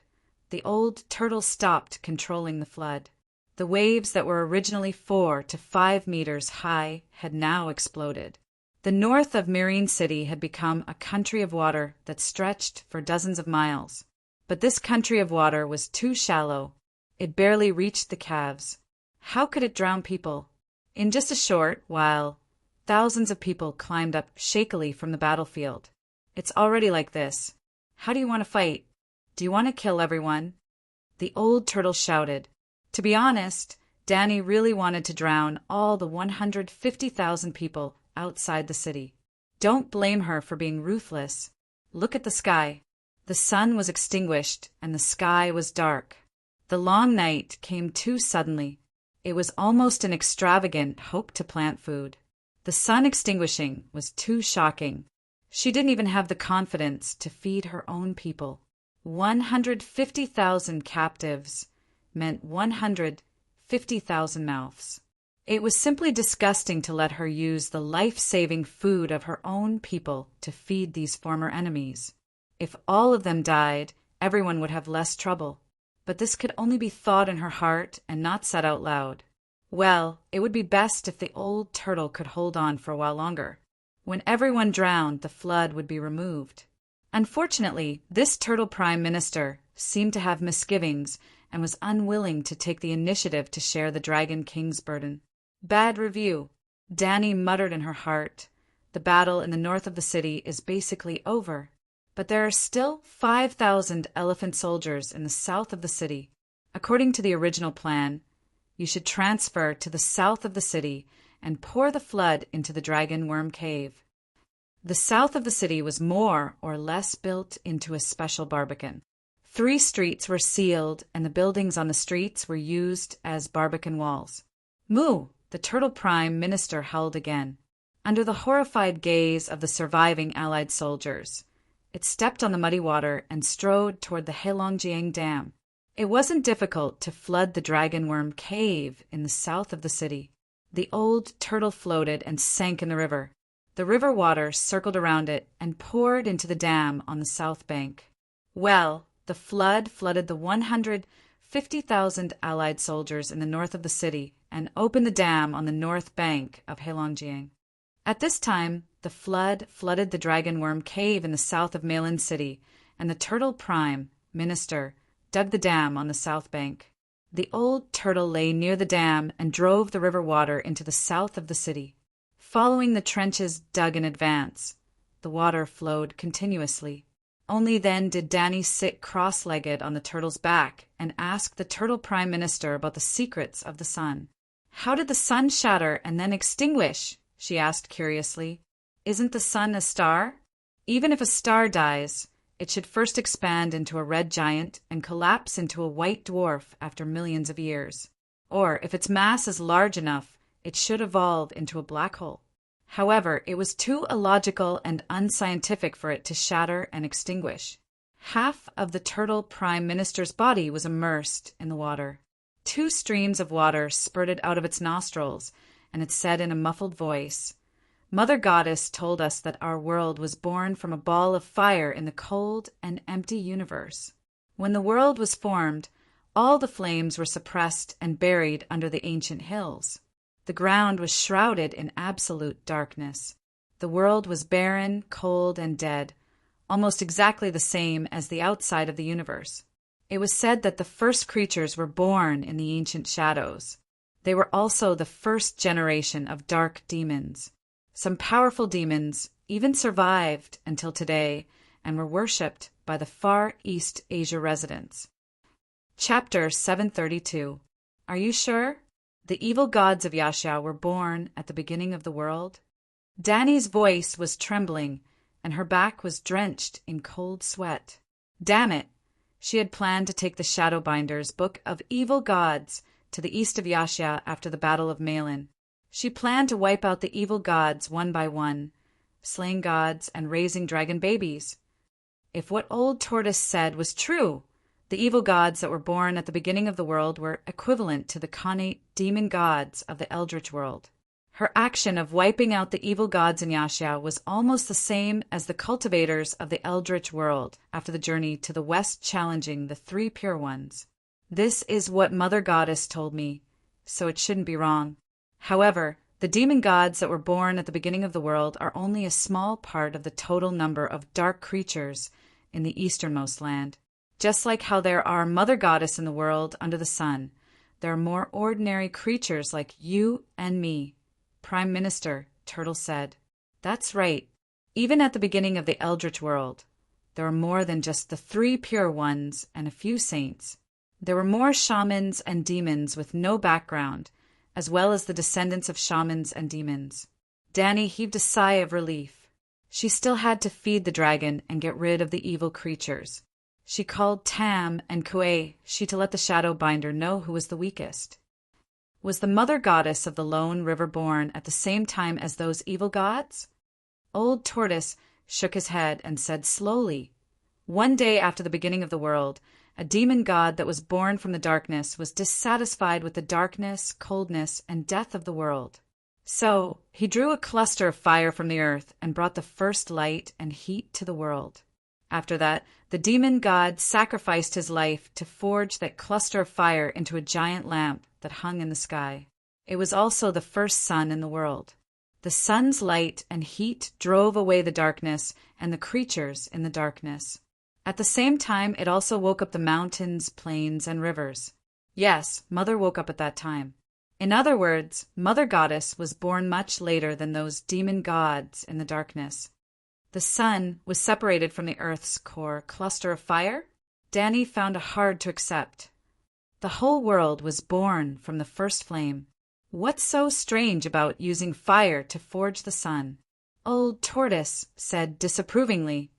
[SPEAKER 1] the old turtle stopped controlling the flood. The waves that were originally 4 to 5 meters high had now exploded. The north of Myrene City had become a country of water that stretched for dozens of miles. But this country of water was too shallow. It barely reached the calves. How could it drown people? In just a short while, thousands of people climbed up shakily from the battlefield. It's already like this. How do you want to fight? Do you want to kill everyone? The old turtle shouted. To be honest, Danny really wanted to drown all the 150,000 people outside the city. Don't blame her for being ruthless. Look at the sky. The sun was extinguished and the sky was dark. The long night came too suddenly. It was almost an extravagant hope to plant food. The sun extinguishing was too shocking. She didn't even have the confidence to feed her own people. 150,000 captives meant 150,000 mouths. It was simply disgusting to let her use the life-saving food of her own people to feed these former enemies. If all of them died, everyone would have less trouble. But this could only be thought in her heart and not said out loud. Well, it would be best if the old turtle could hold on for a while longer. When everyone drowned, the flood would be removed. Unfortunately, this Turtle Prime Minister seemed to have misgivings and was unwilling to take the initiative to share the Dragon King's burden. Bad review. Danny muttered in her heart. The battle in the north of the city is basically over. But there are still 5,000 elephant soldiers in the south of the city. According to the original plan, you should transfer to the south of the city and pour the flood into the Dragon Worm Cave. The south of the city was more or less built into a special barbican. 3 streets were sealed, and the buildings on the streets were used as barbican walls. Moo! The Turtle Prime Minister howled again. Under the horrified gaze of the surviving Allied soldiers, it stepped on the muddy water and strode toward the Heilongjiang Dam. It wasn't difficult to flood the dragon worm cave in the south of the city. The old turtle floated and sank in the river. The river water circled around it and poured into the dam on the south bank. Well, the flood flooded the 150,000 Allied soldiers in the north of the city and opened the dam on the north bank of Heilongjiang. At this time, the flood flooded the dragon worm cave in the south of Meilin City, and the turtle prime minister dug the dam on the south bank. The old turtle lay near the dam and drove the river water into the south of the city. Following the trenches dug in advance, the water flowed continuously. Only then did Danny sit cross-legged on the turtle's back and ask the turtle prime minister about the secrets of the sun. "How did the sun shatter and then extinguish?" she asked curiously. "Isn't the sun a star? Even if a star dies, it should first expand into a red giant and collapse into a white dwarf after millions of years. Or, if its mass is large enough, it should evolve into a black hole. However, it was too illogical and unscientific for it to shatter and extinguish." Half of the turtle prime minister's body was immersed in the water. 2 streams of water spurted out of its nostrils, and it said in a muffled voice, "Mother Goddess told us that our world was born from a ball of fire in the cold and empty universe. When the world was formed, all the flames were suppressed and buried under the ancient hills. The ground was shrouded in absolute darkness. The world was barren, cold, and dead, almost exactly the same as the outside of the universe. It was said that the first creatures were born in the ancient shadows. They were also the first generation of dark demons. Some powerful demons even survived until today and were worshipped by the Far East Asia residents." Chapter 732. Are you sure? The evil gods of Yaxia were born at the beginning of the world? Danny's voice was trembling, and her back was drenched in cold sweat. Damn it! She had planned to take the Shadowbinder's Book of Evil Gods to the east of Yaxia after the Battle of Meilin. She planned to wipe out the evil gods one by one, slaying gods and raising dragon babies. If what Old Tortoise said was true, the evil gods that were born at the beginning of the world were equivalent to the connate demon gods of the Eldritch world. Her action of wiping out the evil gods in Yaxia was almost the same as the cultivators of the Eldritch world after the journey to the west challenging the 3 pure ones. This is what Mother Goddess told me, so it shouldn't be wrong. However, the demon gods that were born at the beginning of the world are only a small part of the total number of dark creatures in the easternmost land. Just like how there are Mother Goddess in the world under the sun, there are more ordinary creatures like you and me. Prime Minister, Turtle said. That's right. Even at the beginning of the Eldritch world, there were more than just the 3 pure ones and a few saints. There were more shamans and demons with no background, as well as the descendants of shamans and demons. Danny heaved a sigh of relief. She still had to feed the dragon and get rid of the evil creatures. She called Tam and Kuei to let the Shadowbinder know who was the weakest. Was the Mother Goddess of the Lone River born at the same time as those evil gods? Old Tortoise shook his head and said slowly, "One day after the beginning of the world, a demon god that was born from the darkness was dissatisfied with the darkness, coldness, and death of the world. So he drew a cluster of fire from the earth and brought the first light and heat to the world. After that, the demon god sacrificed his life to forge that cluster of fire into a giant lamp that hung in the sky. It was also the first sun in the world. The sun's light and heat drove away the darkness and the creatures in the darkness. At the same time, it also woke up the mountains, plains, and rivers. Yes, Mother woke up at that time. In other words, Mother Goddess was born much later than those demon gods in the darkness. The sun was separated from the earth's core cluster of fire? Danny found it hard to accept. The whole world was born from the first flame. What's so strange about using fire to forge the sun? Old Tortoise said disapprovingly.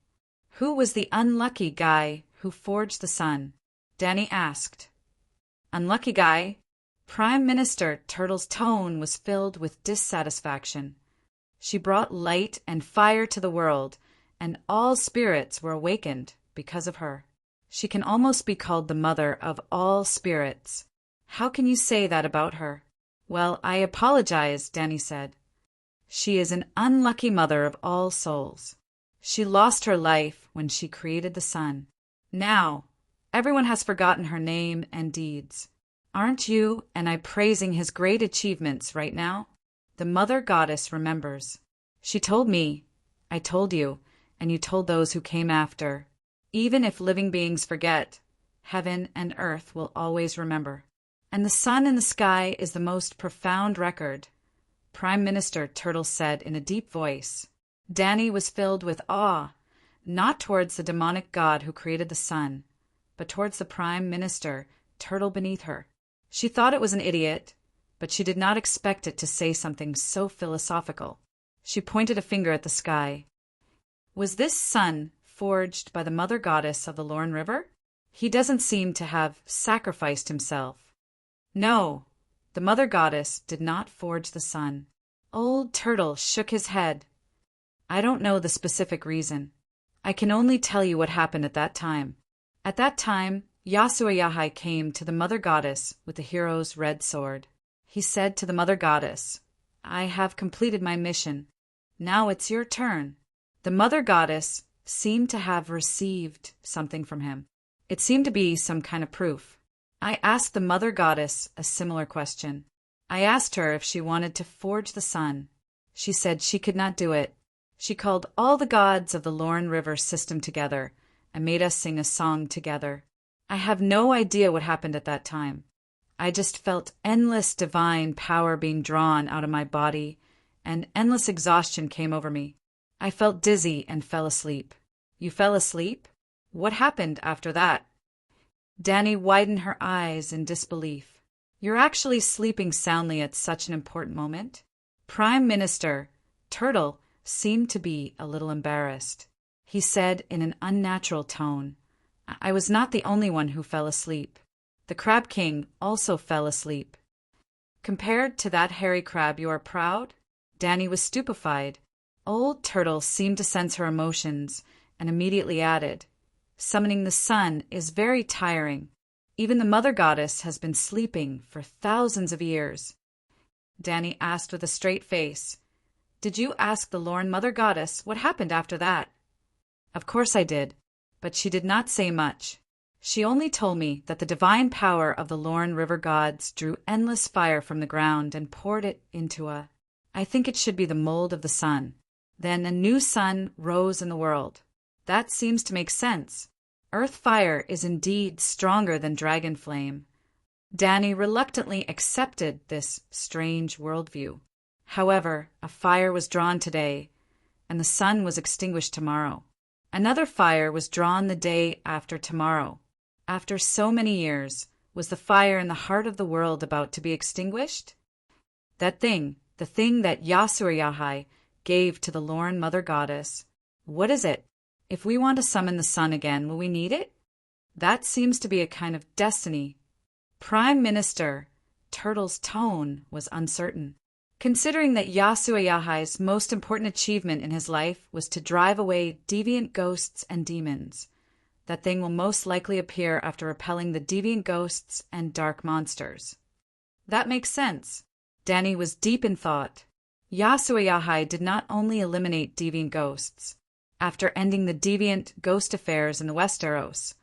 [SPEAKER 1] Who was the unlucky guy who forged the sun? Danny asked. Unlucky guy? Prime Minister Turtle's tone was filled with dissatisfaction. She brought light and fire to the world, and all spirits were awakened because of her. She can almost be called the mother of all spirits. How can you say that about her? Well, I apologize, Danny said. She is an unlucky mother of all souls. She lost her life when she created the sun. Now, everyone has forgotten her name and deeds. Aren't you and I praising his great achievements right now? The mother goddess remembers. She told me, I told you, and you told those who came after. Even if living beings forget, heaven and earth will always remember. And the sun in the sky is the most profound record, Prime Minister Turtle said in a deep voice. Danny was filled with awe, not towards the demonic god who created the sun, but towards the Prime Minister Turtle beneath her. She thought it was an idiot, but she did not expect it to say something so philosophical. She pointed a finger at the sky. Was this sun forged by the mother goddess of the Lorne River? He doesn't seem to have sacrificed himself. No, the mother goddess did not forge the sun. Old Turtle shook his head. I don't know the specific reason. I can only tell you what happened at that time. At that time, Yasuo came to the mother goddess with the hero's red sword. He said to the mother goddess, I have completed my mission. Now it's your turn. The mother goddess seemed to have received something from him. It seemed to be some kind of proof. I asked the mother goddess a similar question. I asked her if she wanted to forge the sun. She said she could not do it. She called all the gods of the Lorne River system together and made us sing a song together. I have no idea what happened at that time. I just felt endless divine power being drawn out of my body, and endless exhaustion came over me. I felt dizzy and fell asleep. You fell asleep? What happened after that? Danny widened her eyes in disbelief. You're actually sleeping soundly at such an important moment? Prime Minister Turtle seemed to be a little embarrassed. He said in an unnatural tone, I was not the only one who fell asleep. The Crab King also fell asleep. Compared to that hairy crab, you are proud? Danny was stupefied. Old Turtle seemed to sense her emotions and immediately added, Summoning the sun is very tiring. Even the mother goddess has been sleeping for thousands of years. Danny asked with a straight face, Did you ask the Lorne mother goddess what happened after that? Of course I did, but she did not say much. She only told me that the divine power of the Lorne River gods drew endless fire from the ground and poured it into I think it should be the mold of the sun. Then a new sun rose in the world. That seems to make sense. Earth fire is indeed stronger than dragon flame. Danny reluctantly accepted this strange worldview. However, a fire was drawn today, and the sun was extinguished tomorrow. Another fire was drawn the day after tomorrow. After so many years, was the fire in the heart of the world about to be extinguished? That thing, the thing that Yasuo gave to the Lorne mother goddess. What is it? If we want to summon the sun again, will we need it? That seems to be a kind of destiny. Prime Minister Turtle's tone was uncertain. Considering that Yasuo most important achievement in his life was to drive away deviant ghosts and demons, that thing will most likely appear after repelling the deviant ghosts and dark monsters. That makes sense. Danny was deep in thought. Yasuo did not only eliminate deviant ghosts. After ending the deviant ghost affairs in the Westeros,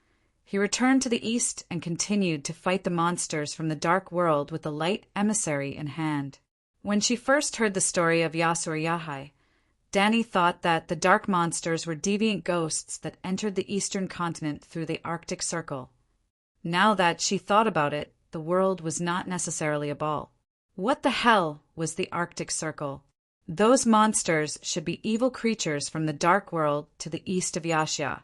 [SPEAKER 1] he returned to the east and continued to fight the monsters from the dark world with the light emissary in hand. When she first heard the story of Yasuo, Danny thought that the dark monsters were deviant ghosts that entered the eastern continent through the Arctic Circle. Now that she thought about it, the world was not necessarily a ball. What the hell was the Arctic Circle? Those monsters should be evil creatures from the dark world to the east of Yasha.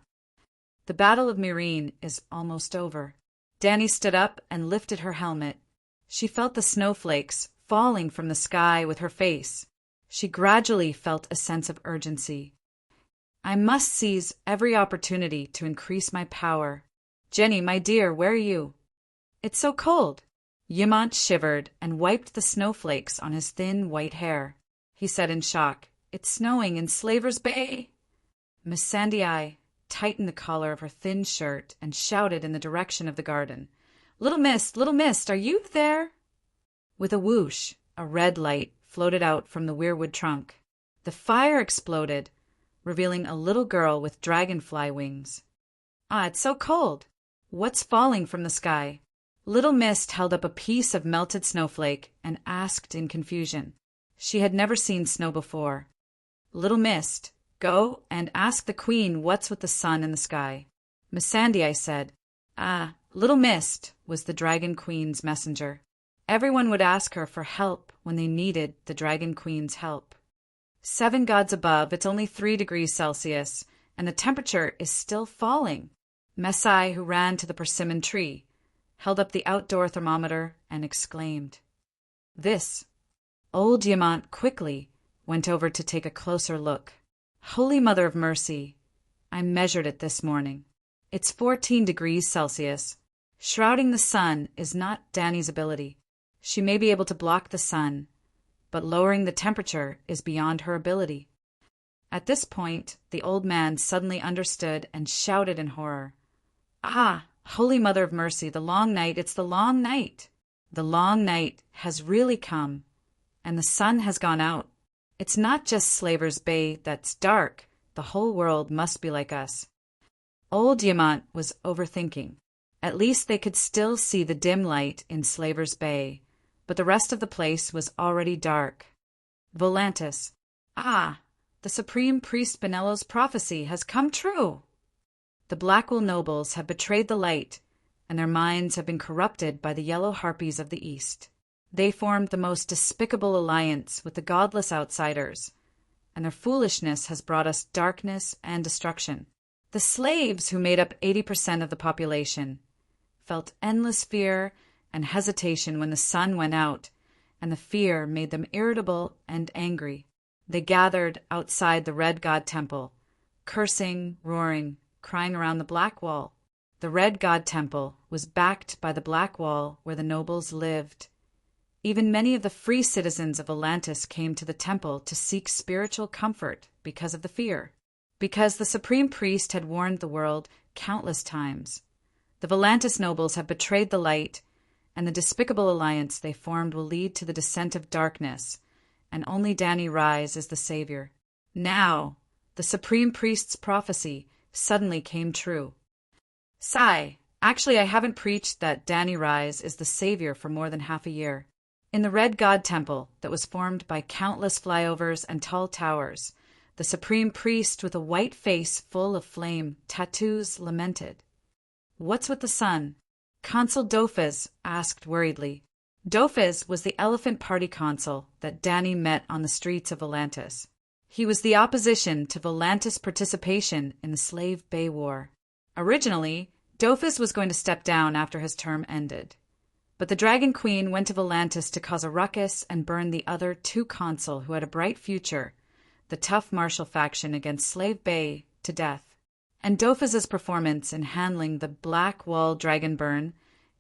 [SPEAKER 1] The Battle of Meereen is almost over. Danny stood up and lifted her helmet. She felt the snowflakes falling from the sky with her face. She gradually felt a sense of urgency. I must seize every opportunity to increase my power. Jenny, my dear, where are you? It's so cold. Yamant shivered and wiped the snowflakes on his thin white hair. He said in shock, It's snowing in Slaver's Bay. Miss Sandy, tightened the collar of her thin shirt and shouted in the direction of the garden. Little Mist, are you there?" With a whoosh, a red light floated out from the weirwood trunk. The fire exploded, revealing a little girl with dragonfly wings. "Ah, it's so cold. What's falling from the sky?" Little Mist held up a piece of melted snowflake and asked in confusion. She had never seen snow before. "Little Mist, go and ask the queen what's with the sun in the sky." "Miss Sandy," I said. "Ah, Little Mist," was the Dragon Queen's messenger. Everyone would ask her for help when they needed the Dragon Queen's help. 7 gods above, it's only 3 degrees Celsius, and the temperature is still falling. Messai, who ran to the persimmon tree, held up the outdoor thermometer and exclaimed. This. Old Yamant quickly went over to take a closer look. "Holy Mother of Mercy, I measured it this morning. It's 14 degrees Celsius. Shrouding the sun is not Danny's ability. She may be able to block the sun, but lowering the temperature is beyond her ability." At this point, the old man suddenly understood and shouted in horror. "Ah, Holy Mother of Mercy, the long night, it's the long night. The long night has really come, and the sun has gone out. It's not just Slaver's Bay that's dark, the whole world must be like us." Old Yamant was overthinking. At least they could still see the dim light in Slaver's Bay, but the rest of the place was already dark. Volantis. "Ah, the Supreme Priest Benello's prophecy has come true. The Blackwell nobles have betrayed the light, and their minds have been corrupted by the yellow harpies of the East. They formed the most despicable alliance with the godless outsiders, and their foolishness has brought us darkness and destruction. The slaves, who made up 80% of the population, felt endless fear and hesitation when the sun went out, and the fear made them irritable and angry. They gathered outside the Red God Temple, cursing, roaring, crying around the Black Wall. The Red God Temple was backed by the Black Wall where the nobles lived. Even many of the free citizens of Atlantis came to the temple to seek spiritual comfort because of the fear. Because the Supreme Priest had warned the world countless times. The Volantis nobles have betrayed the light, and the despicable alliance they formed will lead to the descent of darkness, and only Danny Rise is the savior. Now, the Supreme Priest's prophecy suddenly came true. Sigh, actually I haven't preached that Danny Rise is the savior for more than half a year. In the Red God Temple that was formed by countless flyovers and tall towers, the Supreme Priest with a white face full of flame tattoos lamented. "What's with the sun?" Consul Dofez asked worriedly. Dofez was the elephant party consul that Danny met on the streets of Volantis. He was the opposition to Volantis' participation in the Slave Bay War. Originally, Dofez was going to step down after his term ended. But the Dragon Queen went to Volantis to cause a ruckus and burn the other 2 consul who had a bright future, the tough martial faction against Slave Bay, to death. And Dofez's performance in handling the Black Wall Dragon Burn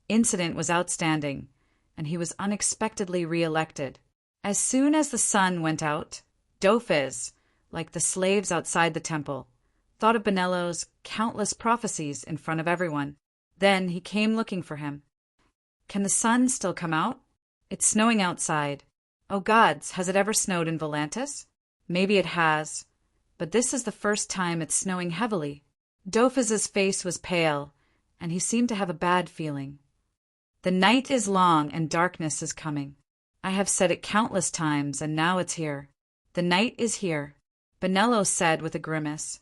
[SPEAKER 1] incident was outstanding, and he was unexpectedly re-elected. As soon as the sun went out, Dofez, like the slaves outside the temple, thought of Benello's countless prophecies in front of everyone. Then he came looking for him. "Can the sun still come out? It's snowing outside. Oh gods, has it ever snowed in Volantis?" "Maybe it has, but this is the first time it's snowing heavily." Dofez's face was pale, and he seemed to have a bad feeling. "The night is long and darkness is coming. I have said it countless times, and now it's here. The night is here," Benello said with a grimace.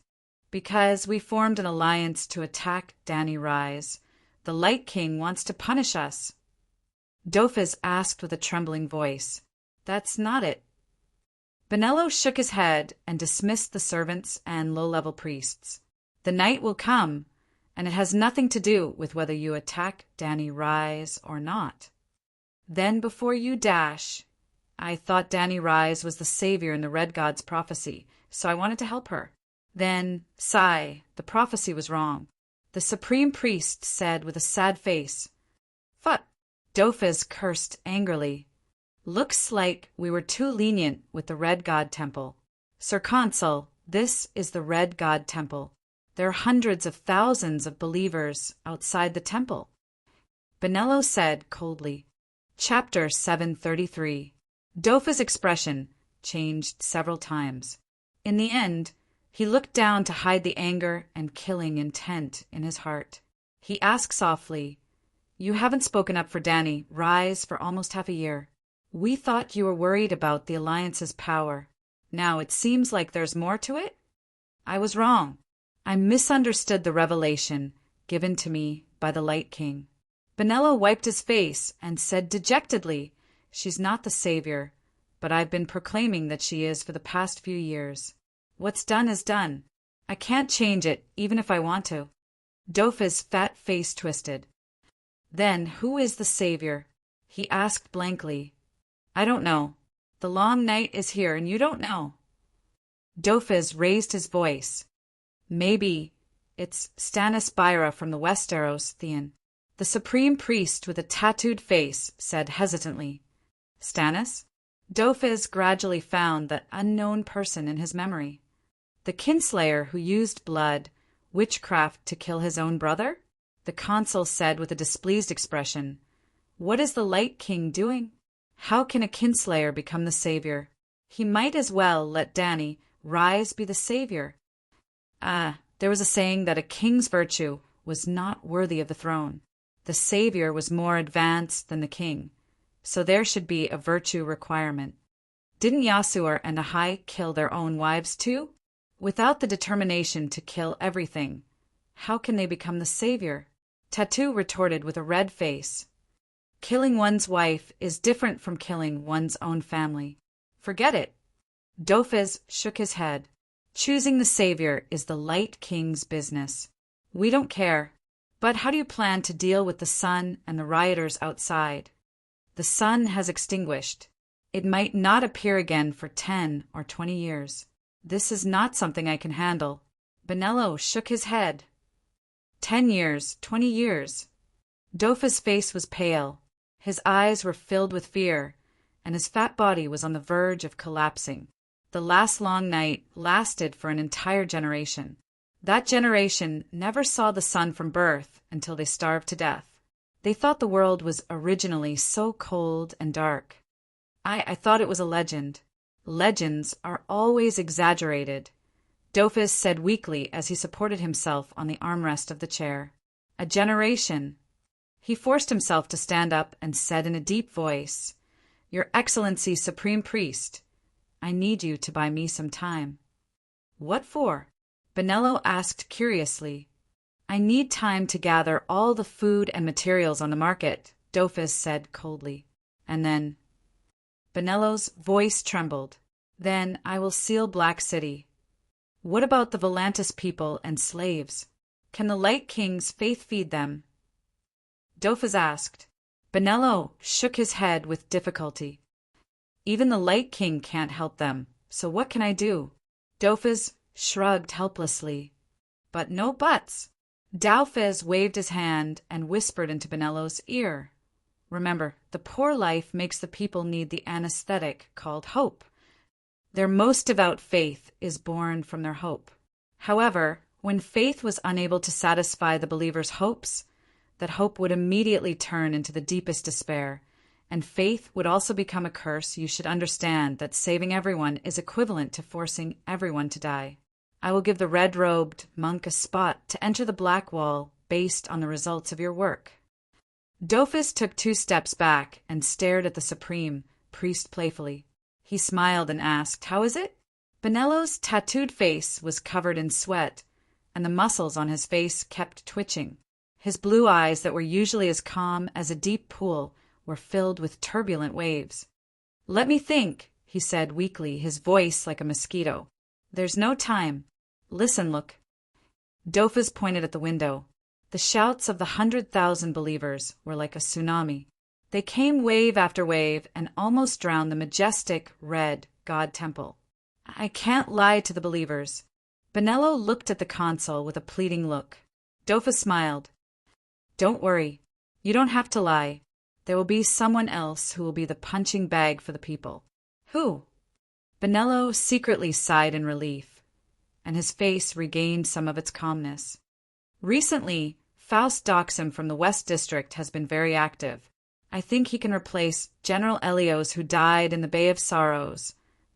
[SPEAKER 1] "Because we formed an alliance to attack Danny Rise. The Light King wants to punish us." Dofez asked with a trembling voice. "That's not it." Benello shook his head and dismissed the servants and low-level priests. "The night will come, and it has nothing to do with whether you attack Danny Rise or not. Then before you dash, I thought Danny Rise was the savior in the Red God's prophecy, so I wanted to help her. Then, sigh, the prophecy was wrong." The Supreme Priest said with a sad face. "Phut!" Dofez cursed angrily. "Looks like we were too lenient with the Red God Temple. Sir Consul, this is the Red God Temple. There are hundreds of thousands of believers outside the temple. Benello said coldly. Chapter 733. Dofa's expression changed several times. In the end, he looked down to hide the anger and killing intent in his heart. He asked softly, You haven't spoken up for Danny Rise for almost half a year. We thought you were worried about the Alliance's power. Now it seems like there's more to it? I was wrong. I misunderstood the revelation given to me by the Light King. Benello wiped his face and said dejectedly, She's not the savior, but I've been proclaiming that she is for the past few years. What's done is done. I can't change it, even if I want to. Dofa's fat face twisted. Then who is the savior? He asked blankly. I don't know. The long night is here and you don't know. Dofas raised his voice. Maybe it's Stannis Byra from the Westeros, Theon. The supreme priest with a tattooed face said hesitantly. Stannis? Dofas gradually found that unknown person in his memory. The kinslayer who used blood, witchcraft to kill his own brother? The consul said with a displeased expression. What is the Light King doing? How can a kinslayer become the savior? He might as well let Danny Rise be the savior. There was a saying that a king's virtue was not worthy of the throne. The savior was more advanced than the king, so there should be a virtue requirement. Didn't Yasur and Ahai kill their own wives too? Without the determination to kill everything, how can they become the savior? Tattoo retorted with a red face. Killing one's wife is different from killing one's own family. Forget it. Dofas shook his head. Choosing the savior is the Light King's business. We don't care. But how do you plan to deal with the sun and the rioters outside? The sun has extinguished. It might not appear again for 10 or 20 years. This is not something I can handle. Benello shook his head. 10 years, 20 years. Dofa's face was pale. His eyes were filled with fear, and his fat body was on the verge of collapsing. The last long night lasted for an entire generation. That generation never saw the sun from birth until they starved to death. They thought the world was originally so cold and dark. I thought it was a legend. Legends are always exaggerated, Dofas said weakly as he supported himself on the armrest of the chair. A generation. He forced himself to stand up and said in a deep voice, Your Excellency, Supreme Priest, I need you to buy me some time. What for? Benello asked curiously. I need time to gather all the food and materials on the market, Dofas said coldly. And then... Benello's voice trembled. Then I will seal Black City. What about the Volantis people and slaves? Can the Light King's faith feed them? Dofas asked. Benello shook his head with difficulty. Even the Light King can't help them, so what can I do? Dofas shrugged helplessly. But no buts. Daufez waved his hand and whispered into Benello's ear. Remember, the poor life makes the people need the anesthetic called hope. Their most devout faith is born from their hope. However, when faith was unable to satisfy the believer's hopes, that hope would immediately turn into the deepest despair, and faith would also become a curse. You should understand that saving everyone is equivalent to forcing everyone to die. I will give the red-robed monk a spot to enter the Black Wall based on the results of your work. Dofas took 2 steps back and stared at the Supreme Priest playfully. He smiled and asked, How is it? Benello's tattooed face was covered in sweat, and the muscles on his face kept twitching. His blue eyes that were usually as calm as a deep pool were filled with turbulent waves. Let me think, he said weakly, his voice like a mosquito. There's no time. Listen, look. Dofas pointed at the window. The shouts of the 100,000 believers were like a tsunami. They came wave after wave and almost drowned the majestic, red God Temple. I can't lie to the believers. Benello looked at the consul with a pleading look. Dofas smiled. Don't worry. You don't have to lie. There will be someone else who will be the punching bag for the people. Who? Benello secretly sighed in relief. and his face regained some of its calmness. Recently, Faust Doxim from the West District has been very active. I think he can replace General Elios, who died in the Bay of Sorrows,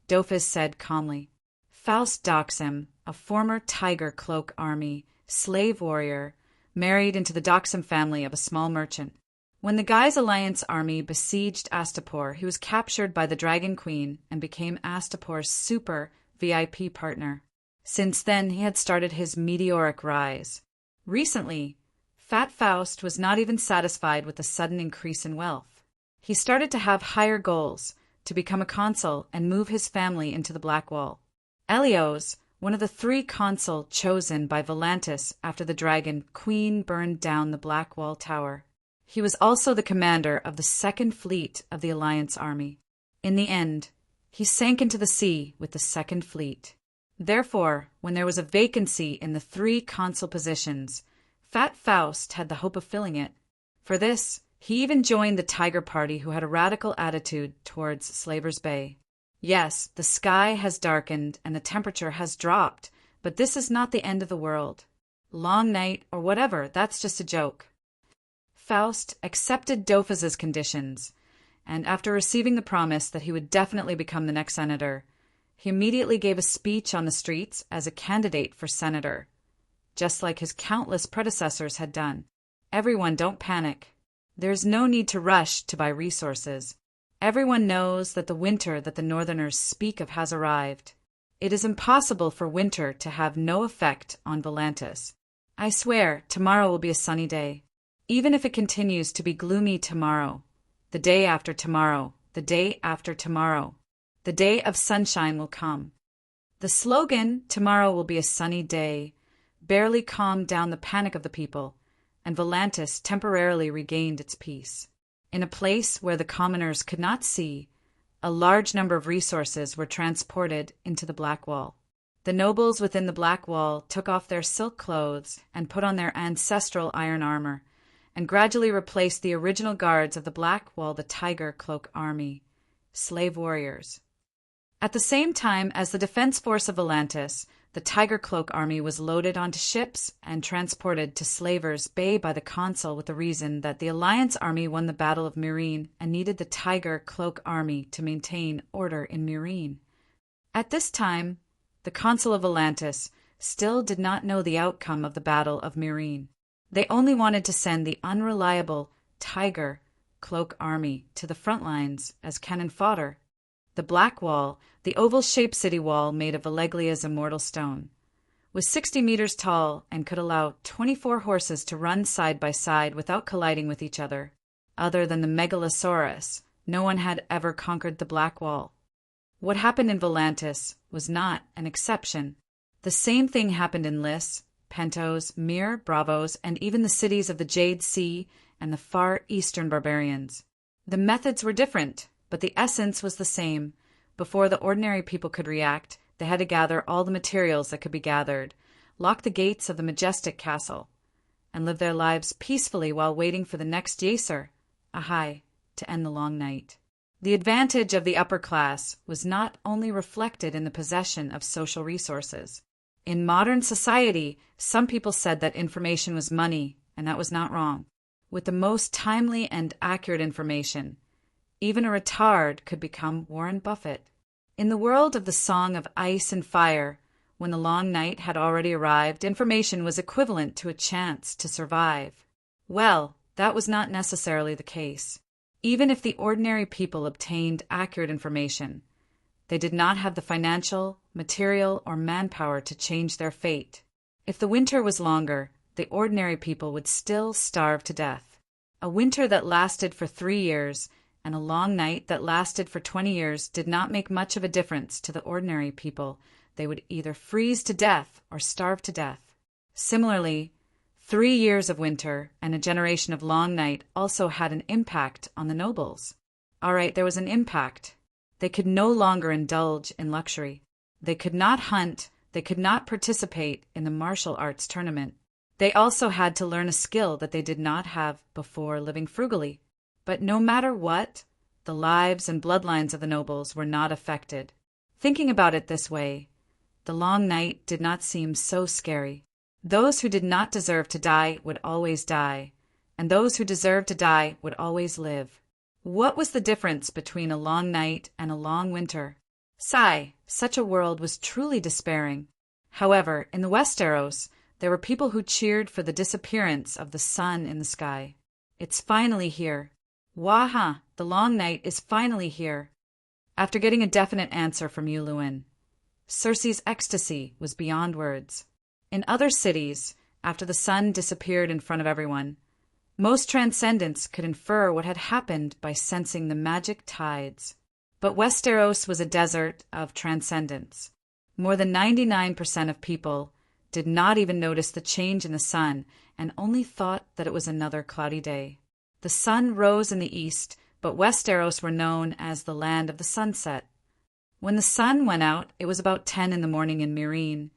[SPEAKER 1] Dophis said calmly. Faust Doxim, a former Tiger Cloak Army slave warrior, married into the Doxim family of a small merchant. When the Guy's Alliance army besieged Astapor, he was captured by the Dragon Queen and became Astapor's super VIP partner. Since then, he had started his meteoric rise. Recently, Fat Faust was not even satisfied with the sudden increase in wealth. He started to have higher goals, to become a consul and move his family into the Black Wall. Elios, one of the 3 consul chosen by Volantis after the Dragon Queen burned down the Black Wall Tower. He was also the commander of the 2nd Fleet of the Alliance Army. In the end, he sank into the sea with the 2nd Fleet. Therefore, when there was a vacancy in the 3 consul positions, Fat Faust had the hope of filling it. For this, he even joined the Tiger Party, who had a radical attitude towards Slaver's Bay. Yes, the sky has darkened and the temperature has dropped, but this is not the end of the world. Long night or whatever, that's just a joke. Faust accepted Dophis's conditions, and after receiving the promise that he would definitely become the next senator, he immediately gave a speech on the streets as a candidate for senator, just like his countless predecessors had done. Everyone, don't panic. There's no need to rush to buy resources. Everyone knows that the winter that the Northerners speak of has arrived. It is impossible for winter to have no effect on Volantis. I swear, tomorrow will be a sunny day. Even if it continues to be gloomy tomorrow, the day after tomorrow, the day after tomorrow, the day of sunshine will come. The slogan, "Tomorrow will be a sunny day," barely calmed down the panic of the people, and Volantis temporarily regained its peace. In a place where the commoners could not see, a large number of resources were transported into the Black Wall. The nobles within the Black Wall took off their silk clothes and put on their ancestral iron armor, and gradually replaced the original guards of the Black Wall, the Tiger Cloak Army, slave warriors. At the same time as the defense force of Volantis, the Tiger Cloak Army was loaded onto ships and transported to Slaver's Bay by the consul with the reason that the Alliance Army won the Battle of Meereen and needed the Tiger Cloak Army to maintain order in Meereen. At this time, the consul of Volantis still did not know the outcome of the Battle of Meereen. They only wanted to send the unreliable Tiger Cloak Army to the front lines as cannon fodder. The Black Wall, the oval-shaped city wall made of Valeglia's immortal stone, was 60 meters tall and could allow 24 horses to run side by side without colliding with each other. Other than the Megalosaurus, no one had ever conquered the Black Wall. What happened in Volantis was not an exception. The same thing happened in Lys, Pentos, Myr, Bravos, and even the cities of the Jade Sea and the far eastern barbarians. The methods were different, but the essence was the same. Before the ordinary people could react, they had to gather all the materials that could be gathered, lock the gates of the majestic castle, and live their lives peacefully while waiting for the next Yeser, Ahai, to end the long night. The advantage of the upper class was not only reflected in the possession of social resources. In modern society, some people said that information was money, and that was not wrong. With the most timely and accurate information, even a retard could become Warren Buffett. In the world of the Song of Ice and Fire, when the long night had already arrived, information was equivalent to a chance to survive. Well, that was not necessarily the case. Even if the ordinary people obtained accurate information, they did not have the financial, material, or manpower to change their fate. If the winter was longer, the ordinary people would still starve to death. A winter that lasted for 3 years and a long night that lasted for 20 years did not make much of a difference to the ordinary people. They would either freeze to death or starve to death. Similarly, 3 years of winter and a generation of long night also had an impact on the nobles. All right, there was an impact. They could no longer indulge in luxury. They could not hunt. They could not participate in the martial arts tournament. They also had to learn a skill that they did not have before living frugally. But no matter what, the lives and bloodlines of the nobles were not affected. Thinking about it this way, the long night did not seem so scary. Those who did not deserve to die would always die, and those who deserved to die would always live. What was the difference between a long night and a long winter? Sigh, such a world was truly despairing. However, in the Westeros, there were people who cheered for the disappearance of the sun in the sky. It's finally here. Waha, the long night is finally here. After getting a definite answer from Yuluin, Cersei's ecstasy was beyond words. In other cities, after the sun disappeared in front of everyone, most transcendents could infer what had happened by sensing the magic tides. But Westeros was a desert of transcendence. More than 99% of people did not even notice the change in the sun and only thought that it was another cloudy day. The sun rose in the east, but Westeros were known as the land of the sunset. When the sun went out, it was about 10 in the morning in Meereen,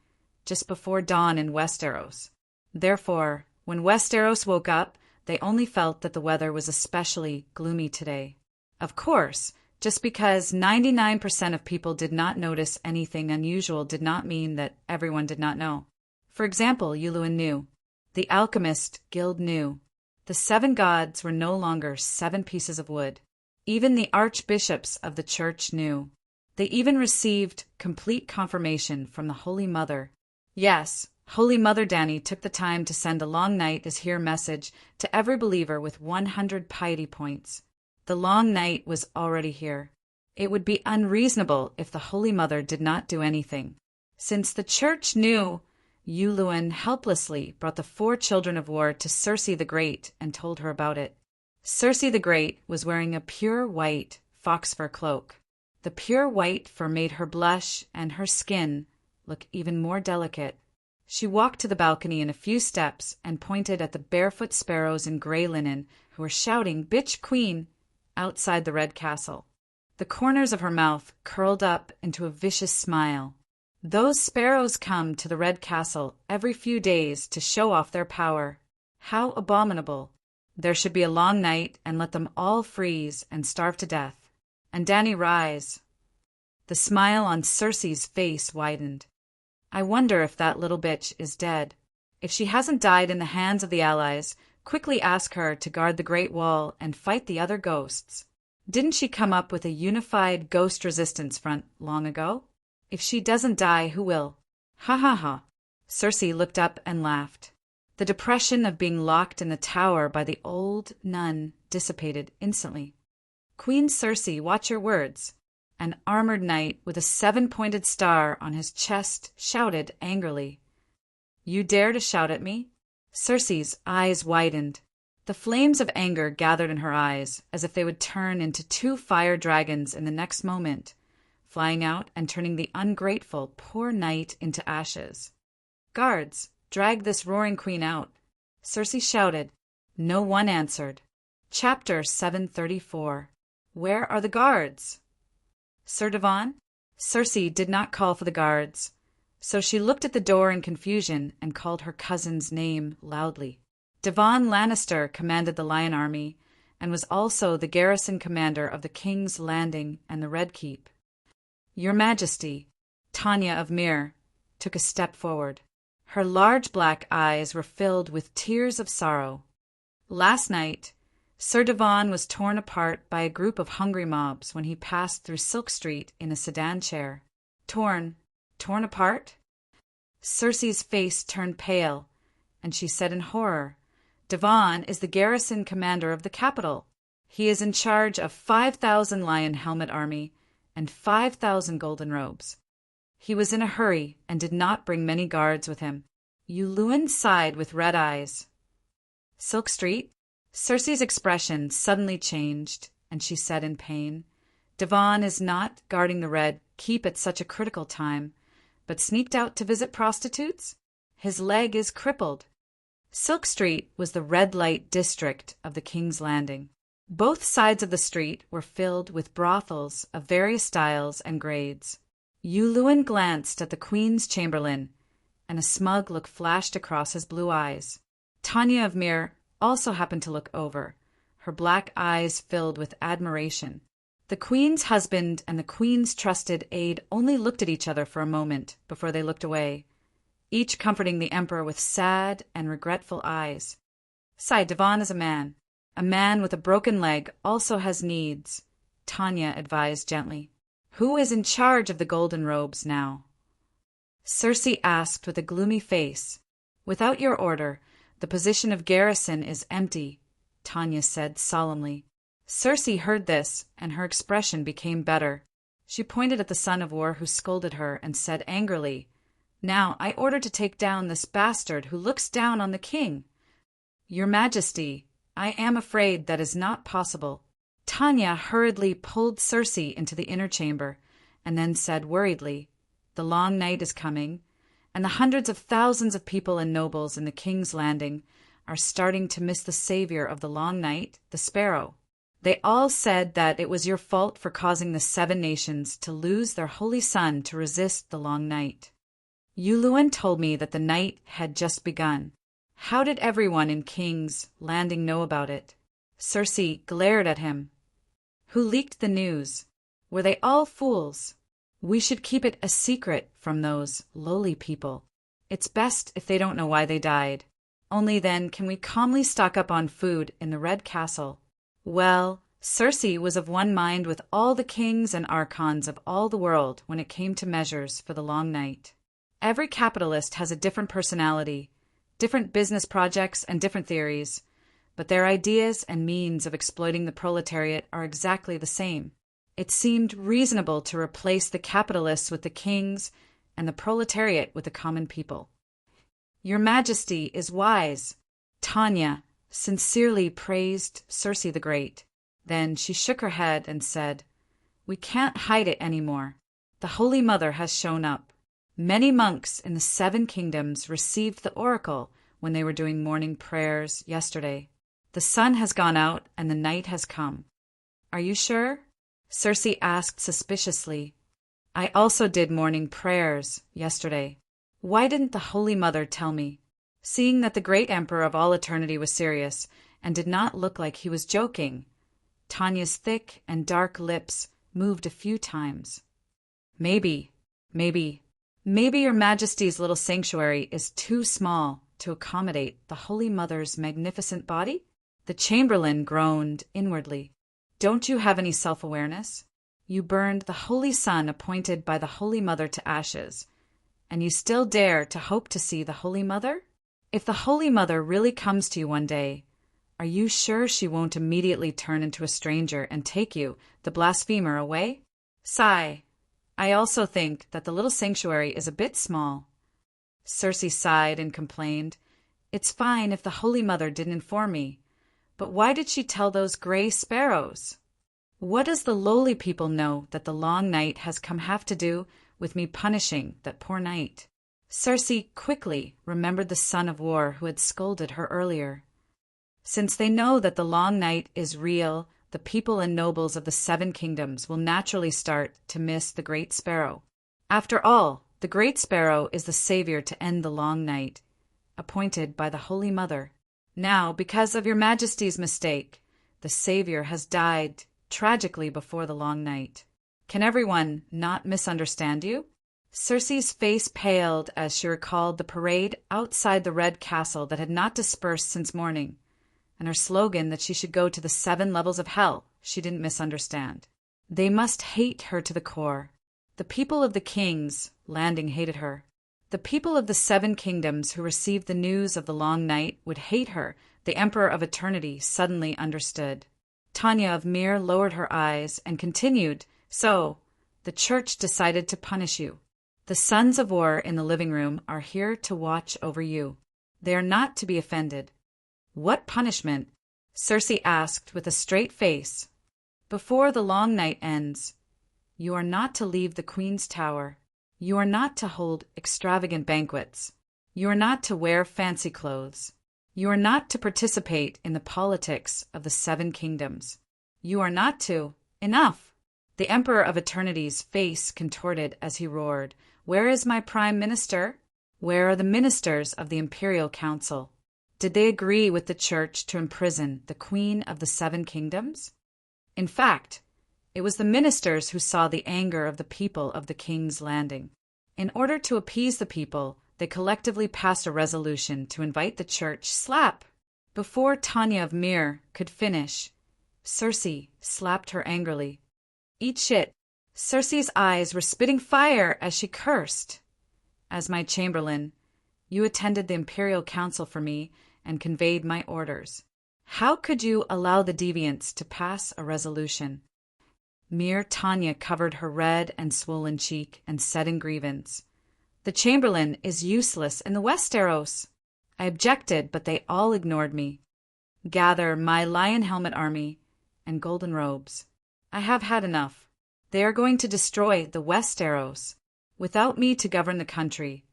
[SPEAKER 1] just before dawn in Westeros. Therefore, when Westeros woke up, they only felt that the weather was especially gloomy today. Of course, just because 99% of people did not notice anything unusual did not mean that everyone did not know. For example, Yuluin knew. The Alchemist Guild knew. The 7 gods were no longer 7 pieces of wood. Even the archbishops of the church knew. They even received complete confirmation from the Holy Mother. Yes, Holy Mother Dany took the time to send a long night is here message to every believer with 100 piety points. The long night was already here. It would be unreasonable if the Holy Mother did not do anything. Since the church knew, Yuluin helplessly brought the 4 children of war to Cersei the Great and told her about it. Cersei the Great was wearing a pure white fox fur cloak. The pure white fur made her blush and her skin look even more delicate. She walked to the balcony in a few steps and pointed at the barefoot sparrows in gray linen who were shouting, "Bitch Queen!" outside the Red Castle. The corners of her mouth curled up into a vicious smile. Those sparrows come to the Red Castle every few days to show off their power. How abominable! There should be a long night and let them all freeze and starve to death. And Dany rise. The smile on Cersei's face widened. I wonder if that little bitch is dead. If she hasn't died in the hands of the allies, quickly ask her to guard the Great Wall and fight the other ghosts. Didn't she come up with a unified ghost resistance front long ago? If she doesn't die, who will? Ha ha ha. Cersei looked up and laughed. The depression of being locked in the tower by the old nun dissipated instantly. Queen Cersei, watch your words. An armored knight with a 7-pointed star on his chest shouted angrily. You dare to shout at me? Cersei's eyes widened. The flames of anger gathered in her eyes, as if they would turn into 2 fire dragons in the next moment, flying out and turning the ungrateful poor knight into ashes. Guards, drag this roaring queen out. Cersei shouted. No one answered. Chapter 734. Where are the guards? Sir Devon? Cersei did not call for the guards, so she looked at the door in confusion and called her cousin's name loudly. Devon Lannister commanded the Lion Army and was also the garrison commander of the King's Landing and the Red Keep. Your Majesty, Tanya of Myr took a step forward. Her large black eyes were filled with tears of sorrow. Last night, Sir Devon was torn apart by a group of hungry mobs when he passed through Silk Street in a sedan chair. Torn apart? Cersei's face turned pale, and she said in horror, Devon is the garrison commander of the capital. He is in charge of 5,000 lion helmet army and 5,000 golden robes. He was in a hurry and did not bring many guards with him. Yuluin sighed with red eyes. Silk Street? Cersei's expression suddenly changed, and she said in pain, Devon is not guarding the Red Keep at such a critical time, but sneaked out to visit prostitutes? His leg is crippled. Silk Street was the red light district of the King's Landing. Both sides of the street were filled with brothels of various styles and grades. Yuluin glanced at the Queen's Chamberlain, and a smug look flashed across his blue eyes. Tanya of Myr also happened to look over, her black eyes filled with admiration. The queen's husband and the queen's trusted aide only looked at each other for a moment before they looked away, each comforting the emperor with sad and regretful eyes. Divan is a man. A man with a broken leg also has needs, Tanya advised gently. Who is in charge of the golden robes now? Circe asked with a gloomy face. Without your order, the position of garrison is empty, Tanya said solemnly. Circe heard this, and her expression became better. She pointed at the son of war who scolded her and said angrily, Now I order to take down this bastard who looks down on the king. Your Majesty, I am afraid that is not possible. Tanya hurriedly pulled Circe into the inner chamber, and then said worriedly, The long night is coming, and the hundreds of thousands of people and nobles in the King's Landing are starting to miss the savior of the long night, the sparrow. They all said that it was your fault for causing the 7 nations to lose their holy son to resist the long night. Yuluan told me that the night had just begun. How did everyone in King's Landing know about it? Circe glared at him. Who leaked the news? Were they all fools? We should keep it a secret from those lowly people. It's best if they don't know why they died. Only then can we calmly stock up on food in the Red Castle. Well, Circe was of one mind with all the kings and archons of all the world when it came to measures for the long night. Every capitalist has a different personality, different business projects and different theories, but their ideas and means of exploiting the proletariat are exactly the same. It seemed reasonable to replace the capitalists with the kings and the proletariat with the common people. Your Majesty is wise, Tanya sincerely praised Circe the Great. Then she shook her head and said, We can't hide it anymore. The Holy Mother has shown up. Many monks in the 7 kingdoms received the oracle when they were doing morning prayers yesterday. The sun has gone out and the night has come. Are you sure? Circe asked suspiciously. I also did morning prayers yesterday. Why didn't the Holy Mother tell me? Seeing that the great emperor of all eternity was serious and did not look like he was joking, Tanya's thick and dark lips moved a few times. Maybe your Majesty's little sanctuary is too small to accommodate the Holy Mother's magnificent body? The chamberlain groaned inwardly. Don't you have any self-awareness? You burned the Holy Son appointed by the Holy Mother to ashes, and you still dare to hope to see the Holy Mother? If the Holy Mother really comes to you one day, are you sure she won't immediately turn into a stranger and take you, the blasphemer, away? Sigh. I also think that the little sanctuary is a bit small. Circe sighed and complained. It's fine if the Holy Mother didn't inform me, but why did she tell those gray sparrows? What does the lowly people know that the long night has come have to do with me punishing that poor knight? Circe quickly remembered the son of war who had scolded her earlier. Since they know that the long night is real, the people and nobles of the 7 kingdoms will naturally start to miss the great sparrow. After all, the great sparrow is the savior to end the long night, appointed by the Holy Mother. Now, because of your Majesty's mistake, the savior has died tragically before the long night. Can everyone not misunderstand you? Circe's face paled as she recalled the parade outside the Red Castle that had not dispersed since morning, and her slogan that she should go to the 7 levels of hell she didn't misunderstand. They must hate her to the core. The people of the King's Landing hated her. The people of the 7 kingdoms who received the news of the long night would hate her, the Emperor of Eternity suddenly understood. Tanya of Mir lowered her eyes and continued, So, the Church decided to punish you. The Sons of War in the living room are here to watch over you. They are not to be offended. What punishment? Circe asked with a straight face. Before the long night ends, you are not to leave the Queen's Tower. You are not to hold extravagant banquets. You are not to wear fancy clothes. You are not to participate in the politics of the 7 kingdoms. You are not to— Enough! The Emperor of Eternity's face contorted as he roared, Where is my Prime Minister? Where are the ministers of the Imperial Council? Did they agree with the Church to imprison the Queen of the 7 kingdoms? In fact, It was the ministers who saw the anger of the people of the King's Landing. In order to appease the people, they collectively passed a resolution to invite the church slap. Before Tanya of Mir could finish, Circe slapped her angrily. "Eat shit." Circe's eyes were spitting fire as she cursed. "As my chamberlain, you attended the imperial council for me and conveyed my orders. How could you allow the deviants to pass a resolution?" Mere Tanya covered her red and swollen cheek and said in grievance, "The chamberlain is useless in the Westeros." I objected, but they all ignored me. "Gather my lion helmet army and golden robes. I have had enough. They are going to destroy the Westeros. Without me to govern the country,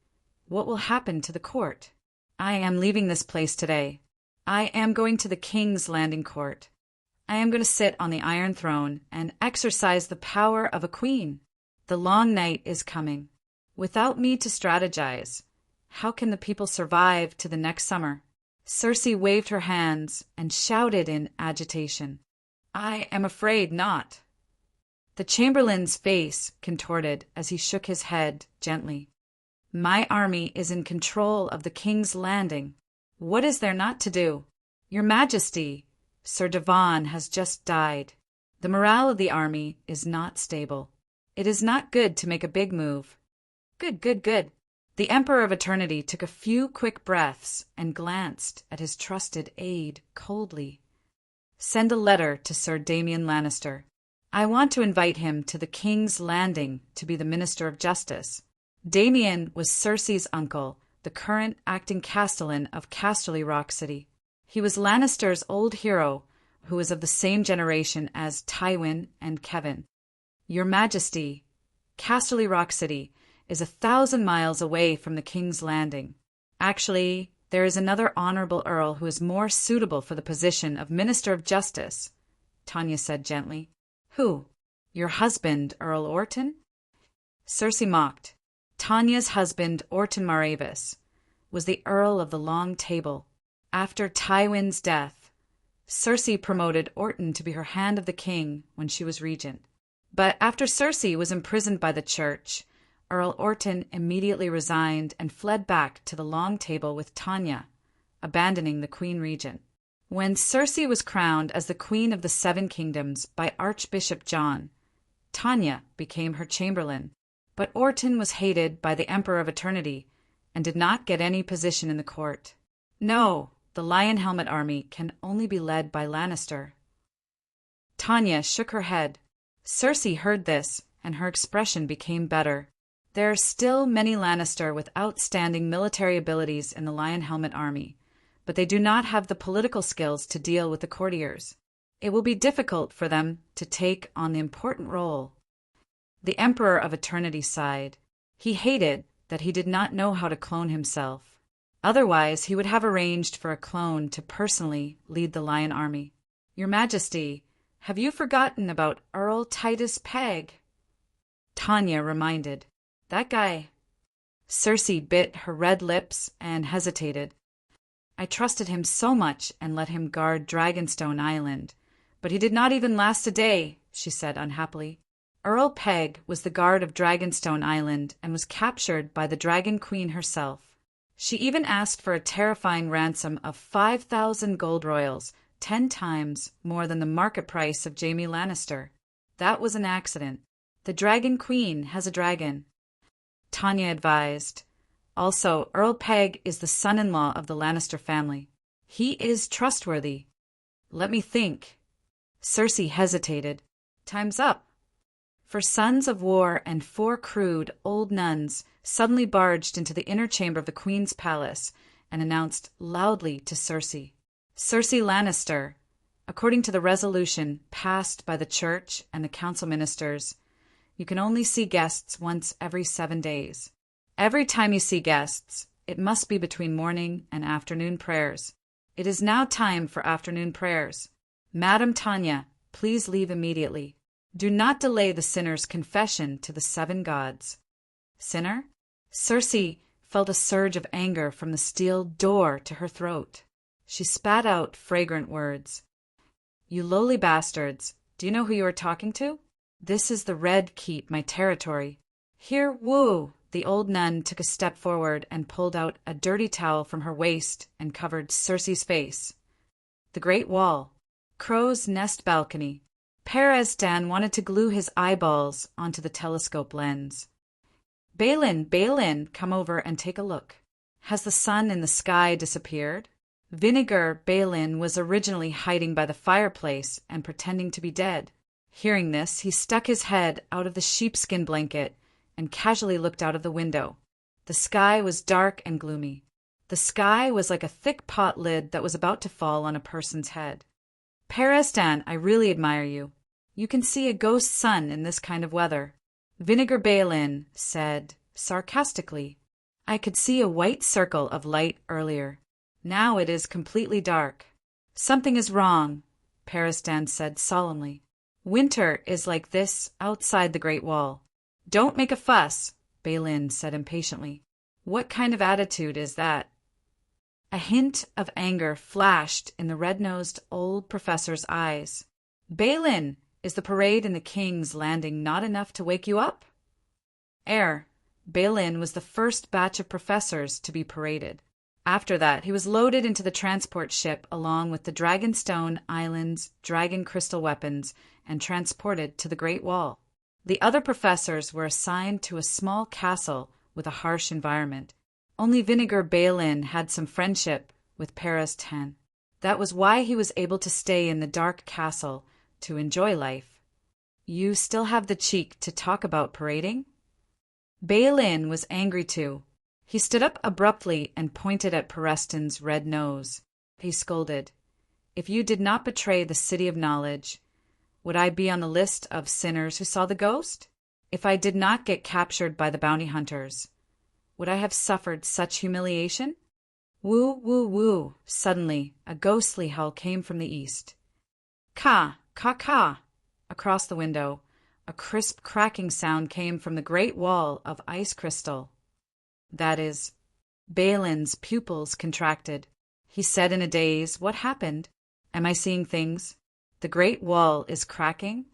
[SPEAKER 1] what will happen to the court? I am leaving this place today. I am going to the King's Landing Court. I am going to sit on the Iron Throne and exercise the power of a queen. The long night is coming. Without me to strategize, how can the people survive to the next summer?" Circe waved her hands and shouted in agitation, "I am afraid not." The chamberlain's face contorted as he shook his head gently. "My army is in control of the King's Landing. What is there not to do? Your Majesty, Sir Devon has just died. The morale of the army is not stable. It is not good to make a big move." "Good, good, good." The Emperor of Eternity took a few quick breaths and glanced at his trusted aide coldly. "Send a letter to Sir Damian Lannister. I want to invite him to the King's Landing to be the Minister of Justice." Damian was Cersei's uncle, the current acting castellan of Casterly Rock City. He was Lannister's old hero, who was of the same generation as Tywin and Kevin. "Your Majesty, Casterly Rock City is 1,000 miles away from the King's Landing. Actually, there is another honorable earl who is more suitable for the position of Minister of Justice," Tanya said gently. "Who? Your husband, Earl Orton?" Circe mocked. Tanya's husband, Orton Maravis, was the Earl of the Long Table. After Tywin's death, Circe promoted Orton to be her hand of the king when she was regent. But after Circe was imprisoned by the church, Earl Orton immediately resigned and fled back to the Long Table with Tanya, abandoning the Queen Regent. When Circe was crowned as the Queen of the Seven Kingdoms by Archbishop John, Tanya became her chamberlain, but Orton was hated by the Emperor of Eternity and did not get any position in the court. "No, the Lion Helmet army can only be led by Lannister." Tanya shook her head. Circe heard this, and her expression became better. "There are still many Lannister with outstanding military abilities in the Lion Helmet army, but they do not have the political skills to deal with the courtiers. It will be difficult for them to take on the important role." The Emperor of Eternity sighed. He hated that he did not know how to clone himself. Otherwise, he would have arranged for a clone to personally lead the Lion Army. "Your Majesty, have you forgotten about Earl Titus Pegg?" Tanya reminded. "That guy." Circe bit her red lips and hesitated. "I trusted him so much and let him guard Dragonstone Island, but he did not even last a day," she said unhappily. Earl Pegg was the guard of Dragonstone Island and was captured by the Dragon Queen herself. She even asked for a terrifying ransom of 5,000 gold royals, 10 times more than the market price of Jaime Lannister. That was an accident. The Dragon Queen has a dragon, Tanya advised. Also, Earl Pegg is the son-in-law of the Lannister family. He is trustworthy. Let me think. Circe hesitated. Time's up. For Sons of War and 4 crude old nuns suddenly barged into the inner chamber of the Queen's palace and announced loudly to Circe, "Circe Lannister, according to the resolution passed by the church and the council ministers, you can only see guests once every 7 days. Every time you see guests, it must be between morning and afternoon prayers. It is now time for afternoon prayers. Madam Tanya, please leave immediately. Do not delay the sinner's confession to the 7 gods." Sinner? Circe felt a surge of anger from the steel door to her throat. She spat out fragrant words. "You lowly bastards, do you know who you are talking to? This is the Red Keep, my territory. Here, woo! The old nun took a step forward and pulled out a dirty towel from her waist and covered Circe's face. The Great Wall. Crow's Nest balcony. Perestan wanted to glue his eyeballs onto the telescope lens. Balin, Balin, come over and take a look. Has the sun in the sky disappeared? Vinegar Balin was originally hiding by the fireplace and pretending to be dead. Hearing this, he stuck his head out of the sheepskin blanket and casually looked out of the window. The sky was dark and gloomy. The sky was like a thick pot lid that was about to fall on a person's head. Perestan, I really admire you. You can see a ghost sun in this kind of weather. Vinegar Balin said sarcastically, I could see a white circle of light earlier. Now it is completely dark. Something is wrong, Perestan said solemnly. Winter is like this outside the Great Wall. Don't make a fuss, Balin said impatiently. What kind of attitude is that? A hint of anger flashed in the red-nosed old professor's eyes. Balin, is the parade in the King's Landing not enough to wake you up? Balin was the first batch of professors to be paraded. After that, he was loaded into the transport ship along with the Dragonstone Island's dragon crystal weapons and transported to the Great Wall. The other professors were assigned to a small castle with a harsh environment. Only Vinegar Balin had some friendship with Perestan. That was why he was able to stay in the dark castle to enjoy life. You still have the cheek to talk about parading? Balin was angry too. He stood up abruptly and pointed at Perestan's red nose. He scolded, If you did not betray the City of Knowledge, would I be on the list of sinners who saw the ghost? If I did not get captured by the bounty hunters, would I have suffered such humiliation? Woo, woo, woo. Suddenly, a ghostly howl came from the east. Ka, ka, ka. Across the window, a crisp cracking sound came from the great wall of ice crystal. That is, Balin's pupils contracted. He said in a daze, What happened? Am I seeing things? The great wall is cracking?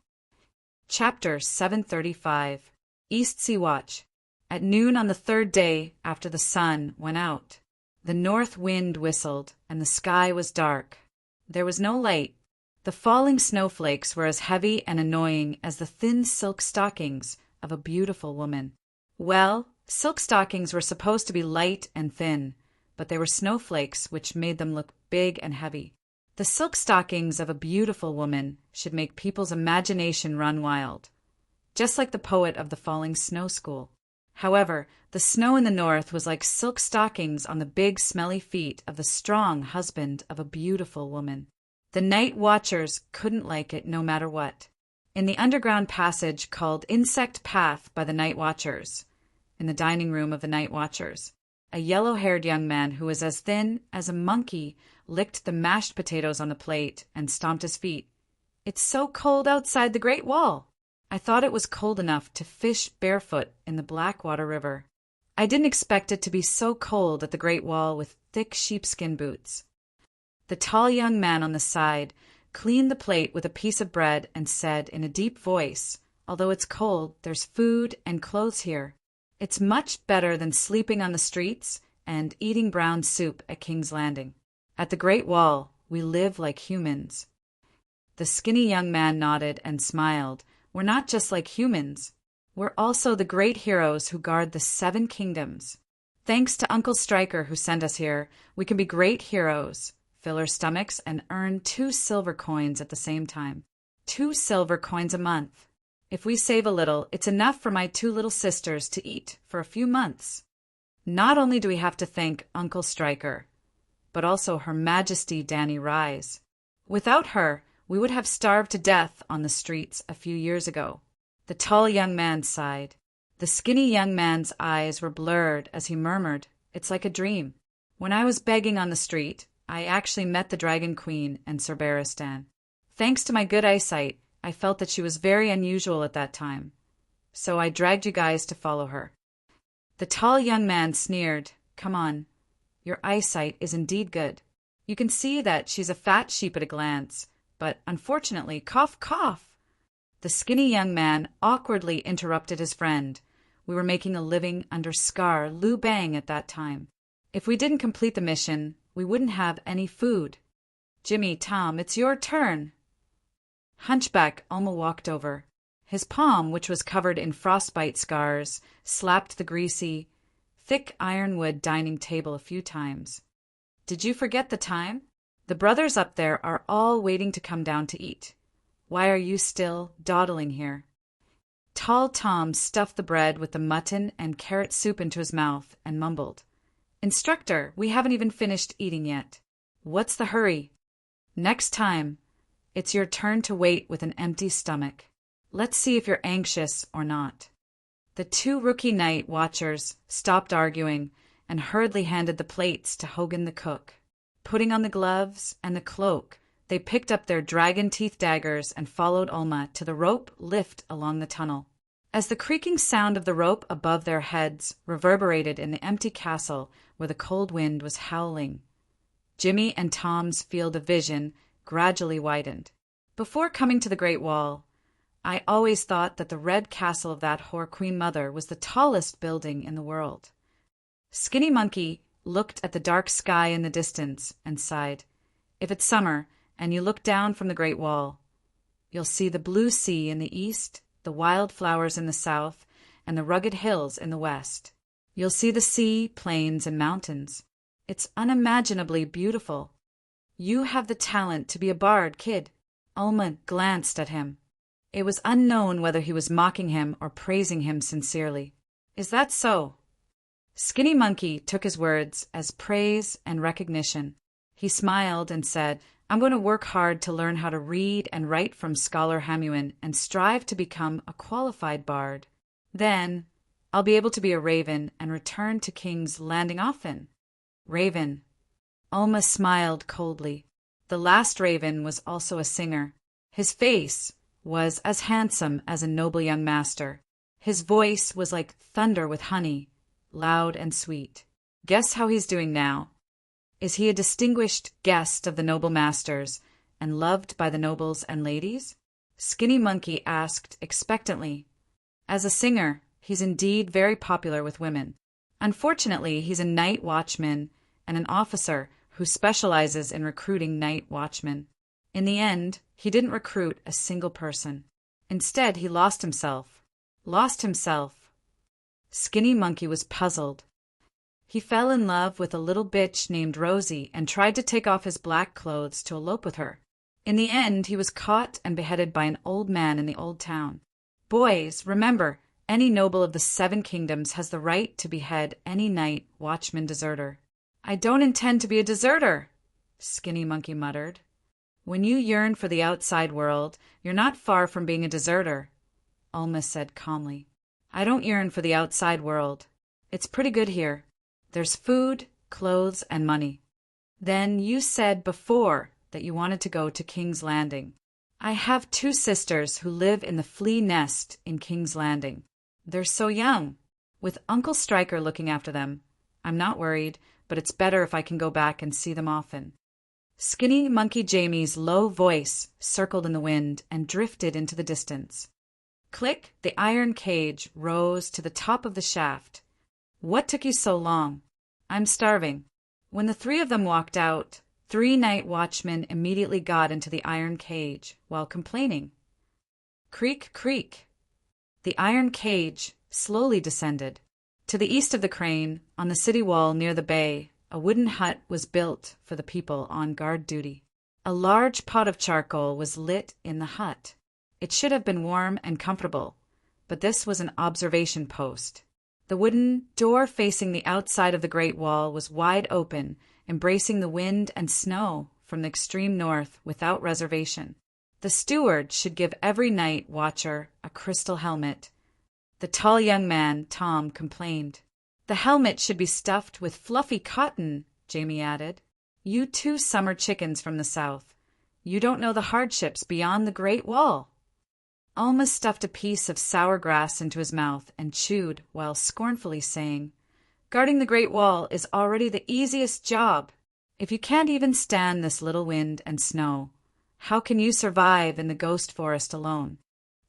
[SPEAKER 1] Chapter 735. East Sea Watch. At noon on the third day after the sun went out, the north wind whistled and the sky was dark. There was no light. The falling snowflakes were as heavy and annoying as the thin silk stockings of a beautiful woman. Well, silk stockings were supposed to be light and thin, but they were snowflakes which made them look big and heavy. The silk stockings of a beautiful woman should make people's imagination run wild, just like the poet of the Falling Snow School. However, the snow in the north was like silk stockings on the big, smelly feet of the strong husband of a beautiful woman. The night watchers couldn't like it no matter what. In the underground passage called Insect Path by the night watchers, in the dining room of the night watchers, a yellow-haired young man who was as thin as a monkey licked the mashed potatoes on the plate and stomped his feet. It's so cold outside the Great Wall. I thought it was cold enough to fish barefoot in the Blackwater River. I didn't expect it to be so cold at the Great Wall with thick sheepskin boots. The tall young man on the side cleaned the plate with a piece of bread and said in a deep voice, Although it's cold, there's food and clothes here. It's much better than sleeping on the streets and eating brown soup at King's Landing. At the Great Wall, we live like humans. The skinny young man nodded and smiled. We're not just like humans. We're also the great heroes who guard the 7 kingdoms. Thanks to Uncle Stryker who sent us here, we can be great heroes, fill our stomachs, and earn 2 silver coins at the same time. 2 silver coins a month. If we save a little, it's enough for my 2 little sisters to eat for a few months. Not only do we have to thank Uncle Stryker, but also Her Majesty Danny Rise. Without her, we would have starved to death on the streets a few years ago. The tall young man sighed. The skinny young man's eyes were blurred as he murmured, It's like a dream. When I was begging on the street, I actually met the Dragon Queen and Sir Barristan. Thanks to my good eyesight, I felt that she was very unusual at that time. So I dragged you guys to follow her. The tall young man sneered, Come on. Your eyesight is indeed good. You can see that she's a fat sheep at a glance. But unfortunately, cough, cough, The skinny young man awkwardly interrupted his friend. We were making a living under Scar Lu Bang at that time. If we didn't complete the mission, we wouldn't have any food. Jimmy, Tom, it's your turn. Hunchback Alma walked over. His palm, which was covered in frostbite scars, slapped the greasy, thick ironwood dining table a few times. Did you forget the time? The brothers up there are all waiting to come down to eat. Why are you still dawdling here? Tall Tom stuffed the bread with the mutton and carrot soup into his mouth and mumbled, Instructor, we haven't even finished eating yet. What's the hurry? Next time, it's your turn to wait with an empty stomach. Let's see if you're anxious or not. The two rookie night watchers stopped arguing and hurriedly handed the plates to Hogan the cook. Putting on the gloves and the cloak, they picked up their dragon-teeth daggers and followed Alma to the rope lift along the tunnel. As the creaking sound of the rope above their heads reverberated in the empty castle where the cold wind was howling, Jimmy and Tom's field of vision gradually widened. Before coming to the Great Wall, I always thought that the red castle of that whore Queen Mother was the tallest building in the world. Skinny Monkey looked at the dark sky in the distance and sighed. If it's summer and you look down from the Great Wall, you'll see the blue sea in the east, the wild flowers in the south, and the rugged hills in the west. You'll see the sea, plains, and mountains. It's unimaginably beautiful. You have the talent to be a bard, kid. Alma glanced at him. It was unknown whether he was mocking him or praising him sincerely. Is that so? Skinny Monkey took his words as praise and recognition. He smiled and said, I'm going to work hard to learn how to read and write from Scholar Hamuin and strive to become a qualified bard. Then I'll be able to be a raven and return to King's Landing often. Raven. Alma smiled coldly. The last raven was also a singer. His face was as handsome as a noble young master. His voice was like thunder with honey, loud and sweet. Guess how he's doing now. Is he a distinguished guest of the noble masters and loved by the nobles and ladies? Skinny Monkey asked expectantly. As a singer, he's indeed very popular with women. Unfortunately, he's a night watchman and an officer who specializes in recruiting night watchmen. In the end, he didn't recruit a single person. Instead, he lost himself. Lost himself. Skinny Monkey was puzzled. He fell in love with a little bitch named Rosie and tried to take off his black clothes to elope with her. In the end, he was caught and beheaded by an old man in the old town. Boys, remember, any noble of the 7 kingdoms has the right to behead any night watchman deserter. I don't intend to be a deserter, Skinny Monkey muttered. When you yearn for the outside world, you're not far from being a deserter, Alma said calmly. I don't yearn for the outside world. It's pretty good here. There's food, clothes, and money. Then you said before that you wanted to go to King's Landing. I have 2 sisters who live in the flea nest in King's Landing. They're so young. With Uncle Striker looking after them, I'm not worried, but it's better if I can go back and see them often. Skinny Monkey Jamie's low voice circled in the wind and drifted into the distance. Click, the iron cage rose to the top of the shaft. What took you so long? I'm starving. When the 3 of them walked out, 3 night watchmen immediately got into the iron cage while complaining. Creak, creak. The iron cage slowly descended. To the east of the crane, on the city wall near the bay, a wooden hut was built for the people on guard duty. A large pot of charcoal was lit in the hut. It should have been warm and comfortable, but this was an observation post. The wooden door facing the outside of the Great Wall was wide open, embracing the wind and snow from the extreme north without reservation. The steward should give every night watcher a crystal helmet. The tall young man, Tom, complained. The helmet should be stuffed with fluffy cotton, Jamie added. You 2 summer chickens from the south. You don't know the hardships beyond the Great Wall. Alma stuffed a piece of sour grass into his mouth and chewed while scornfully saying, Guarding the Great Wall is already the easiest job. If you can't even stand this little wind and snow, how can you survive in the ghost forest alone?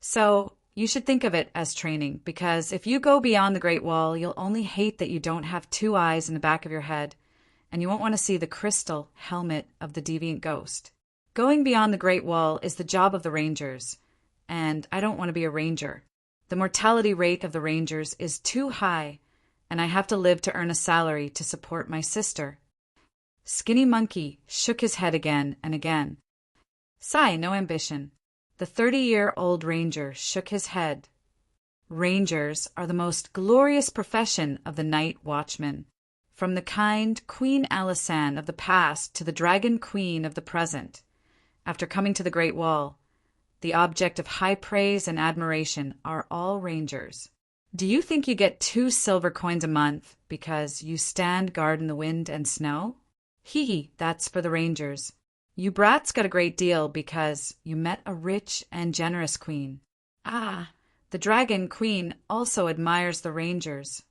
[SPEAKER 1] So, you should think of it as training, because if you go beyond the Great Wall, you'll only hate that you don't have two eyes in the back of your head, and you won't want to see the crystal helmet of the deviant ghost. Going beyond the Great Wall is the job of the Rangers, and I don't want to be a ranger. The mortality rate of the Rangers is too high, and I have to live to earn a salary to support my sister. Skinny Monkey shook his head again and again. Sigh, no ambition. The 30-year-old ranger shook his head. Rangers are the most glorious profession of the night watchman. From the kind Queen Alisanne of the past to the Dragon Queen of the present, after coming to the Great Wall, the object of high praise and admiration are all rangers. Do you think you get 2 silver coins a month because you stand guard in the wind and snow? Hee, that's for the rangers. You brats got a great deal because you met a rich and generous queen. Ah, the Dragon Queen also admires the rangers.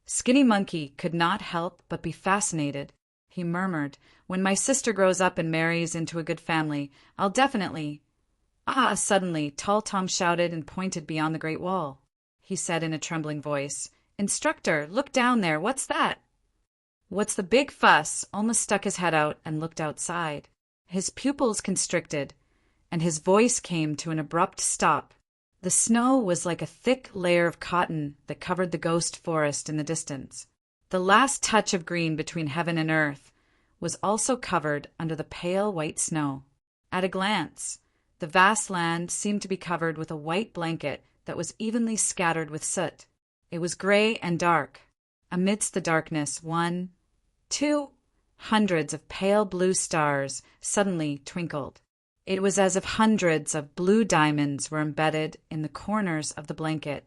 [SPEAKER 1] Skinny Monkey could not help but be fascinated. He murmured, "When my sister grows up and marries into a good family, I'll definitely—" Ah! Suddenly, Tall Tom shouted and pointed beyond the Great Wall. He said in a trembling voice, "Instructor, look down there. What's that?" "What's the big fuss?" Alma stuck his head out and looked outside. His pupils constricted, and his voice came to an abrupt stop. The snow was like a thick layer of cotton that covered the ghost forest in the distance. The last touch of green between heaven and earth was also covered under the pale white snow. At a glance, the vast land seemed to be covered with a white blanket that was evenly scattered with soot. It was gray and dark. Amidst the darkness, 1, 2, hundreds of pale blue stars suddenly twinkled. It was as if hundreds of blue diamonds were embedded in the corners of the blanket.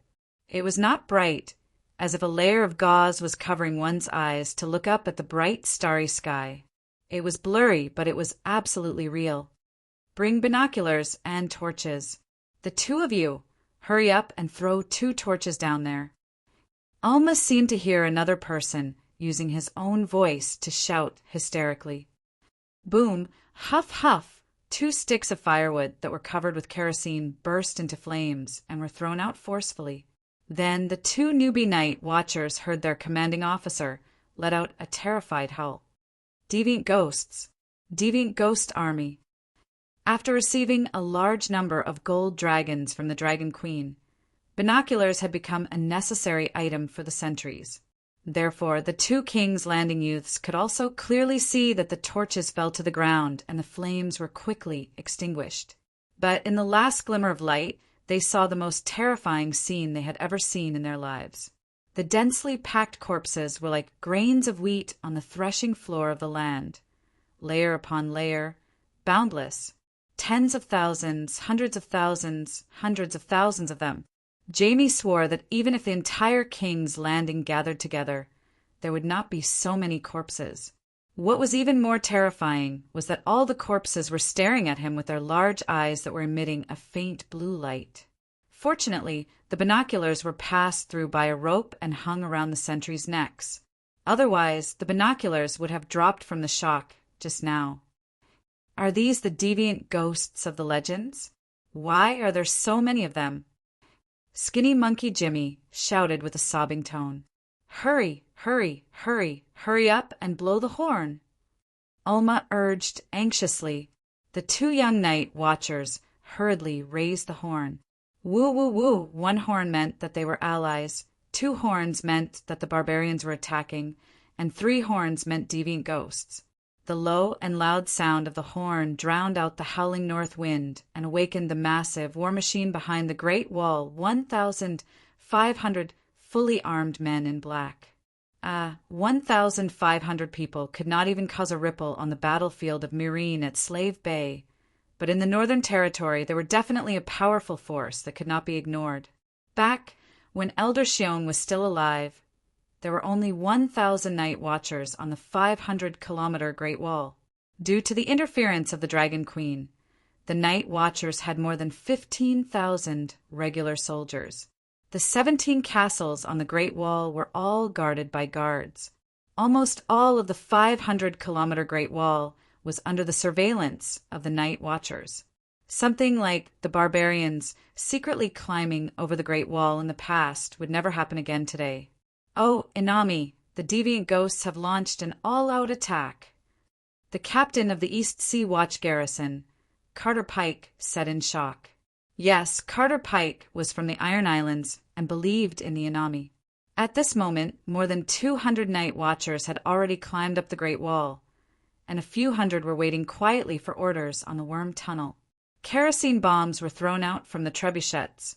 [SPEAKER 1] It was not bright, as if a layer of gauze was covering one's eyes to look up at the bright, starry sky. It was blurry, but it was absolutely real. Bring binoculars and torches. The 2 of you, hurry up and throw 2 torches down there. Alma seemed to hear another person using his own voice to shout hysterically. Boom, huff, huff. 2 sticks of firewood that were covered with kerosene burst into flames and were thrown out forcefully. Then the 2 newbie night watchers heard their commanding officer let out a terrified howl. Deviant ghosts. Deviant ghost army. After receiving a large number of gold dragons from the Dragon Queen, binoculars had become a necessary item for the sentries. Therefore, the 2 King's Landing youths could also clearly see that the torches fell to the ground and the flames were quickly extinguished. But in the last glimmer of light, they saw the most terrifying scene they had ever seen in their lives. The densely packed corpses were like grains of wheat on the threshing floor of the land, layer upon layer, boundless, tens of thousands, hundreds of thousands of them. Jamie swore that even if the entire King's Landing gathered together, there would not be so many corpses. What was even more terrifying was that all the corpses were staring at him with their large eyes that were emitting a faint blue light. Fortunately, the binoculars were passed through by a rope and hung around the sentries' necks. Otherwise, the binoculars would have dropped from the shock just now. Are these the deviant ghosts of the legends? Why are there so many of them? Skinny Monkey Jimmy shouted with a sobbing tone. Hurry, hurry, hurry, hurry up and blow the horn. Alma urged anxiously. The 2 young night watchers hurriedly raised the horn. Woo, woo, woo. 1 horn meant that they were allies, 2 horns meant that the barbarians were attacking, and 3 horns meant deviant ghosts. The low and loud sound of the horn drowned out the howling north wind and awakened the massive war machine behind the Great Wall, 1,500 fully armed men in black. 1,500 people could not even cause a ripple on the battlefield of Meereen at Slave Bay, but in the Northern Territory they were definitely a powerful force that could not be ignored. Back when Elder Shion was still alive, there were only 1,000 night watchers on the 500-kilometer Great Wall. Due to the interference of the Dragon Queen, the night watchers had more than 15,000 regular soldiers. The 17 castles on the Great Wall were all guarded by guards. Almost all of the 500-kilometer Great Wall was under the surveillance of the night watchers. Something like the barbarians secretly climbing over the Great Wall in the past would never happen again today. "Oh, Inami, the deviant ghosts have launched an all-out attack." The captain of the East Sea Watch garrison, Carter Pike, said in shock. Yes, Carter Pike was from the Iron Islands and believed in the Inami. At this moment, more than 200 night watchers had already climbed up the Great Wall, and a few hundred were waiting quietly for orders on the Worm Tunnel. Kerosene bombs were thrown out from the trebuchets,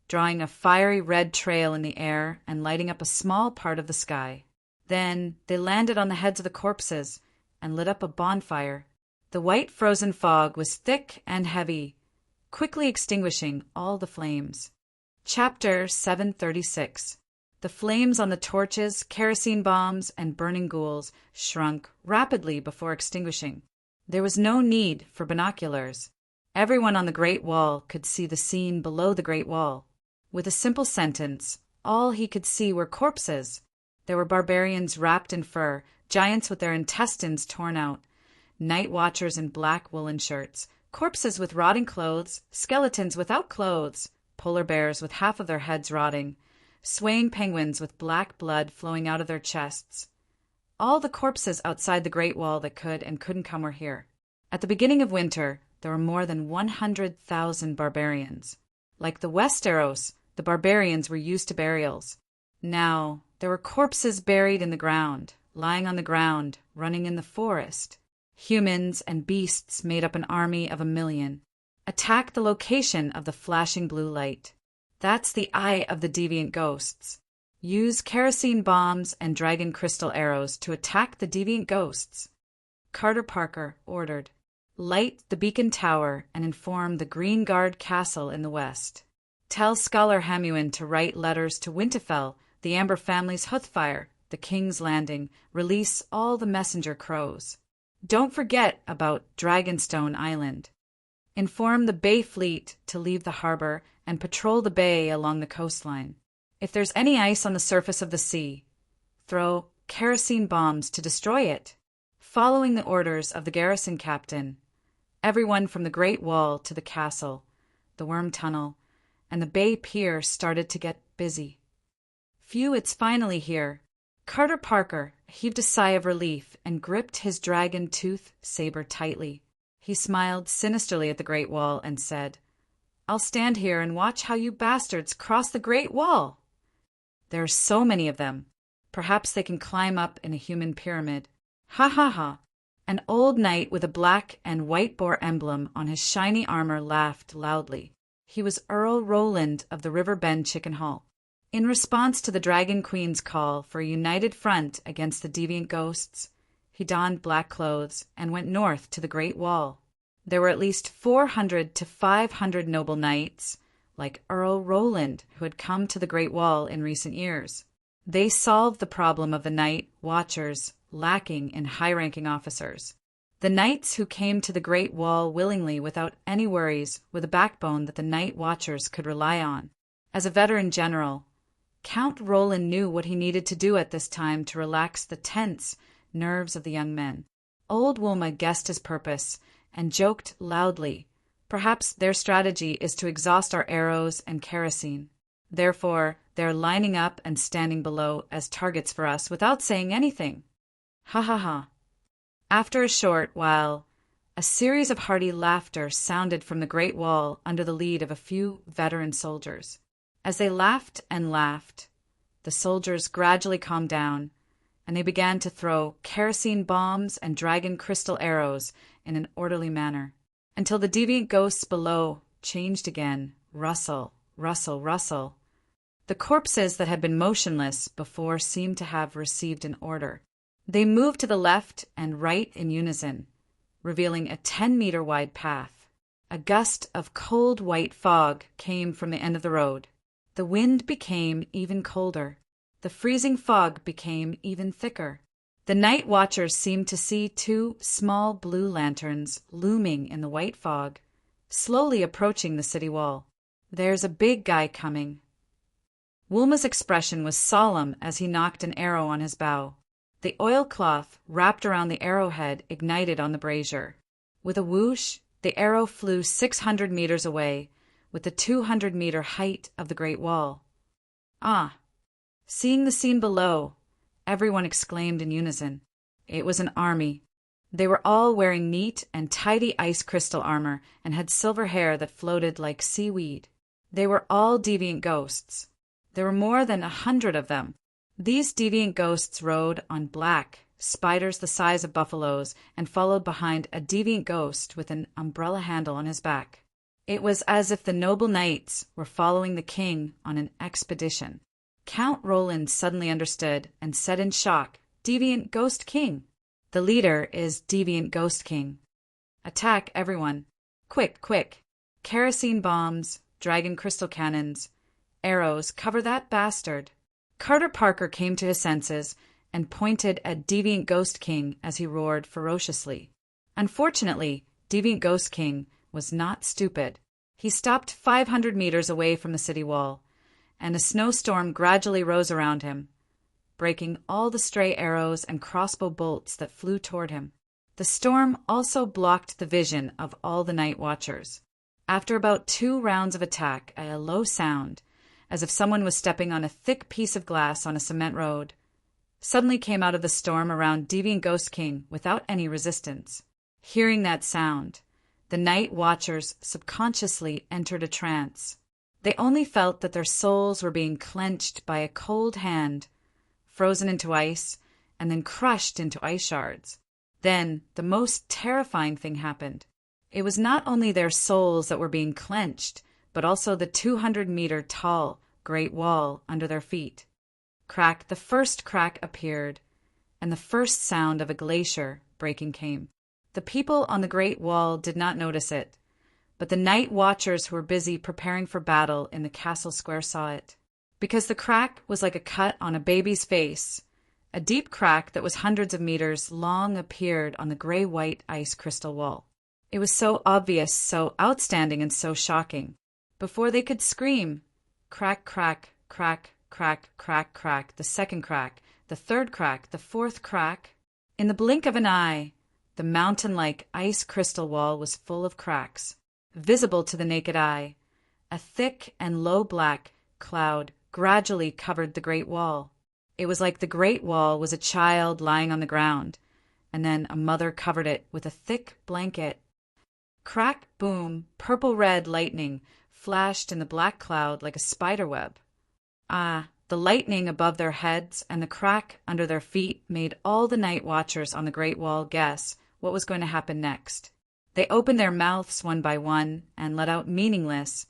[SPEAKER 1] drawing a fiery red trail in the air and lighting up a small part of the sky. Then they landed on the heads of the corpses and lit up a bonfire. The white frozen fog was thick and heavy, quickly extinguishing all the flames. Chapter 736. The flames on the torches, kerosene bombs, and burning ghouls shrunk rapidly before extinguishing. There was no need for binoculars. Everyone on the Great Wall could see the scene below the Great Wall. With a simple sentence, all he could see were corpses. There were barbarians wrapped in fur, giants with their intestines torn out, night watchers in black woolen shirts, corpses with rotting clothes, skeletons without clothes, polar bears with half of their heads rotting, swaying penguins with black blood flowing out of their chests. All the corpses outside the Great Wall that could and couldn't come were here. At the beginning of winter, there were more than 100,000 barbarians. Like the Westeros, the barbarians were used to burials. Now, there were corpses buried in the ground, lying on the ground, running in the forest. Humans and beasts made up an army of 1,000,000. Attack the location of the flashing blue light. That's the eye of the deviant ghosts. Use kerosene bombs and dragon crystal arrows to attack the deviant ghosts. Carter Parker ordered. Light the beacon tower and inform the Green Guard Castle in the west. Tell Scholar Hamuin to write letters to Winterfell, the Amber family's Hoothfire, the King's Landing, release all the messenger crows. Don't forget about Dragonstone Island. Inform the Bay Fleet to leave the harbor and patrol the bay along the coastline. If there's any ice on the surface of the sea, throw kerosene bombs to destroy it. Following the orders of the garrison captain, everyone from the Great Wall to the castle, the Worm Tunnel, and the Bay Pier started to get busy. Phew, it's finally here. Carter Parker heaved a sigh of relief and gripped his dragon tooth saber tightly. He smiled sinisterly at the Great Wall and said, "I'll stand here and watch how you bastards cross the Great Wall. There are so many of them. Perhaps they can climb up in a human pyramid. Ha ha ha." An old knight with a black and white boar emblem on his shiny armor laughed loudly. He was Earl Roland of the River Bend Chicken Hall. In response to the Dragon Queen's call for a united front against the deviant ghosts, he donned black clothes and went north to the Great Wall. There were at least 400 to 500 noble knights, like Earl Roland, who had come to the Great Wall in recent years. They solved the problem of the night watchers lacking in high-ranking officers. The knights who came to the Great Wall willingly without any worries were the backbone that the night watchers could rely on. As a veteran general, Count Roland knew what he needed to do at this time to relax the tense nerves of the young men. Old Wilma guessed his purpose and joked loudly. Perhaps their strategy is to exhaust our arrows and kerosene. Therefore, they're lining up and standing below as targets for us without saying anything. Ha ha ha. After a short while, a series of hearty laughter sounded from the Great Wall under the lead of a few veteran soldiers. As they laughed and laughed, the soldiers gradually calmed down, and they began to throw kerosene bombs and dragon crystal arrows in an orderly manner, until the deviant ghosts below changed again, rustle, rustle, rustle. The corpses that had been motionless before seemed to have received an order. They moved to the left and right in unison, revealing a 10-meter wide path. A gust of cold white fog came from the end of the road. The wind became even colder. The freezing fog became even thicker. The night watchers seemed to see 2 small blue lanterns looming in the white fog, slowly approaching the city wall. "There's a big guy coming." Wilma's expression was solemn as he knocked an arrow on his bow. The oilcloth wrapped around the arrowhead ignited on the brazier. With a whoosh, The arrow flew 600 meters away, with the 200-meter height of the Great Wall. Ah! Seeing the scene below, everyone exclaimed in unison. It was an army. They were all wearing neat and tidy ice crystal armor and had silver hair that floated like seaweed. They were all deviant ghosts. There were more than 100 of them. These deviant ghosts rode on black spiders the size of buffaloes and followed behind a deviant ghost with an umbrella handle on his back. It was as if the noble knights were following the king on an expedition. Count Roland suddenly understood and said in shock, "Deviant Ghost King. The leader is Deviant Ghost King. Attack everyone. Quick, quick. Kerosene bombs, dragon crystal cannons, arrows, cover that bastard." Carter Parker came to his senses and pointed at Deviant Ghost King as he roared ferociously. Unfortunately, Deviant Ghost King was not stupid. He stopped 500 meters away from the city wall, and a snowstorm gradually rose around him, breaking all the stray arrows and crossbow bolts that flew toward him. The storm also blocked the vision of all the night watchers. After about 2 rounds of attack, a low sound, as if someone was stepping on a thick piece of glass on a cement road, suddenly came out of the storm around Deviant Ghost King without any resistance. Hearing that sound, the night watchers subconsciously entered a trance. They only felt that their souls were being clenched by a cold hand, frozen into ice, and then crushed into ice shards. Then the most terrifying thing happened. It was not only their souls that were being clenched, but also the 200-meter tall Great Wall under their feet. Crack, the first crack appeared, and the first sound of a glacier breaking came. The people on the Great Wall did not notice it, but the night watchers who were busy preparing for battle in the castle square saw it. Because the crack was like a cut on a baby's face, a deep crack that was hundreds of meters long appeared on the gray-white ice crystal wall. It was so obvious, so outstanding, and so shocking. Before they could scream, crack, crack, crack, crack, crack, crack, the second crack, the third crack, the fourth crack. In the blink of an eye, the mountain-like ice crystal wall was full of cracks, visible to the naked eye. A thick and low black cloud gradually covered the Great Wall. It was like the Great Wall was a child lying on the ground, and then a mother covered it with a thick blanket. Crack, boom, purple-red lightning flashed in the black cloud like a spider web. Ah, the lightning above their heads and the crack under their feet made all the night watchers on the Great Wall guess what was going to happen next. They opened their mouths one by one and let out meaningless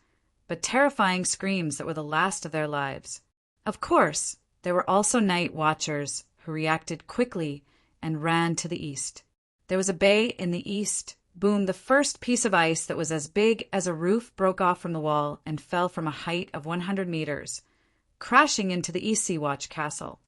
[SPEAKER 1] but terrifying screams that were the last of their lives. Of course, there were also night watchers who reacted quickly and ran to the east. There was a bay in the east. Boom, the first piece of ice that was as big as a roof broke off from the wall and fell from a height of 100 meters, crashing into the East Sea Watch castle.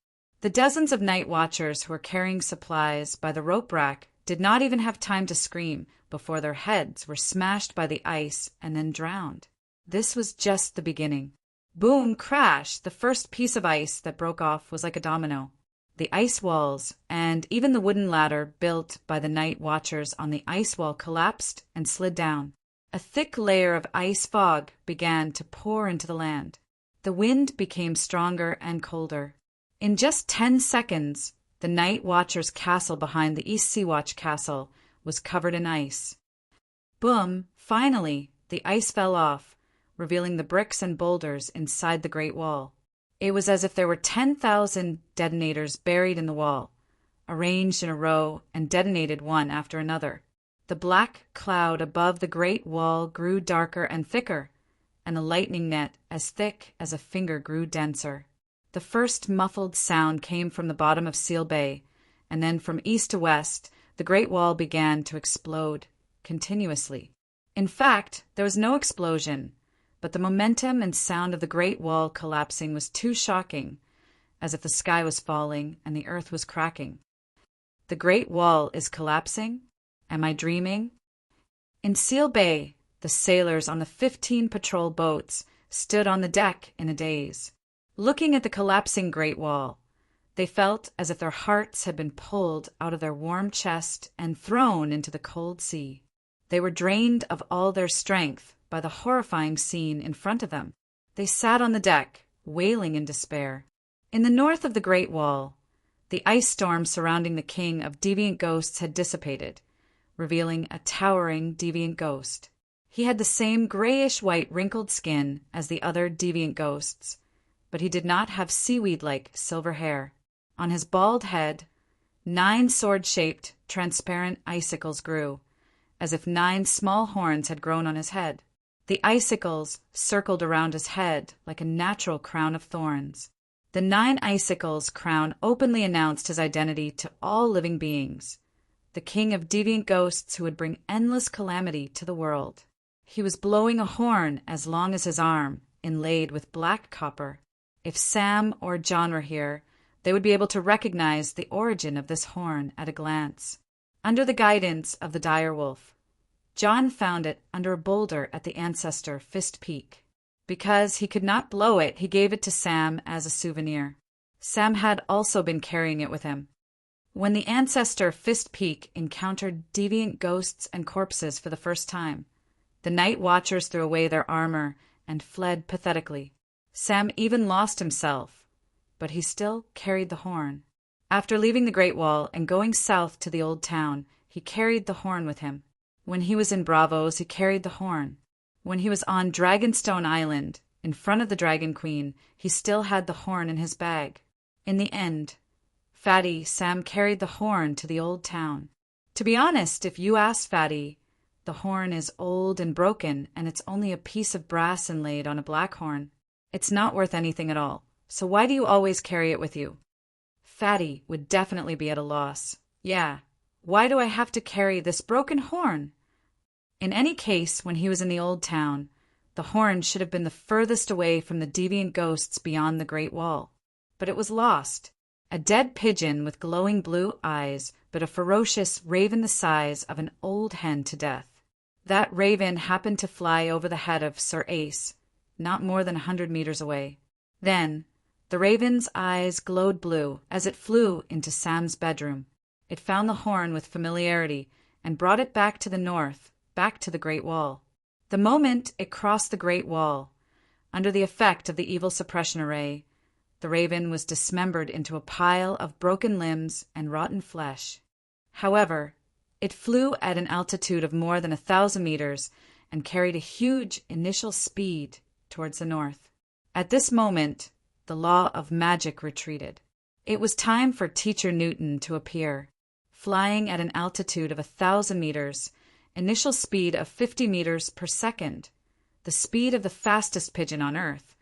[SPEAKER 1] The dozens of night watchers who were carrying supplies by the rope rack did not even have time to scream before their heads were smashed by the ice and then drowned. This was just the beginning. Boom, crash, the first piece of ice that broke off was like a domino. The ice walls and even the wooden ladder built by the night watchers on the ice wall collapsed and slid down. A thick layer of ice fog began to pour into the land. The wind became stronger and colder. In just 10 seconds, the night watcher's castle behind the East Sea Watch castle was covered in ice. Boom, finally, the ice fell off, revealing the bricks and boulders inside the Great Wall. It was as if there were 10,000 detonators buried in the wall, arranged in a row and detonated one after another. The black cloud above the Great Wall grew darker and thicker, and the lightning net as thick as a finger grew denser. The first muffled sound came from the bottom of Seal Bay, and then from east to west, the Great Wall began to explode continuously. In fact, there was no explosion, but the momentum and sound of the Great Wall collapsing was too shocking, as if the sky was falling and the earth was cracking. The Great Wall is collapsing? Am I dreaming? In Seal Bay, the sailors on the 15 patrol boats stood on the deck in a daze. Looking at the collapsing Great Wall, they felt as if their hearts had been pulled out of their warm chest and thrown into the cold sea. They were drained of all their strength by the horrifying scene in front of them. They sat on the deck, wailing in despair. In the north of the Great Wall, the ice storm surrounding the king of deviant ghosts had dissipated, revealing a towering deviant ghost. He had the same grayish-white wrinkled skin as the other deviant ghosts, but he did not have seaweed-like silver hair. On his bald head, 9 sword-shaped, transparent icicles grew, as if 9 small horns had grown on his head. The icicles circled around his head like a natural crown of thorns. The 9 icicles crown openly announced his identity to all living beings, the king of deviant ghosts who would bring endless calamity to the world. He was blowing a horn as long as his arm, inlaid with black copper. If Sam or John were here, they would be able to recognize the origin of this horn at a glance. Under the guidance of the dire wolf, John found it under a boulder at the ancestor Fist Peak. Because he could not blow it, he gave it to Sam as a souvenir. Sam had also been carrying it with him. When the ancestor Fist Peak encountered deviant ghosts and corpses for the first time, the night watchers threw away their armor and fled pathetically. Sam even lost himself, but he still carried the horn. After leaving the Great Wall and going south to the old town, he carried the horn with him. When he was in Bravos, he carried the horn. When he was on Dragonstone Island, in front of the Dragon Queen, he still had the horn in his bag. In the end, Fatty, Sam carried the horn to the old town. To be honest, if you ask Fatty, the horn is old and broken, and it's only a piece of brass inlaid on a black horn. It's not worth anything at all, so why do you always carry it with you? Fatty would definitely be at a loss. Yeah, why do I have to carry this broken horn? In any case, when he was in the old town, the horn should have been the furthest away from the deviant ghosts beyond the Great Wall. But it was lost. A dead pigeon with glowing blue eyes, but a ferocious raven the size of an old hen to death. That raven happened to fly over the head of Sir Ace, not more than 100 meters away. Then, the raven's eyes glowed blue as it flew into Sam's bedroom. It found the horn with familiarity and brought it back to the north, back to the Great Wall. The moment it crossed the Great Wall, under the effect of the evil suppression array, the raven was dismembered into a pile of broken limbs and rotten flesh. However, it flew at an altitude of more than 1,000 meters and carried a huge initial speed towards the north. At this moment, the law of magic retreated. It was time for Teacher Newton to appear. Flying at an altitude of 1,000 meters, initial speed of 50 meters per second, the speed of the fastest pigeon on Earth,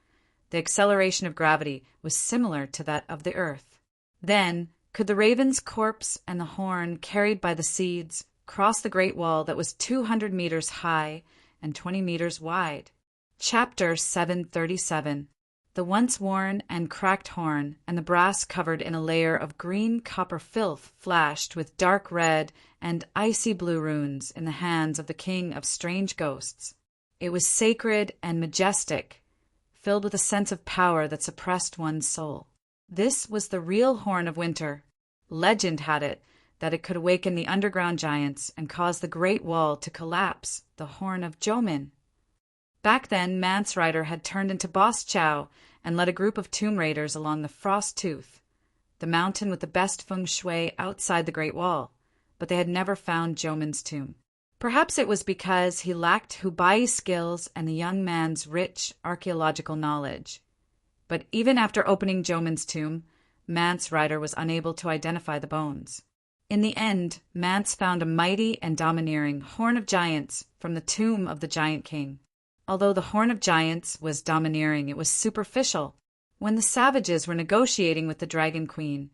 [SPEAKER 1] the acceleration of gravity was similar to that of the Earth. Then, could the raven's corpse and the horn carried by the seeds cross the Great Wall that was 200 meters high and 20 meters wide? Chapter 737. The once worn and cracked horn and the brass covered in a layer of green copper filth flashed with dark red and icy blue runes in the hands of the king of strange ghosts. It was sacred and majestic, filled with a sense of power that suppressed one's soul. This was the real horn of winter. Legend had it that it could awaken the underground giants and cause the Great Wall to collapse, the horn of Jomin. Back then, Mance Rider had turned into Boss Chow and led a group of tomb raiders along the Frost Tooth, the mountain with the best feng shui outside the Great Wall, but they had never found Jomin's tomb. Perhaps it was because he lacked Hubai skills and the young man's rich archaeological knowledge. But even after opening Jomin's tomb, Mance Rider was unable to identify the bones. In the end, Mance found a mighty and domineering horn of giants from the tomb of the Giant King. Although the horn of giants was domineering, it was superficial. When the savages were negotiating with the Dragon Queen,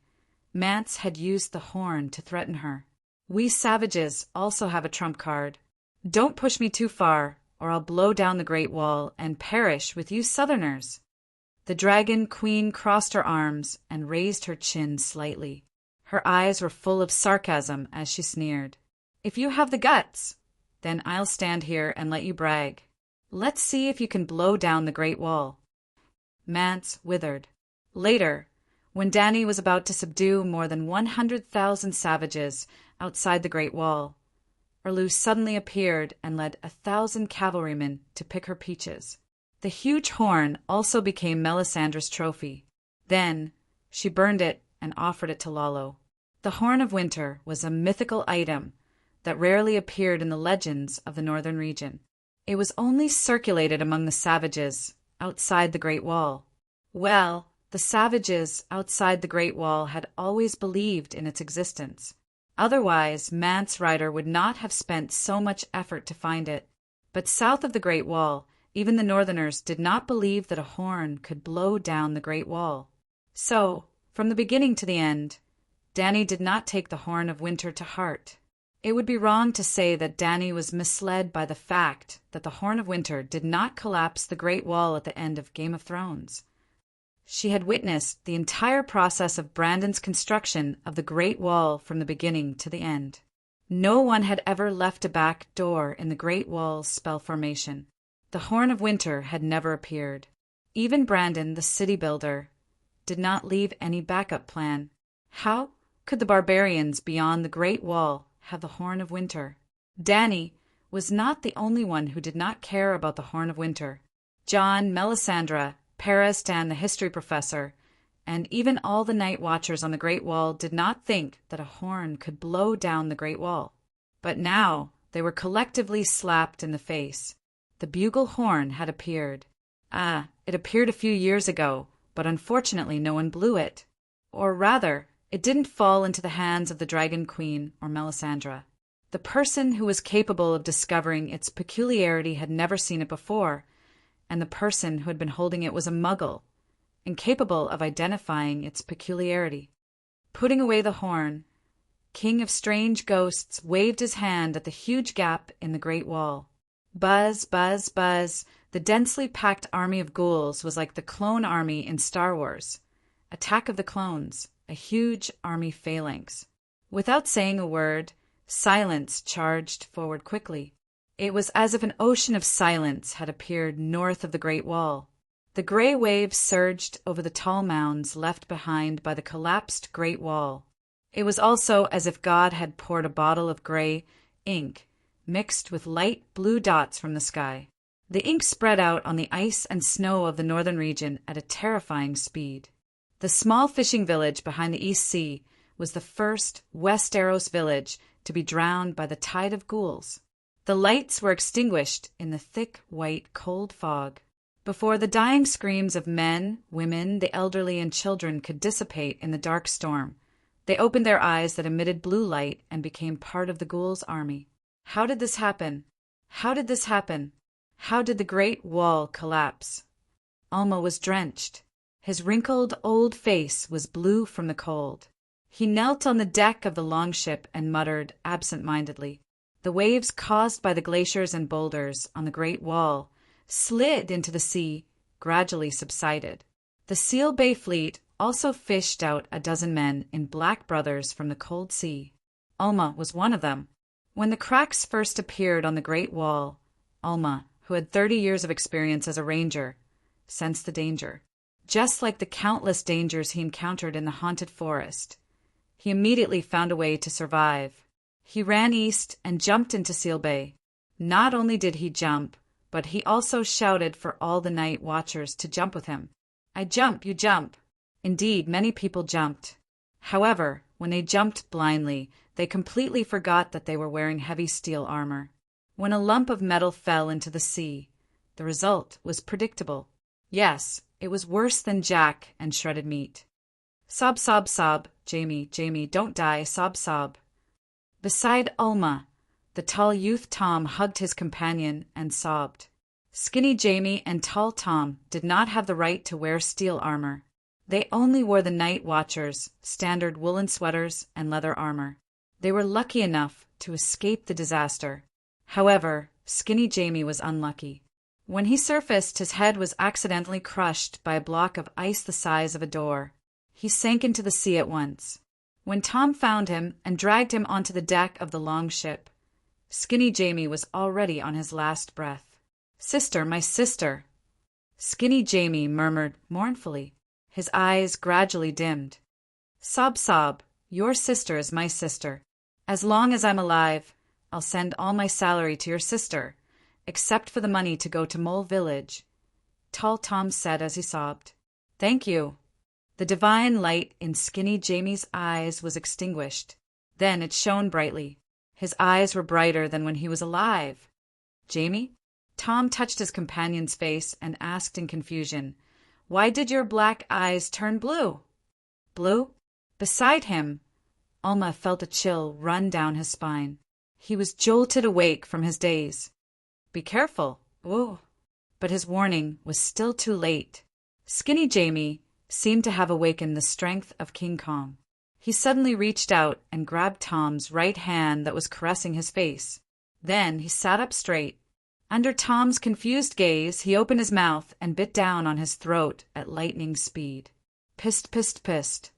[SPEAKER 1] Mance had used the horn to threaten her. We savages also have a trump card. Don't push me too far, or I'll blow down the Great Wall and perish with you Southerners. The Dragon Queen crossed her arms and raised her chin slightly. Her eyes were full of sarcasm as she sneered. If you have the guts, then I'll stand here and let you brag. Let's see if you can blow down the Great Wall. Mance withered. Later, when Danny was about to subdue more than 100,000 savages outside the Great Wall, Orlu suddenly appeared and led 1,000 cavalrymen to pick her peaches. The huge horn also became Melisandre's trophy. Then she burned it and offered it to Lalo. The Horn of Winter was a mythical item that rarely appeared in the legends of the northern region. It was only circulated among the savages outside the Great Wall. Well, the savages outside the Great Wall had always believed in its existence. Otherwise, Mance Rayder would not have spent so much effort to find it. But south of the Great Wall, even the northerners did not believe that a horn could blow down the Great Wall. So, from the beginning to the end, Dany did not take the Horn of Winter to heart. It would be wrong to say that Dany was misled by the fact that the Horn of Winter did not collapse the Great Wall at the end of Game of Thrones. She had witnessed the entire process of Brandon's construction of the Great Wall from the beginning to the end. No one had ever left a back door in the Great Wall's spell formation. The Horn of Winter had never appeared. Even Brandon, the city builder, did not leave any backup plan. How could the barbarians beyond the Great Wall have the Horn of Winter? Dany was not the only one who did not care about the Horn of Winter. Jon, Melisandre, Peristan, the history professor, and even all the night watchers on the Great Wall did not think that a horn could blow down the Great Wall. But now they were collectively slapped in the face. The bugle horn had appeared. It appeared a few years ago, but unfortunately no one blew it. Or rather, it didn't fall into the hands of the Dragon Queen or Melisandre. The person who was capable of discovering its peculiarity had never seen it before, and the person who had been holding it was a muggle, incapable of identifying its peculiarity. Putting away the horn, King of Strange Ghosts waved his hand at the huge gap in the Great Wall. Buzz, buzz, buzz, the densely packed army of ghouls was like the clone army in Star Wars. Attack of the Clones, a huge army phalanx. Without saying a word, silence charged forward quickly. It was as if an ocean of silence had appeared north of the Great Wall. The gray waves surged over the tall mounds left behind by the collapsed Great Wall. It was also as if God had poured a bottle of gray ink mixed with light blue dots from the sky. The ink spread out on the ice and snow of the northern region at a terrifying speed. The small fishing village behind the East Sea was the first Westeros village to be drowned by the tide of ghouls. The lights were extinguished in the thick, white, cold fog. Before the dying screams of men, women, the elderly, and children could dissipate in the dark storm, they opened their eyes that emitted blue light and became part of the ghouls' army. How did this happen? How did this happen? How did the Great Wall collapse? Alma was drenched. His wrinkled old face was blue from the cold. He knelt on the deck of the longship and muttered absent-mindedly. The waves caused by the glaciers and boulders on the Great Wall slid into the sea, gradually subsided. The Seal Bay fleet also fished out a dozen men in black brothers from the cold sea. Alma was one of them. When the cracks first appeared on the Great Wall, Alma, who had 30 years of experience as a ranger, sensed the danger. Just like the countless dangers he encountered in the haunted forest, he immediately found a way to survive. He ran east and jumped into Seal Bay. Not only did he jump, but he also shouted for all the night watchers to jump with him. I jump, you jump. Indeed, many people jumped. However, when they jumped blindly, they completely forgot that they were wearing heavy steel armor. When a lump of metal fell into the sea, the result was predictable. Yes, it was worse than Jack and shredded meat. Sob, sob, sob, Jamie, Jamie, don't die, sob, sob. Beside Alma, the tall youth Tom hugged his companion and sobbed. Skinny Jamie and tall Tom did not have the right to wear steel armor. They only wore the night watchers' standard woolen sweaters and leather armor. They were lucky enough to escape the disaster. However, Skinny Jamie was unlucky. When he surfaced, his head was accidentally crushed by a block of ice the size of a door. He sank into the sea at once. When Tom found him and dragged him onto the deck of the longship, Skinny Jamie was already on his last breath. "Sister, my sister!" Skinny Jamie murmured mournfully. His eyes gradually dimmed. "Sob, sob, your sister is my sister. As long as I'm alive, I'll send all my salary to your sister, except for the money to go to Mole Village," Tall Tom said as he sobbed. "Thank you." The divine light in Skinny Jamie's eyes was extinguished. Then it shone brightly. His eyes were brighter than when he was alive. "Jamie?" Tom touched his companion's face and asked in confusion, "Why did your black eyes turn blue?" Blue? Beside him, Alma felt a chill run down his spine. He was jolted awake from his daze. "Be careful." Whoa. But his warning was still too late. Skinny Jamie seemed to have awakened the strength of King Kong. He suddenly reached out and grabbed Tom's right hand that was caressing his face. Then he sat up straight. Under Tom's confused gaze, he opened his mouth and bit down on his throat at lightning speed. Pist, pist, pist.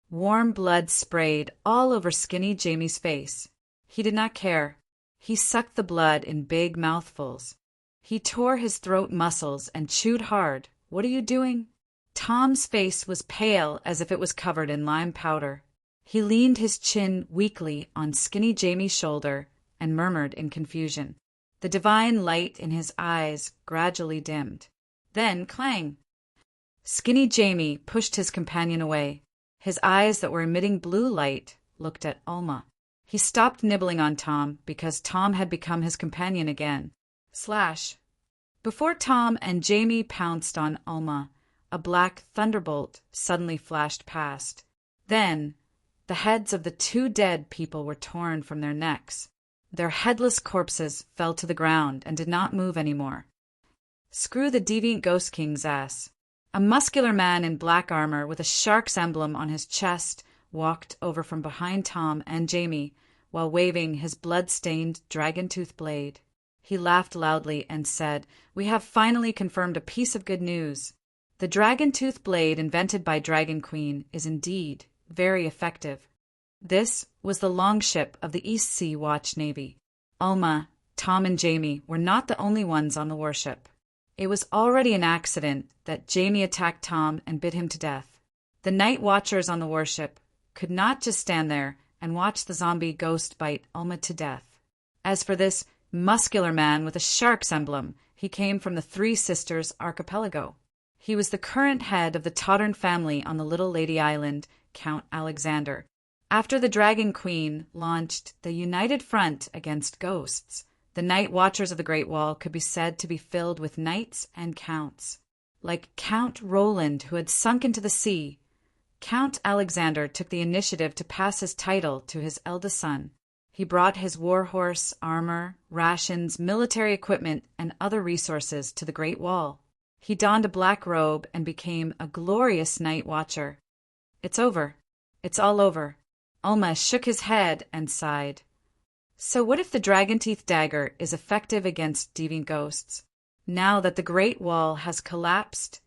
[SPEAKER 1] Warm blood sprayed all over Skinny Jamie's face. He did not care. He sucked the blood in big mouthfuls. He tore his throat muscles and chewed hard. "What are you doing?" Tom's face was pale as if it was covered in lime powder. He leaned his chin weakly on Skinny Jamie's shoulder and murmured in confusion. The divine light in his eyes gradually dimmed. Then clang! Skinny Jamie pushed his companion away. His eyes that were emitting blue light looked at Alma. He stopped nibbling on Tom because Tom had become his companion again. Slash! Before Tom and Jamie pounced on Alma, a black thunderbolt suddenly flashed past. Then the heads of the two dead people were torn from their necks. Their headless corpses fell to the ground and did not move anymore. Screw the deviant Ghost King's ass. A muscular man in black armor with a shark's emblem on his chest walked over from behind Tom and Jamie while waving his blood-stained dragon-tooth blade. He laughed loudly and said, "We have finally confirmed a piece of good news. The dragon-tooth blade invented by Dragon Queen is indeed very effective." This was the longship of the East Sea Watch Navy. Alma, Tom, and Jamie were not the only ones on the warship. It was already an accident that Jamie attacked Tom and bit him to death. The night watchers on the warship could not just stand there and watch the zombie ghost bite Alma to death. As for this muscular man with a shark's emblem, he came from the Three Sisters Archipelago. He was the current head of the Tottern family on the Little Lady Island, Count Alexander. After the Dragon Queen launched the United Front against ghosts, the night watchers of the Great Wall could be said to be filled with knights and counts. Like Count Roland, who had sunk into the sea, Count Alexander took the initiative to pass his title to his eldest son. He brought his war horse, armor, rations, military equipment, and other resources to the Great Wall. He donned a black robe and became a glorious night watcher. "It's over. It's all over." Alma shook his head and sighed. So what if the dragon-teeth dagger is effective against deviant ghosts? Now that the Great Wall has collapsed,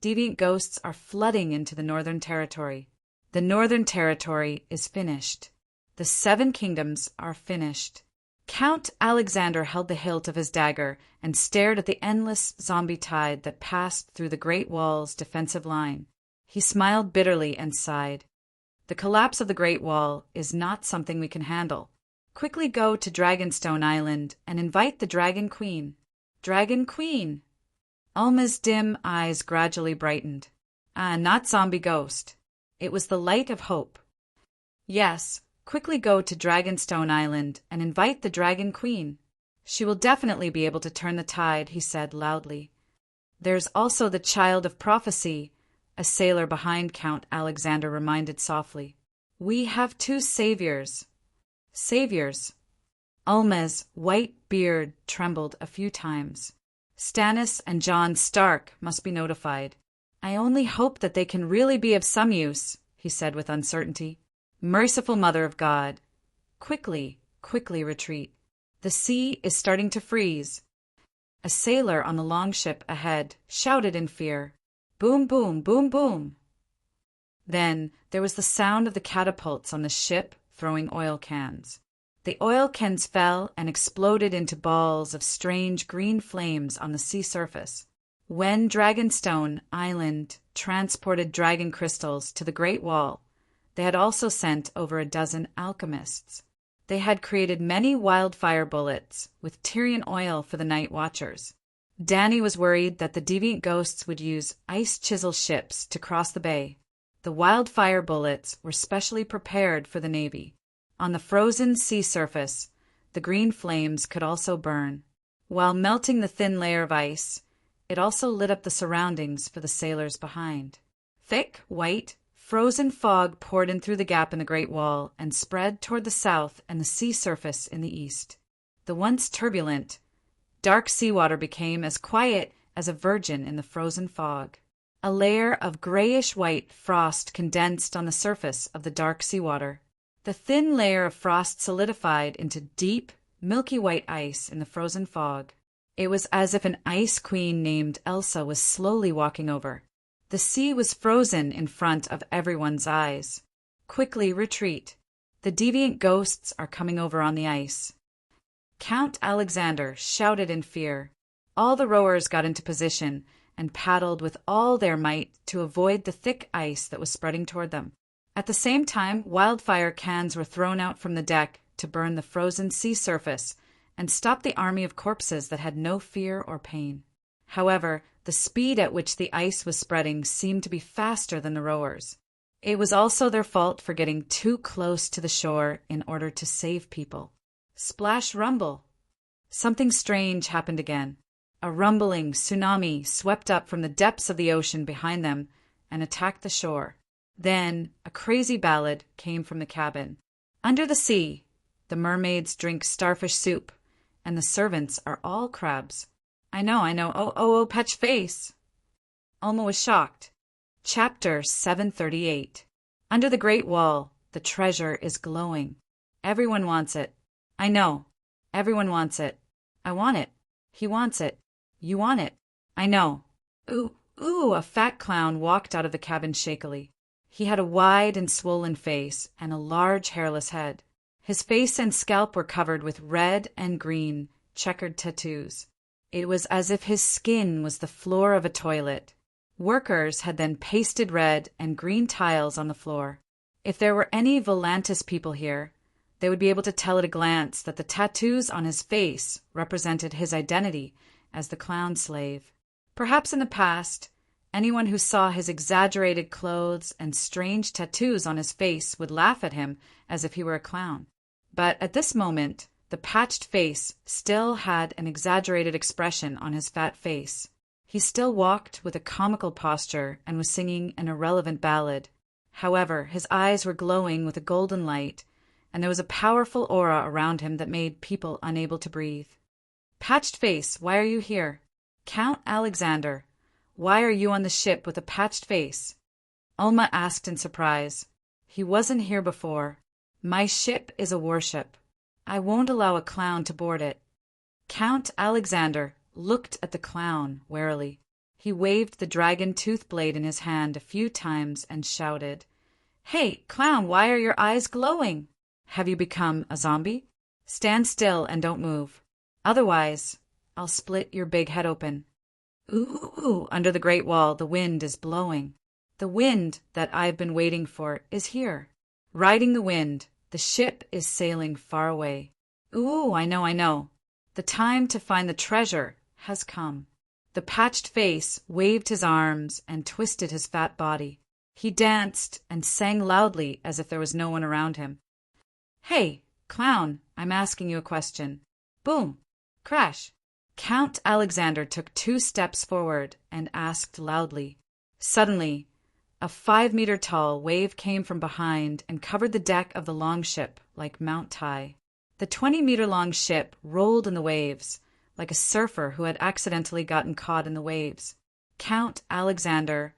[SPEAKER 1] deviant ghosts are flooding into the Northern Territory. The Northern Territory is finished. The 7 kingdoms are finished. Count Alexander held the hilt of his dagger and stared at the endless zombie tide that passed through the Great Wall's defensive line. He smiled bitterly and sighed. The collapse of the Great Wall is not something we can handle. Quickly go to Dragonstone Island and invite the Dragon Queen. Dragon Queen! Alma's dim eyes gradually brightened. Not zombie ghost. It was the light of hope. Yes, quickly go to Dragonstone Island and invite the Dragon Queen. She will definitely be able to turn the tide, he said loudly. There's also the Child of Prophecy, a sailor behind Count Alexander reminded softly. We have 2 saviors. Saviors. Alma's white beard trembled a few times. Stannis and Jon Stark must be notified. I only hope that they can really be of some use, he said with uncertainty. Merciful Mother of God. Quickly, quickly retreat. The sea is starting to freeze. A sailor on the longship ahead shouted in fear. Boom, boom, boom, boom. Then there was the sound of the catapults on the ship throwing oil cans. The oil cans fell and exploded into balls of strange green flames on the sea surface. When Dragonstone Island transported dragon crystals to the Great Wall, they had also sent over a dozen alchemists. They had created many wildfire bullets with Tyrian oil for the night watchers. Dany was worried that the deviant ghosts would use ice-chisel ships to cross the bay. The wildfire bullets were specially prepared for the Navy. On the frozen sea surface, the green flames could also burn. While melting the thin layer of ice, it also lit up the surroundings for the sailors behind. Thick, white, frozen fog poured in through the gap in the Great Wall and spread toward the south and the sea surface in the east. The once turbulent, dark seawater became as quiet as a virgin in the frozen fog. A layer of grayish-white frost condensed on the surface of the dark seawater. The thin layer of frost solidified into deep, milky white ice in the frozen fog. It was as if an ice queen named Elsa was slowly walking over. The sea was frozen in front of everyone's eyes. Quickly retreat. The deviant ghosts are coming over on the ice. Count Alexander shouted in fear. All the rowers got into position and paddled with all their might to avoid the thick ice that was spreading toward them. At the same time, wildfire cans were thrown out from the deck to burn the frozen sea surface and stop the army of corpses that had no fear or pain. However, the speed at which the ice was spreading seemed to be faster than the rowers. It was also their fault for getting too close to the shore in order to save people. Splash rumble. Something strange happened again. A rumbling tsunami swept up from the depths of the ocean behind them and attacked the shore. Then a crazy ballad came from the cabin. Under the sea, the mermaids drink starfish soup, and the servants are all crabs. I know, oh, Petch face. Alma was shocked. Chapter 738. Under the Great Wall, the treasure is glowing. Everyone wants it. I know. Everyone wants it. I want it. He wants it. You want it. I know. Ooh, a fat clown walked out of the cabin shakily. He had a wide and swollen face and a large hairless head. His face and scalp were covered with red and green, checkered tattoos. It was as if his skin was the floor of a toilet. Workers had then pasted red and green tiles on the floor. If there were any Volantis people here, they would be able to tell at a glance that the tattoos on his face represented his identity as the clown slave. Perhaps in the past, anyone who saw his exaggerated clothes and strange tattoos on his face would laugh at him as if he were a clown. But at this moment, the patched face still had an exaggerated expression on his fat face. He still walked with a comical posture and was singing an irrelevant ballad. However, his eyes were glowing with a golden light, and there was a powerful aura around him that made people unable to breathe. Patched face, why are you here? Count Alexander, why are you on the ship with a patched face? Alma asked in surprise. He wasn't here before. My ship is a warship. I won't allow a clown to board it. Count Alexander looked at the clown warily. He waved the dragon tooth blade in his hand a few times and shouted, "Hey, clown, why are your eyes glowing? Have you become a zombie? Stand still and don't move. Otherwise, I'll split your big head open." Ooh, under the Great Wall, the wind is blowing. The wind that I've been waiting for is here. Riding the wind, the ship is sailing far away. Ooh, I know. The time to find the treasure has come. The patched face waved his arms and twisted his fat body. He danced and sang loudly as if there was no one around him. Hey, clown, I'm asking you a question. Boom! Crash! Count Alexander took 2 steps forward and asked loudly. Suddenly, a 5-meter-tall wave came from behind and covered the deck of the longship like Mount Tai. The 20-meter-long ship rolled in the waves, like a surfer who had accidentally gotten caught in the waves. Count Alexander,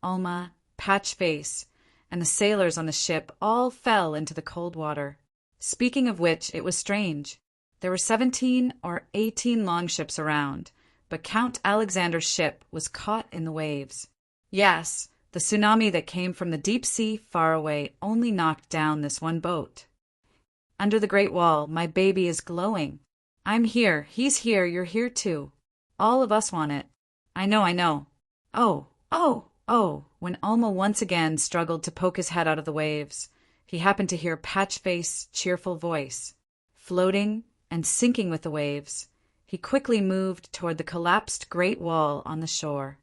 [SPEAKER 1] Alma, Patchface, and the sailors on the ship all fell into the cold water. Speaking of which, it was strange. There were 17 or 18 longships around, but Count Alexander's ship was caught in the waves. Yes, the tsunami that came from the deep sea far away only knocked down this one boat. Under the Great Wall, my baby is glowing. I'm here, he's here, you're here too. All of us want it. I know. Oh. When Alma once again struggled to poke his head out of the waves, he happened to hear Patchface's cheerful voice. Floating and sinking with the waves, he quickly moved toward the collapsed great wall on the shore.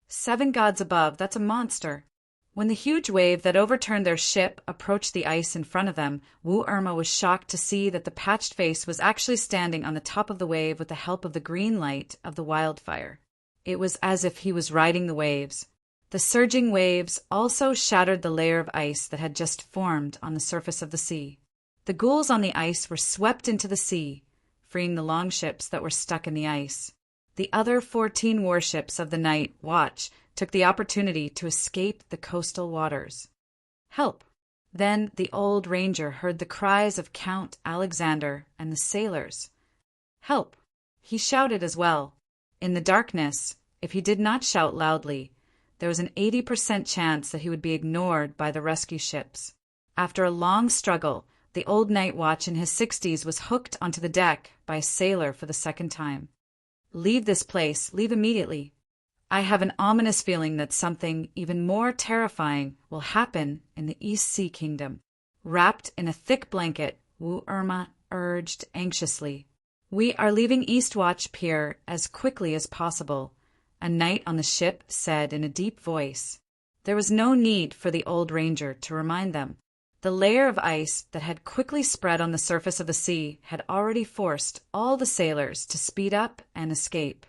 [SPEAKER 1] 7 gods above, that's a monster. When the huge wave that overturned their ship approached the ice in front of them, Wu Irma was shocked to see that the patched face was actually standing on the top of the wave with the help of the green light of the wildfire. It was as if he was riding the waves. The surging waves also shattered the layer of ice that had just formed on the surface of the sea. The ghouls on the ice were swept into the sea, freeing the longships that were stuck in the ice. The other 14 warships of the night watch took the opportunity to escape the coastal waters. Help! Then the old ranger heard the cries of Count Alexander and the sailors. Help! He shouted as well. In the darkness, if he did not shout loudly, there was an 80% chance that he would be ignored by the rescue ships. After a long struggle, the old night watch in his 60s was hooked onto the deck by a sailor for the second time. Leave this place, leave immediately. I have an ominous feeling that something even more terrifying will happen in the East Sea Kingdom. Wrapped in a thick blanket, Wu Irma urged anxiously. We are leaving Eastwatch Pier as quickly as possible, a knight on the ship said in a deep voice. There was no need for the old ranger to remind them. The layer of ice that had quickly spread on the surface of the sea had already forced all the sailors to speed up and escape.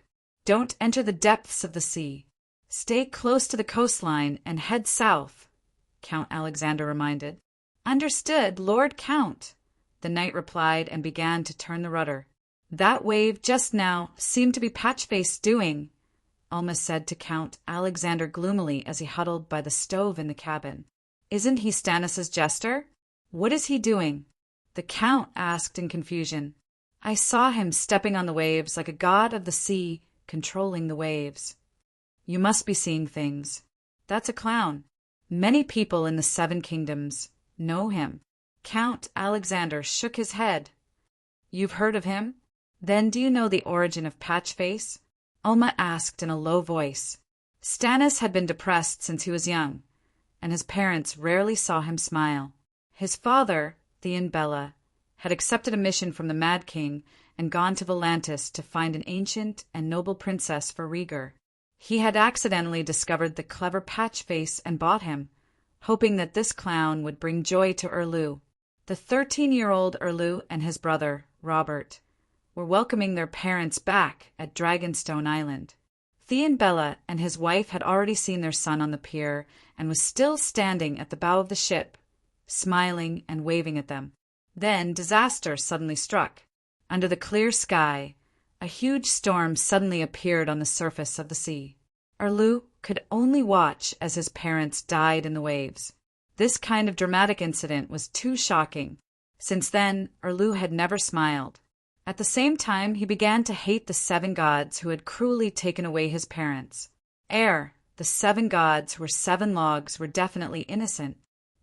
[SPEAKER 1] Don't enter the depths of the sea. Stay close to the coastline and head south, Count Alexander reminded. Understood, Lord Count, the knight replied and began to turn the rudder. That wave just now seemed to be Patchface's doing, Alma said to Count Alexander gloomily as he huddled by the stove in the cabin. Isn't he Stannis's jester? What is he doing? The Count asked in confusion. I saw him stepping on the waves like a god of the sea, controlling the waves. You must be seeing things. That's a clown. Many people in the 7 kingdoms know him. Count Alexander shook his head. You've heard of him? Then do you know the origin of Patchface? Alma asked in a low voice. Stannis had been depressed since he was young, and his parents rarely saw him smile. His father, Theon Bella, had accepted a mission from the Mad King and gone to Volantis to find an ancient and noble princess for Rhaegar. He had accidentally discovered the clever Patchface and bought him, hoping that this clown would bring joy to Erlu. The 13-year-old Erlu and his brother, Robert, were welcoming their parents back at Dragonstone Island. Theon Bella and his wife had already seen their son on the pier and was still standing at the bow of the ship, smiling and waving at them. Then disaster suddenly struck. Under the clear sky, a huge storm suddenly appeared on the surface of the sea. Erlu could only watch as his parents died in the waves. This kind of dramatic incident was too shocking. Since then, Erlu had never smiled. At the same time, he began to hate the 7 gods who had cruelly taken away his parents. The 7 gods who were 7 logs were definitely innocent.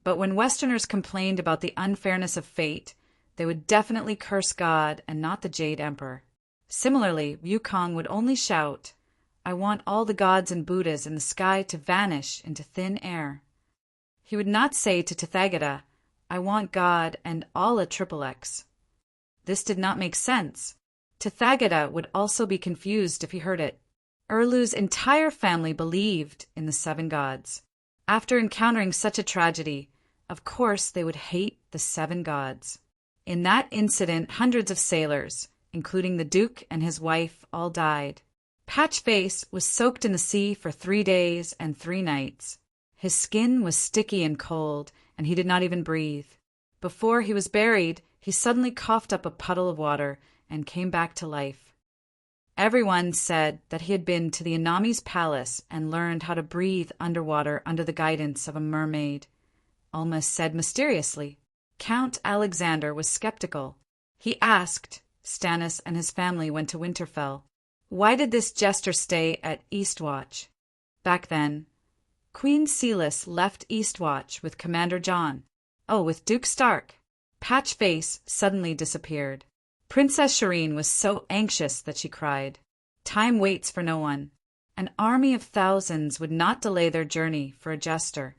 [SPEAKER 1] But when Westerners complained about the unfairness of fate, they would definitely curse God and not the Jade Emperor. Similarly, Wukong would only shout, I want all the gods and Buddhas in the sky to vanish into thin air. He would not say to Tathagata, I want God and all a Triple X. This did not make sense. Tathagata would also be confused if he heard it. Erlu's entire family believed in the 7 gods. After encountering such a tragedy, of course they would hate the 7 gods. In that incident, hundreds of sailors, including the Duke and his wife, all died. Patchface was soaked in the sea for 3 days and 3 nights. His skin was sticky and cold, and he did not even breathe. Before he was buried, he suddenly coughed up a puddle of water and came back to life. Everyone said that he had been to the Anami's palace and learned how to breathe underwater under the guidance of a mermaid. Alma said mysteriously. Count Alexander was skeptical. He asked, Stannis and his family went to Winterfell. Why did this jester stay at Eastwatch? Back then, Queen Celis left Eastwatch with Commander Jon. With Duke Stark. Patchface suddenly disappeared. Princess Shireen was so anxious that she cried. Time waits for no one. An army of thousands would not delay their journey for a jester.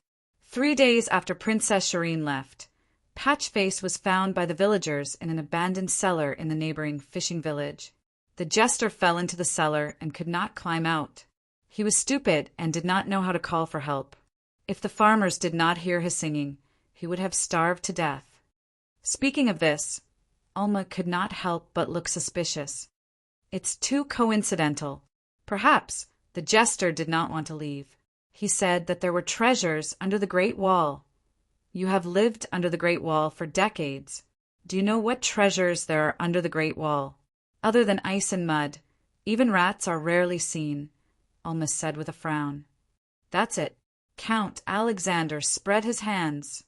[SPEAKER 1] 3 days after Princess Shireen left, Patchface was found by the villagers in an abandoned cellar in the neighboring fishing village. The jester fell into the cellar and could not climb out. He was stupid and did not know how to call for help. If the farmers did not hear his singing, he would have starved to death. Speaking of this, Alma could not help but look suspicious. It's too coincidental. Perhaps the jester did not want to leave. He said that there were treasures under the Great Wall. You have lived under the Great Wall for decades. Do you know what treasures there are under the Great Wall? Other than ice and mud, even rats are rarely seen, Alma said with a frown. That's it. Count Alexander spread his hands.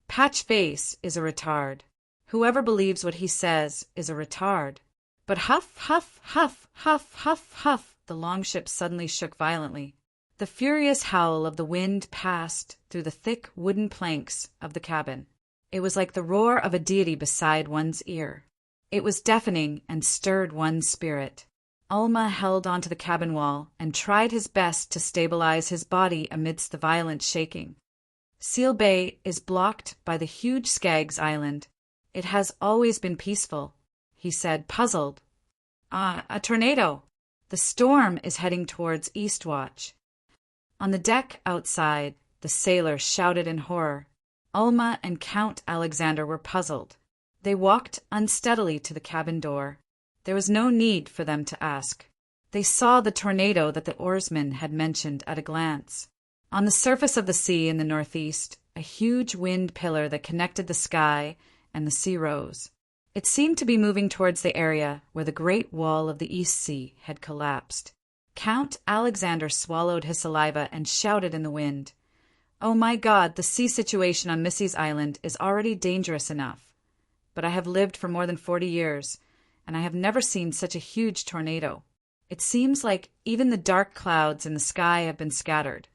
[SPEAKER 1] Patchface is a retard. Whoever believes what he says is a retard. But huff, huff, huff, huff, huff, huff, the longship suddenly shook violently. The furious howl of the wind passed through the thick wooden planks of the cabin. It was like the roar of a deity beside one's ear. It was deafening and stirred one's spirit. Alma held onto the cabin wall and tried his best to stabilize his body amidst the violent shaking. Seal Bay is blocked by the huge Skaggs Island. It has always been peaceful, he said, puzzled. A tornado. The storm is heading towards Eastwatch. On the deck outside, the sailors shouted in horror. Alma and Count Alexander were puzzled. They walked unsteadily to the cabin door. There was no need for them to ask. They saw the tornado that the oarsman had mentioned at a glance. On the surface of the sea in the northeast, a huge wind pillar that connected the sky and the sea rose. It seemed to be moving towards the area where the Great Wall of the East Sea had collapsed. Count Alexander swallowed his saliva and shouted in the wind, "Oh my God, the sea situation on Missy's Island is already dangerous enough. But I have lived for more than 40 years, and I have never seen such a huge tornado. It seems like even the dark clouds in the sky have been scattered.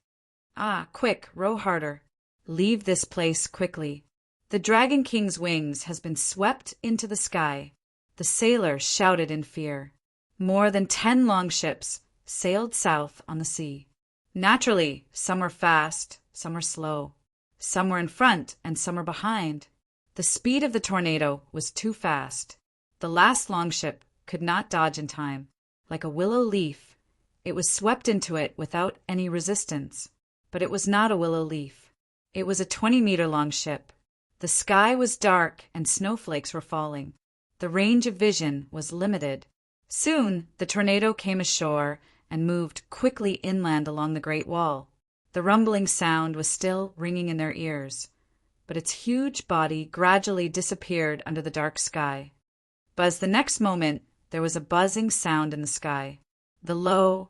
[SPEAKER 1] Quick, row harder. Leave this place quickly. The Dragon King's wings has been swept into the sky." The sailors shouted in fear. More than 10 longships sailed south on the sea. Naturally, some were fast, some were slow. Some were in front and some were behind. The speed of the tornado was too fast. The last longship could not dodge in time. Like a willow leaf, it was swept into it without any resistance. But it was not a willow leaf. It was a 20-meter long ship. The sky was dark and snowflakes were falling. The range of vision was limited. Soon the tornado came ashore and moved quickly inland along the Great Wall. The rumbling sound was still ringing in their ears, but its huge body gradually disappeared under the dark sky. But the next moment there was a buzzing sound in the sky. The low,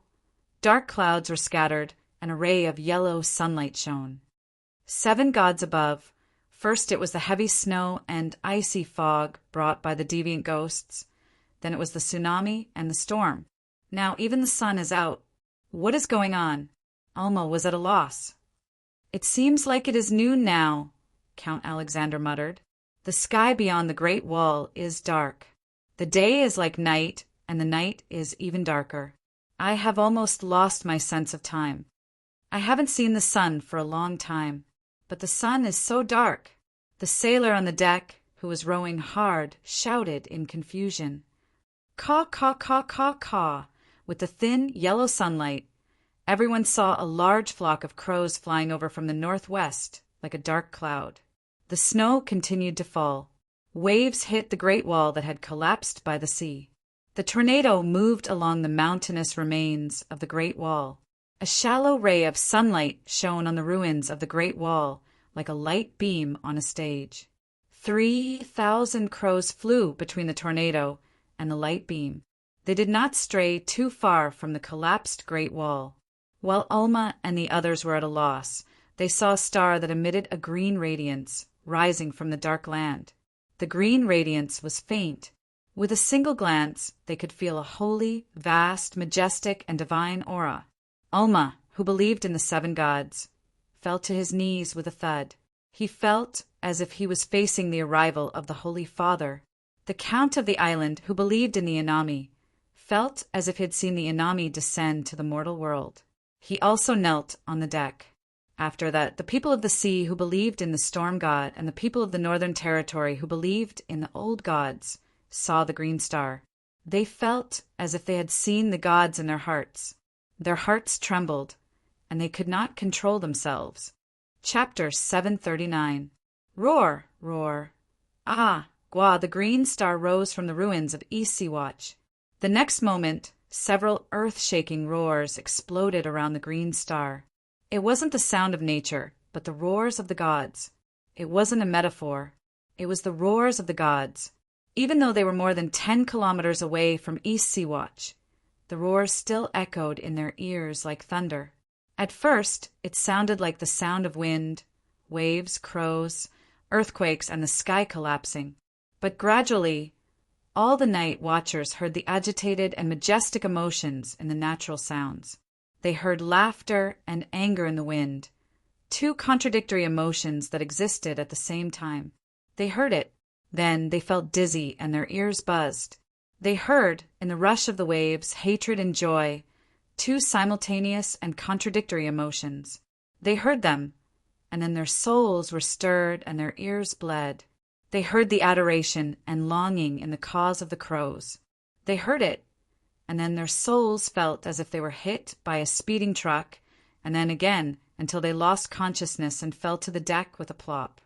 [SPEAKER 1] dark clouds were scattered, and a ray of yellow sunlight shone. 7 gods above. First it was the heavy snow and icy fog brought by the deviant ghosts. Then it was the tsunami and the storm. Now even the sun is out. What is going on? Alma was at a loss. "It seems like it is noon now," Count Alexander muttered. "The sky beyond the Great Wall is dark. The day is like night, and the night is even darker. I have almost lost my sense of time. I haven't seen the sun for a long time, but the sun is so dark." The sailor on the deck, who was rowing hard, shouted in confusion. Caw, caw, caw, caw, caw. With the thin, yellow sunlight, everyone saw a large flock of crows flying over from the northwest like a dark cloud. The snow continued to fall. Waves hit the Great Wall that had collapsed by the sea. The tornado moved along the mountainous remains of the Great Wall. A shallow ray of sunlight shone on the ruins of the Great Wall like a light beam on a stage. 3,000 crows flew between the tornado and the light beam. They did not stray too far from the collapsed Great Wall. While Alma and the others were at a loss, they saw a star that emitted a green radiance rising from the dark land. The green radiance was faint. With a single glance, they could feel a holy, vast, majestic, and divine aura. Alma, who believed in the 7 gods, fell to his knees with a thud. He felt as if he was facing the arrival of the Holy Father. The Count of the island, who believed in the Inami, felt as if he had seen the Inami descend to the mortal world. He also knelt on the deck. After that, the people of the sea who believed in the storm god and the people of the northern territory who believed in the old gods saw the green star. They felt as if they had seen the gods in their hearts. Their hearts trembled, and they could not control themselves. Chapter 739. Roar, roar. Ah, Gwa, the green star rose from the ruins of East Sea-Watch. The next moment, several earth-shaking roars exploded around the green star. It wasn't the sound of nature, but the roars of the gods. It wasn't a metaphor. It was the roars of the gods. Even though they were more than 10 kilometers away from East Sea-Watch, the roars still echoed in their ears like thunder. At first, it sounded like the sound of wind, waves, crows, earthquakes, and the sky collapsing. But gradually, all the night watchers heard the agitated and majestic emotions in the natural sounds. They heard laughter and anger in the wind, two contradictory emotions that existed at the same time. They heard it. Then they felt dizzy and their ears buzzed. They heard, in the rush of the waves, hatred and joy, two simultaneous and contradictory emotions. They heard them, and then their souls were stirred and their ears bled. They heard the adoration and longing in the cause of the crows. They heard it, and then their souls felt as if they were hit by a speeding truck, and then again until they lost consciousness and fell to the deck with a plop.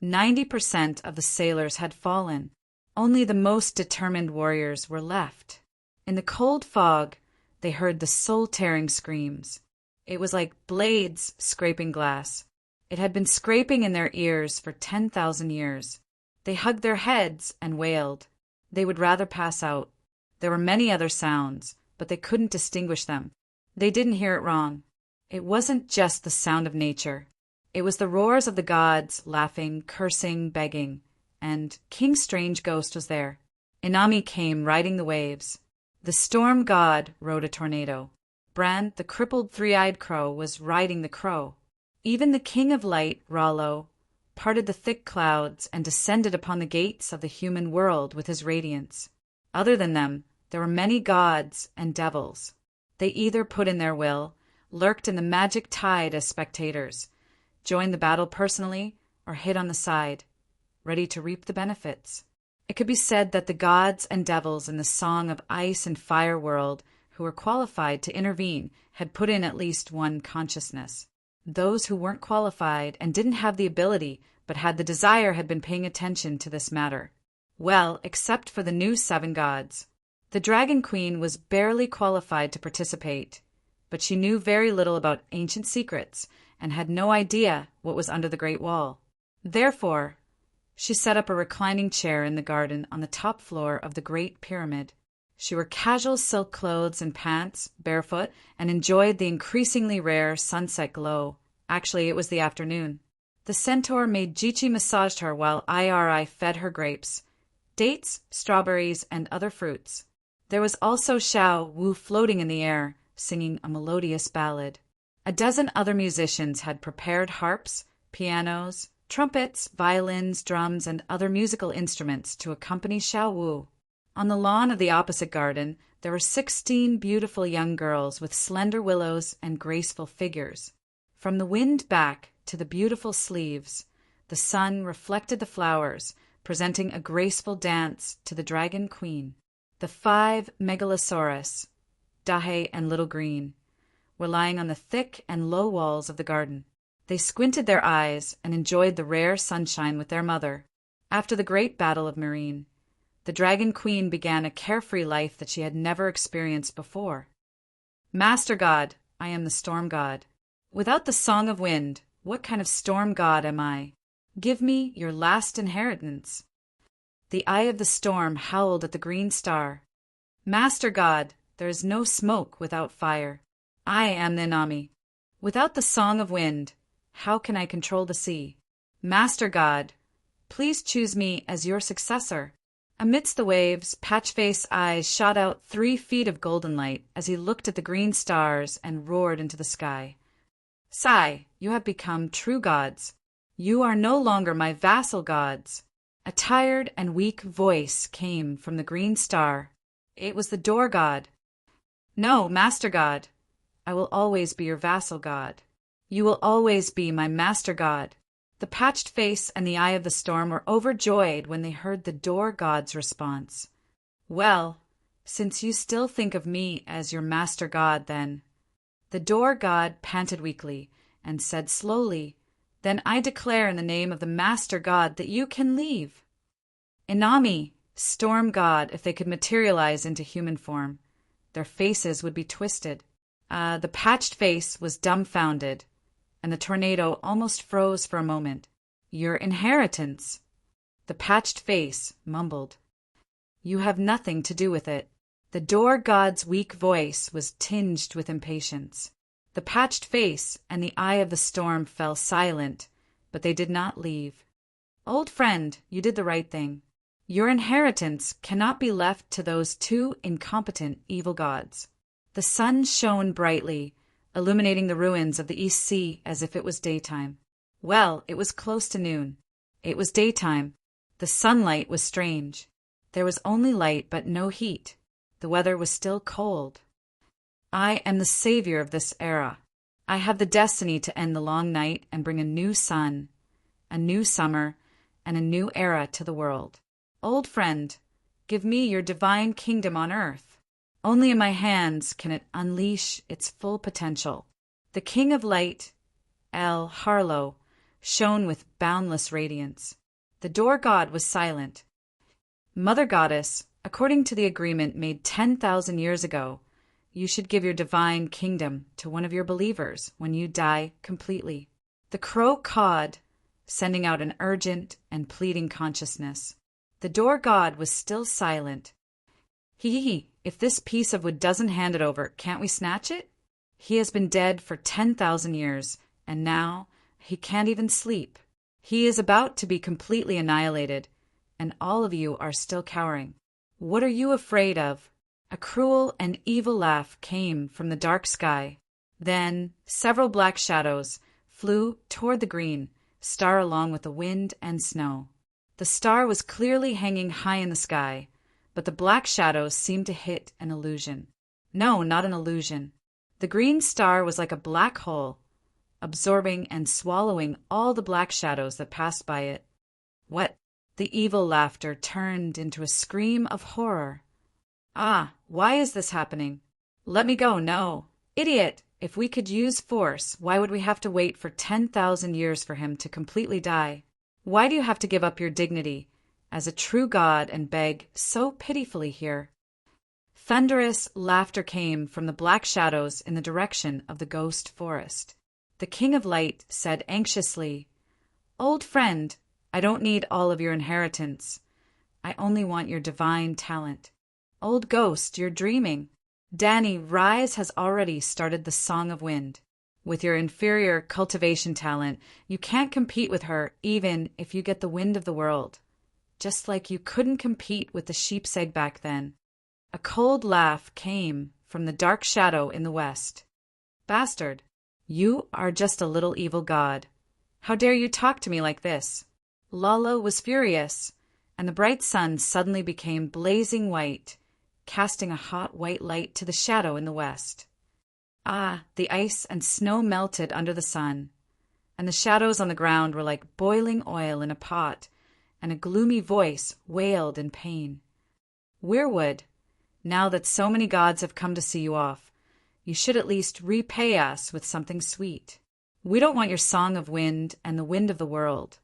[SPEAKER 1] 90% of the sailors had fallen. Only the most determined warriors were left. In the cold fog, they heard the soul-tearing screams. It was like blades scraping glass. It had been scraping in their ears for 10,000 years. They hugged their heads and wailed. They would rather pass out. There were many other sounds, but they couldn't distinguish them. They didn't hear it wrong. It wasn't just the sound of nature. It was the roars of the gods, laughing, cursing, begging. And King Strange Ghost was there. Inami came riding the waves. The storm god rode a tornado. Bran, the crippled three-eyed crow, was riding the crow. Even the king of light, Rollo, parted the thick clouds and descended upon the gates of the human world with his radiance. Other than them, there were many gods and devils. They either put in their will, lurked in the magic tide as spectators, joined the battle personally, or hid on the side, ready to reap the benefits. It could be said that the gods and devils in the Song of Ice and Fire world who were qualified to intervene had put in at least one consciousness. Those who weren't qualified and didn't have the ability but had the desire had been paying attention to this matter. Well, except for the new 7 gods. The Dragon Queen was barely qualified to participate, but she knew very little about ancient secrets and had no idea what was under the Great Wall. Therefore, she set up a reclining chair in the garden on the top floor of the Great Pyramid. She wore casual silk clothes and pants, barefoot, and enjoyed the increasingly rare sunset glow. Actually, it was the afternoon. The centaur made Jichi massaged her while Iri fed her grapes, dates, strawberries, and other fruits. There was also Xiao Wu floating in the air, singing a melodious ballad. A dozen other musicians had prepared harps, pianos, trumpets, violins, drums, and other musical instruments to accompany Xiao Wu. On the lawn of the opposite garden, there were 16 beautiful young girls with slender willows and graceful figures. From the wind back to the beautiful sleeves, the sun reflected the flowers, presenting a graceful dance to the Dragon Queen. The 5 megalosaurus, Dahe and Little Green, were lying on the thick and low walls of the garden. They squinted their eyes and enjoyed the rare sunshine with their mother. After the great battle of Marine, the Dragon Queen began a carefree life that she had never experienced before. Master God, I am the storm god. Without the song of wind, what kind of storm god am I? Give me your last inheritance. The eye of the storm howled at the green star. Master God, there is no smoke without fire. I am the Inami. Without the song of wind, how can I control the sea? Master God, please choose me as your successor. Amidst the waves, Patchface's eyes shot out 3 feet of golden light as he looked at the green stars and roared into the sky. Sai, you have become true gods. You are no longer my vassal gods. A tired and weak voice came from the green star. It was the door god. No, Master God, I will always be your vassal god. You will always be my master god." The patched face and the eye of the storm were overjoyed when they heard the door god's response. "Well, since you still think of me as your master god, then—" The door god panted weakly and said slowly, "Then I declare in the name of the master god that you can leave." Inami, storm god, if they could materialize into human form, their faces would be twisted. The patched face was dumbfounded, and the tornado almost froze for a moment. "Your inheritance," the patched face mumbled. "You have nothing to do with it." The door god's weak voice was tinged with impatience. The patched face and the eye of the storm fell silent, but they did not leave. "Old friend, you did the right thing. Your inheritance cannot be left to those two incompetent evil gods." The sun shone brightly, illuminating the ruins of the East Sea as if it was daytime. Well, it was close to noon. It was daytime. The sunlight was strange. There was only light but no heat. The weather was still cold. "I am the savior of this era. I have the destiny to end the long night and bring a new sun, a new summer, and a new era to the world. Old friend, give me your divine kingdom on earth. Only in my hands can it unleash its full potential." The King of Light, El Harlow, shone with boundless radiance. The door god was silent. "Mother Goddess, according to the agreement made 10,000 years ago, you should give your divine kingdom to one of your believers when you die completely." The crow cawed, sending out an urgent and pleading consciousness. The door god was still silent. "Hee, if this piece of wood doesn't hand it over, can't we snatch it? He has been dead for 10,000 years, and now he can't even sleep. He is about to be completely annihilated, and all of you are still cowering. What are you afraid of?" A cruel and evil laugh came from the dark sky. Then several black shadows flew toward the green star along with the wind and snow. The star was clearly hanging high in the sky, but the black shadows seemed to hit an illusion. No, not an illusion. The green star was like a black hole, absorbing and swallowing all the black shadows that passed by it. "What?" The evil laughter turned into a scream of horror. "Ah, why is this happening? Let me go, no. Idiot! If we could use force, why would we have to wait for 10,000 years for him to completely die? Why do you have to give up your dignity as a true god and beg so pitifully here?" Thunderous laughter came from the black shadows in the direction of the ghost forest. The King of Light said anxiously, "Old friend, I don't need all of your inheritance. I only want your divine talent. Old ghost, you're dreaming. Danny, Rise has already started the Song of Wind. With your inferior cultivation talent, you can't compete with her even if you get the wind of the world. Just like you couldn't compete with the sheep's egg back then." A cold laugh came from the dark shadow in the west. "Bastard, you are just a little evil god. How dare you talk to me like this?" Lala was furious, and the bright sun suddenly became blazing white, casting a hot white light to the shadow in the west. Ah, the ice and snow melted under the sun, and the shadows on the ground were like boiling oil in a pot, and a gloomy voice wailed in pain. "Weirwood, now that so many gods have come to see you off, you should at least repay us with something sweet. We don't want your song of wind and the wind of the world,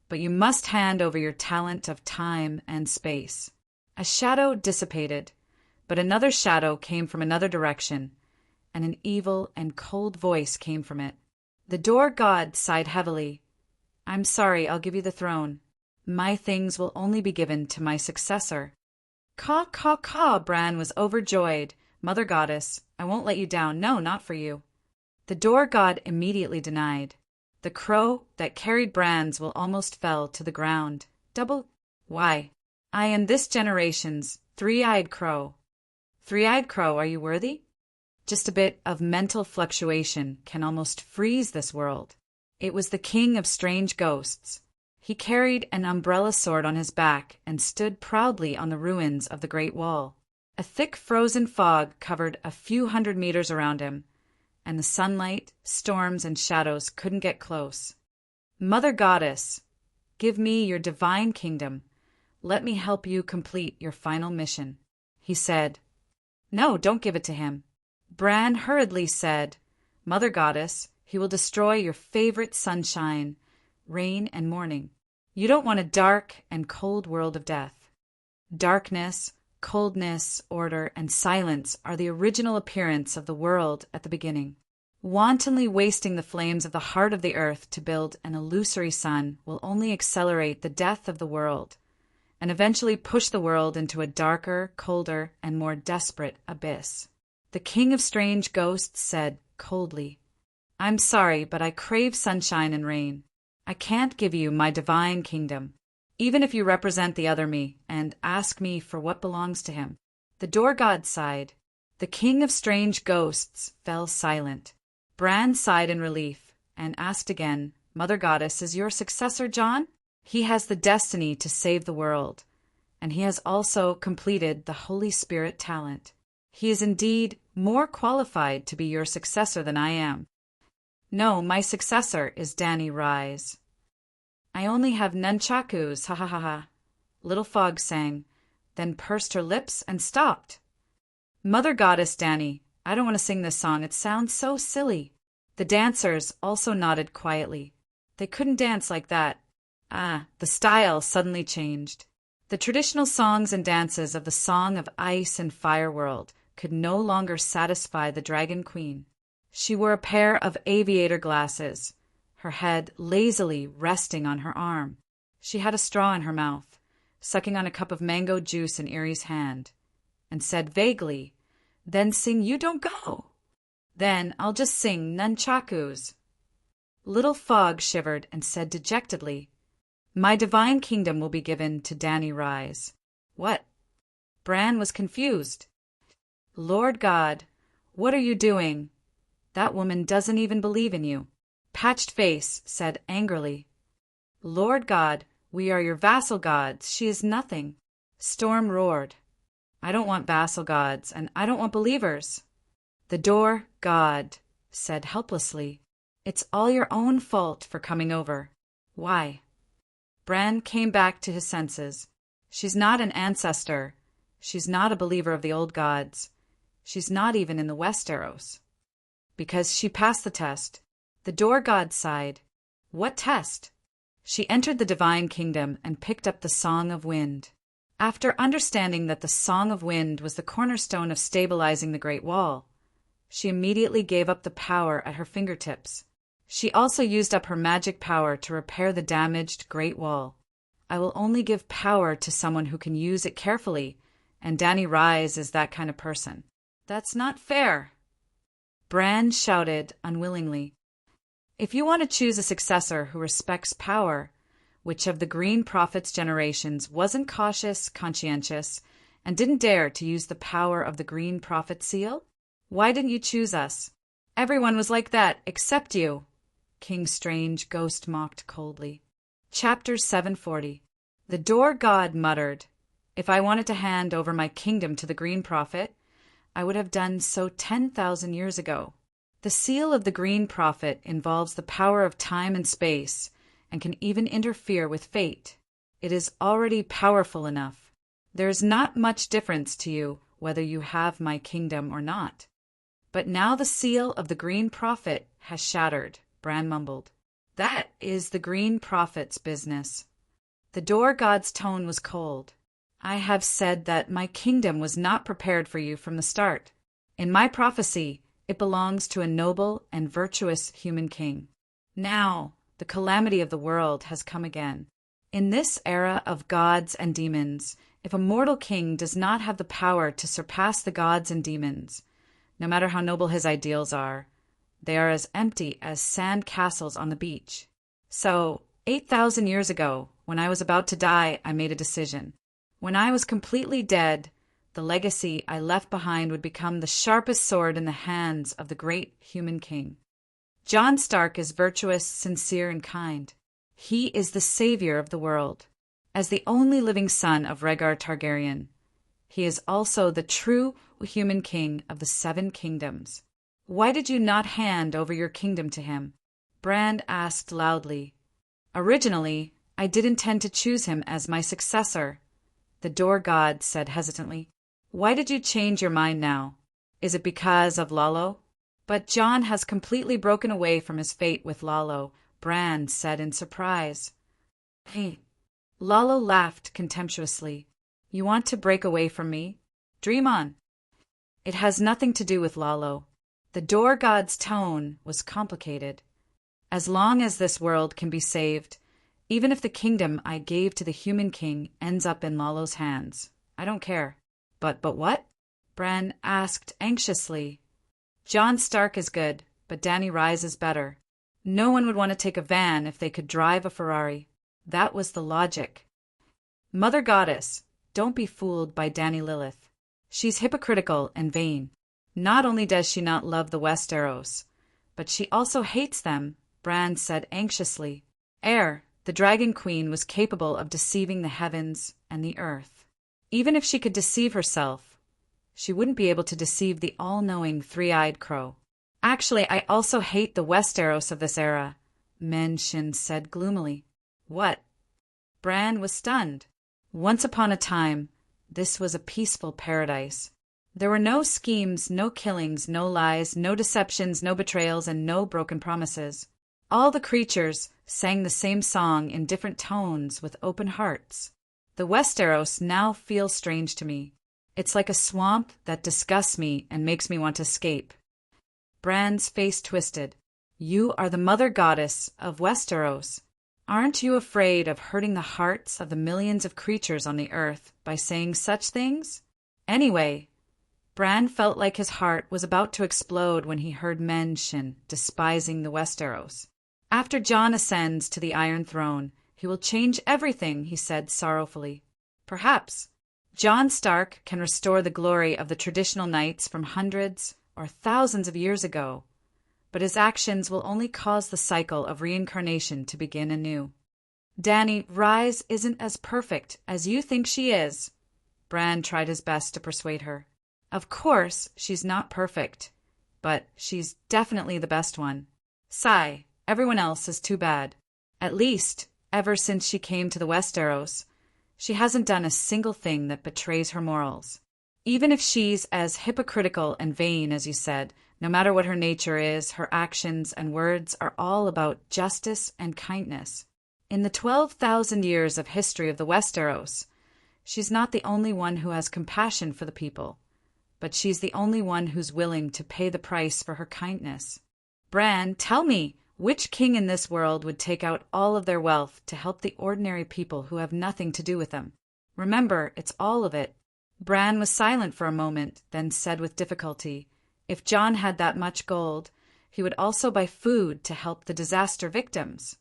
[SPEAKER 1] but you must hand over your talent of time and space." A shadow dissipated, but another shadow came from another direction, and an evil and cold voice came from it. The door god sighed heavily. "I'm sorry, I'll give you the throne. My things will only be given to my successor." "Caw, caw, caw!" Bran was overjoyed. "Mother Goddess, I won't let you down. No, not for you." The door god immediately denied. The crow that carried Bran's will almost fell to the ground. Why, I am this generation's three-eyed crow. Three-eyed crow, are you worthy? Just a bit of mental fluctuation can almost freeze this world. It was the king of strange ghosts. He carried an umbrella sword on his back and stood proudly on the ruins of the Great Wall. A thick frozen fog covered a few hundred meters around him, and the sunlight, storms, and shadows couldn't get close. Mother Goddess, give me your divine kingdom. Let me help you complete your final mission, he said. No, don't give it to him. Bran hurriedly said, Mother Goddess, he will destroy your favorite sunshine, rain, and morning. You don't want a dark and cold world of death. Darkness, coldness, order, and silence are the original appearance of the world at the beginning. Wantonly wasting the flames of the heart of the earth to build an illusory sun will only accelerate the death of the world, and eventually push the world into a darker, colder, and more desperate abyss. The King of Strange Ghosts said coldly, I'm sorry, but I crave sunshine and rain. I can't give you my divine kingdom, even if you represent the other me and ask me for what belongs to him. The door god sighed. The King of Strange Ghosts fell silent. Bran sighed in relief and asked again, Mother Goddess, is your successor Jon? He has the destiny to save the world, and he has also completed the Holy Spirit talent. He is indeed more qualified to be your successor than I am. No, my successor is Dany Rise. I only have nunchakus, ha ha ha ha. Little Fog sang, then pursed her lips and stopped. Mother Goddess Dany, I don't want to sing this song, it sounds so silly. The dancers also nodded quietly. They couldn't dance like that. The style suddenly changed. The traditional songs and dances of the Song of Ice and Fire world could no longer satisfy the Dragon Queen. She wore a pair of aviator glasses, her head lazily resting on her arm. She had a straw in her mouth, sucking on a cup of mango juice in Erie's hand, and said vaguely, Then sing You Don't Go. Then I'll just sing nunchakus. Little Fog shivered and said dejectedly, My divine kingdom will be given to Dany Rise. What? Bran was confused. Lord God, what are you doing? That woman doesn't even believe in you. Patched Face said angrily, Lord God, we are your vassal gods. She is nothing. Storm roared, I don't want vassal gods, and I don't want believers. The door god said helplessly, It's all your own fault for coming over. Why? Bran came back to his senses. She's not an ancestor. She's not a believer of the old gods. She's not even in the Westeros. Because she passed the test. The door god sighed. What test? She entered the divine kingdom and picked up the Song of Wind. After understanding that the Song of Wind was the cornerstone of stabilizing the Great Wall, she immediately gave up the power at her fingertips. She also used up her magic power to repair the damaged Great Wall. I will only give power to someone who can use it carefully, and Dany Rise is that kind of person. That's not fair. Bran shouted unwillingly. If you want to choose a successor who respects power, which of the Green Prophet's generations wasn't cautious, conscientious, and didn't dare to use the power of the Green Prophet seal? Why didn't you choose us? Everyone was like that, except you, King Strange Ghost mocked coldly. Chapter 740. The door god muttered, If I wanted to hand over my kingdom to the Green Prophet, I would have done so 10,000 years ago. The seal of the Green Prophet involves the power of time and space, and can even interfere with fate. It is already powerful enough. There is not much difference to you whether you have my kingdom or not. But now the seal of the Green Prophet has shattered, Bran mumbled. That is the Green Prophet's business. The door god's tone was cold. I have said that my kingdom was not prepared for you from the start. In my prophecy, it belongs to a noble and virtuous human king. Now, the calamity of the world has come again. In this era of gods and demons, if a mortal king does not have the power to surpass the gods and demons, no matter how noble his ideals are, they are as empty as sand castles on the beach. So, 8,000 years ago, when I was about to die, I made a decision. When I was completely dead, the legacy I left behind would become the sharpest sword in the hands of the great human king. Jon Stark is virtuous, sincere, and kind. He is the savior of the world. As the only living son of Rhaegar Targaryen, he is also the true human king of the Seven Kingdoms. Why did you not hand over your kingdom to him? Bran asked loudly. Originally, I did intend to choose him as my successor, the door god said hesitantly. Why did you change your mind now? Is it because of Lalo? But Jon has completely broken away from his fate with Lalo, Bran said in surprise. Hey. Lalo laughed contemptuously. You want to break away from me? Dream on. It has nothing to do with Lalo. The door god's tone was complicated. As long as this world can be saved, even if the kingdom I gave to the human king ends up in Lalo's hands, I don't care. But what? Bran asked anxiously. Jon Stark is good, but Dany Rise is better. No one would want to take a van if they could drive a Ferrari. That was the logic. Mother Goddess, don't be fooled by Dany Lilith. She's hypocritical and vain. Not only does she not love the Westeros, but she also hates them, Bran said anxiously. The Dragon Queen was capable of deceiving the heavens and the earth. Even if she could deceive herself, she wouldn't be able to deceive the all-knowing three-eyed crow. Actually, I also hate the Westeros of this era, Menshin said gloomily. What? Bran was stunned. Once upon a time, this was a peaceful paradise. There were no schemes, no killings, no lies, no deceptions, no betrayals, and no broken promises. All the creatures sang the same song in different tones with open hearts. The Westeros now feels strange to me. It's like a swamp that disgusts me and makes me want to escape. Bran's face twisted. You are the mother goddess of Westeros. Aren't you afraid of hurting the hearts of the millions of creatures on the earth by saying such things? Anyway, Bran felt like his heart was about to explode when he heard Menshin despising the Westeros. After Jon ascends to the Iron Throne, he will change everything, he said sorrowfully. Perhaps. Jon Stark can restore the glory of the traditional knights from hundreds or thousands of years ago, but his actions will only cause the cycle of reincarnation to begin anew. Dany, Rise isn't as perfect as you think she is. Bran tried his best to persuade her. Of course, she's not perfect, but she's definitely the best one. Sigh, everyone else is too bad. At least, ever since she came to the Westeros, she hasn't done a single thing that betrays her morals. Even if she's as hypocritical and vain as you said, no matter what her nature is, her actions and words are all about justice and kindness. In the 12,000 years of history of the Westeros, she's not the only one who has compassion for the people, but she's the only one who's willing to pay the price for her kindness. Bran, tell me, which king in this world would take out all of their wealth to help the ordinary people who have nothing to do with them? Remember, it's all of it. Bran was silent for a moment, then said with difficulty, if Jon had that much gold, he would also buy food to help the disaster victims.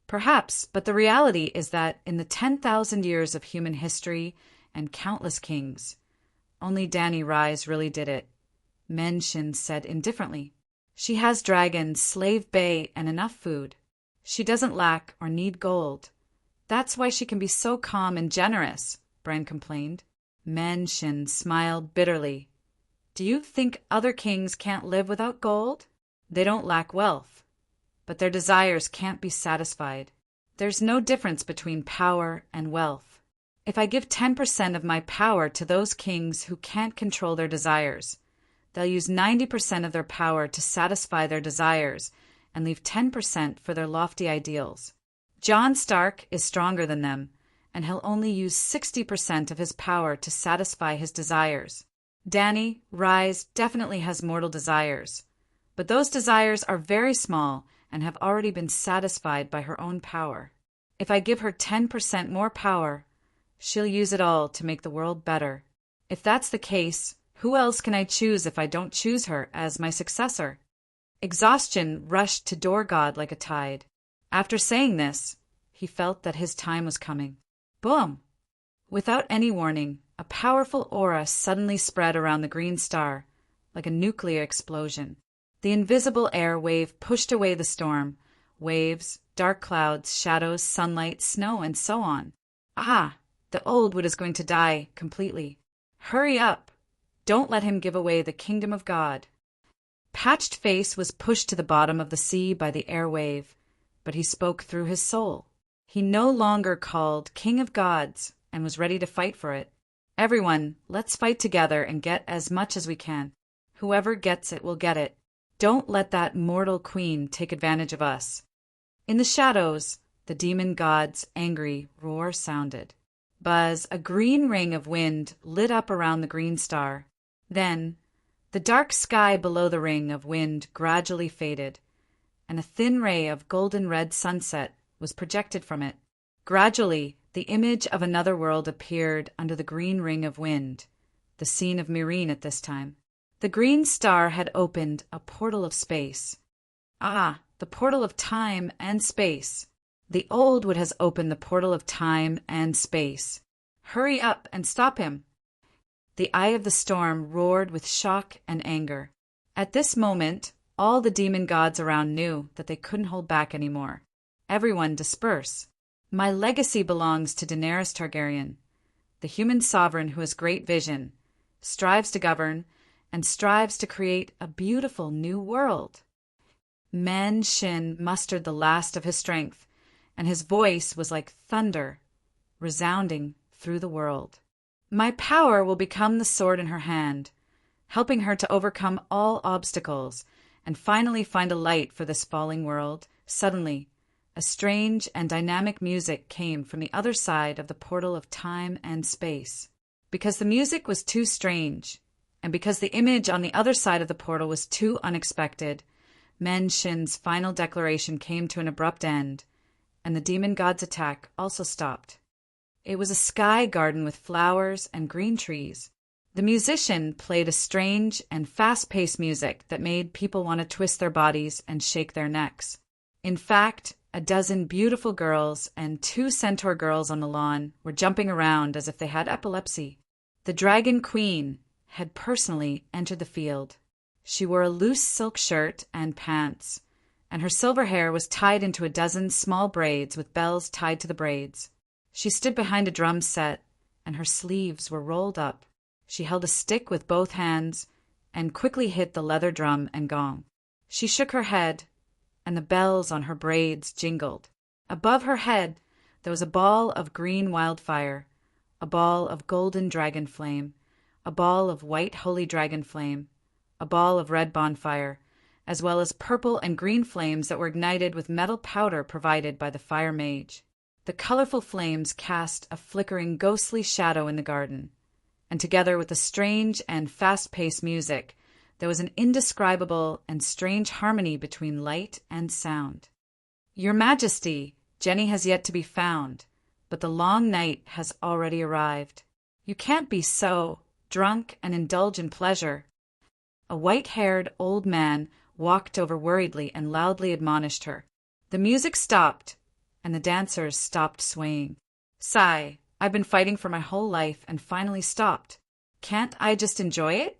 [SPEAKER 1] Perhaps, but the reality is that in the 10,000 years of human history and countless kings, only Dany Rise really did it, Menshin said indifferently. She has dragons, slave bay, and enough food. She doesn't lack or need gold. That's why she can be so calm and generous, Bran complained. Menshin smiled bitterly. Do you think other kings can't live without gold? They don't lack wealth, but their desires can't be satisfied. There's no difference between power and wealth. If I give 10% of my power to those kings who can't control their desires, they'll use 90% of their power to satisfy their desires and leave 10% for their lofty ideals. Jon Stark is stronger than them, and he'll only use 60% of his power to satisfy his desires. Dany Rise definitely has mortal desires, but those desires are very small and have already been satisfied by her own power. If I give her 10% more power, she'll use it all to make the world better. If that's the case, who else can I choose if I don't choose her as my successor? Exhaustion rushed to Dorgod like a tide. After saying this, he felt that his time was coming. Boom! Without any warning, a powerful aura suddenly spread around the green star, like a nuclear explosion. The invisible air wave pushed away the storm, waves, dark clouds, shadows, sunlight, snow, and so on. Ah, the old wood is going to die completely. Hurry up! Don't let him give away the kingdom of God. Patched Face was pushed to the bottom of the sea by the air wave, but he spoke through his soul. He no longer called King of Gods and was ready to fight for it. Everyone, let's fight together and get as much as we can. Whoever gets it will get it. Don't let that mortal queen take advantage of us. In the shadows, the demon god's angry roar sounded. Buzz, a green ring of wind lit up around the green star. Then, the dark sky below the ring of wind gradually faded, and a thin ray of golden-red sunset was projected from it. Gradually, the image of another world appeared under the green ring of wind, the scene of Myrene at this time. The green star had opened a portal of space. Ah, the portal of time and space. The old wood has opened the portal of time and space. Hurry up and stop him. The eye of the storm roared with shock and anger. At this moment, all the demon gods around knew that they couldn't hold back anymore. Everyone disperse. My legacy belongs to Daenerys Targaryen, the human sovereign who has great vision, strives to govern, and strives to create a beautiful new world. Men Shin mustered the last of his strength, and his voice was like thunder, resounding through the world. My power will become the sword in her hand, helping her to overcome all obstacles and finally find a light for this falling world. Suddenly, a strange and dynamic music came from the other side of the portal of time and space. Because the music was too strange, and because the image on the other side of the portal was too unexpected, Men Shin's final declaration came to an abrupt end, and the demon god's attack also stopped. It was a sky garden with flowers and green trees. The musician played a strange and fast-paced music that made people want to twist their bodies and shake their necks. In fact, a dozen beautiful girls and 2 centaur girls on the lawn were jumping around as if they had epilepsy. The Dragon Queen had personally entered the field. She wore a loose silk shirt and pants, and her silver hair was tied into a dozen small braids with bells tied to the braids. She stood behind a drum set, and her sleeves were rolled up. She held a stick with both hands and quickly hit the leather drum and gong. She shook her head, and the bells on her braids jingled. Above her head there was a ball of green wildfire, a ball of golden dragon flame, a ball of white holy dragon flame, a ball of red bonfire, as well as purple and green flames that were ignited with metal powder provided by the fire mage. The colorful flames cast a flickering ghostly shadow in the garden, and together with the strange and fast-paced music, there was an indescribable and strange harmony between light and sound. Your Majesty, Jenny has yet to be found, but the long night has already arrived. You can't be so drunk and indulge in pleasure. A white-haired old man walked over worriedly and loudly admonished her. The music stopped, and the dancers stopped swaying. Sigh, I've been fighting for my whole life and finally stopped. Can't I just enjoy it?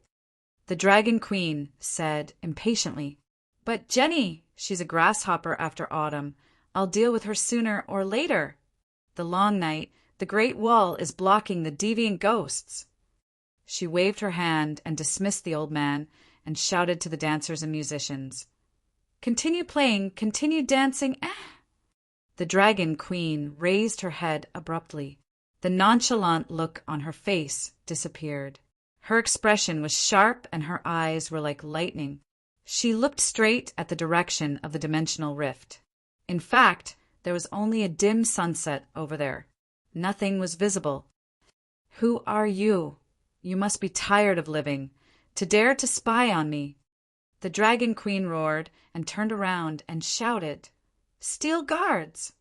[SPEAKER 1] The Dragon Queen said impatiently. But Jenny, she's a grasshopper after autumn. I'll deal with her sooner or later. The long night, the great wall is blocking the deviant ghosts. She waved her hand and dismissed the old man and shouted to the dancers and musicians. Continue playing, continue dancing. The Dragon Queen raised her head abruptly. The nonchalant look on her face disappeared. Her expression was sharp and her eyes were like lightning. She looked straight at the direction of the dimensional rift. In fact, there was only a dim sunset over there. Nothing was visible. Who are you? You must be tired of living, to dare to spy on me. The Dragon Queen roared and turned around and shouted, Steel guards!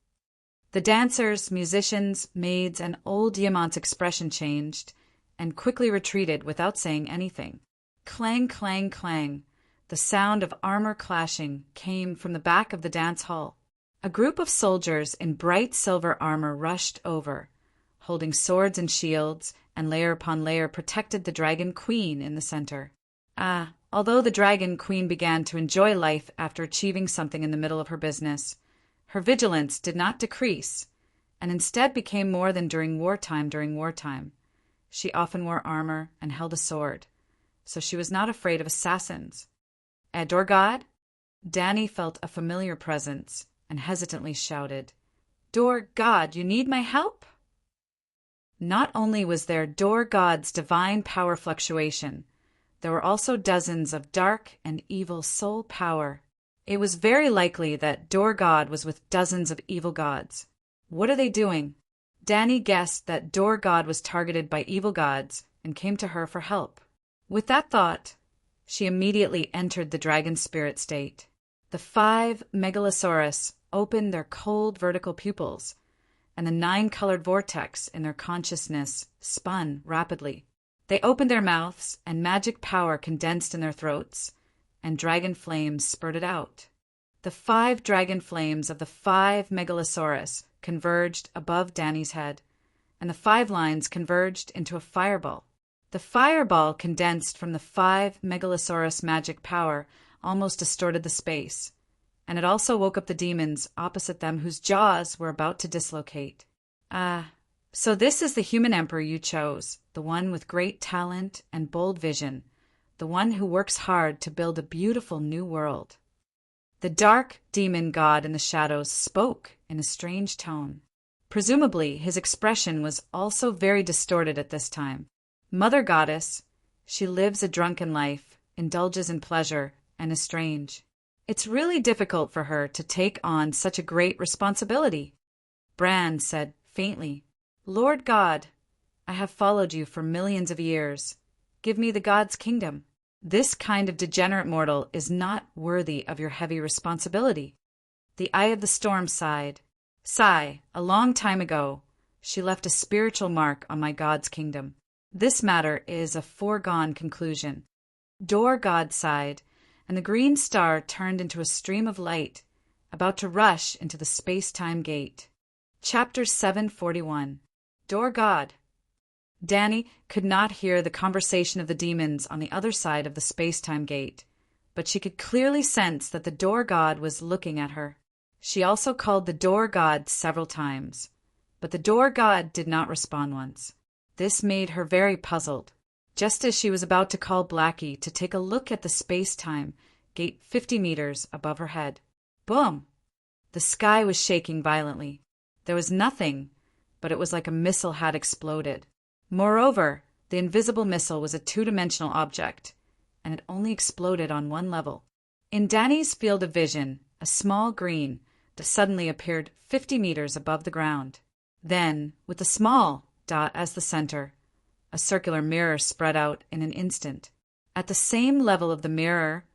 [SPEAKER 1] The dancers, musicians, maids, and old Diamant's expression changed and quickly retreated without saying anything. Clang, clang, clang. The sound of armor clashing came from the back of the dance hall. A group of soldiers in bright silver armor rushed over, holding swords and shields, and layer upon layer protected the Dragon Queen in the center. Although the Dragon Queen began to enjoy life after achieving something in the middle of her business, her vigilance did not decrease, and instead became more than during wartime. She often wore armor and held a sword, so she was not afraid of assassins. Door God? Danny felt a familiar presence and hesitantly shouted, Door God, you need my help? Not only was there Door God's divine power fluctuation, there were also dozens of dark and evil soul power. It was very likely that Door God was with dozens of evil gods. What are they doing? Danny guessed that Door God was targeted by evil gods and came to her for help. With that thought, she immediately entered the dragon spirit state. The 5 megalosaurus opened their cold vertical pupils, and the 9-colored vortex in their consciousness spun rapidly. They opened their mouths, and magic power condensed in their throats, and dragon flames spurted out. The 5 dragon flames of the 5 megalosaurus converged above Danny's head, and the 5 lines converged into a fireball. The fireball condensed from the 5 megalosaurus magic power almost distorted the space, and it also woke up the demons opposite them whose jaws were about to dislocate. So this is the human emperor you chose, the one with great talent and bold vision, the one who works hard to build a beautiful new world. The dark demon god in the shadows spoke in a strange tone. Presumably, his expression was also very distorted at this time. Mother goddess, she lives a drunken life, indulges in pleasure, and is strange. It's really difficult for her to take on such a great responsibility. Bran said faintly, Lord God, I have followed you for millions of years. Give me the god's kingdom. This kind of degenerate mortal is not worthy of your heavy responsibility. The Eye of the Storm sighed. Sigh, a long time ago, she left a spiritual mark on my god's kingdom. This matter is a foregone conclusion. Door God sighed, and the green star turned into a stream of light, about to rush into the space-time gate. Chapter 741. Door God. Danny could not hear the conversation of the demons on the other side of the space-time gate, but she could clearly sense that the Door God was looking at her. She also called the Door God several times, but the Door God did not respond once. This made her very puzzled. Just as she was about to call Blackie to take a look at the space-time gate 50 meters above her head. Boom! The sky was shaking violently. There was nothing, but it was like a missile had exploded. Moreover, the invisible missile was a 2-dimensional object, and it only exploded on one level. In Danny's field of vision, a small green suddenly appeared 50 meters above the ground. Then, with a small dot as the center, a circular mirror spread out in an instant. At the same level of the mirror,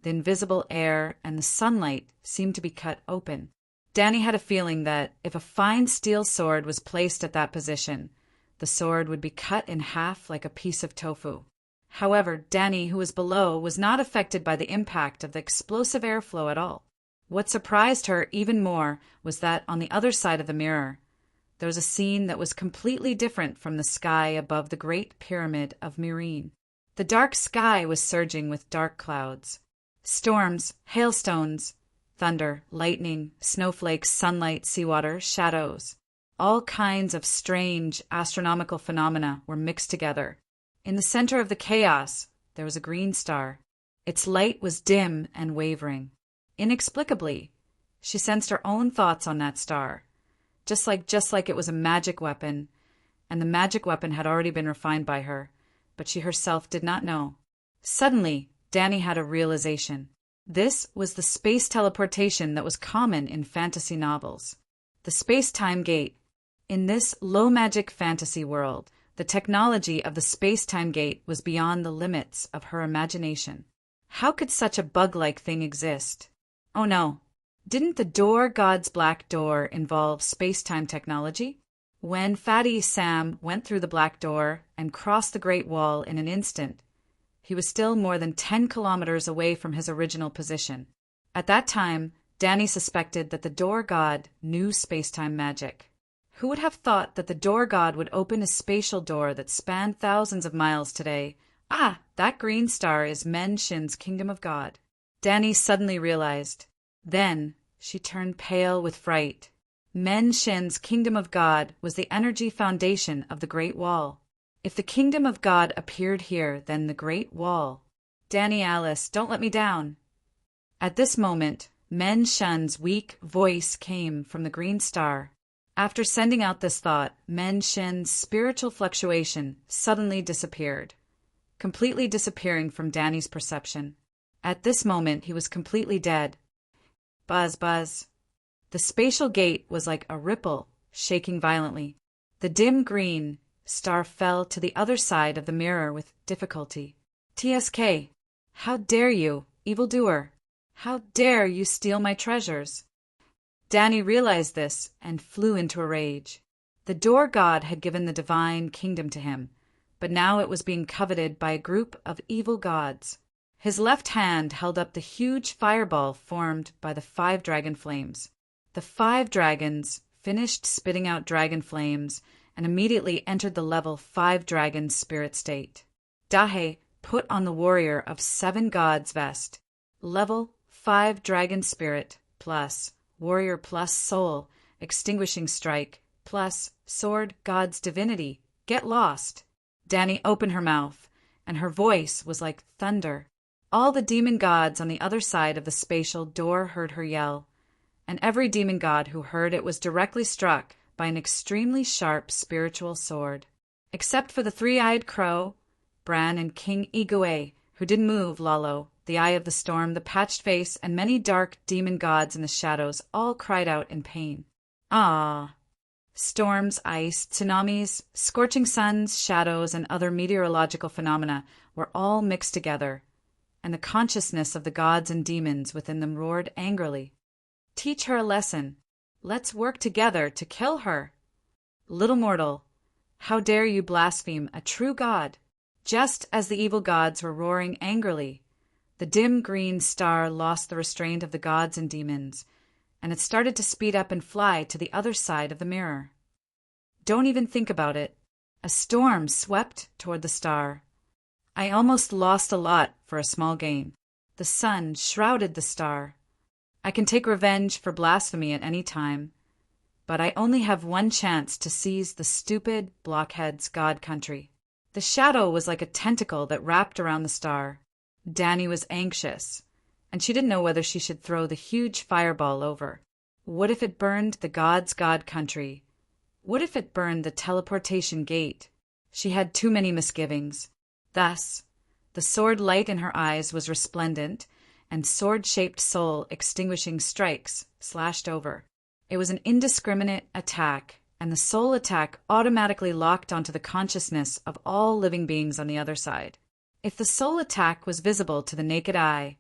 [SPEAKER 1] the invisible air and the sunlight seemed to be cut open. Danny had a feeling that if a fine steel sword was placed at that position, the sword would be cut in half like a piece of tofu. However, Danny, who was below, was not affected by the impact of the explosive airflow at all. What surprised her even more was that on the other side of the mirror, there was a scene that was completely different from the sky above the Great Pyramid of Myrene. The dark sky was surging with dark clouds. Storms, hailstones, thunder, lightning, snowflakes, sunlight, seawater, shadows. All kinds of strange astronomical phenomena were mixed together. In the center of the chaos, there was a green star. Its light was dim and wavering. Inexplicably, she sensed her own thoughts on that star, just like it was a magic weapon, and the magic weapon had already been refined by her, but she herself did not know. Suddenly, Danny had a realization. This was the space teleportation that was common in fantasy novels. The space-time gate. In this low-magic fantasy world, the technology of the space-time gate was beyond the limits of her imagination. How could such a bug-like thing exist? Oh no, didn't the Door God's Black Door involve space-time technology? When Fatty Sam went through the Black Door and crossed the Great Wall in an instant, he was still more than 10 kilometers away from his original position. At that time, Danny suspected that the Door God knew space-time magic. Who would have thought that the Door God would open a spatial door that spanned thousands of miles today? Ah, that green star is Men Shin's Kingdom of God. Danny suddenly realized. Then she turned pale with fright. Men Shin's Kingdom of God was the energy foundation of the Great Wall. If the Kingdom of God appeared here, then the Great Wall. Danny Alice, don't let me down. At this moment, Men Shun's weak voice came from the green star. After sending out this thought, Men Shin's spiritual fluctuation suddenly disappeared, completely disappearing from Danny's perception. At this moment, he was completely dead. Buzz, buzz. The spatial gate was like a ripple, shaking violently. The dim green star fell to the other side of the mirror with difficulty. TSK, how dare you, evildoer? How dare you steal my treasures? Danny realized this and flew into a rage. The door god had given the divine kingdom to him, but now it was being coveted by a group of evil gods. His left hand held up the huge fireball formed by the 5 dragon flames. The 5 dragons finished spitting out dragon flames and immediately entered the level 5 dragon spirit state. Dahe put on the warrior of 7 gods vest. Level 5 dragon spirit plus warrior plus soul, extinguishing strike plus sword god's divinity. Get lost. Danny opened her mouth, and her voice was like thunder. All the demon gods on the other side of the spatial door heard her yell, and every demon god who heard it was directly struck by an extremely sharp spiritual sword. Except for the 3-eyed crow, Bran and King Igwe, who didn't move, Lalo, the Eye of the Storm, the Patched Face, and many dark demon gods in the shadows all cried out in pain. Ah! Storms, ice, tsunamis, scorching suns, shadows, and other meteorological phenomena were all mixed together, and the consciousness of the gods and demons within them roared angrily. Teach her a lesson. Let's work together to kill her. Little mortal, how dare you blaspheme a true god? Just as the evil gods were roaring angrily, the dim green star lost the restraint of the gods and demons, and it started to speed up and fly to the other side of the mirror. Don't even think about it. A storm swept toward the star. I almost lost a lot for a small gain. The sun shrouded the star. I can take revenge for blasphemy at any time, but I only have one chance to seize the stupid blockhead's god country. The shadow was like a tentacle that wrapped around the star. Danny was anxious, and she didn't know whether she should throw the huge fireball over. What if it burned the god's god country? What if it burned the teleportation gate? She had too many misgivings. Thus, the sword light in her eyes was resplendent, and sword-shaped soul extinguishing strikes slashed over. It was an indiscriminate attack, and the soul attack automatically locked onto the consciousness of all living beings on the other side. If the soul attack was visible to the naked eye,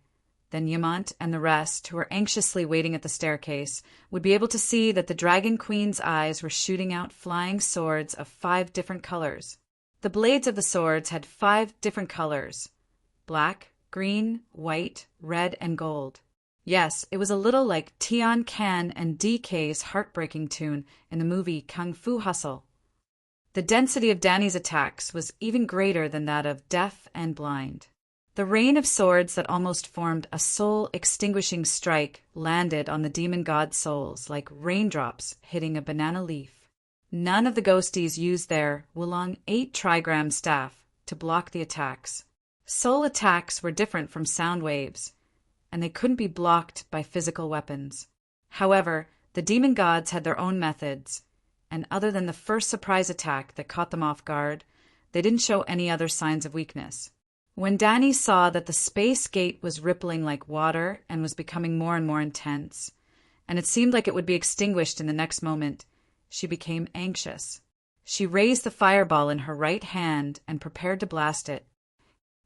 [SPEAKER 1] then Yamant and the rest, who were anxiously waiting at the staircase, would be able to see that the Dragon Queen's eyes were shooting out flying swords of 5 different colors. The blades of the swords had 5 different colors: black, green, white, red, and gold. Yes, it was a little like Tian Can and DK's heartbreaking tune in the movie Kung Fu Hustle. The density of Danny's attacks was even greater than that of Deaf and Blind. The rain of swords that almost formed a soul-extinguishing strike landed on the demon god souls like raindrops hitting a banana leaf. None of the ghosties used their Wulong 8 trigram staff to block the attacks. Soul attacks were different from sound waves, and they couldn't be blocked by physical weapons. However, the demon gods had their own methods, and other than the first surprise attack that caught them off guard, they didn't show any other signs of weakness. When Danny saw that the space gate was rippling like water and was becoming more and more intense, and it seemed like it would be extinguished in the next moment, she became anxious. She raised the fireball in her right hand and prepared to blast it.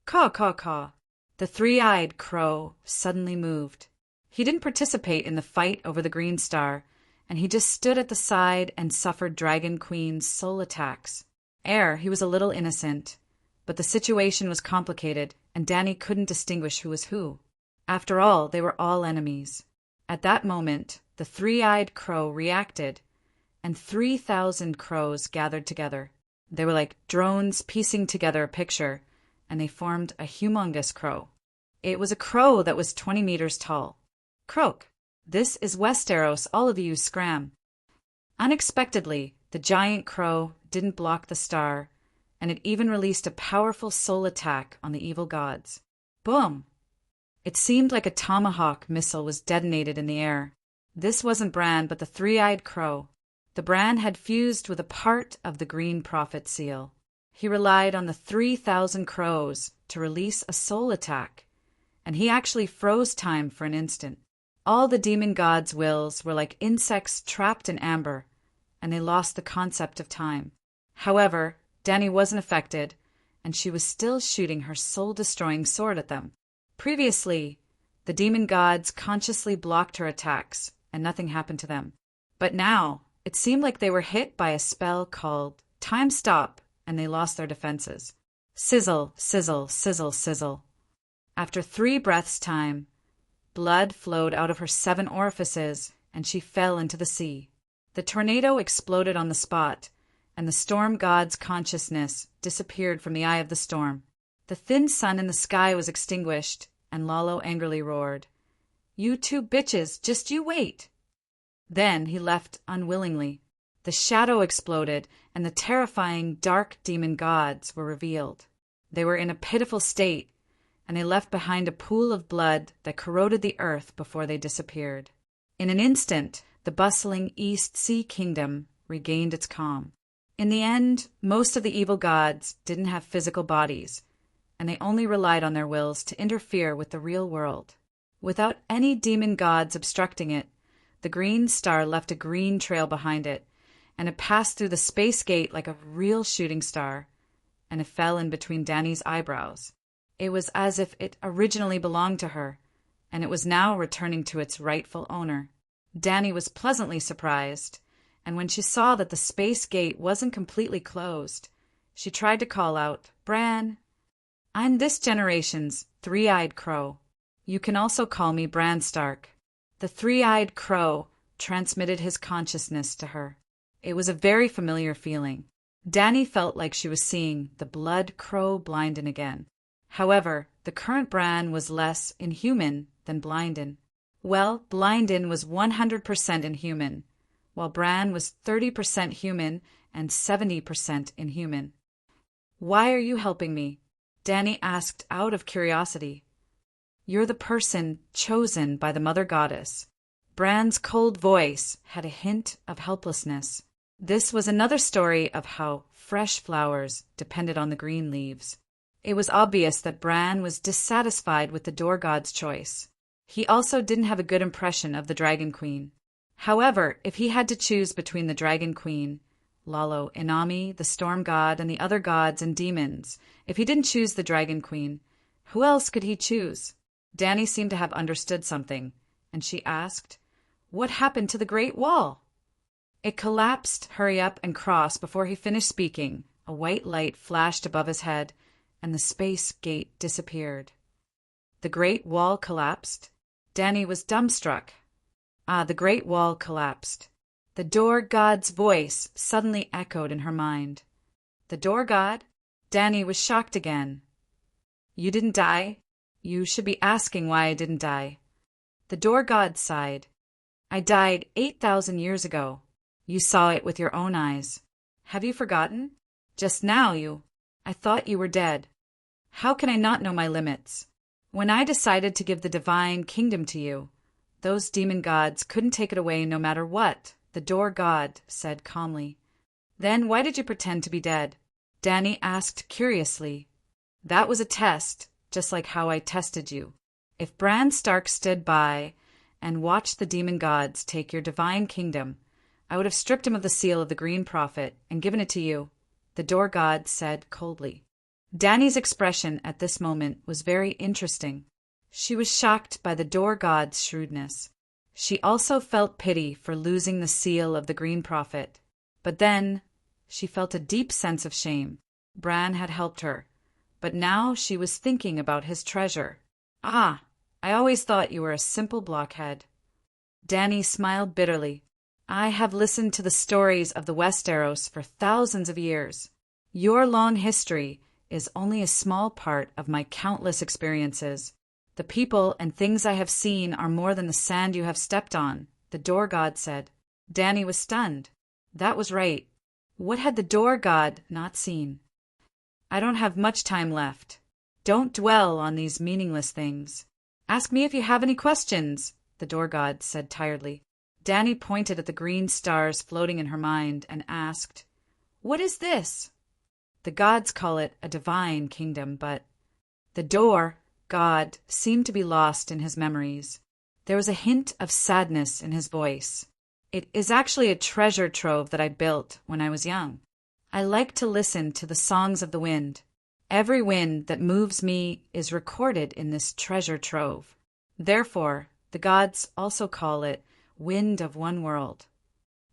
[SPEAKER 1] Caw, caw, caw. The 3-eyed crow suddenly moved. He didn't participate in the fight over the green star, and he just stood at the side and suffered Dragon Queen's soul attacks. He was a little innocent, but the situation was complicated, and Danny couldn't distinguish who was who. After all, they were all enemies. At that moment, the 3-eyed crow reacted, and 3,000 crows gathered together. They were like drones piecing together a picture, and they formed a humongous crow. It was a crow that was 20 meters tall. Croak! This is Westeros, all of you scram. Unexpectedly, the giant crow didn't block the star, and it even released a powerful soul attack on the evil gods. Boom! It seemed like a tomahawk missile was detonated in the air. This wasn't Bran, but the three-eyed crow. The Bran had fused with a part of the Green Prophet seal. He relied on the 3,000 crows to release a soul attack, and he actually froze time for an instant. All the demon gods' wills were like insects trapped in amber, and they lost the concept of time. However, Dany wasn't affected, and she was still shooting her soul-destroying sword at them. Previously, the demon gods consciously blocked her attacks, and nothing happened to them. But now, it seemed like they were hit by a spell called Time Stop, and they lost their defenses. Sizzle, sizzle, sizzle, sizzle. After 3 breaths' time, blood flowed out of her 7 orifices, and she fell into the sea. The tornado exploded on the spot, and the storm god's consciousness disappeared from the eye of the storm. The thin sun in the sky was extinguished, and Lalo angrily roared, "You 2 bitches, just you wait!" Then he left unwillingly. The shadow exploded, and the terrifying dark demon gods were revealed. They were in a pitiful state, and they left behind a pool of blood that corroded the earth before they disappeared. In an instant, the bustling East Sea Kingdom regained its calm. In the end, most of the evil gods didn't have physical bodies, and they only relied on their wills to interfere with the real world. Without any demon gods obstructing it, the green star left a green trail behind it, and it passed through the space gate like a real shooting star, and it fell in between Dany's eyebrows. It was as if it originally belonged to her, and it was now returning to its rightful owner. Dany was pleasantly surprised, and when she saw that the space gate wasn't completely closed, she tried to call out, "Bran, I'm this generation's 3-eyed crow. You can also call me Bran Stark." The 3-eyed crow transmitted his consciousness to her. It was a very familiar feeling. Dany felt like she was seeing the blood crow Blinden again. However, the current Bran was less inhuman than Blinden. Well, Blinden was 100% inhuman, while Bran was 30% human and 70% inhuman. "Why are you helping me?" Dany asked out of curiosity. "You're the person chosen by the Mother Goddess." Bran's cold voice had a hint of helplessness. This was another story of how fresh flowers depended on the green leaves. It was obvious that Bran was dissatisfied with the Door God's choice. He also didn't have a good impression of the Dragon Queen. However, if he had to choose between the Dragon Queen, Lalo, Inami, the Storm God, and the other gods and demons, if he didn't choose the Dragon Queen, who else could he choose? Dany seemed to have understood something, and she asked, "What happened to the Great Wall?" It collapsed, hurry up, and cross. Before he finished speaking, a white light flashed above his head, and the space gate disappeared. The Great Wall collapsed? Dany was dumbstruck. The Great Wall collapsed. The Door God's voice suddenly echoed in her mind. The Door God? Dany was shocked again. "You didn't die? You should be asking why I didn't die." The Door God sighed. "I died 8,000 years ago. You saw it with your own eyes. Have you forgotten? Just now I thought you were dead. How can I not know my limits? When I decided to give the divine kingdom to you, those demon gods couldn't take it away no matter what," the Door God said calmly. "Then why did you pretend to be dead?" Dany asked curiously. "That was a test, just like how I tested you. If Bran Stark stood by and watched the demon gods take your divine kingdom, I would have stripped him of the seal of the Green Prophet and given it to you," the Door God said coldly. Dany's expression at this moment was very interesting. She was shocked by the Door God's shrewdness. She also felt pity for losing the seal of the Green Prophet. But then she felt a deep sense of shame. Bran had helped her, but now she was thinking about his treasure. "I always thought you were a simple blockhead." Dany smiled bitterly. "I have listened to the stories of the Westeros for thousands of years. Your long history is only a small part of my countless experiences. The people and things I have seen are more than the sand you have stepped on," the Door God said. Dany was stunned. That was right. What had the Door God not seen? "I don't have much time left. Don't dwell on these meaningless things. Ask me if you have any questions, the door god said tiredly. Danny pointed at the green stars floating in her mind and asked, "What is this?" The gods call it a divine kingdom, but the door god seemed to be lost in his memories. There was a hint of sadness in his voice. "It is actually a treasure trove that I built when I was young. I like to listen to the songs of the wind. Every wind that moves me is recorded in this treasure trove. Therefore, the gods also call it Wind of One World.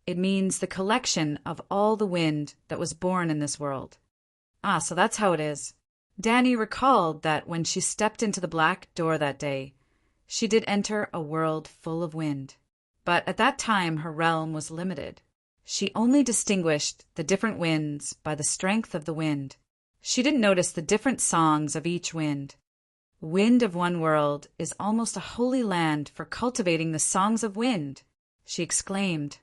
[SPEAKER 1] It means the collection of all the wind that was born in this world." Ah, so that's how it is. Danny recalled that when she stepped into the black door that day, she did enter a world full of wind. But at that time her realm was limited. She only distinguished the different winds by the strength of the wind. She didn't notice the different songs of each wind. Wind of One World is almost a holy land for cultivating the songs of wind, she exclaimed.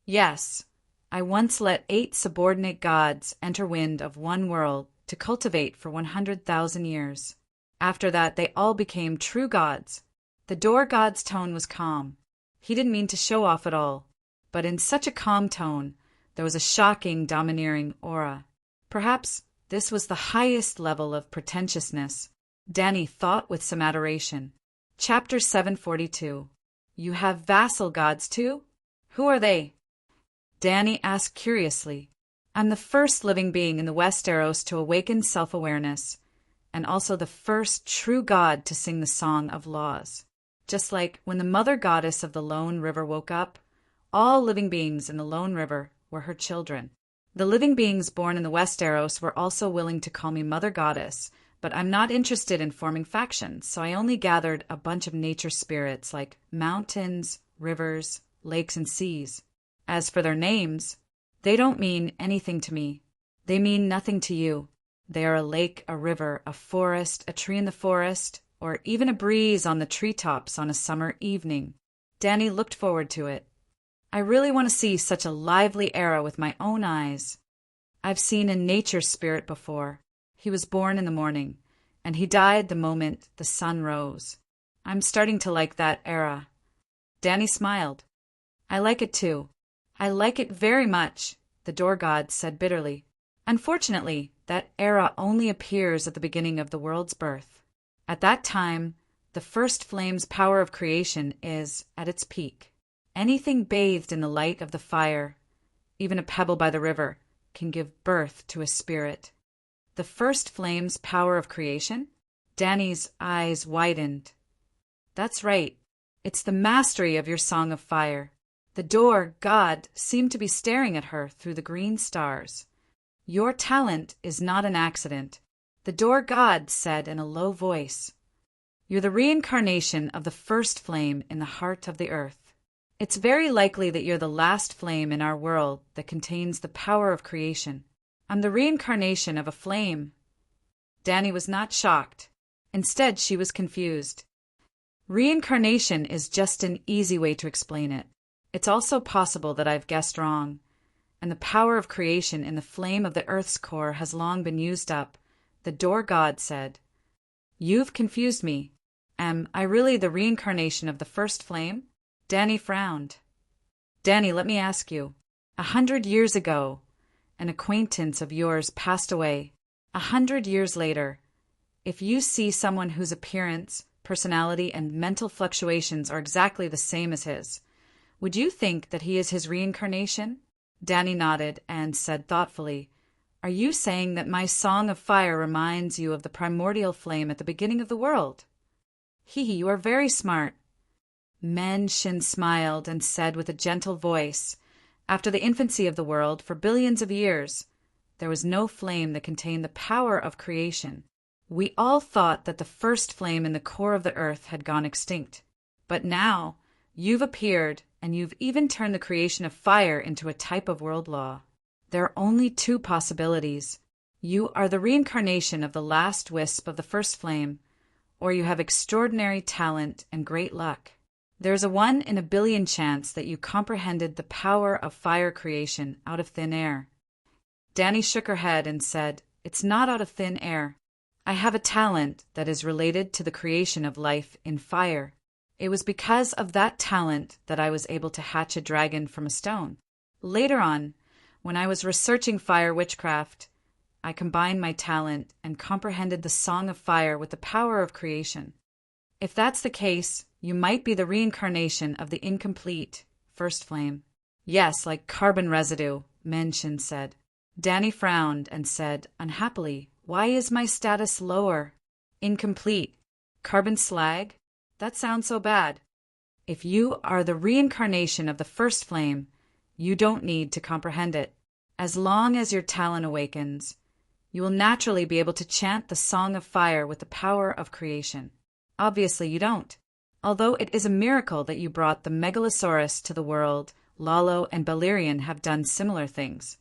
[SPEAKER 1] Yes, I once let 8 subordinate gods enter Wind of One World to cultivate for 100,000 years. After that, they all became true gods. The door god's tone was calm. He didn't mean to show off at all, but in such a calm tone, there was a shocking, domineering aura. Perhaps this was the highest level of pretentiousness. Danny thought with some adoration. Chapter 742. You have vassal gods too? Who are they? Danny asked curiously. I'm the first living being in the Westeros to awaken self-awareness, and also the first true god to sing the Song of Laws. Just like when the mother goddess of the Lone River woke up, all living beings in the Lone River were her children. The living beings born in the Westeros were also willing to call me Mother Goddess, but I'm not interested in forming factions, so I only gathered a bunch of nature spirits like mountains, rivers, lakes, and seas. As for their names, they don't mean anything to me. They mean nothing to you. They are a lake, a river, a forest, a tree in the forest, or even a breeze on the treetops on a summer evening. Danny looked forward to it. I really want to see such a lively era with my own eyes. I've seen a nature spirit before. He was born in the morning, and he died the moment the sun rose. I'm starting to like that era. Danny smiled. I like it too. I like it very much, the door god said bitterly. Unfortunately, that era only appears at the beginning of the world's birth. At that time, the first flame's power of creation is at its peak. Anything bathed in the light of the fire, even a pebble by the river, can give birth to a spirit. The first flame's power of creation? Danny's eyes widened. That's right. It's the mastery of your Song of Fire. The door god seemed to be staring at her through the green stars. Your talent is not an accident, the door god said in a low voice. You're the reincarnation of the first flame in the heart of the earth. It's very likely that you're the last flame in our world that contains the power of creation. I'm the reincarnation of a flame. Danny was not shocked. Instead, she was confused. Reincarnation is just an easy way to explain it. It's also possible that I've guessed wrong, and the power of creation in the flame of the Earth's core has long been used up, the door god said. You've confused me. Am I really the reincarnation of the first flame? Danny frowned. Danny, let me ask you. 100 years ago, an acquaintance of yours passed away. 100 years later, if you see someone whose appearance, personality, and mental fluctuations are exactly the same as his, would you think that he is his reincarnation? Danny nodded and said thoughtfully, Are you saying that my Song of Fire reminds you of the primordial flame at the beginning of the world? You are very smart. Shin smiled and said with a gentle voice, After the infancy of the world, for billions of years, there was no flame that contained the power of creation. We all thought that the first flame in the core of the earth had gone extinct. But now, you've appeared, and you've even turned the creation of fire into a type of world law. There are only 2 possibilities. You are the reincarnation of the last wisp of the first flame, or you have extraordinary talent and great luck. There is a 1 in a billion chance that you comprehended the power of fire creation out of thin air. Danny shook her head and said, It's not out of thin air. I have a talent that is related to the creation of life in fire. It was because of that talent that I was able to hatch a dragon from a stone. Later on, when I was researching fire witchcraft, I combined my talent and comprehended the song of fire with the power of creation. If that's the case, you might be the reincarnation of the incomplete first flame. Yes, like carbon residue, Menshin said. Danny frowned and said, unhappily, why is my status lower? Incomplete. Carbon slag? That sounds so bad. If you are the reincarnation of the first flame, you don't need to comprehend it. As long as your talent awakens, you will naturally be able to chant the song of fire with the power of creation. Obviously you don't. Although it is a miracle that you brought the Megalosaurus to the world, Lalo and Balerion have done similar things.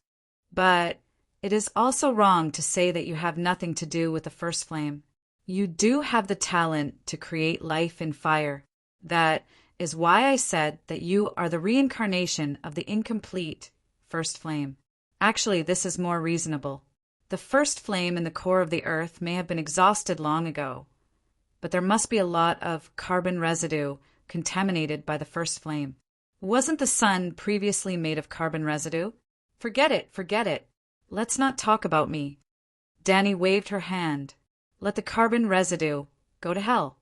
[SPEAKER 1] But it is also wrong to say that you have nothing to do with the first flame. You do have the talent to create life in fire. That is why I said that you are the reincarnation of the incomplete first flame. Actually, this is more reasonable. The first flame in the core of the earth may have been exhausted long ago, but there must be a lot of carbon residue contaminated by the first flame. Wasn't the sun previously made of carbon residue? Forget it. Let's not talk about me. Danny waved her hand. Let the carbon residue go to hell.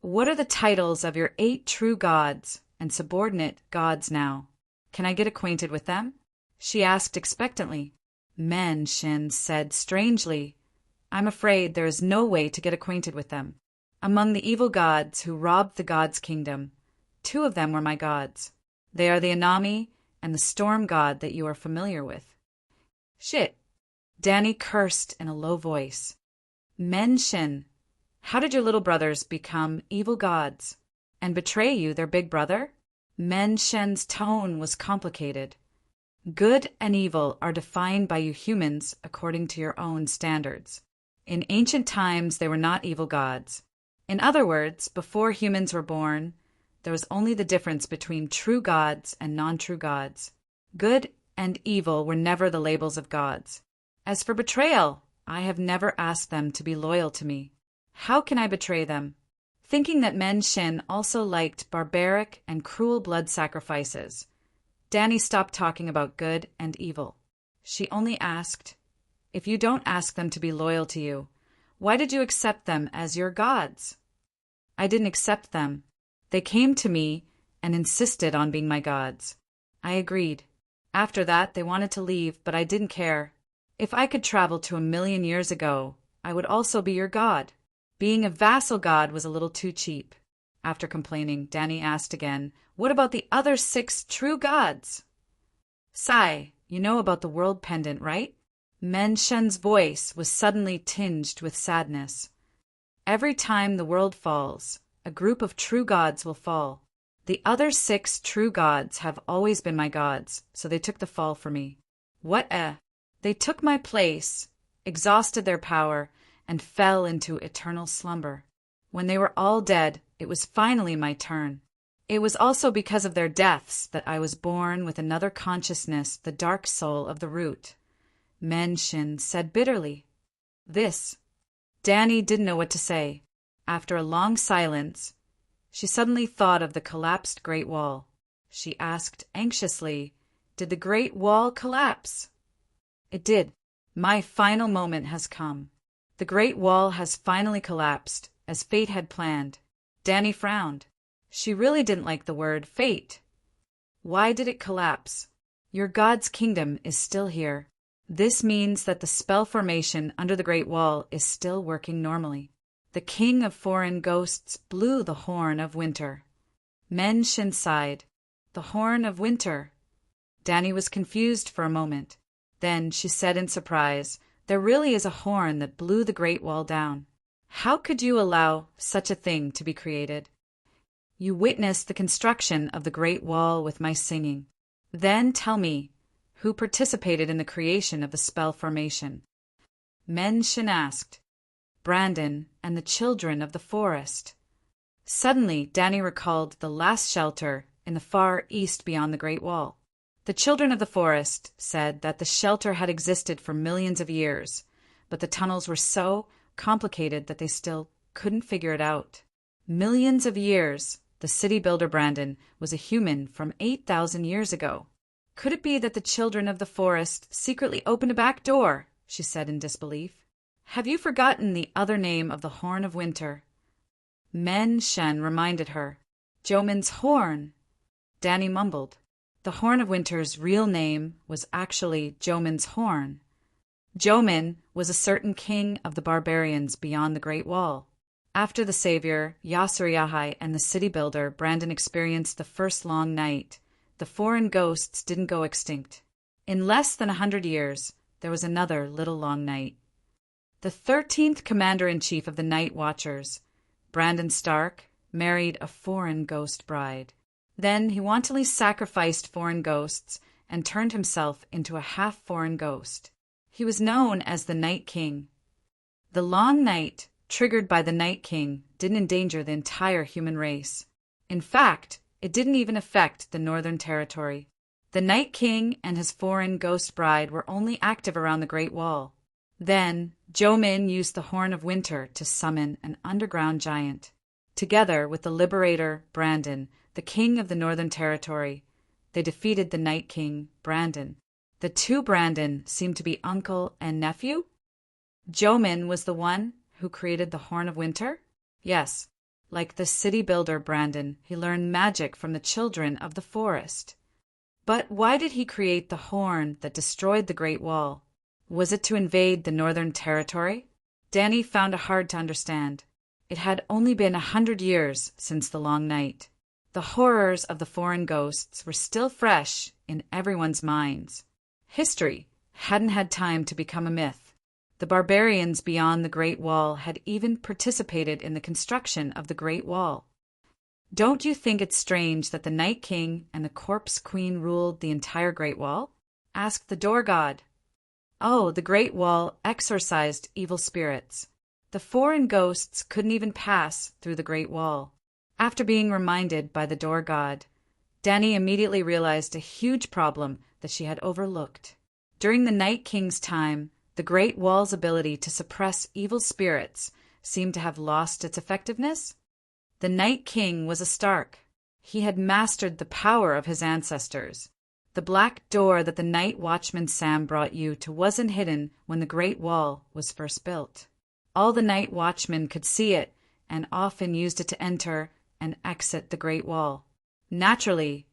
[SPEAKER 1] What are the titles of your 8 true gods and subordinate gods now? Can I get acquainted with them? She asked expectantly. Menshin said strangely, I'm afraid there is no way to get acquainted with them. Among the evil gods who robbed the gods' kingdom, 2 of them were my gods. They are the Anami and the storm god that you are familiar with. Shit. Danny cursed in a low voice. Menshin, how did your little brothers become evil gods and betray you, their big brother? Menshin's tone was complicated. Good and evil are defined by you humans according to your own standards. In ancient times, they were not evil gods. In other words, before humans were born, there was only the difference between true gods and non-true gods. Good and evil were never the labels of gods. As for betrayal, I have never asked them to be loyal to me. How can I betray them? Thinking that Menshin also liked barbaric and cruel blood sacrifices, Danny stopped talking about good and evil. She only asked, if you don't ask them to be loyal to you, why did you accept them as your gods? I didn't accept them. They came to me and insisted on being my gods. I agreed. After that, they wanted to leave, but I didn't care. If I could travel to 1,000,000 years ago, I would also be your god. Being a vassal god was a little too cheap. After complaining, Danny asked again, what about the other 6 true gods? Sai, you know about the world pendant, right? Menshin's voice was suddenly tinged with sadness. Every time the world falls, a group of true gods will fall. The other 6 true gods have always been my gods, so they took the fall for me. They took my place, exhausted their power, and fell into eternal slumber. When they were all dead, it was finally my turn. It was also because of their deaths that I was born with another consciousness, the dark soul of the root. Menshin said bitterly. This. Danny didn't know what to say. After a long silence, she suddenly thought of the collapsed Great Wall. She asked anxiously, did the Great Wall collapse? It did. My final moment has come. The Great Wall has finally collapsed, as fate had planned. Danny frowned. She really didn't like the word fate. Why did it collapse? Your god's kingdom is still here. This means that the spell formation under the Great Wall is still working normally. The king of foreign ghosts blew the horn of winter. Menshin sighed. The horn of winter. Danny was confused for a moment. Then she said in surprise, there really is a horn that blew the Great Wall down. How could you allow such a thing to be created? You witnessed the construction of the Great Wall with my singing. Then tell me, who participated in the creation of the spell formation? Menshin asked. Brandon and the children of the forest. Suddenly, Danny recalled the last shelter in the far east beyond the Great Wall. The children of the forest said that the shelter had existed for millions of years, but the tunnels were so complicated that they still couldn't figure it out. Millions of years, the city builder Brandon was a human from 8,000 years ago. Could it be that the children of the forest secretly opened a back door? She said in disbelief. Have you forgotten the other name of the Horn of Winter? Men Shen reminded her. Jomin's horn. Danny mumbled. The Horn of Winter's real name was actually Jomin's horn. Jomin was a certain king of the barbarians beyond the Great Wall. After the savior, Yasuriahai, and the city builder, Brandon experienced the first long night. The foreign ghosts didn't go extinct. In less than 100 years, there was another little long night. The 13th commander-in-chief of the Night Watchers, Brandon Stark, married a foreign ghost bride. Then he wantonly sacrificed foreign ghosts and turned himself into a half-foreign ghost. He was known as the Night King. The long night, triggered by the Night King, didn't endanger the entire human race. In fact, it didn't even affect the Northern Territory. The Night King and his foreign ghost bride were only active around the Great Wall. Then, Jomin used the Horn of Winter to summon an underground giant. Together with the Liberator, Brandon, the king of the Northern Territory, they defeated the Night King, Brandon. The two Brandon seemed to be uncle and nephew? Jomin was the one who created the Horn of Winter? Yes, like the city builder Brandon, he learned magic from the children of the forest. But why did he create the horn that destroyed the Great Wall? Was it to invade the Northern Territory? Danny found it hard to understand. It had only been 100 years since the long night. The horrors of the foreign ghosts were still fresh in everyone's minds. History hadn't had time to become a myth. The barbarians beyond the Great Wall had even participated in the construction of the Great Wall. Don't you think it's strange that the Night King and the Corpse Queen ruled the entire Great Wall? Asked the Door God. Oh, the Great Wall exorcised evil spirits. The foreign ghosts couldn't even pass through the Great Wall. After being reminded by the Door God, Danny immediately realized a huge problem that she had overlooked. During the Night King's time, the Great Wall's ability to suppress evil spirits seemed to have lost its effectiveness. The Night King was a Stark. He had mastered the power of his ancestors. The black door that the Night Watchman Sam brought you to wasn't hidden when the Great Wall was first built. All the Night Watchmen could see it and often used it to enter and exit the Great Wall. Naturally,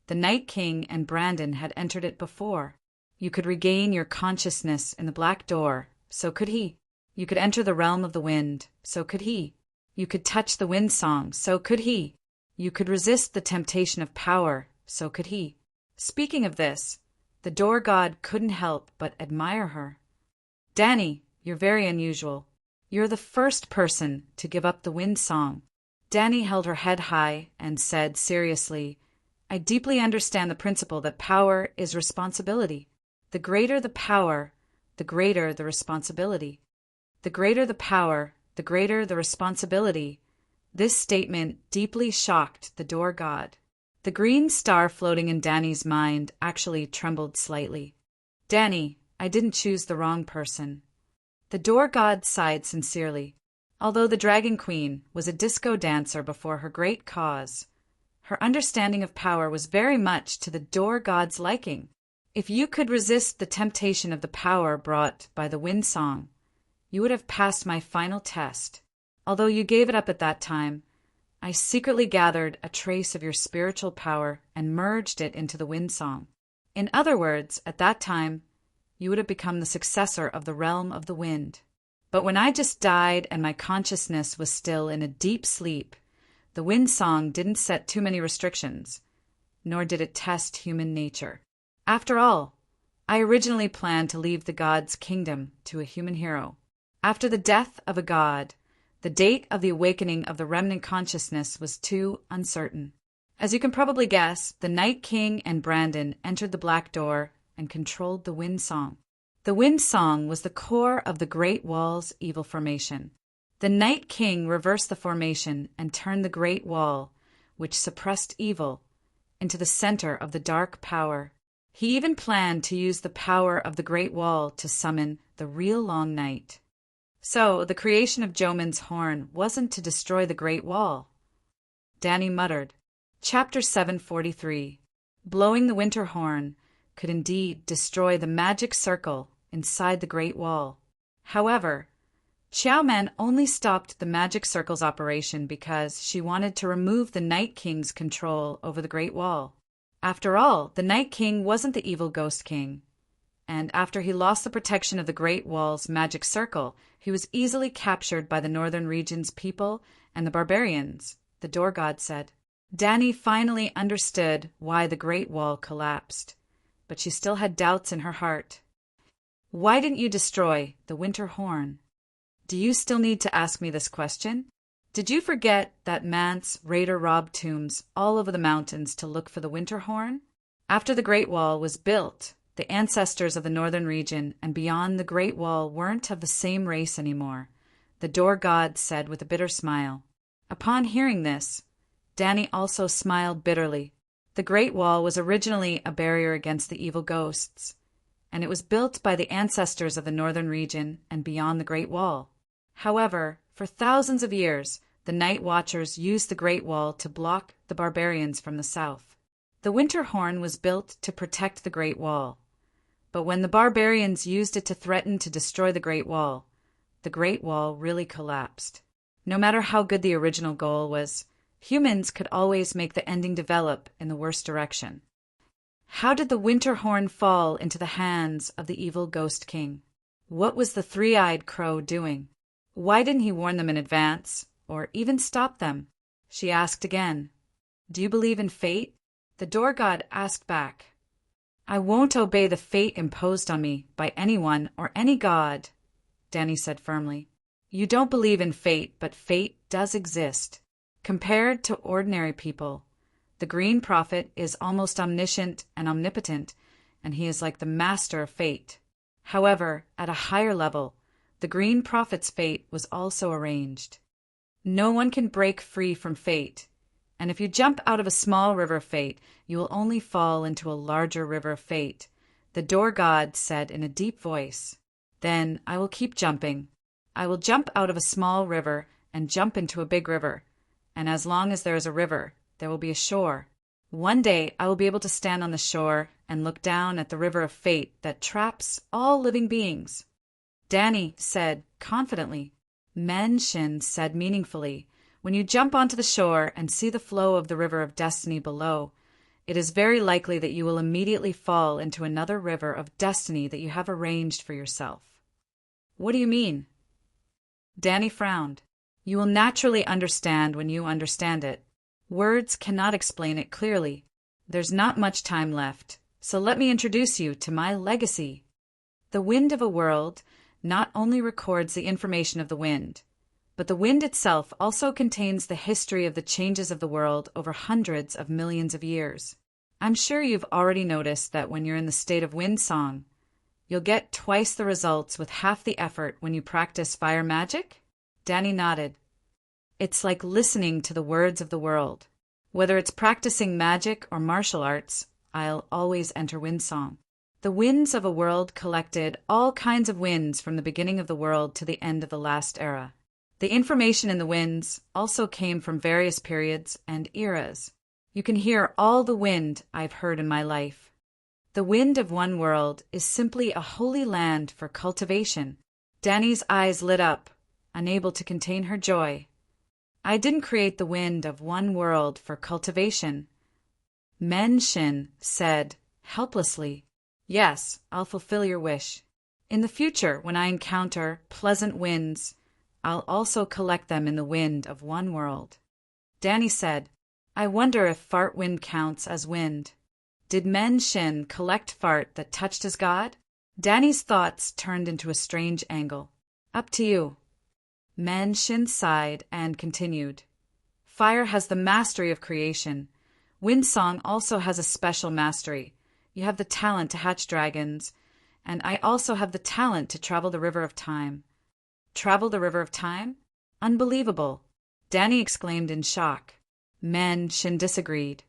[SPEAKER 1] the Night King and Brandon had entered it before. You could regain your consciousness in the black door, so could he. You could enter the realm of the wind, so could he. You could touch the wind song, so could he. You could resist the temptation of power, so could he. Speaking of this, the Door God couldn't help but admire her. Danny, you're very unusual. You're the first person to give up the wind song. Danny held her head high and said seriously, I deeply understand the principle that power is responsibility. The greater the power, the greater the responsibility. The greater the power, the greater the responsibility. This statement deeply shocked the Door God. The green star floating in Danny's mind actually trembled slightly. Danny, I didn't choose the wrong person. The Door God sighed sincerely. Although the Dragon Queen was a disco dancer before her great cause, her understanding of power was very much to the Door God's liking. If you could resist the temptation of the power brought by the wind song, you would have passed my final test. Although you gave it up at that time, I secretly gathered a trace of your spiritual power and merged it into the wind song. In other words, at that time, you would have become the successor of the realm of the wind. But when I just died and my consciousness was still in a deep sleep, the wind song didn't set too many restrictions, nor did it test human nature. After all, I originally planned to leave the god's kingdom to a human hero. After the death of a god, the date of the awakening of the remnant consciousness was too uncertain. As you can probably guess, the Night King and Brandon entered the Black Door and controlled the wind song. The wind song was the core of the Great Wall's evil formation. The Night King reversed the formation and turned the Great Wall, which suppressed evil, into the center of the dark power. He even planned to use the power of the Great Wall to summon the real long night. So, the creation of Jomin's horn wasn't to destroy the Great Wall. Danny muttered. Chapter 743. Blowing the winter horn could indeed destroy the magic circle inside the Great Wall. However, Xiao Man only stopped the magic circle's operation because she wanted to remove the Night King's control over the Great Wall. After all, the Night King wasn't the evil Ghost King, and after he lost the protection of the Great Wall's magic circle, he was easily captured by the northern region's people and the barbarians, the door god said. Danny finally understood why the Great Wall collapsed, but she still had doubts in her heart. Why didn't you destroy the winter horn? Do you still need to ask me this question? Did you forget that Mance raider robbed tombs all over the mountains to look for the winter horn? After the Great Wall was built, the ancestors of the northern region and beyond the Great Wall weren't of the same race anymore, the door god said with a bitter smile. Upon hearing this, Danny also smiled bitterly. The Great Wall was originally a barrier against the evil ghosts, and it was built by the ancestors of the northern region and beyond the Great Wall. However, for thousands of years, the Night Watchers used the Great Wall to block the barbarians from the south. The winter horn was built to protect the Great Wall, but when the barbarians used it to threaten to destroy the Great Wall really collapsed. No matter how good the original goal was, humans could always make the ending develop in the worst direction. How did the winter horn fall into the hands of the evil Ghost King? What was the three-eyed crow doing? Why didn't he warn them in advance, or even stop them? She asked again. Do you believe in fate? The door god asked back. I won't obey the fate imposed on me by anyone or any god, Danny said firmly. You don't believe in fate, but fate does exist. Compared to ordinary people, the Green Prophet is almost omniscient and omnipotent, and he is like the master of fate. However, at a higher level, the Green Prophet's fate was also arranged. No one can break free from fate, and if you jump out of a small river of fate, you will only fall into a larger river of fate, the door god said in a deep voice. Then I will keep jumping. I will jump out of a small river and jump into a big river, and as long as there is a river, there will be a shore. One day I will be able to stand on the shore and look down at the river of fate that traps all living beings. Danny said confidently. Men-Shin said meaningfully, when you jump onto the shore and see the flow of the river of destiny below, it is very likely that you will immediately fall into another river of destiny that you have arranged for yourself. What do you mean? Danny frowned. You will naturally understand when you understand it. Words cannot explain it clearly. There's not much time left, so let me introduce you to my legacy. The wind of a world not only records the information of the wind, but the wind itself also contains the history of the changes of the world over hundreds of millions of years. I'm sure you've already noticed that when you're in the state of wind song, you'll get twice the results with half the effort when you practice fire magic? Danny nodded. It's like listening to the words of the world. Whether it's practicing magic or martial arts, I'll always enter wind song. The winds of a world collected all kinds of winds from the beginning of the world to the end of the last era. The information in the winds also came from various periods and eras. You can hear all the wind I've heard in my life. The wind of one world is simply a holy land for cultivation. Danny's eyes lit up, unable to contain her joy. I didn't create the wind of one world for cultivation. Men-Shin said helplessly. Yes, I'll fulfill your wish. In the future, when I encounter pleasant winds, I'll also collect them in the wind of one world. Danny said, I wonder if fart wind counts as wind. Did Men-Shin collect fart that touched his god? Danny's thoughts turned into a strange angle. Up to you. Men-Shin sighed and continued. Fire has the mastery of creation. Wind song also has a special mastery. You have the talent to hatch dragons, and I also have the talent to travel the river of time. Travel the river of time? Unbelievable! Danny exclaimed in shock. Men-Shin disagreed.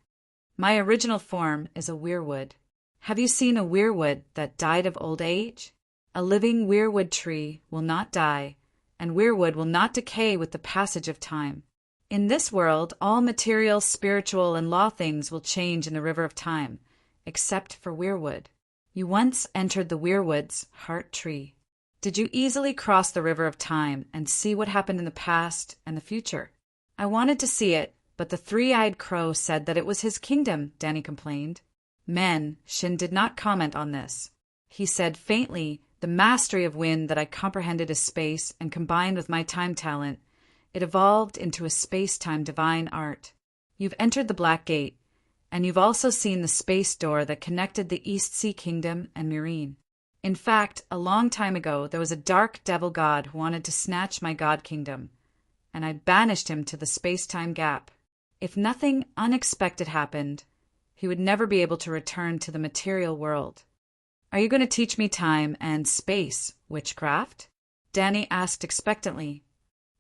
[SPEAKER 1] My original form is a weirwood. Have you seen a weirwood that died of old age? A living weirwood tree will not die, and weirwood will not decay with the passage of time. In this world, all material, spiritual, and law things will change in the river of time, except for weirwood. You once entered the weirwood's heart tree. Did you easily cross the river of time and see what happened in the past and the future? I wanted to see it, but the three-eyed crow said that it was his kingdom, Danny complained. Shin did not comment on this. He said faintly, the mastery of wind that I comprehended as space and combined with my time talent, it evolved into a space-time divine art. You've entered the Black Gate, and you've also seen the space door that connected the East Sea Kingdom and Myrene. In fact, a long time ago, there was a dark devil god who wanted to snatch my god kingdom, and I banished him to the space-time gap. If nothing unexpected happened, he would never be able to return to the material world. Are you going to teach me time and space witchcraft? Danny asked expectantly.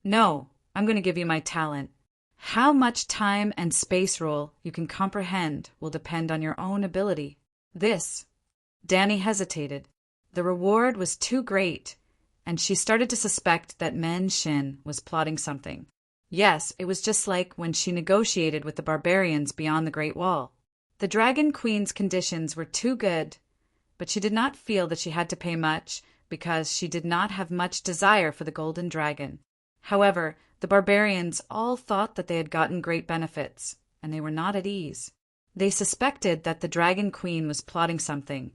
[SPEAKER 1] No, I'm going to give you my talent. How much time and space rule you can comprehend will depend on your own ability. Danny hesitated. The reward was too great, and she started to suspect that Shin was plotting something. Yes, it was just like when she negotiated with the barbarians beyond the Great Wall. The Dragon Queen's conditions were too good, but she did not feel that she had to pay much because she did not have much desire for the golden dragon. However, the barbarians all thought that they had gotten great benefits, and they were not at ease. They suspected that the Dragon Queen was plotting something,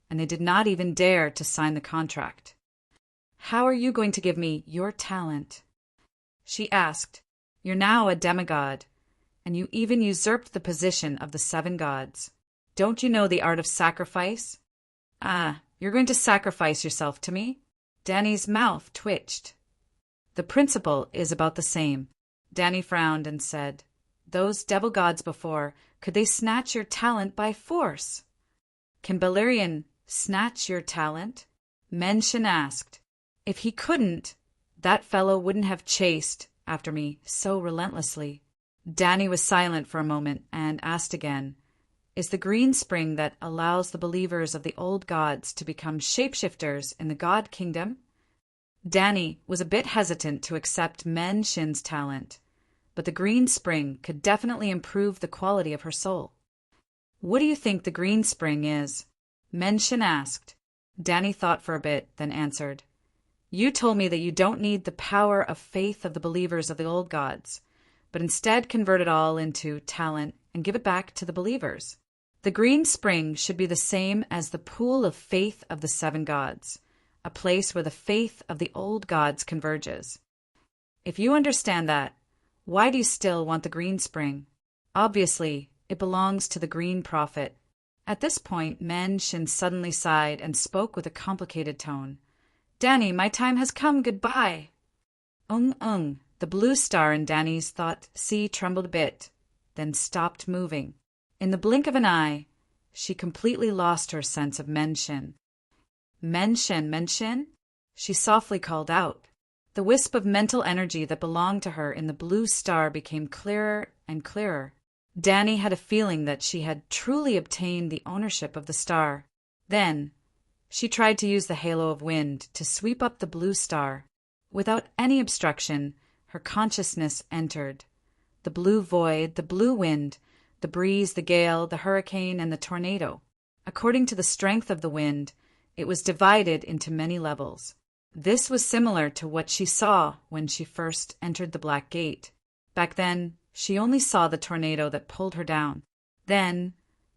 [SPEAKER 1] and they did not even dare to sign the contract. How are you going to give me your talent? She asked. You're now a demigod, and you even usurped the position of the 7 gods. Don't you know the art of sacrifice? You're going to sacrifice yourself to me? Danny's mouth twitched. The principle is about the same. Danny frowned and said, those devil gods before, could they snatch your talent by force? Can Balerion snatch your talent? Shin asked. If he couldn't, that fellow wouldn't have chased after me so relentlessly. Danny was silent for a moment and asked again, is the green spring that allows the believers of the old gods to become shapeshifters in the god kingdom? Danny was a bit hesitant to accept Shin's talent, but the green spring could definitely improve the quality of her soul. What do you think the green spring is? Shin asked. Danny thought for a bit, then answered, you told me that you don't need the power of faith of the believers of the old gods, but instead convert it all into talent and give it back to the believers. The green spring should be the same as the pool of faith of the 7 gods, a place where the faith of the old gods converges. If you understand that, why do you still want the green spring? Obviously, it belongs to the green prophet. At this point, Shin suddenly sighed and spoke with a complicated tone. Danny, my time has come, goodbye. The blue star in Danny's thought sea trembled a bit, then stopped moving. In the blink of an eye, she completely lost her sense of Shin. Shin? She softly called out. The wisp of mental energy that belonged to her in the blue star became clearer and clearer. Danny had a feeling that she had truly obtained the ownership of the star. Then, she tried to use the halo of wind to sweep up the blue star. Without any obstruction, her consciousness entered. The blue void, the blue wind, the breeze, the gale, the hurricane, and the tornado. According to the strength of the wind, it was divided into many levels. This was similar to what she saw when she first entered the Black Gate. Back then, she only saw the tornado that pulled her down. Then,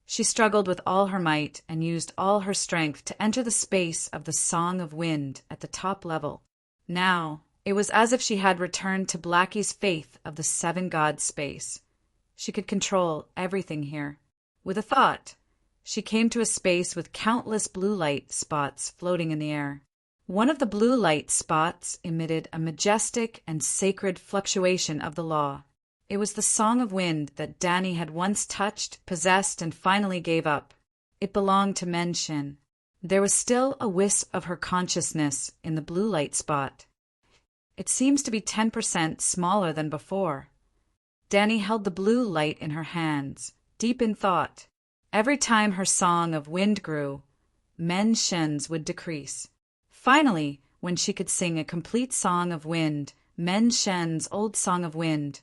[SPEAKER 1] she struggled with all her might and used all her strength to enter the space of the Song of Wind at the top level. Now, it was as if she had returned to Blackie's faith of the 7 gods space. She could control everything here. With a thought, she came to a space with countless blue light spots floating in the air. One of the blue light spots emitted a majestic and sacred fluctuation of the law. It was the Song of Wind that Danny had once touched, possessed, and finally gave up. It belonged to Shin. There was still a wisp of her consciousness in the blue light spot. It seems to be 10% smaller than before. Danny held the blue light in her hands, deep in thought. Every time her Song of Wind grew, Shin's would decrease. Finally, when she could sing a complete song of wind, Men Shen's old song of wind,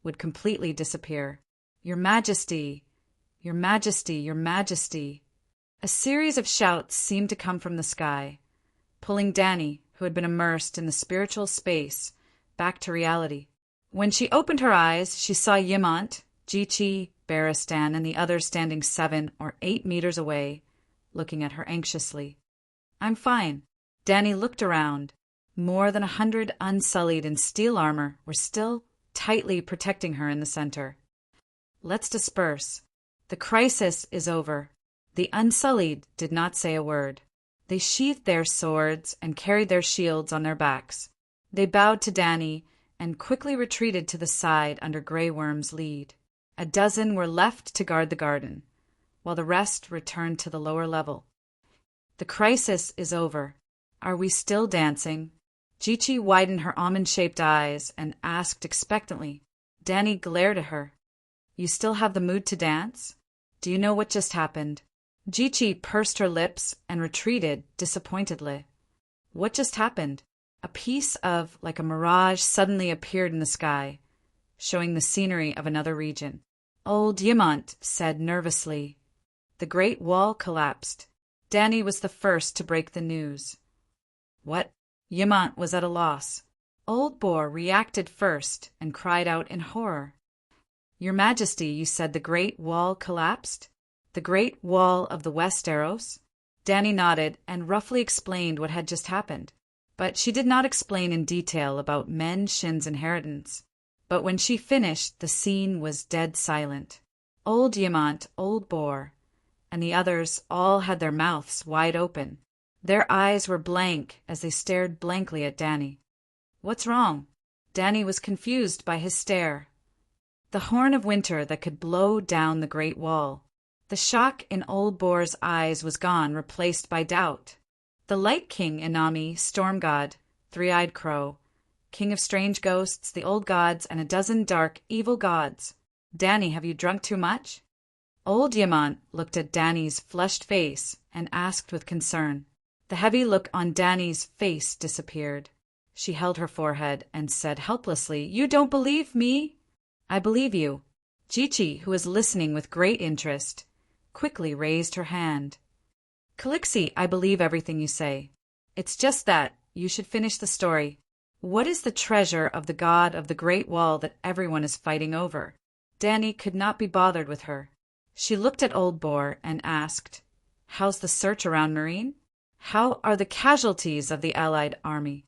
[SPEAKER 1] would completely disappear. Your Majesty, Your Majesty, Your Majesty. A series of shouts seemed to come from the sky, pulling Danny, who had been immersed in the spiritual space, back to reality. When she opened her eyes, she saw Yimont, Jichi, Baristan, and the others standing 7 or 8 meters away, looking at her anxiously. I'm fine. Danny looked around. More than 100 unsullied in steel armor were still tightly protecting her in the center. Let's disperse. The crisis is over. The unsullied did not say a word. They sheathed their swords and carried their shields on their backs. They bowed to Danny and quickly retreated to the side under Grey Worm's lead. A dozen were left to guard the garden, while the rest returned to the lower level. The crisis is over. Are we still dancing? Jichi widened her almond-shaped eyes and asked expectantly. Danny glared at her. You still have the mood to dance? Do you know what just happened? Jichi pursed her lips and retreated disappointedly. What just happened? A piece of, like a mirage, suddenly appeared in the sky, showing the scenery of another region. Old Yimont said nervously. The Great Wall collapsed. Danny was the first to break the news. What? Yimont was at a loss. Old Boar reacted first and cried out in horror. Your Majesty, you said the Great Wall collapsed? The Great Wall of the Westeros? Danny nodded and roughly explained what had just happened. But she did not explain in detail about Men Shin's inheritance. But when she finished, the scene was dead silent. Old Yimont, Old Boar, and the others all had their mouths wide open. Their eyes were blank as they stared blankly at Danny. What's wrong? Danny was confused by his stare. The horn of winter that could blow down the Great Wall. The shock in Old Boar's eyes was gone, replaced by doubt. The Light King, Inami, Storm God, Three-Eyed Crow, King of Strange Ghosts, the Old Gods, and a dozen dark, evil gods. Danny, have you drunk too much? Old Yimont looked at Danny's flushed face and asked with concern. The heavy look on Danny's face disappeared. She held her forehead and said helplessly, You don't believe me? I believe you. Jichi, who was listening with great interest, quickly raised her hand. Calixi, I believe everything you say. It's just that you should finish the story. What is the treasure of the god of the Great Wall that everyone is fighting over? Danny could not be bothered with her. She looked at Old Boar and asked, How's the search around Marine? How are the casualties of the Allied army?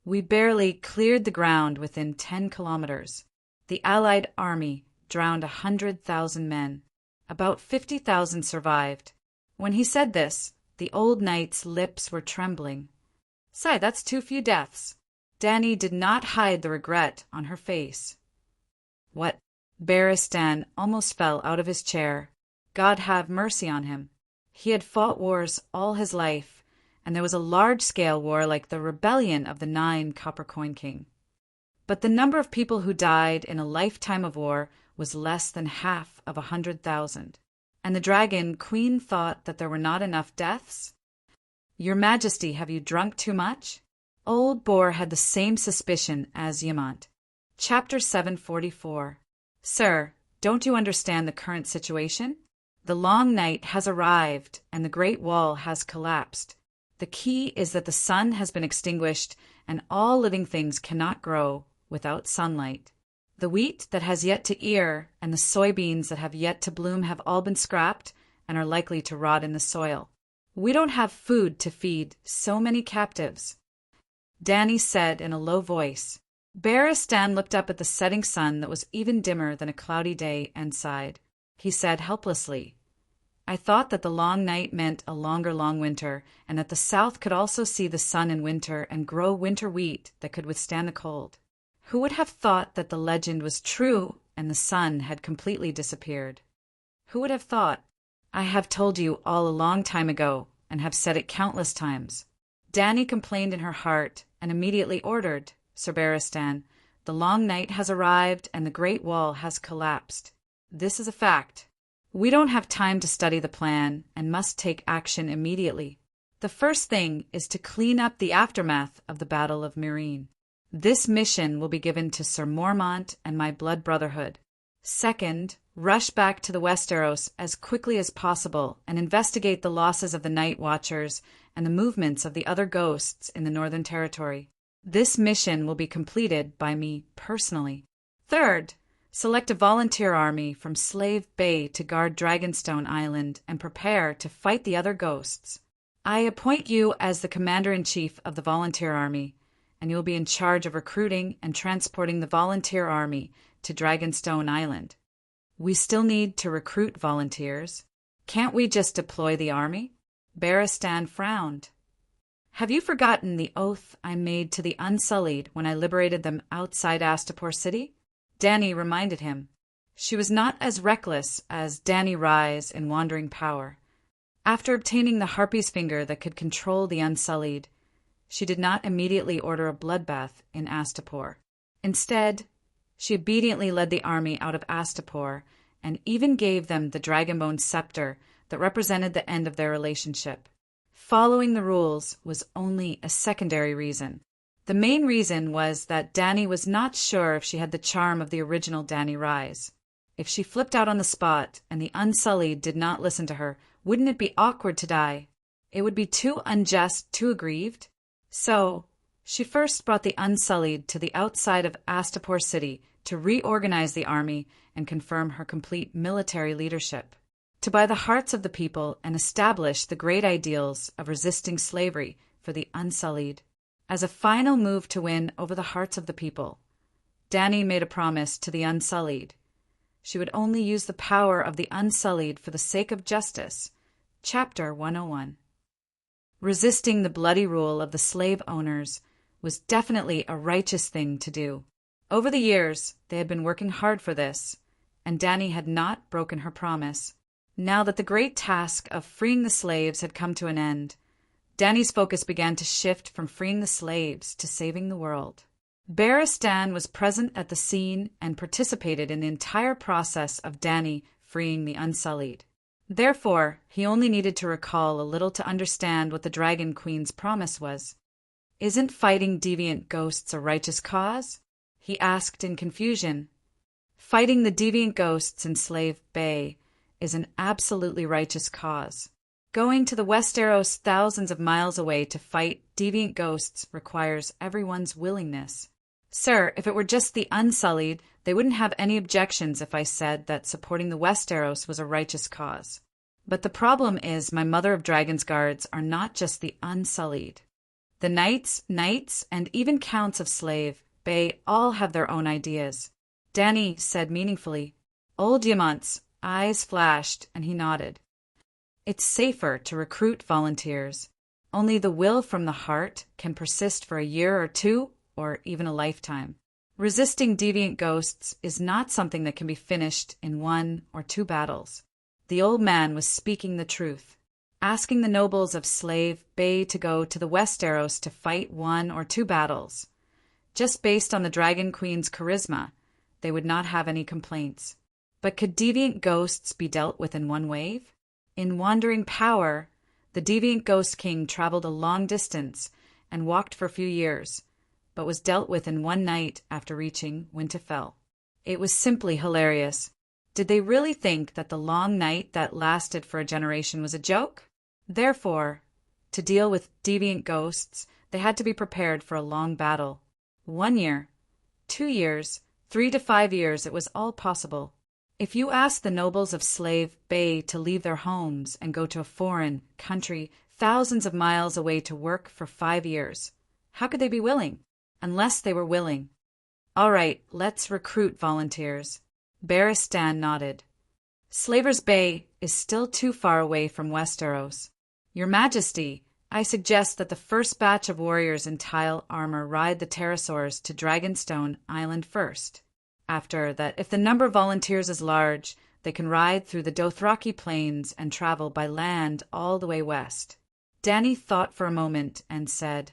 [SPEAKER 1] We barely cleared the ground within 10 kilometers. The Allied army drowned 100,000 men. About 50,000 survived. When he said this, the old knight's lips were trembling. Say, that's too few deaths. Danny did not hide the regret on her face. What? Baristan almost fell out of his chair. God have mercy on him. He had fought wars all his life, and there was a large-scale war like the rebellion of the 9 Copper Coin King. But the number of people who died in a lifetime of war was less than half of 100,000. And the Dragon Queen thought that there were not enough deaths? Your Majesty, have you drunk too much? Old Boar had the same suspicion as Yimont. Chapter 744. Sir, don't you understand the current situation? The long night has arrived, and the Great Wall has collapsed. The key is that the sun has been extinguished, and all living things cannot grow without sunlight. The wheat that has yet to ear and the soybeans that have yet to bloom have all been scrapped and are likely to rot in the soil. We don't have food to feed so many captives. Danny said in a low voice. Baristan looked up at the setting sun that was even dimmer than a cloudy day and sighed. He said helplessly, I thought that the long night meant a longer long winter, and that the south could also see the sun in winter and grow winter wheat that could withstand the cold. Who would have thought that the legend was true and the sun had completely disappeared? Who would have thought? I have told you all a long time ago, and have said it countless times. Danny complained in her heart, and immediately ordered, Sir Baristan, the long night has arrived, and the Great Wall has collapsed. This is a fact. We don't have time to study the plan, and must take action immediately. The first thing is to clean up the aftermath of the Battle of Meereen. This mission will be given to Sir Mormont and my blood brotherhood. Second, rush back to the Westeros as quickly as possible and investigate the losses of the Night Watchers and the movements of the other ghosts in the Northern Territory. This mission will be completed by me personally. Third, select a volunteer army from Slave Bay to guard Dragonstone Island and prepare to fight the other ghosts. I appoint you as the commander-in-chief of the volunteer army, and you'll be in charge of recruiting and transporting the volunteer army to Dragonstone Island. We still need to recruit volunteers. Can't we just deploy the army? Barristan frowned. Have you forgotten the oath I made to the Unsullied when I liberated them outside Astapor City? Dany reminded him. She was not as reckless as Dany Rise in Wandering Power. After obtaining the Harpy's Finger that could control the Unsullied, she did not immediately order a bloodbath in Astapor. Instead, she obediently led the army out of Astapor and even gave them the Dragonbone scepter that represented the end of their relationship. Following the rules was only a secondary reason. The main reason was that Dany was not sure if she had the charm of the original Dany Rise. If she flipped out on the spot and the Unsullied did not listen to her, wouldn't it be awkward to die? It would be too unjust, too aggrieved. So, she first brought the Unsullied to the outside of Astapor City to reorganize the army and confirm her complete military leadership, to buy the hearts of the people and establish the great ideals of resisting slavery for the Unsullied. As a final move to win over the hearts of the people, Dany made a promise to the Unsullied. She would only use the power of the Unsullied for the sake of justice. Chapter 101. Resisting the bloody rule of the slave owners was definitely a righteous thing to do. Over the years, they had been working hard for this, and Dany had not broken her promise. Now that the great task of freeing the slaves had come to an end, Dany's focus began to shift from freeing the slaves to saving the world. Barristan was present at the scene and participated in the entire process of Dany freeing the Unsullied. Therefore, he only needed to recall a little to understand what the Dragon Queen's promise was. "Isn't fighting deviant ghosts a righteous cause?" he asked in confusion. "Fighting the deviant ghosts in Slave Bay is an absolutely righteous cause. Going to the Westeros thousands of miles away to fight deviant ghosts requires everyone's willingness. Sir, if it were just the Unsullied, they wouldn't have any objections if I said that supporting the Westeros was a righteous cause. But the problem is my Mother of Dragon's guards are not just the Unsullied. The knights, and even counts of Slave Bay all have their own ideas." Dany said meaningfully. Old Yamont's eyes flashed, and he nodded. "It's safer to recruit volunteers. Only the will from the heart can persist for a year or two, or even a lifetime. Resisting deviant ghosts is not something that can be finished in 1 or 2 battles." The old man was speaking the truth. Asking the nobles of Slave Bay to go to the Westeros to fight 1 or 2 battles. Just based on the Dragon Queen's charisma, they would not have any complaints. But could deviant ghosts be dealt with in one wave? In Wandering Power, the deviant ghost king traveled a long distance and walked for a few years, but was dealt with in one night after reaching Winterfell. It was simply hilarious. Did they really think that the long night that lasted for a generation was a joke? Therefore, to deal with deviant ghosts, they had to be prepared for a long battle. 1 year, 2 years, 3 to 5 years, it was all possible. If you asked the nobles of Slave Bay to leave their homes and go to a foreign country thousands of miles away to work for 5 years, how could they be willing? Unless they were willing. "All right, let's recruit volunteers." Barristan nodded. "Slaver's Bay is still too far away from Westeros. Your Majesty, I suggest that the first batch of warriors in tile armor ride the pterosaurs to Dragonstone Island first. After that, if the number of volunteers is large, they can ride through the Dothraki plains and travel by land all the way west." Dany thought for a moment and said,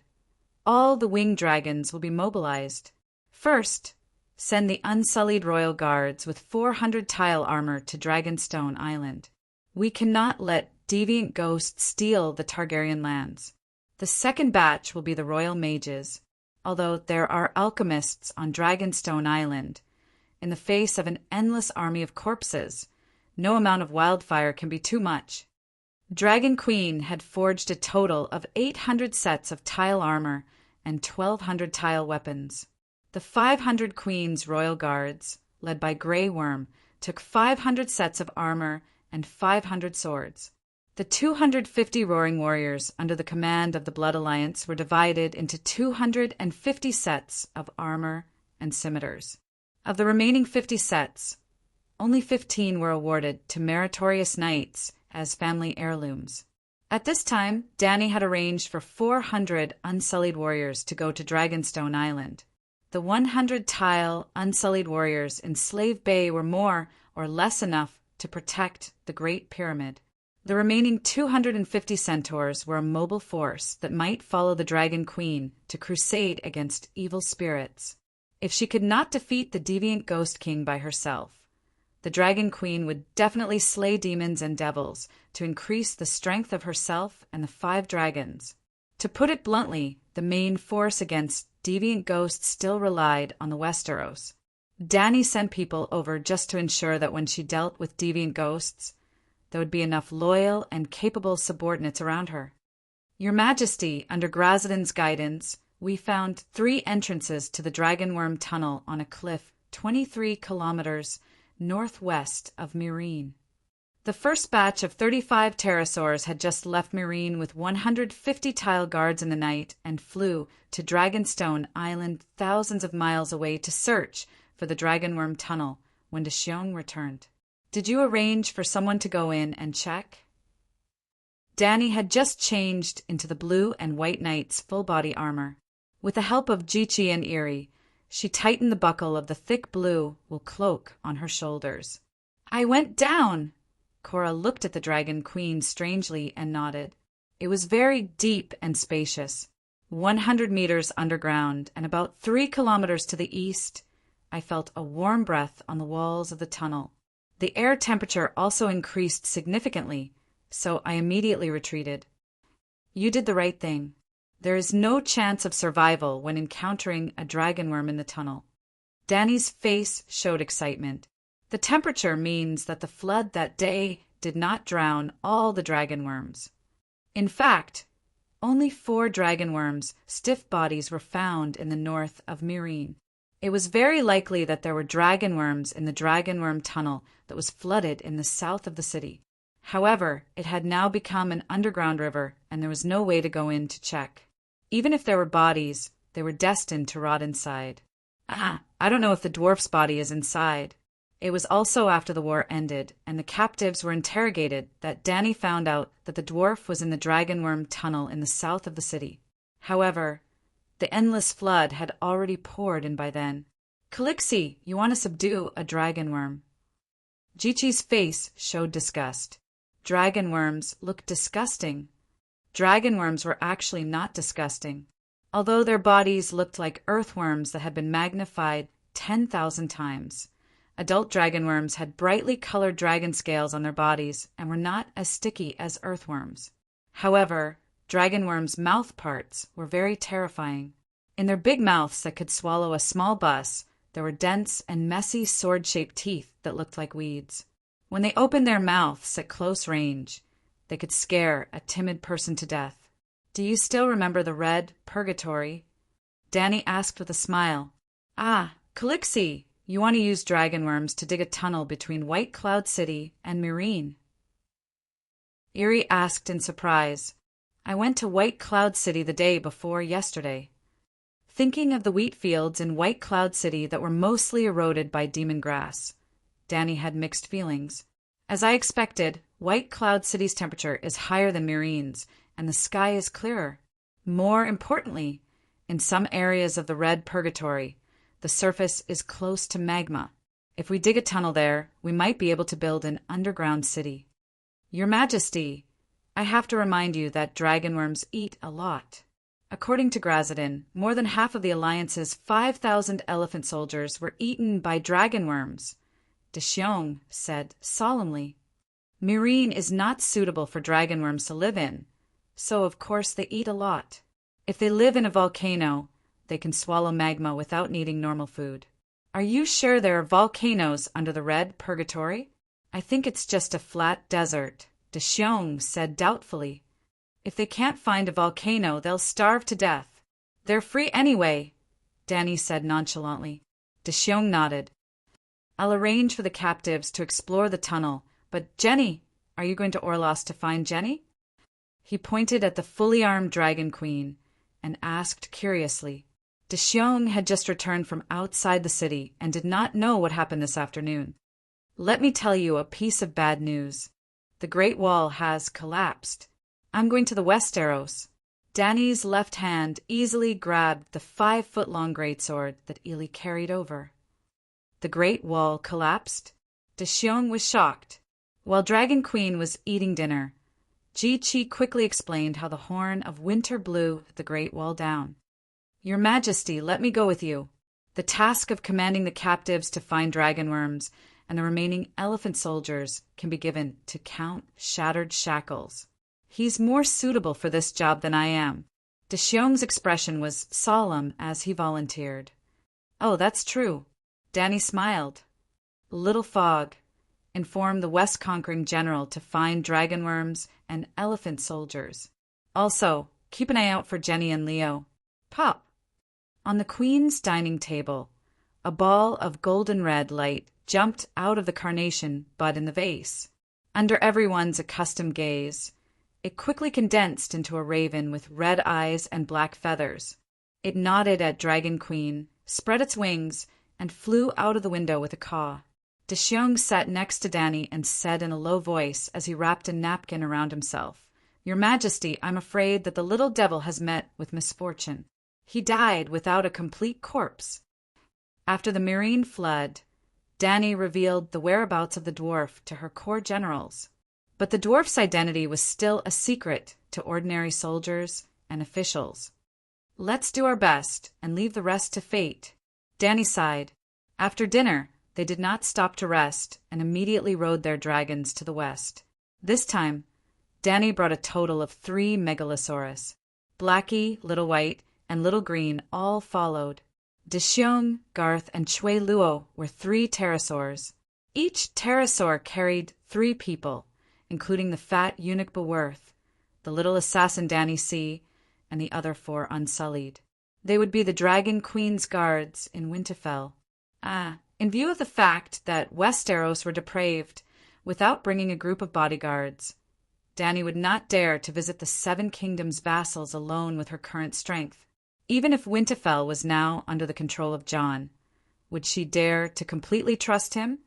[SPEAKER 1] "All the winged dragons will be mobilized. First, send the Unsullied Royal Guards with 400 tile armor to Dragonstone Island. We cannot let deviant ghosts steal the Targaryen lands. The second batch will be the royal mages, although there are alchemists on Dragonstone Island. In the face of an endless army of corpses, no amount of wildfire can be too much. Dragon Queen had forged a total of 800 sets of tile armor and 1,200 tile weapons. The 500 Queen's royal guards, led by Grey Worm, took 500 sets of armor and 500 swords. The 250 Roaring Warriors under the command of the Blood Alliance were divided into 250 sets of armor and scimitars. Of the remaining 50 sets, only 15 were awarded to meritorious knights as family heirlooms. At this time, Dany had arranged for 400 unsullied warriors to go to Dragonstone Island. The 100-tile unsullied warriors in Slave Bay were more or less enough to protect the Great Pyramid. The remaining 250 centaurs were a mobile force that might follow the Dragon Queen to crusade against evil spirits. If she could not defeat the deviant Ghost King by herself, the Dragon Queen would definitely slay demons and devils to increase the strength of herself and the 5 dragons. To put it bluntly, the main force against deviant ghosts still relied on the Westeros. Dany sent people over just to ensure that when she dealt with deviant ghosts, there would be enough loyal and capable subordinates around her. Your Majesty, under Grazdin's guidance, we found 3 entrances to the Dragonworm Tunnel on a cliff 23 kilometers northwest of Meereen. The first batch of 35 pterosaurs had just left Meereen with 150 tile guards in the night and flew to Dragonstone Island thousands of miles away to search for the Dragonworm Tunnel when Deshiong returned. Did you arrange for someone to go in and check? Dany had just changed into the blue and white knight's full-body armor. With the help of Jichi and Eerie, she tightened the buckle of the thick blue wool cloak on her shoulders. I went down! Cora looked at the Dragon Queen strangely and nodded. It was very deep and spacious. 100 meters underground and about 3 kilometers to the east, I felt a warm breath on the walls of the tunnel. The air temperature also increased significantly, so I immediately retreated. You did the right thing. There is no chance of survival when encountering a dragonworm in the tunnel. Dany's face showed excitement. The temperature means that the flood that day did not drown all the dragonworms. In fact, only 4 dragonworms' stiff bodies were found in the north of Meereen. It was very likely that there were dragonworms in the Dragonworm Tunnel that was flooded in the south of the city. However, it had now become an underground river, and there was no way to go in to check. Even if there were bodies, they were destined to rot inside. I don't know if the dwarf's body is inside. It was also after the war ended, and the captives were interrogated, that Dany found out that the dwarf was in the Dragonworm Tunnel in the south of the city. However, the endless flood had already poured in by then. Calixi, you want to subdue a dragonworm. Jichi's face showed disgust. Dragonworms looked disgusting. Dragonworms were actually not disgusting, although their bodies looked like earthworms that had been magnified 10,000 times. Adult dragonworms had brightly colored dragon scales on their bodies and were not as sticky as earthworms. However, dragonworms' mouth parts were very terrifying. In their big mouths that could swallow a small bus, there were dense and messy sword-shaped teeth that looked like weeds. When they opened their mouths at close range, they could scare a timid person to death. Do you still remember the red purgatory? Dany asked with a smile. Calixi, you want to use dragonworms to dig a tunnel between White Cloud City and Meereen. Eerie asked in surprise. I went to White Cloud City the day before yesterday. Thinking of the wheat fields in White Cloud City that were mostly eroded by demon grass, Dany had mixed feelings. As I expected, White Cloud City's temperature is higher than Meereen's, and the sky is clearer. More importantly, in some areas of the Red Purgatory, the surface is close to magma. If we dig a tunnel there, we might be able to build an underground city. Your Majesty, I have to remind you that dragonworms eat a lot. According to Grazdin, more than half of the Alliance's 5,000 elephant soldiers were eaten by dragonworms. Deshiong said solemnly. Myrine is not suitable for dragonworms to live in, so of course they eat a lot. If they live in a volcano, they can swallow magma without needing normal food. Are you sure there are volcanoes under the red purgatory? I think it's just a flat desert, De Xiong said doubtfully. If they can't find a volcano, they'll starve to death. They're free anyway, Danny said nonchalantly. De Xiong nodded. I'll arrange for the captives to explore the tunnel, but Jenny, are you going to Orlos to find Jenny? He pointed at the fully armed dragon queen and asked curiously. De Xiong had just returned from outside the city and did not know what happened this afternoon. Let me tell you a piece of bad news. The Great Wall has collapsed. I'm going to the Westeros. Danny's left hand easily grabbed the 5-foot-long greatsword that Ely carried over. The Great Wall collapsed? De Xiong was shocked. While Dragon Queen was eating dinner, Ji-Chi quickly explained how the horn of winter blew the Great Wall down. Your Majesty, let me go with you. The task of commanding the captives to find dragonworms and the remaining elephant soldiers can be given to Count Shattered Shackles. He's more suitable for this job than I am. De Xiong's expression was solemn as he volunteered. Oh, that's true. Danny smiled. Little Fog informed the west-conquering general to find dragonworms and elephant soldiers. Also, keep an eye out for Jenny and Leo. Pop. On the Queen's dining table, a ball of golden red light jumped out of the carnation bud in the vase. Under everyone's accustomed gaze, it quickly condensed into a raven with red eyes and black feathers. It nodded at Dragon Queen, spread its wings, and flew out of the window with a caw. De Xiong sat next to Danny and said in a low voice as he wrapped a napkin around himself, Your Majesty, I'm afraid that the little devil has met with misfortune. He died without a complete corpse. After the Myrine flood, Danny revealed the whereabouts of the dwarf to her corps generals. But the dwarf's identity was still a secret to ordinary soldiers and officials. Let's do our best and leave the rest to fate. Danny sighed. After dinner, they did not stop to rest and immediately rode their dragons to the west. This time, Danny brought a total of 3 megalosaurus. Blackie, Little White, and Little Green all followed. De Xiong, Garth, and Chui Luo were 3 pterosaurs. Each pterosaur carried 3 people, including the fat eunuch Beworth, the little assassin Danny C., and the other 4 unsullied. They would be the Dragon Queen's guards in Winterfell. In view of the fact that Westeros were depraved without bringing a group of bodyguards, Danny would not dare to visit the 7 Kingdoms' vassals alone with her current strength. Even if Winterfell was now under the control of Jon, would she dare to completely trust him